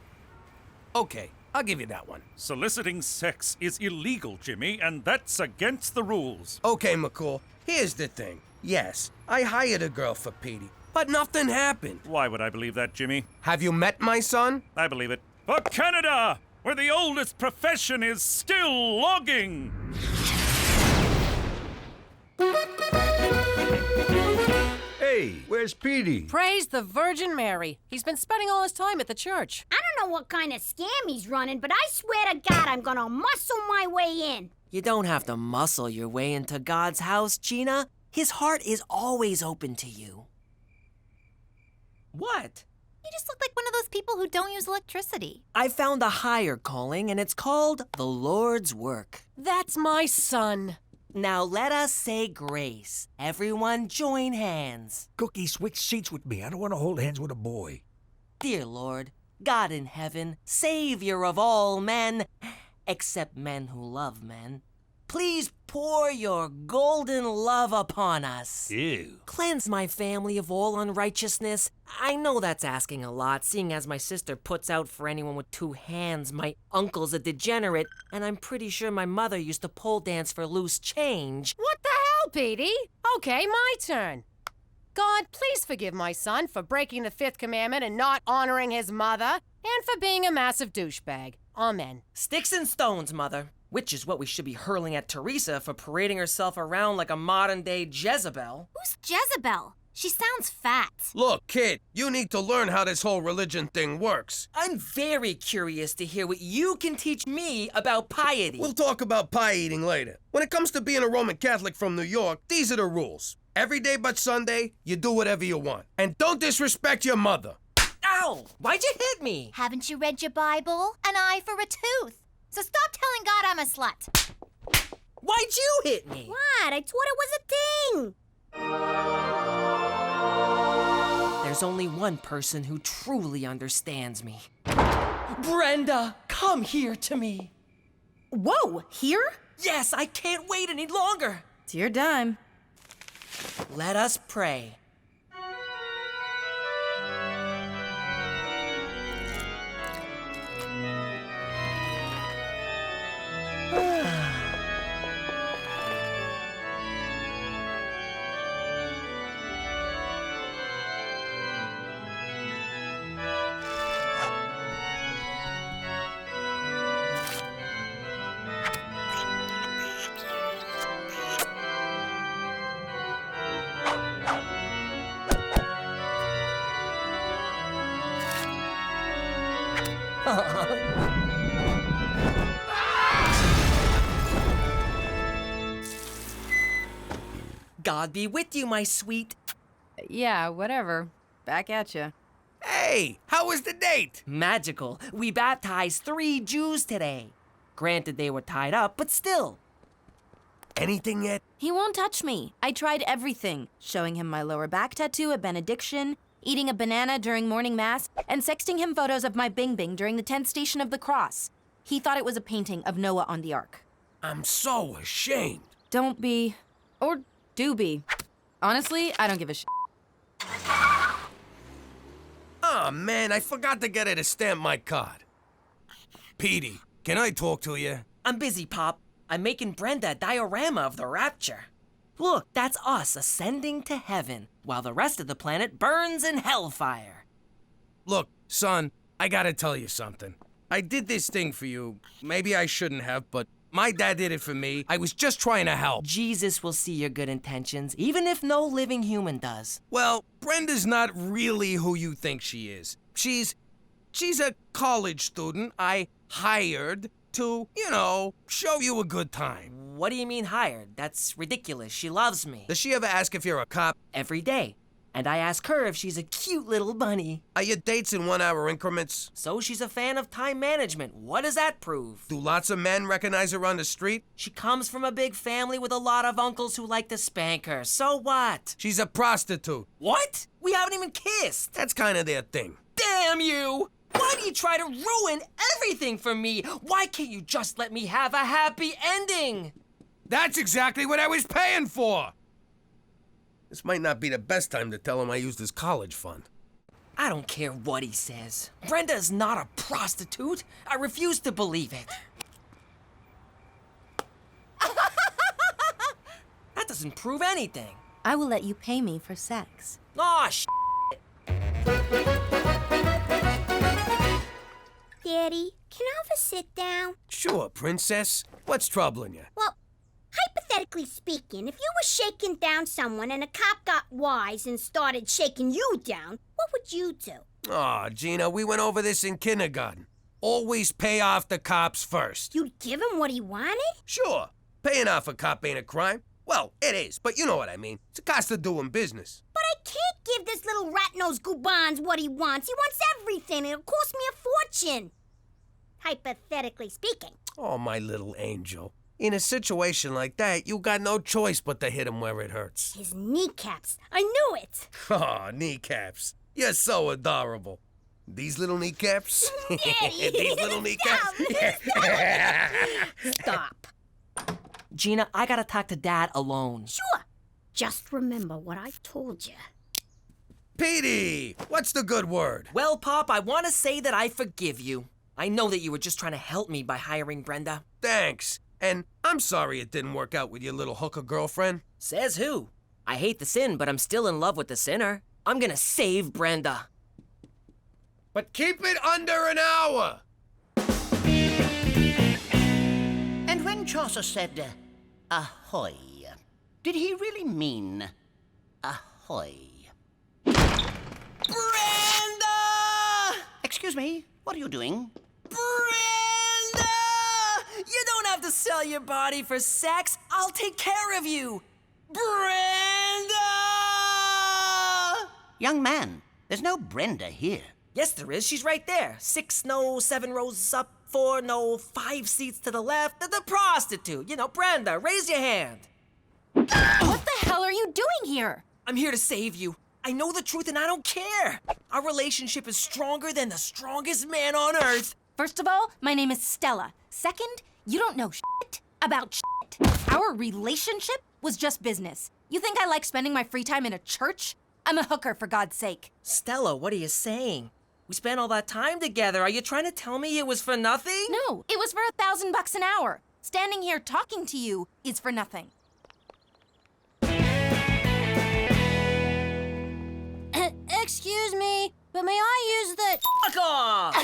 Okay, I'll give you that one.
Soliciting sex is illegal, Jimmy, and that's against the rules.
Okay, McCall, here's the thing. Yes, I hired a girl for Petey, but nothing happened.
Why would I believe that, Jimmy?
Have you met my son?
I believe it. For Canada, where the oldest profession is still logging!
Hey, where's Petey?
Praise the Virgin Mary. He's been spending all his time at the church.
I don't know what kind of scam he's running, but I swear to God I'm gonna muscle my way in.
You don't have to muscle your way into God's house, Gina. His heart is always open to you. What?
You just look like one of those people who don't use electricity.
I found a higher calling, and it's called the Lord's work.
That's my son.
Now let us say grace. Everyone join hands.
Cookie, switch seats with me. I don't want to hold hands with a boy.
Dear Lord, God in heaven, Savior of all men, except men who love men, please pour your golden love upon us.
Ew.
Cleanse my family of all unrighteousness. I know that's asking a lot, seeing as my sister puts out for anyone with two hands. My uncle's a degenerate, and I'm pretty sure my mother used to pole dance for loose change.
What the hell, Petey? Okay, my turn. God, please forgive my son for breaking the fifth commandment and not honoring his mother, and for being a massive douchebag. Amen.
Sticks and stones, Mother. Which is what we should be hurling at Teresa for parading herself around like a modern-day Jezebel.
Who's Jezebel? She sounds fat.
Look, kid, you need to learn how this whole religion thing works.
I'm very curious to hear what you can teach me about piety.
We'll talk about pie eating later. When it comes to being a Roman Catholic from New York, these are the rules. Every day but Sunday, you do whatever you want. And don't disrespect your mother.
Ow! Why'd you hit me?
Haven't you read your Bible? An eye for a tooth. So stop telling God I'm a slut.
Why'd you hit me?
What? I thought it was a thing.
There's only one person who truly understands me. Brenda, come here to me.
Whoa, here?
Yes, I can't wait any longer.
It's your dime.
Let us pray. God be with you, my sweet.
Yeah, whatever. Back at you.
Hey, how was the date?
Magical. We baptized 3 Jews today. Granted, they were tied up, but still.
Anything yet?
He won't touch me. I tried everything. Showing him my lower back tattoo at benediction, eating a banana during morning mass, and sexting him photos of my Bing Bing during the 10th station of the cross. He thought it was a painting of Noah on the ark.
I'm so ashamed.
Don't be. Or do be. Honestly, I don't give a shit.
Oh, man, I forgot to get her to stamp my card. Petey, can I talk to you?
I'm busy, Pop. I'm making Brenda a diorama of the rapture. Look, that's us ascending to heaven, while the rest of the planet burns in hellfire.
Look, son, I gotta tell you something. I did this thing for you. Maybe I shouldn't have, but my dad did it for me. I was just trying to help.
Jesus will see your good intentions, even if no living human does.
Well, Brenda's not really who you think she is. She's a college student I hired to, show you a good time.
What do you mean hired? That's ridiculous. She loves me.
Does she ever ask if you're a cop?
Every day. And I ask her if she's a cute little bunny.
Are your dates in 1-hour increments?
So she's a fan of time management. What does that prove?
Do lots of men recognize her on the street?
She comes from a big family with a lot of uncles who like to spank her. So what?
She's a prostitute.
What? We haven't even kissed.
That's kind of their thing.
Damn you! Why do you try to ruin everything for me? Why can't you just let me have a happy ending?
That's exactly what I was paying for! This might not be the best time to tell him I used his college fund.
I don't care what he says. Brenda is not a prostitute. I refuse to believe it. That doesn't prove anything.
I will let you pay me for sex.
Aw,
Daddy, can I have a sit down?
Sure, princess. What's troubling you?
Well, hypothetically speaking, if you were shaking down someone and a cop got wise and started shaking you down, what would you do?
Aw, Gina, we went over this in kindergarten. Always pay off the cops first.
You'd give him what he wanted?
Sure. Paying off a cop ain't a crime. Well, it is, but you know what I mean. It's a cost of doing business.
But I can't give this little rat-nosed goobans what he wants. He wants everything. It'll cost me a fortune. Hypothetically speaking.
Oh, my little angel. In a situation like that, you got no choice but to hit him where it hurts.
His kneecaps. I knew it.
Oh, kneecaps. You're so adorable. These little kneecaps?
Daddy.
These little kneecaps?
Stop.
Regina, I gotta talk to Dad alone.
Sure. Just remember what I told you.
Petey, what's the good word?
Well, Pop, I want to say that I forgive you. I know that you were just trying to help me by hiring Brenda.
Thanks. And I'm sorry it didn't work out with your little hooker girlfriend.
Says who? I hate the sin, but I'm still in love with the sinner. I'm gonna save Brenda.
But keep it under an hour.
And when Chaucer said, ahoy, did he really mean ahoy?
Brenda!
Excuse me, what are you doing?
Brenda! You don't have to sell your body for sex. I'll take care of you. Brenda!
Young man, there's no Brenda here.
Yes, there is. She's right there. 6 no, 7 rows up, 4 no, 5 seats to the left. The prostitute. You know, Brenda, raise your hand.
What the hell are you doing here?
I'm here to save you. I know the truth and I don't care. Our relationship is stronger than the strongest man on earth.
First of all, my name is Stella. Second, you don't know shit about shit. Our relationship was just business. You think I like spending my free time in a church? I'm a hooker, for God's sake.
Stella, what are you saying? We spent all that time together. Are you trying to tell me it was for nothing?
No, it was for $1,000 an hour. Standing here talking to you is for nothing.
Excuse me, but may I use the...
Fuck off!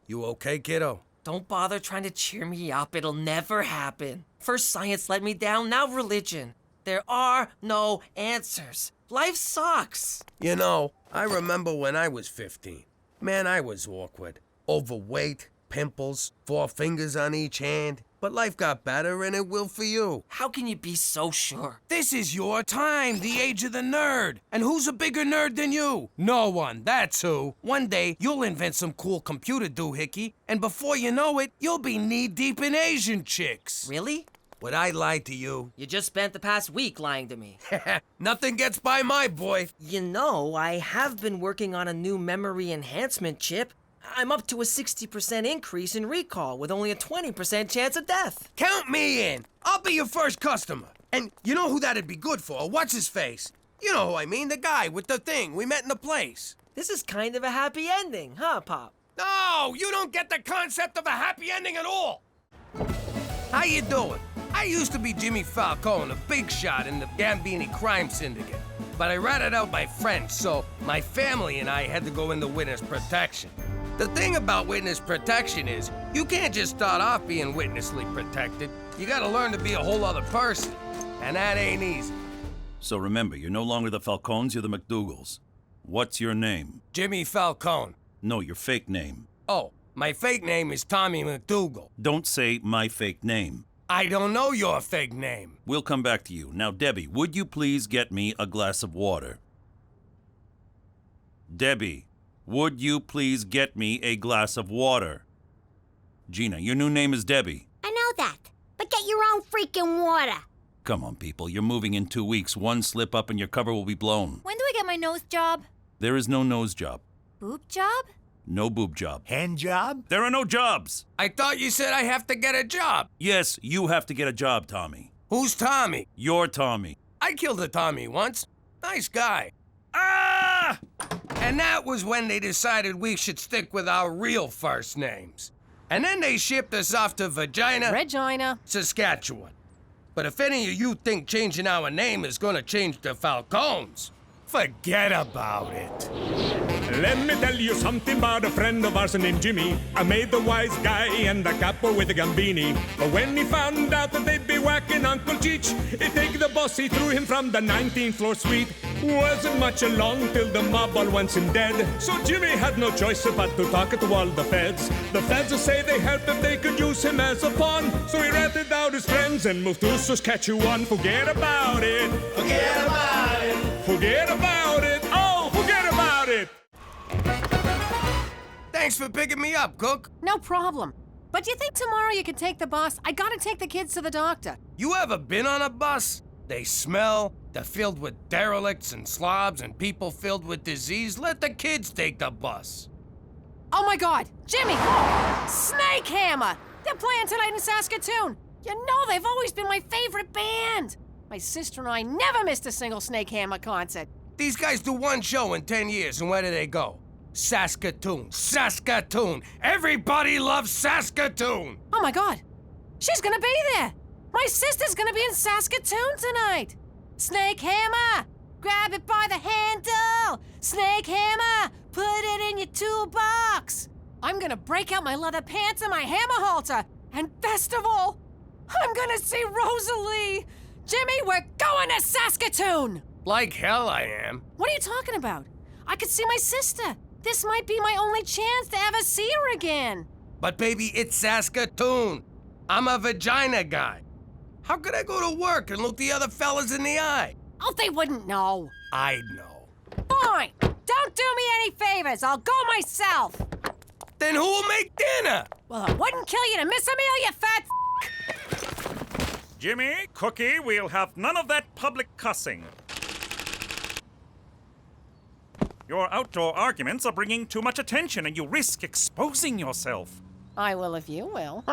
You okay, kiddo?
Don't bother trying to cheer me up. It'll never happen. First science let me down, now religion. There are no answers. Life sucks.
You know, I remember when I was 15. Man, I was awkward. Overweight, pimples, 4 fingers on each hand. But life got better and it will for you.
How can you be so sure?
This is your time, the age of the nerd. And who's a bigger nerd than you? No one, that's who. One day, you'll invent some cool computer doohickey, and before you know it, you'll be knee-deep in Asian chicks.
Really?
Would I lie to you?
You just spent the past week lying to me.
Nothing gets by my boy.
You know, I have been working on a new memory enhancement chip. I'm up to a 60% increase in recall with only a 20% chance of death.
Count me in. I'll be your first customer. And you know who that'd be good for? What's his face? You know who I mean, the guy with the thing we met in the place.
This is kind of a happy ending, huh, Pop?
No, you don't get the concept of a happy ending at all. How you doing? I used to be Jimmy Falcone, a big shot in the Gambini crime syndicate. But I ratted out my friends, so my family and I had to go into witness protection. The thing about witness protection is, you can't just start off being witnessly protected. You gotta learn to be a whole other person, and that ain't easy.
So remember, you're no longer the Falcones, you're the McDougals. What's your name?
Jimmy Falcone.
No, your fake name.
Oh, my fake name is Tommy McDougal.
Don't say my fake name.
I don't know your fake name.
We'll come back to you. Now, Debbie, would you please get me a glass of water? Debbie, would you please get me a glass of water? Gina, your new name is Debbie.
I know that, but get your own freaking water.
Come on, people. You're moving in 2 weeks. One slip up and your cover will be blown.
When do I get my nose job?
There is no nose job.
Boob job?
No boob job.
Hand job?
There are no jobs.
I thought you said I have to get a job.
Yes, you have to get a job, Tommy.
Who's Tommy?
You're Tommy.
I killed a Tommy once. Nice guy. Ah! And that was when they decided we should stick with our real first names. And then they shipped us off to
Regina,
Saskatchewan. But if any of you think changing our name is gonna change the Falcones, forget about it.
Let me tell you something about a friend of ours named Jimmy. I made the wise guy and the capo with the gambini. But when he found out that they'd be whacking Uncle Cheech, he'd take the boss, he threw him from the 19th floor suite. Wasn't much along till the mob all went in dead. So Jimmy had no choice but to talk to all the feds. The feds will say they helped if they could use him as a pawn. So he ratted out his friends and moved to Saskatchewan. Forget about it.
Forget about it.
Forget about it. Oh, forget about it.
Thanks for picking me up, Cook.
no problem. But you think tomorrow you can take the bus? I gotta take the kids to the doctor.
You ever been on a bus? They smell, they're filled with derelicts and slobs and people filled with disease. Let the kids take the bus.
Oh my God, Jimmy! Snake hammer! There they're playing tonight in Saskatoon. You know they've always been my favorite band. My sister and I never missed a single Snake Hammer concert.
These guys do one show in 10 years, and where do they go? Saskatoon. Saskatoon. Everybody loves Saskatoon.
Oh my God, she's gonna be there. My sister's gonna be in Saskatoon tonight. Snake Hammer, grab it by the handle. Snake Hammer, put it in your toolbox. I'm gonna break out my leather pants and my hammer halter. And best of all, I'm gonna see Rosalie. Jimmy, we're going to Saskatoon.
Like hell I am.
What are you talking about? I could see my sister. This might be my only chance to ever see her again.
But baby, it's Saskatoon. I'm a vagina guy. How could I go to work and look the other fellas in the eye?
Oh, they wouldn't know.
I'd know.
Fine. Don't do me any favors. I'll go myself.
Then who'll make dinner?
Well, it wouldn't kill you to miss a meal, you fat
Jimmy, Cookie, we'll have none of that public cussing. Your outdoor arguments are bringing too much attention and you risk exposing yourself.
I will if you will.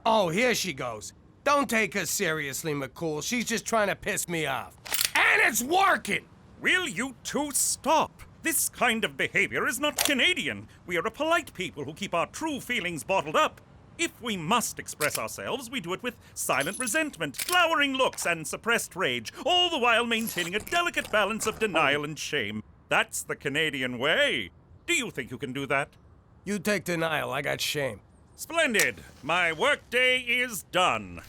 Oh, here she goes. Don't take her seriously, McCool. She's just trying to piss me off. And it's working!
Will you two stop? This kind of behavior is not Canadian. We are a polite people who keep our true feelings bottled up. If we must express ourselves, we do it with silent resentment, glowering looks, and suppressed rage, all the while maintaining a delicate balance of denial and shame. That's the Canadian way. Do you think you can do that?
You take denial, I got shame.
Splendid. My workday is done.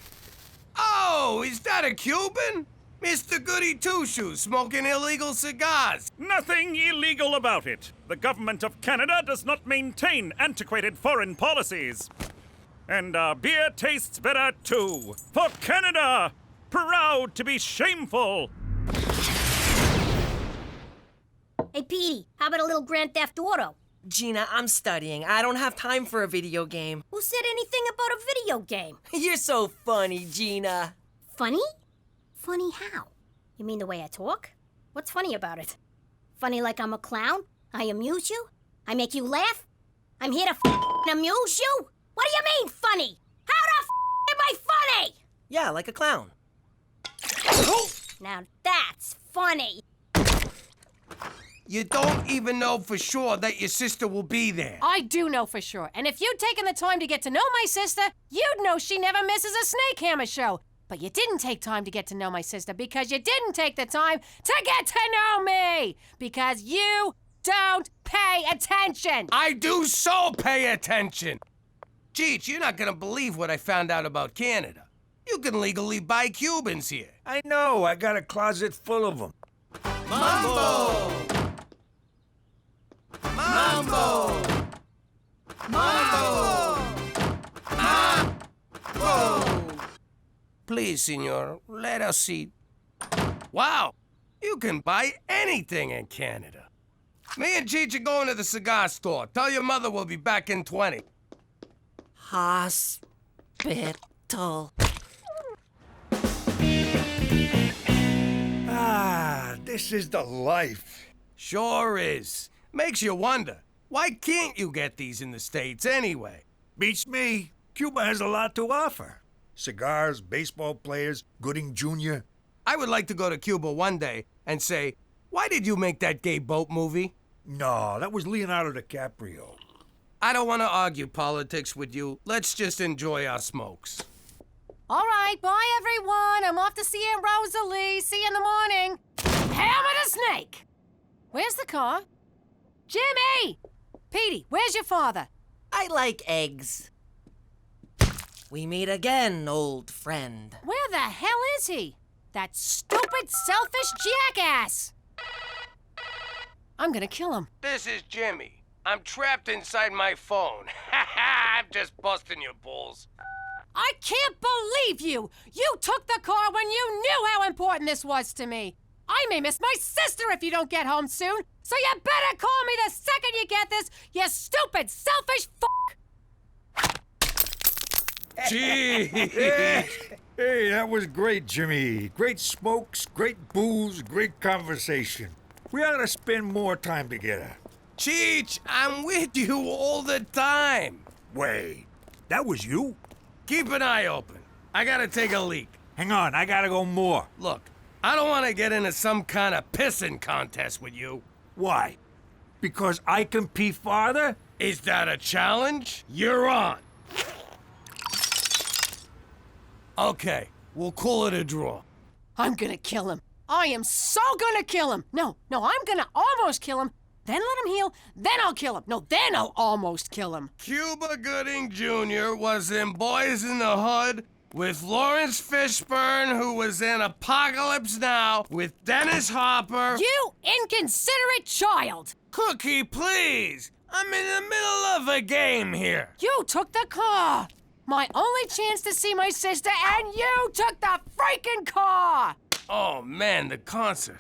Oh, is that a Cuban? Mr. Goody Two-Shoes smoking illegal cigars.
Nothing illegal about it. The government of Canada does not maintain antiquated foreign policies. And our beer tastes better too. For Canada! Proud to be shameful!
Hey, Petey, how about a little Grand Theft Auto?
Gina, I'm studying. I don't have time for a video game.
Who said anything about a video game?
You're so funny, Gina.
Funny? Funny how? You mean the way I talk? What's funny about it? Funny like I'm a clown? I amuse you? I make you laugh? I'm here to amuse you? What do you mean, funny? How the am I funny?
Yeah, like a clown.
Now that's funny.
You don't even know for sure that your sister will be there.
I do know for sure. And if you'd taken the time to get to know my sister, you'd know she never misses a Snake Hammer show. But you didn't take time to get to know my sister because you didn't take the time to get to know me. Because you don't pay attention.
I do so pay attention. Cheech, you're not gonna believe what I found out about Canada. You can legally buy Cubans here.
I know. I got a closet full of them.
Mambo! Mambo! Mambo! Mambo! Please, senor, let us see. Wow! You can buy anything in Canada. Me and Cheech are going to the cigar store. Tell your mother we'll be back in 20.
Hospital.
Ah, this is the life.
Sure is. Makes you wonder, why can't you get these in the States anyway?
Beats me. Cuba has a lot to offer. Cigars, baseball players, Gooding Jr.
I would like to go to Cuba one day and say, why did you make that gay boat movie?
No, that was Leonardo DiCaprio.
I don't want to argue politics with you. Let's just enjoy our smokes.
All right, bye, everyone. I'm off to see Aunt Rosalie. See you in the morning. Hammer the snake. Where's the car? Jimmy! Petey, where's your father?
I like eggs. We meet again, old friend.
Where the hell is he? That stupid, selfish jackass! I'm gonna kill him.
This is Jimmy. I'm trapped inside my phone. I'm just busting your balls.
I can't believe you! You took the car when you knew how important this was to me. I may miss my sister if you don't get home soon, so you better call me the second you get this, you stupid, selfish f***.
Gee!
Hey, that was great, Jimmy. Great smokes, great booze, great conversation. We ought to spend more time together.
Cheech, I'm with you all the time.
Wait. That was you?
Keep an eye open. I gotta take a leak.
Hang on, I gotta go more.
Look, I don't want to get into some kind of pissing contest with you.
Why? Because I can pee farther?
Is that a challenge? You're on. Okay, we'll call it a draw.
I'm gonna kill him. I am so gonna kill him. No, I'm gonna almost kill him. Then let him heal. Then I'll kill him. No, then I'll almost kill him.
Cuba Gooding Jr. was in Boys in the Hood with Lawrence Fishburne, who was in Apocalypse Now with Dennis Hopper.
You inconsiderate child!
Cookie, please! I'm in the middle of a game here.
You took the car! My only chance to see my sister, and you took the freaking car!
Oh, man, the concert.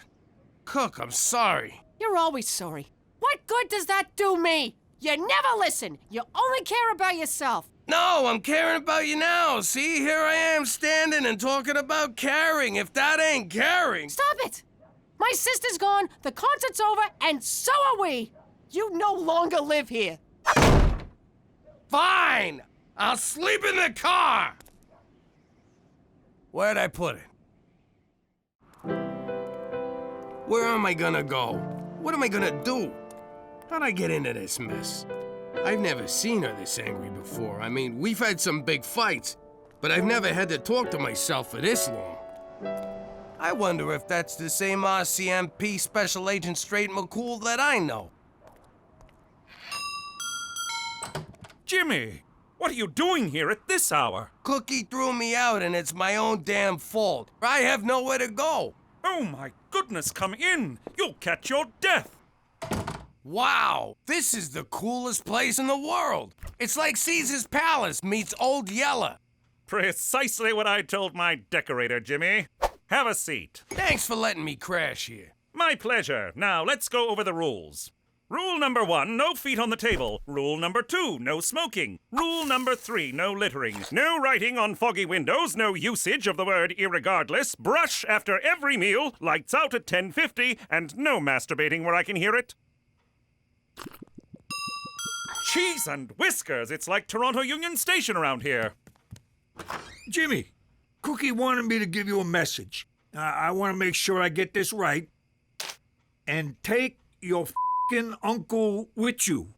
Cook, I'm sorry.
You're always sorry. What good does that do me? You never listen. You only care about yourself.
No, I'm caring about you now. See, here I am standing and talking about caring. If that ain't caring...
Stop it! My sister's gone, the concert's over, and so are we. You no longer live here.
Fine! I'll sleep in the car! Where'd I put it? Where am I gonna go? What am I gonna do? How'd I get into this mess? I've never seen her this angry before. I mean, we've had some big fights, but I've never had to talk to myself for this long. I wonder if that's the same RCMP Special Agent Straight McCool that I know.
Jimmy, what are you doing here at this hour?
Cookie threw me out and it's my own damn fault. I have nowhere to go.
Oh my goodness, come in. You'll catch your death.
Wow, this is the coolest place in the world. It's like Caesar's Palace meets Old Yeller.
Precisely what I told my decorator, Jimmy. Have a seat.
Thanks for letting me crash here.
My pleasure. Now, let's go over the rules. Rule number 1, no feet on the table. Rule number 2, no smoking. Rule number 3, no littering. No writing on foggy windows, no usage of the word irregardless. Brush after every meal, lights out at 10:50, and no masturbating where I can hear it. Cheese and whiskers, it's like Toronto Union Station around here.
Jimmy, Cookie wanted me to give you a message. I want to make sure I get this right. And take your f***ing uncle with you.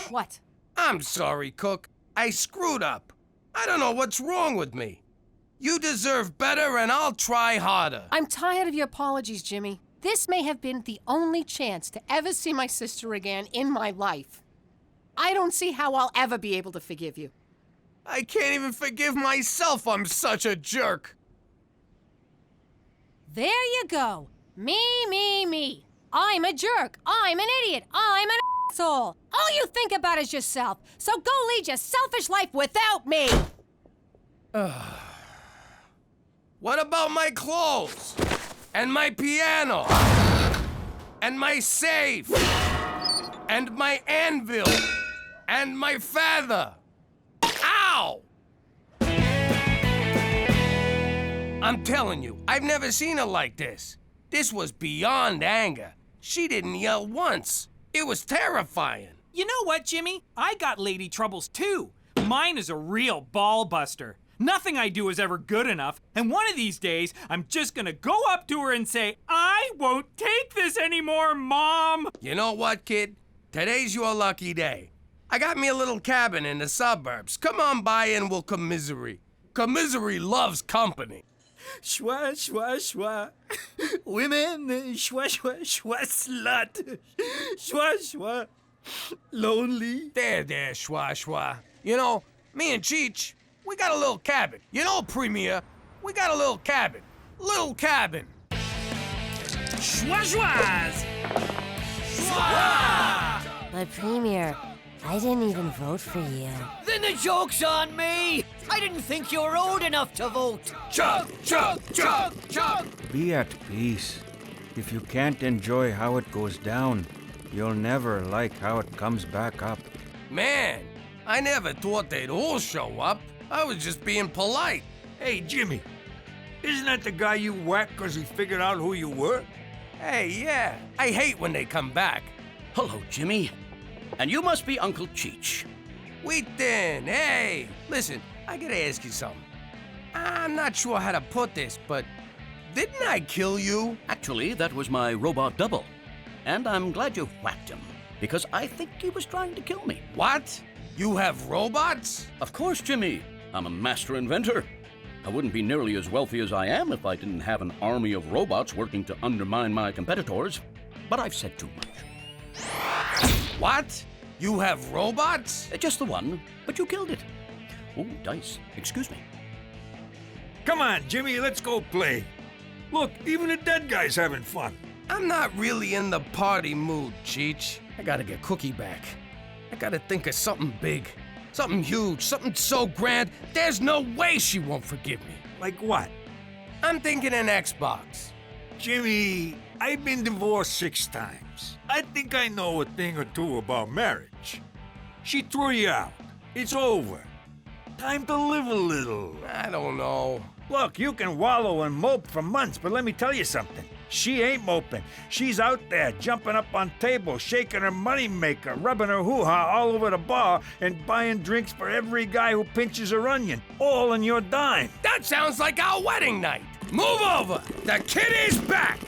What?
I'm sorry, Cook. I screwed up. I don't know what's wrong with me. You deserve better, and I'll try harder.
I'm tired of your apologies, Jimmy. This may have been the only chance to ever see my sister again in my life. I don't see how I'll ever be able to forgive you.
I can't even forgive myself. I'm such a jerk.
There you go. Me. I'm a jerk. I'm an idiot. I'm an asshole. All you think about is yourself. So go lead your selfish life without me.
What about my clothes? And my piano? And my safe? And my anvil? And my feather? Ow! I'm telling you, I've never seen her like this. This was beyond anger. She didn't yell once. It was terrifying.
You know what, Jimmy? I got lady troubles too. Mine is a real ball buster. Nothing I do is ever good enough, and one of these days, I'm just gonna go up to her and say, I won't take this anymore, Mom!
You know what, kid? Today's your lucky day. I got me a little cabin in the suburbs. Come on by and we'll commiserate. Commiserate loves company.
Schwa, schwa, schwa. Women, schwa, schwa, schwa, slut. Schwa, schwa. Lonely.
There, schwa, schwa. You know, me and Cheech, we got a little cabin. You know, Premier, we got a little cabin. Little cabin.
Schwa, schwas.
Schwa!
But Premier, I didn't even vote for you.
Then the joke's on me! I didn't think you were old enough to vote!
Chug, chug, chug, chug!
Be at peace. If you can't enjoy how it goes down, you'll never like how it comes back up.
Man, I never thought they'd all show up. I was just being polite.
Hey, Jimmy, isn't that the guy you whacked because he figured out who you were?
Hey, yeah. I hate when they come back.
Hello, Jimmy. And you must be Uncle Cheech.
Wheaton, hey. Listen, I gotta ask you something. I'm not sure how to put this, but didn't I kill you?
Actually, that was my robot double. And I'm glad you whacked him, because I think he was trying to kill me.
What? You have robots?
Of course, Jimmy. I'm a master inventor. I wouldn't be nearly as wealthy as I am if I didn't have an army of robots working to undermine my competitors. But I've said too much.
What? You have robots?
Just the one, but you killed it. Oh, dice. Excuse me.
Come on, Jimmy, let's go play. Look, even the dead guy's having fun.
I'm not really in the party mood, Cheech. I gotta get Cookie back. I gotta think of something big. Something huge, something so grand, there's no way she won't forgive me.
Like what?
I'm thinking an Xbox.
Jimmy, I've been divorced 6 times. I think I know a thing or two about marriage. She threw you out. It's over. Time to live a little.
I don't know.
Look, you can wallow and mope for months, but let me tell you something. She ain't moping. She's out there jumping up on tables, shaking her moneymaker, rubbing her hoo-ha all over the bar, and buying drinks for every guy who pinches her onion, all on your dime.
That sounds like our wedding night. Move over. The kid is back.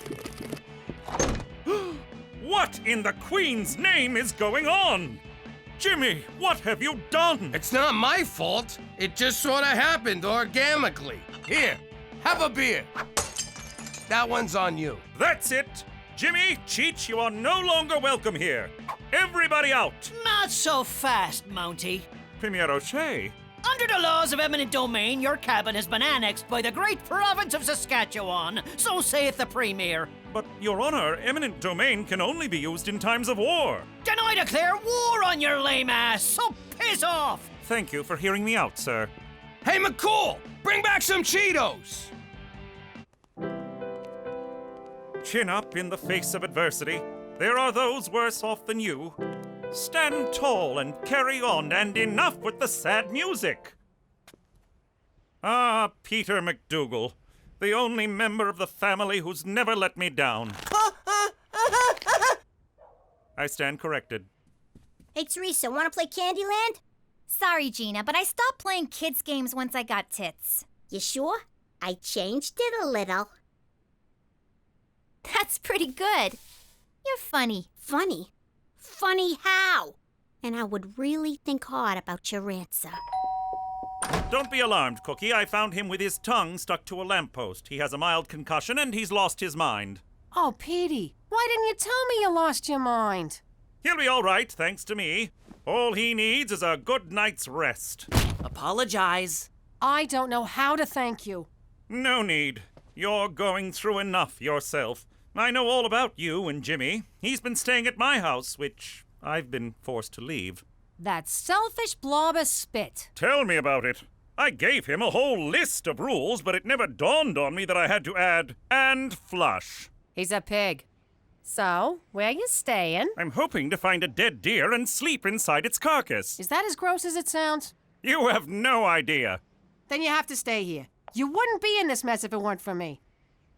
What in the Queen's name is going on? Jimmy, what have you done?
It's not my fault. It just sort of happened organically. Here, have a beer. That one's on you.
That's it. Jimmy, Cheech, you are no longer welcome here. Everybody out.
Not so fast, Mountie.
Premier O'Shea.
Under the laws of eminent domain, your cabin has been annexed by the great province of Saskatchewan. So saith the Premier.
But, Your Honor, eminent domain can only be used in times of war.
Then I declare war on your lame ass, so piss off!
Thank you for hearing me out, sir.
Hey, McCool, bring back some Cheetos.
Chin up in the face of adversity. There are those worse off than you. Stand tall and carry on, and enough with the sad music. Ah, Peter McDougal, the only member of the family who's never let me down. I stand corrected.
Hey, Teresa, want to play Candyland?
Sorry, Gina, but I stopped playing kids' games once I got tits.
You sure? I changed it a little.
That's pretty good. You're funny.
Funny? Funny how? And I would really think hard about your answer.
Don't be alarmed, Cookie. I found him with his tongue stuck to a lamppost. He has a mild concussion and he's lost his mind.
Oh, Petey, why didn't you tell me you lost your mind?
He'll be all right, thanks to me. All he needs is a good night's rest.
Apologize.
I don't know how to thank you.
No need. You're going through enough yourself. I know all about you and Jimmy. He's been staying at my house, which I've been forced to leave.
That selfish blob of spit.
Tell me about it. I gave him a whole list of rules, but it never dawned on me that I had to add, and flush.
He's a pig. So, where you staying?
I'm hoping to find a dead deer and sleep inside its carcass.
Is that as gross as it sounds?
You have no idea.
Then you have to stay here. You wouldn't be in this mess if it weren't for me.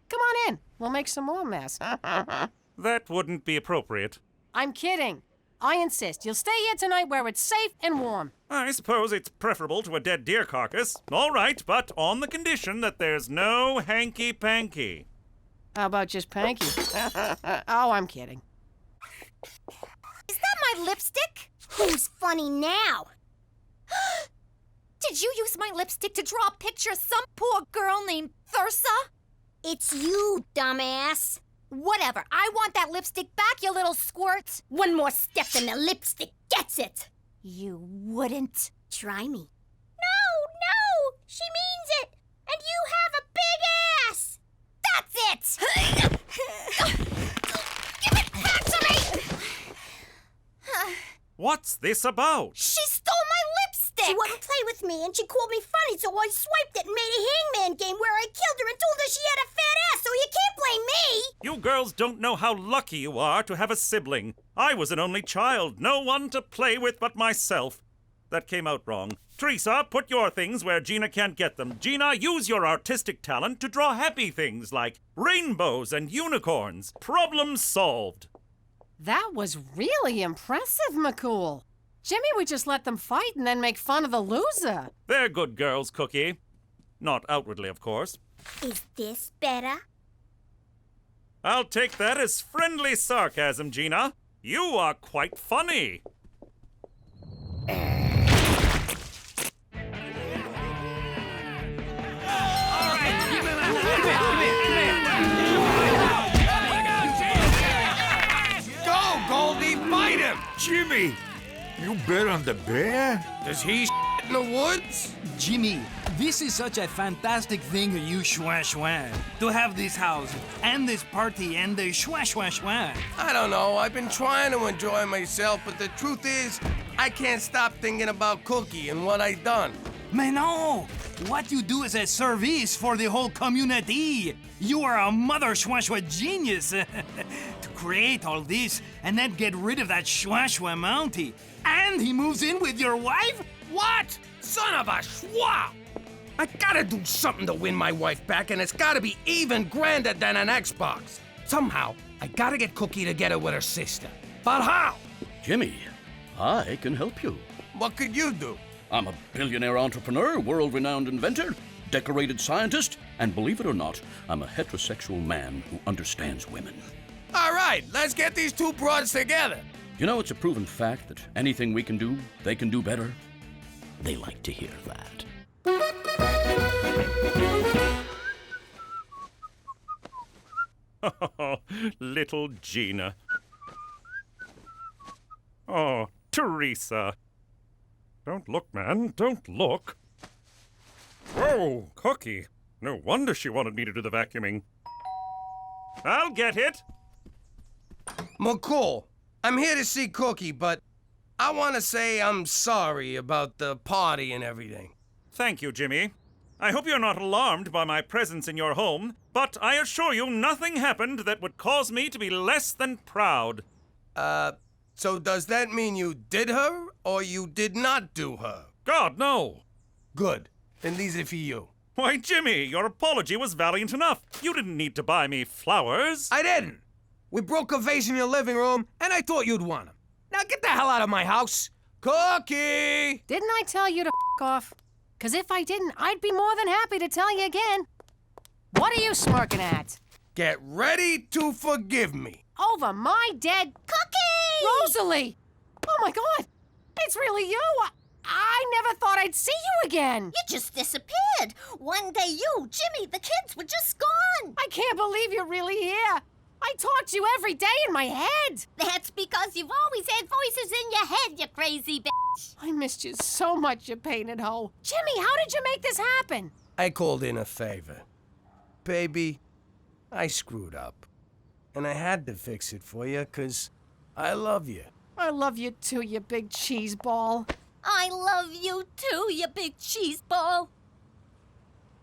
Come on in. We'll make some more mess.
That wouldn't be appropriate.
I'm kidding. I insist. You'll stay here tonight where it's safe and warm.
I suppose it's preferable to a dead deer carcass. All right, but on the condition that there's no hanky-panky.
How about just panky? Oh, I'm kidding.
Is that my lipstick?
Who's funny now?
Did you use my lipstick to draw a picture of some poor girl named Thursa?
It's you, dumbass.
Whatever. I want that lipstick back, you little squirt.
One more step and the lipstick gets it.
You wouldn't.
Try me. No, she means it. And you have a big ass.
That's it. Give it back to me.
What's this about?
She stole my lipstick.
She wouldn't play with me, and she called me funny, so I swiped it and made a hangman game where I killed her and told her she had a fat ass, so you can't blame me!
You girls don't know how lucky you are to have a sibling. I was an only child, no one to play with but myself. that came out wrong. Teresa, put your things where Gina can't get them. Gina, use your artistic talent to draw happy things like rainbows and unicorns. Problem solved.
That was really impressive, McCool. Jimmy would just let them fight and then make fun of the loser.
They're good girls, Cookie. Not outwardly, of course.
Is this better?
I'll take that as friendly sarcasm, Gina. You are quite funny.
Go, Goldie, fight him!
Jimmy, you bet on the bear?
Does he in the woods?
Jimmy, this is such a fantastic thing, you schwa, to have this house and this party and the schwa.
I don't know. I've been trying to enjoy myself, but the truth is, I can't stop thinking about Cookie and what I done.
Mais non! What you do is a service for the whole community. You are a mother schwa genius to create all this and then get rid of that schwa Mountie. And he moves in with your wife?
What? Son of a schwa! I gotta do something to win my wife back, and it's gotta be even grander than an Xbox. Somehow, I gotta get Cookie together with her sister. But how?
Jimmy, I can help you.
What could you do?
I'm a billionaire entrepreneur, world-renowned inventor, decorated scientist, and believe it or not, I'm a heterosexual man who understands women.
All right, let's get these two broads together.
You know, it's a proven fact that anything we can do, they can do better. They like to hear that.
Oh, little Gina. Oh, Teresa. Don't look, man. Don't look. Whoa, Cookie. No wonder she wanted me to do the vacuuming. I'll get it.
McCool, I'm here to see Cookie, but I want to say I'm sorry about the party and everything.
Thank you, Jimmy. I hope you're not alarmed by my presence in your home, but I assure you nothing happened that would cause me to be less than proud.
So does that mean you did her, or you did not do her?
God, no.
Good. Then these are for you.
Why, Jimmy, your apology was valiant enough. You didn't need to buy me flowers.
I didn't. We broke a vase in your living room, and I thought you'd want them. Now get the hell out of my house. Cookie!
Didn't I tell you to f off? Because if I didn't, I'd be more than happy to tell you again. What are you smirking at?
Get ready to forgive me.
Over my dead
Cookie!
Rosalie! Oh my God! It's really you! I never thought I'd see you again!
You just disappeared. One day you, Jimmy, the kids were just gone.
I can't believe you're really here. I talk to you every day in my head.
That's because you've always had voices in your head, you crazy bitch.
I missed you so much, you painted hoe. Jimmy, how did you make this happen?
I called in a favor. Baby, I screwed up. And I had to fix it for you, 'cause I love you.
I love you too, you big cheese ball.
I love you too, you big cheese ball.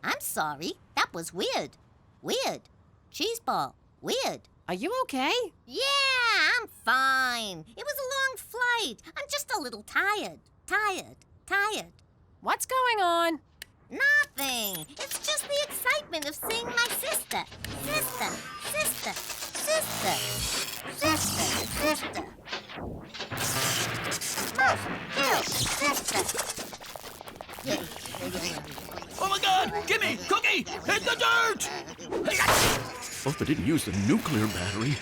I'm sorry. That was weird. Weird. Cheese ball. Weird.
Are you okay?
Yeah, I'm fine. It was a long flight. I'm just a little tired. Tired.
What's going on?
Nothing. It's just the excitement of seeing my sister. Sister.
Oh my God! Jimmy! Cookie! Hit the dirt! Hope I didn't use the nuclear battery.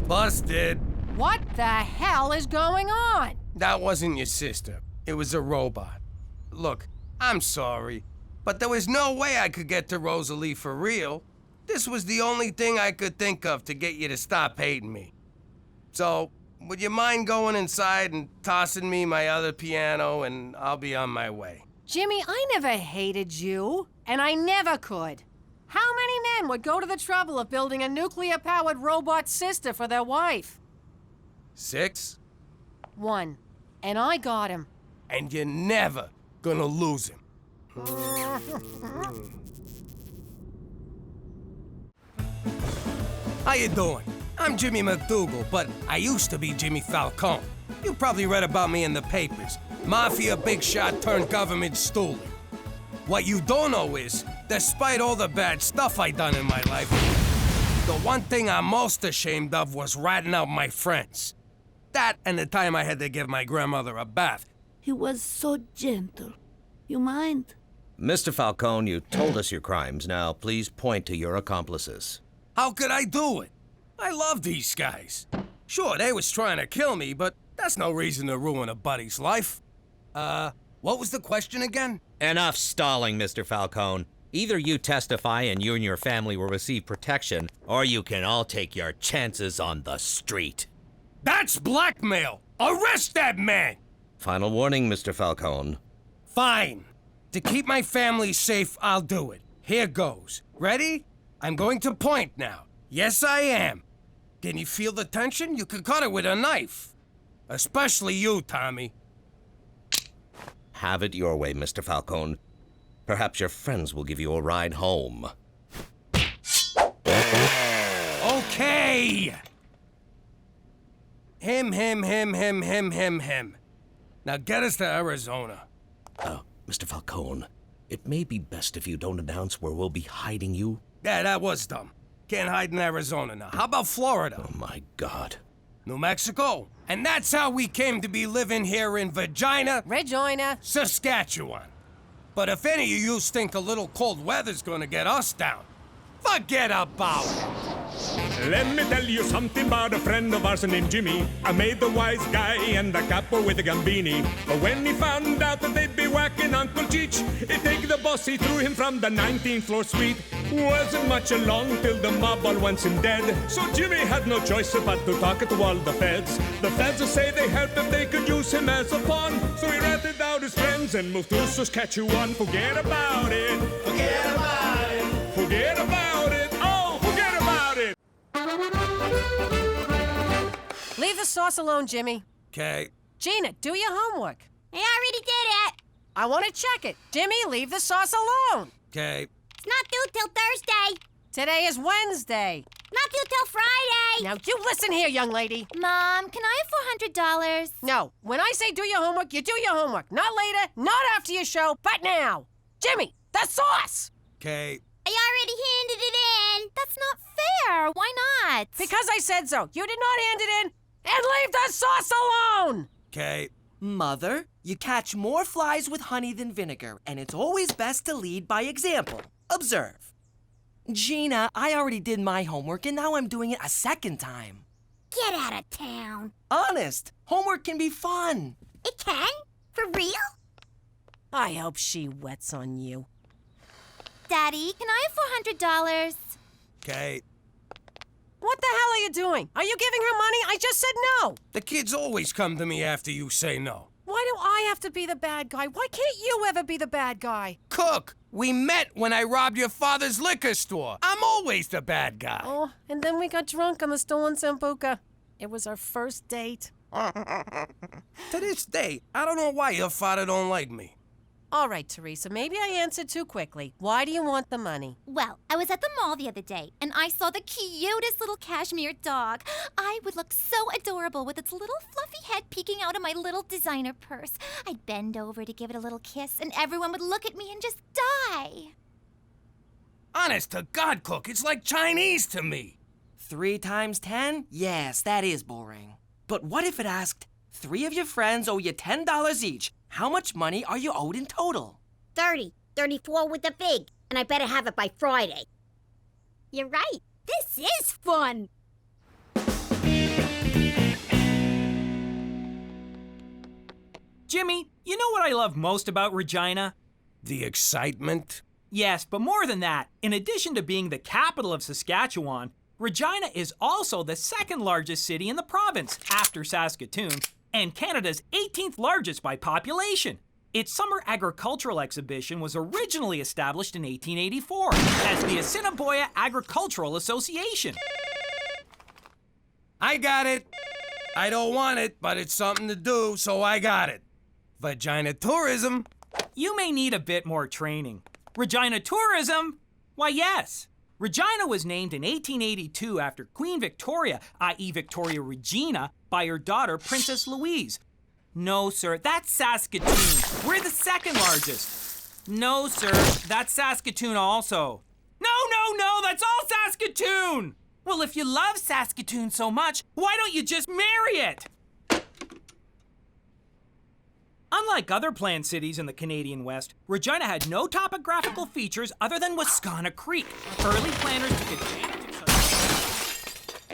Busted.
What the hell is going on?
That wasn't your sister. It was a robot. Look, I'm sorry, but there was no way I could get to Rosalie for real. This was the only thing I could think of to get you to stop hating me. So, would you mind going inside and tossing me my other piano, and I'll be on my way?
Jimmy, I never hated you, and I never could. How many men would go to the trouble of building a nuclear-powered robot sister for their wife?
6?
1. And I got him.
And you're never gonna lose him. How you doing? I'm Jimmy McDougal, but I used to be Jimmy Falcone. You probably read about me in the papers. Mafia big shot turned government stoolie. What you don't know is, despite all the bad stuff I done in my life, the one thing I'm most ashamed of was ratting out my friends. That and the time I had to give my grandmother a bath.
He was so gentle. You mind?
Mr. Falcone, you told us your crimes. Now, please point to your accomplices.
How could I do it? I love these guys. Sure, they was trying to kill me, but that's no reason to ruin a buddy's life. What was the question again?
Enough stalling, Mr. Falcone. Either you testify and you and your family will receive protection, or you can all take your chances on the street.
That's blackmail! Arrest that man!
Final warning, Mr. Falcone.
Fine. To keep my family safe, I'll do it. Here goes. Ready? I'm going to point now. Yes, I am. Can you feel the tension? You could cut it with a knife. Especially you, Tommy.
Have it your way, Mr. Falcone. Perhaps your friends will give you a ride home.
Okay! Him. Now get us to Arizona.
Mr. Falcone, it may be best if you don't announce where we'll be hiding you.
Yeah, that was dumb. Can't hide in Arizona now. How about Florida?
Oh, my God.
New Mexico. And that's how we came to be living here in Regina, Saskatchewan. But if any of you think a little cold weather's gonna get us down, forget about it.
Let me tell you something about a friend of ours named Jimmy. I made the wise guy and the capo with the gambini. But when he found out that they'd be whacking Uncle Cheech, he'd take the boss, he threw him from the 19th floor suite. Wasn't much along till the mob all wants him dead. So Jimmy had no choice but to talk to all the feds. The feds say they helped if they could use him as a pawn. So he ratted out his friends and moved to Saskatchewan. Forget about it. Forget about it. Forget about it. Oh, forget about it.
Leave the sauce alone, Jimmy.
Okay.
Gina, do your homework.
I already did it.
I want to check it. Jimmy, leave the sauce alone.
Okay.
It's not due till Thursday.
Today is Wednesday.
Not due till Friday.
Now, you listen here, young lady.
Mom, can I have $400?
No, when I say do your homework, you do your homework. Not later, not after your show, but now. Jimmy, the sauce!
Okay.
I already handed it in.
That's not fair. Why not?
Because I said so. You did not hand it in, and leave the sauce alone!
Okay.
Mother, you catch more flies with honey than vinegar, and it's always best to lead by example. Observe. Gina, I already did my homework, and now I'm doing it a second time.
Get out of town.
Honest, homework can be fun.
It can? For real?
I hope she wets on you.
Daddy, can I have $400?
Okay.
What the hell are you doing? Are you giving her money? I just said no.
The kids always come to me after you say no.
Why do I have to be the bad guy? Why can't you ever be the bad guy?
Cook, we met when I robbed your father's liquor store. I'm always the bad guy.
Oh, and then we got drunk on the stolen Sambuca. It was our first date.
To this day, I don't know why your father don't like me.
All right, Teresa, maybe I answered too quickly. Why do you want the money?
Well, I was at the mall the other day, and I saw the cutest little cashmere dog. I would look so adorable with its little fluffy head peeking out of my little designer purse. I'd bend over to give it a little kiss, and everyone would look at me and just die.
Honest to God, Cook, it's like Chinese to me.
3 times 10? Yes, that is boring. But what if it asked, 3 of your friends owe you $10 each. How much money are you owed in total?
30. 34 with the big. And I better have it by Friday. You're right. This is fun.
Jimmy, you know what I love most about Regina?
The excitement?
Yes, but more than that, in addition to being the capital of Saskatchewan, Regina is also the 2nd largest city in the province, after Saskatoon, and Canada's 18th largest by population. Its summer agricultural exhibition was originally established in 1884 as the Assiniboia Agricultural Association.
I got it. I don't want it, but it's something to do, so I got it. Vagina tourism.
You may need a bit more training. Regina tourism? Why, yes. Regina was named in 1882 after Queen Victoria, i.e. Victoria Regina, by her daughter, Princess Louise. No, sir, that's Saskatoon. We're the second largest. No, sir, that's Saskatoon also. No, that's all Saskatoon! Well, if you love Saskatoon so much, why don't you just marry it? Unlike other planned cities in the Canadian West, Regina had no topographical features other than Wascana Creek. Early planners took advantage of such...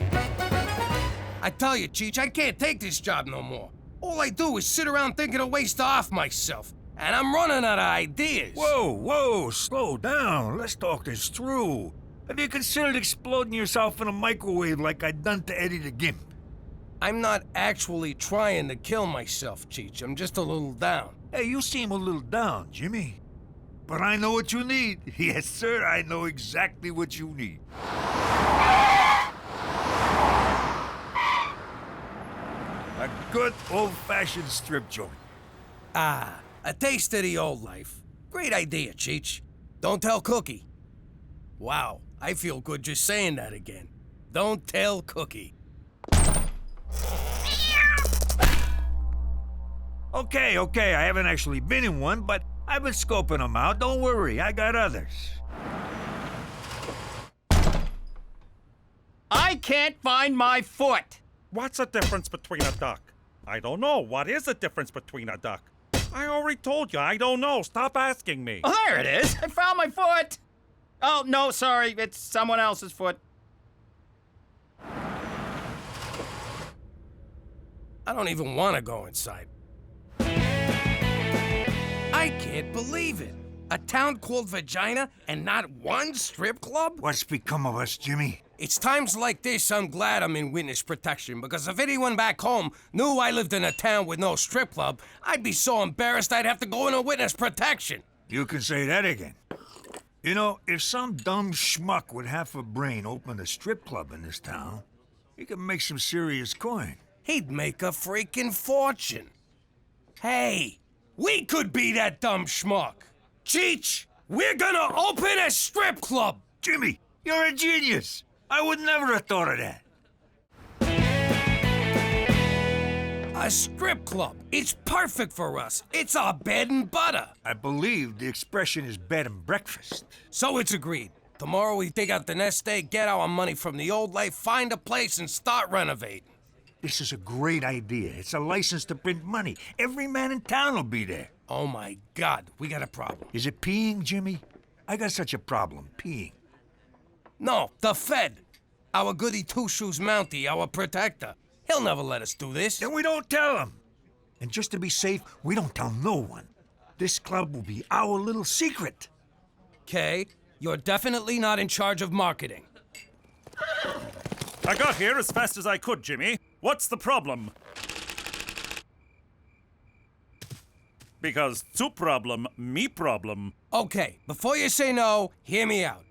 I tell you, Cheech, I can't take this job no more. All I do is sit around thinking of ways to off myself. And I'm running out of ideas.
Whoa, slow down. Let's talk this through. Have you considered exploding yourself in a microwave like I done to Eddie the Gimp?
I'm not actually trying to kill myself, Cheech. I'm just a little down.
Hey, you seem a little down, Jimmy. But I know what you need. Yes, sir, I know exactly what you need. A good old-fashioned strip joint.
Ah, a taste of the old life. Great idea, Cheech. Don't tell Cookie. Wow, I feel good just saying that again. Don't tell Cookie.
Okay, I haven't actually been in one, but I've been scoping them out. Don't worry, I got others.
I can't find my foot.
What's the difference between a duck? I don't know. What is the difference between a duck? I already told you, I don't know. Stop asking me.
Oh, there it is. I found my foot. Oh, no, sorry. It's someone else's foot.
I don't even want to go inside. I can't believe it. A town called Regina and not one strip club?
What's become of us, Jimmy?
It's times like this I'm glad I'm in witness protection, because if anyone back home knew I lived in a town with no strip club, I'd be so embarrassed I'd have to go into witness protection.
You can say that again. You know, if some dumb schmuck with half a brain opened a strip club in this town, he could make some serious coin.
He'd make a freaking fortune. Hey, we could be that dumb schmuck. Cheech, we're gonna open a strip club.
Jimmy, you're a genius. I would never have thought of that.
A strip club. It's perfect for us. It's our bread and butter.
I believe the expression is bed and breakfast.
So it's agreed. Tomorrow we dig out the nest egg, get our money from the old life, find a place, and start renovating.
This is a great idea. It's a license to print money. Every man in town will be there.
Oh my God, we got a problem.
Is it peeing, Jimmy? I got such a problem, peeing.
No, the Fed. Our goody two-shoes Mountie, our protector. He'll never let us do this.
Then we don't tell him. And just to be safe, we don't tell no one. This club will be our little secret.
Okay, you're definitely not in charge of marketing.
I got here as fast as I could, Jimmy. What's the problem? Because two problem, me problem.
Okay, before you say no, hear me out.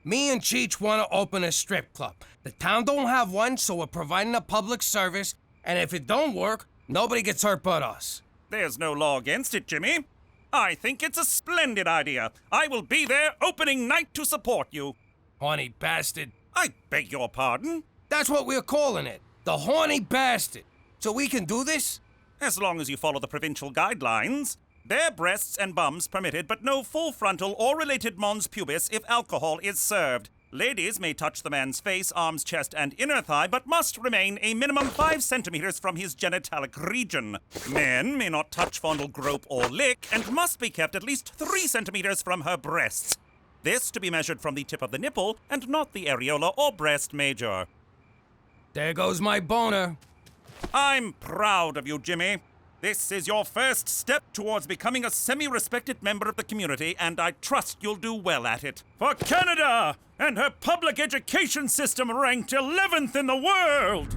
Me and Cheech want to open a strip club. The town don't have one, so we're providing a public service, and if it don't work, nobody gets hurt but us.
There's no law against it, Jimmy. I think it's a splendid idea. I will be there opening night to support you.
Horny bastard.
I beg your pardon?
That's what we're calling it. The horny bastard. So we can do this?
As long as you follow the provincial guidelines. Bare breasts and bums permitted, but no full frontal or related mons pubis if alcohol is served. Ladies may touch the man's face, arms, chest, and inner thigh, but must remain a minimum 5 centimeters from his genitalic region. Men may not touch, fondle, grope, or lick, and must be kept at least 3 centimeters from her breasts. This to be measured from the tip of the nipple, and not the areola or breast major.
There goes my boner.
I'm proud of you, Jimmy. This is your first step towards becoming a semi-respected member of the community, and I trust you'll do well at it. For Canada and her public education system ranked 11th in the world!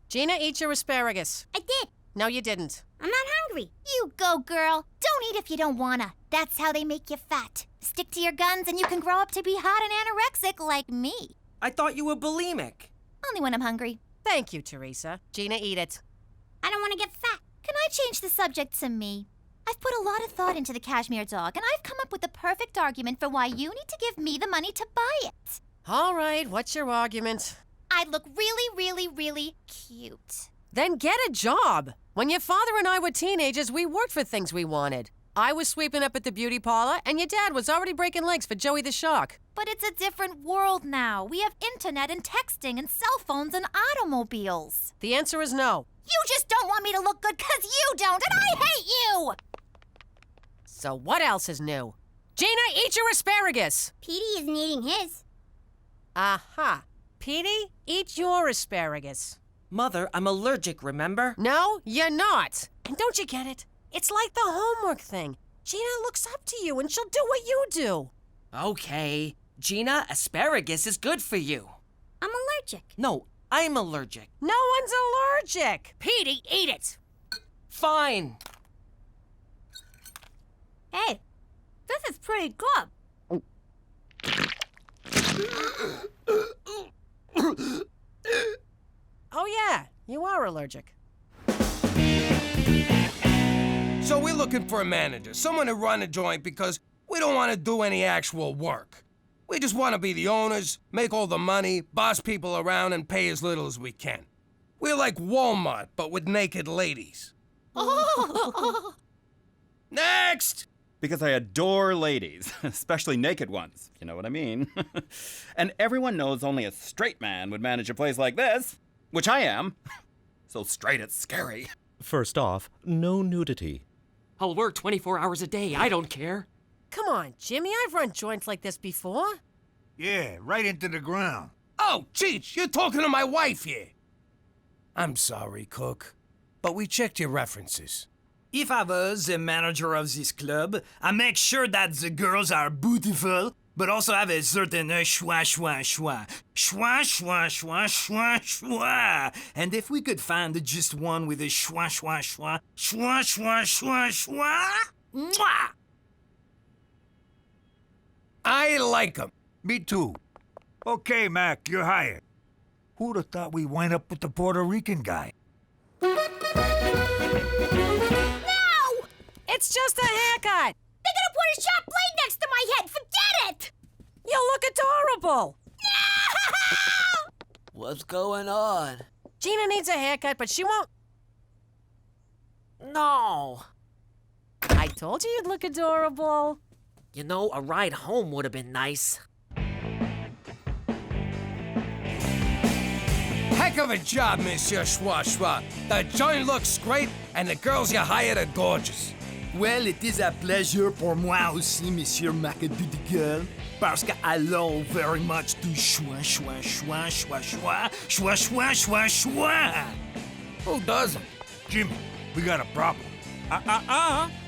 Gina, eat your asparagus.
I did.
No, you didn't.
I'm not hungry.
You go, girl. Don't eat if you don't wanna. That's how they make you fat. Stick to your guns and you can grow up to be hot and anorexic like me.
I thought you were bulimic.
Only when I'm hungry.
Thank you, Teresa. Gina, eat it.
I don't want to get fat.
Can I change the subject to me? I've put a lot of thought into the cashmere dog, and I've come up with the perfect argument for why you need to give me the money to buy it.
All right, what's your argument?
I'd look really, really, really cute.
Then get a job. When your father and I were teenagers, we worked for things we wanted. I was sweeping up at the beauty parlor, and your dad was already breaking legs for Joey the Shark.
But it's a different world now. We have internet and texting and cell phones and automobiles.
The answer is no.
You just don't want me to look good because you don't, and I hate you!
So what else is new? Gina, eat your asparagus!
Petey isn't eating his.
Aha. Petey, eat your asparagus.
Mother, I'm allergic, remember?
No, you're not. And don't you get it? It's like the homework thing. Gina looks up to you and she'll do what you do.
Okay. Gina, asparagus is good for you.
I'm allergic.
No, I'm allergic.
No one's allergic. Petey, eat it.
Fine.
Hey, this is pretty good.
Oh yeah, you are allergic.
So we're looking for a manager, someone to run a joint because we don't want to do any actual work. We just want to be the owners, make all the money, boss people around, and pay as little as we can. We're like Walmart, but with naked ladies. Next!
Because I adore ladies, especially naked ones, you know what I mean? And everyone knows only a straight man would manage a place like this, which I am. So straight it's scary.
First off, no nudity.
I'll work 24 hours a day. I don't care.
Come on, Jimmy, I've run joints like this before.
Yeah, right into the ground.
Oh, Cheech, you're talking to my wife here. I'm sorry, Cook, but we checked your references.
If I was the manager of this club, I make sure that the girls are beautiful, but also have a certain schwa, schwa, schwa. Schwa, schwa, schwa, schwa, schwa. And if we could find just one with a schwa, schwa, schwa, schwa, schwa, schwa, schwa, mwah!
I like them.
Me too. Okay, Mac, you're hired. Who'd have thought we'd wind up with the Puerto Rican guy?
It's just a haircut.
They're gonna put a sharp blade next to my head. Forget it!
You'll look adorable.
What's going on?
Gina needs a haircut, but she won't.
No.
I told you you'd look adorable.
You know, a ride home would have been nice.
Heck of a job, Monsieur Schwa Schwa. The joint looks great, and the girls you hired are gorgeous.
Well, it is a pleasure pour moi aussi, Monsieur Macadoudical, parce que I love very much to schwa, schwa, schwa, schwa, schwa, schwa, schwa, schwa, schwa.
Who doesn't?
Jimmy, we got a problem.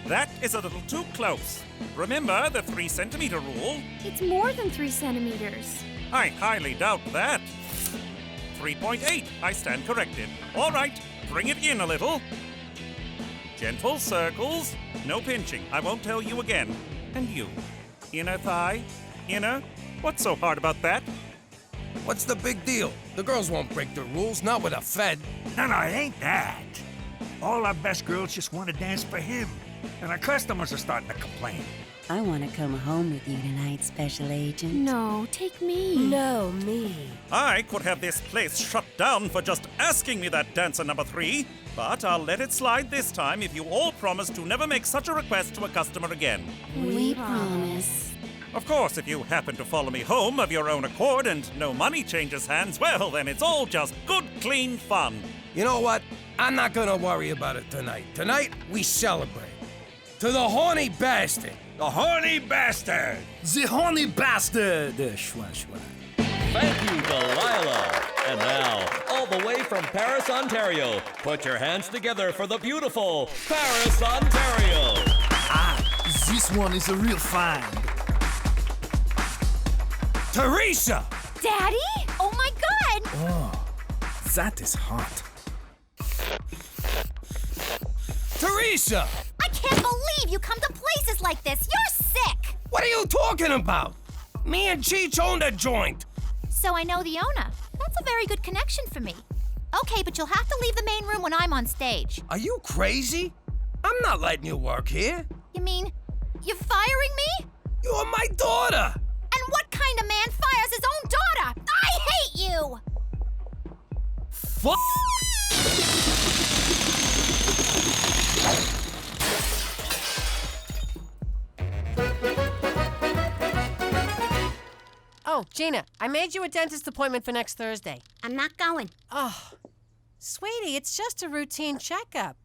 That is a little too close. Remember the 3 centimeter rule?
It's more than 3 centimeters.
I highly doubt that. 3.8, I stand corrected. All right, bring it in a little. Gentle circles, no pinching. I won't tell you again. And you, inner thigh, inner? What's so hard about that?
What's the big deal? The girls won't break the rules, not with a Fed.
No, it ain't that. All our best girls just want to dance for him. And our customers are starting to complain.
I want to come home with you tonight, Special Agent.
No, take me.
No, me.
I could have this place shut down for just asking me that, dancer number 3. But I'll let it slide this time if you all promise to never make such a request to a customer again.
We promise.
Of course, if you happen to follow me home of your own accord and no money changes hands, well, then it's all just good, clean fun.
You know what? I'm not gonna worry about it tonight. Tonight, we celebrate. To the horny bastard.
The horny bastard!
The horny bastard! Schwa, schwa.
Thank you, Delilah. And now, all the way from Paris, Ontario, put your hands together for the beautiful Paris, Ontario.
This one is a real find.
Teresa!
Daddy? Oh my God!
Oh, that is hot.
Teresa!
I can't believe you come to places like this. You're sick!
What are you talking about? Me and Cheech own the joint.
So I know the owner. That's a very good connection for me. Okay, but you'll have to leave the main room when I'm on stage.
Are you crazy? I'm not letting you work here.
You mean you're firing me?
You're my daughter.
And what kind of man fires his own daughter? I hate you!
Fuck!
Oh, Gina, I made you a dentist appointment for next Thursday.
I'm not going.
Oh, sweetie, it's just a routine checkup.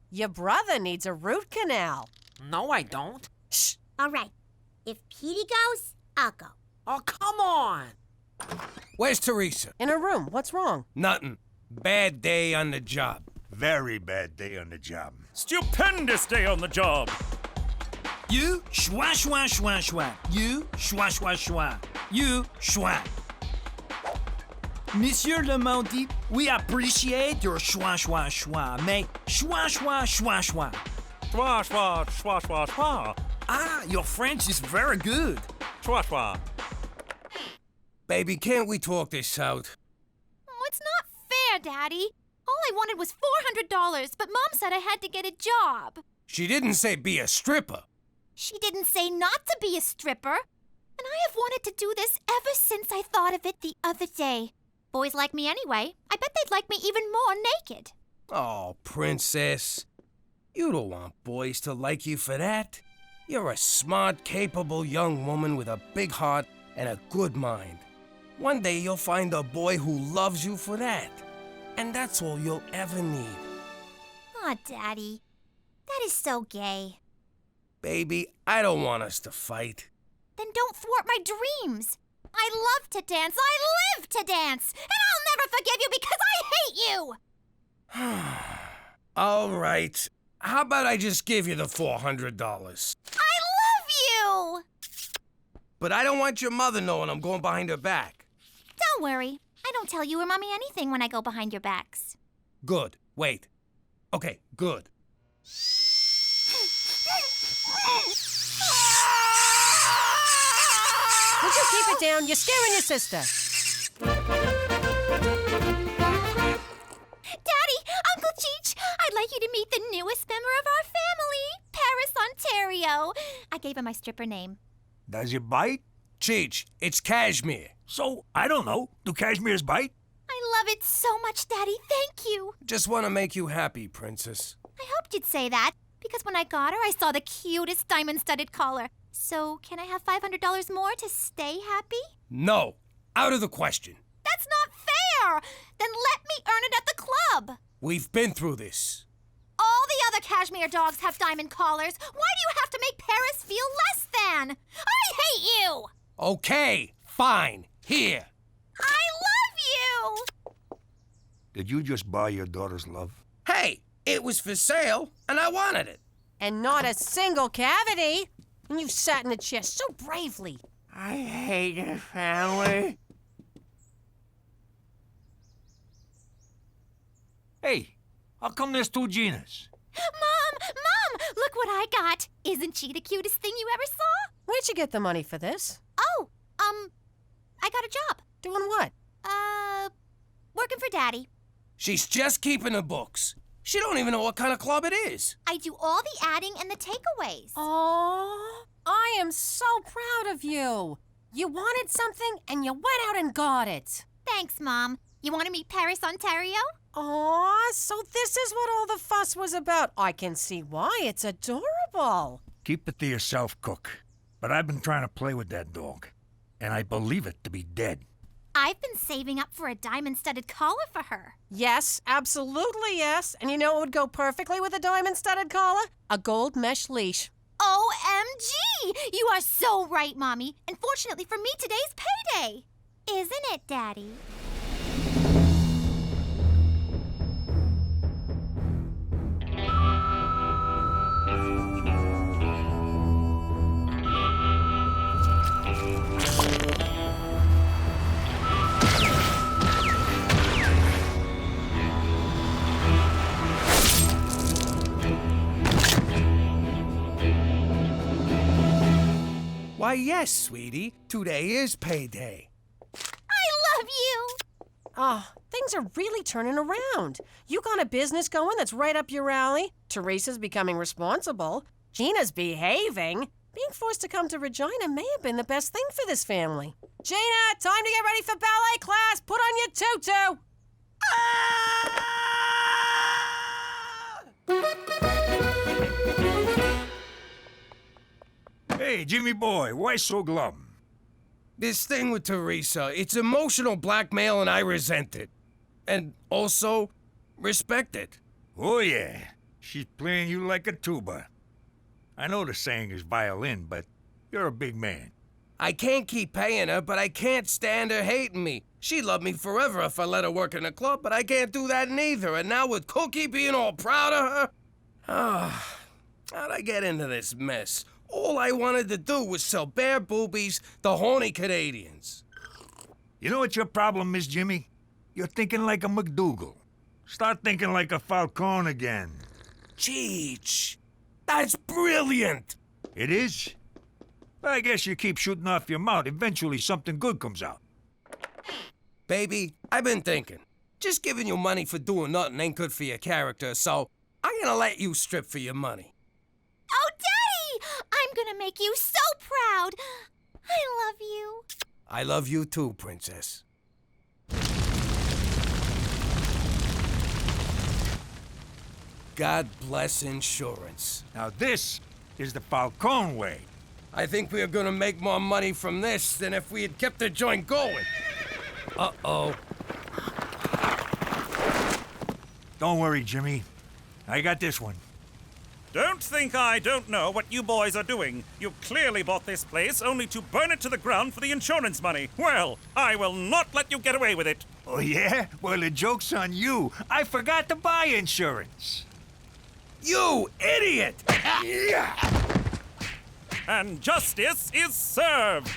Your brother needs a root canal.
No, I don't.
Shh.
All right. If Petey goes, I'll go.
Oh, come on.
Where's Teresa?
In her room. What's wrong?
Nothing. Bad day on the job.
Very bad day on the job.
Stupendous day on the job.
You schwa schwa schwa schwa. You schwa schwa schwa. You schwa. Monsieur le Maudit, we appreciate your schwa schwa schwa, mais schwa schwa schwa schwa.
Schwa, schwa, schwa, schwa, schwa.
Ah, your French is very good.
Schwa, schwa.
Baby, can't we talk this out?
Oh, it's not fair, Daddy. All I wanted was $400, but Mom said I had to get a job.
She didn't say be a stripper.
She didn't say not to be a stripper. And I have wanted to do this ever since I thought of it the other day. Boys like me anyway. I bet they'd like me even more naked.
Oh, princess. You don't want boys to like you for that. You're a smart, capable young woman with a big heart and a good mind. One day you'll find a boy who loves you for that. And that's all you'll ever need.
Aw, Daddy. That is so gay.
Baby, I don't want us to fight.
Then don't thwart my dreams. I love to dance. I live to dance. And I'll never forgive you because I hate you.
All right. How about I just give you the $400?
I love you.
But I don't want your mother knowing I'm going behind her back.
Don't worry. I don't tell you or Mommy anything when I go behind your backs.
Good. Wait. Okay, good.
Would you keep it down? You're scaring your sister.
Daddy, Uncle Cheech, I'd like you to meet the newest member of our family, Paris, Ontario. I gave him my stripper name.
Does it bite?
Cheech, it's cashmere.
So, I don't know. Do cashmeres bite?
I love it so much, Daddy. Thank you.
Just want to make you happy, princess.
I hoped you'd say that, because when I got her, I saw the cutest diamond-studded collar. So, can I have $500 more to stay happy?
No. Out of the question.
That's not fair! Then let me earn it at the club.
We've been through this.
All the other cashmere dogs have diamond collars. Why do you have to make Paris feel less than? I hate you!
Okay, fine. Here.
I love you!
Did you just buy your daughter's love?
Hey, it was for sale, and I wanted it.
And not a single cavity. And you sat in the chair so bravely.
I hate your family.
Hey, how come there's two Ginas?
Mom, look what I got. Isn't she the cutest thing you ever saw?
Where'd you get the money for this?
Oh, I got a job.
Doing what?
Working for Daddy.
She's just keeping the books. She don't even know what kind of club it is.
I do all the adding and the takeaways.
Oh, I am so proud of you. You wanted something and you went out and got it.
Thanks, Mom. You want to meet Paris, Ontario?
Aw, so this is what all the fuss was about. I can see why. It's adorable.
Keep it to yourself, Cook. But I've been trying to play with that dog, and I believe it to be dead.
I've been saving up for a diamond-studded collar for her.
Yes, absolutely yes. And you know what would go perfectly with a diamond-studded collar? A gold mesh leash.
OMG! You are so right, Mommy. And fortunately for me, today's payday. Isn't it, Daddy?
Why, yes, sweetie. Today is payday.
I love you!
Oh, Things are really turning around. You got a business going that's right up your alley. Teresa's becoming responsible. Gina's behaving. Being forced to come to Regina may have been the best thing for this family. Gina, time to get ready for ballet class. Put on your tutu.
Hey, Jimmy boy, why so glum?
This thing with Teresa, it's emotional blackmail and I resent it. And also, respect it.
Oh, yeah. She's playing you like a tuba. I know the saying is violin, but you're a big man.
I can't keep paying her, but I can't stand her hating me. She'd love me forever if I let her work in a club, but I can't do that neither. And now with Cookie being all proud of her... how'd I get into this mess? All I wanted to do was sell bare boobies to horny Canadians.
You know what your problem is, Jimmy? You're thinking like a McDougal. Start thinking like a Falcone again.
Cheech, that's brilliant.
It is? I guess you keep shooting off your mouth. Eventually something good comes out.
Baby, I've been thinking. Just giving you money for doing nothing ain't good for your character, so I'm gonna let you strip for your money.
Oh, Daddy! I'm gonna make you so proud. I love you.
I love you too, Princess. God bless insurance.
Now this is the Falcone way.
I think we are gonna make more money from this than if we had kept the joint going. Uh-oh.
Don't worry, Jimmy. I got this one.
Don't think I don't know what you boys are doing. You clearly bought this place only to burn it to the ground for the insurance money. Well, I will not let you get away with it.
Oh, yeah? Well, the joke's on you. I forgot to buy insurance.
You idiot!
And justice is served.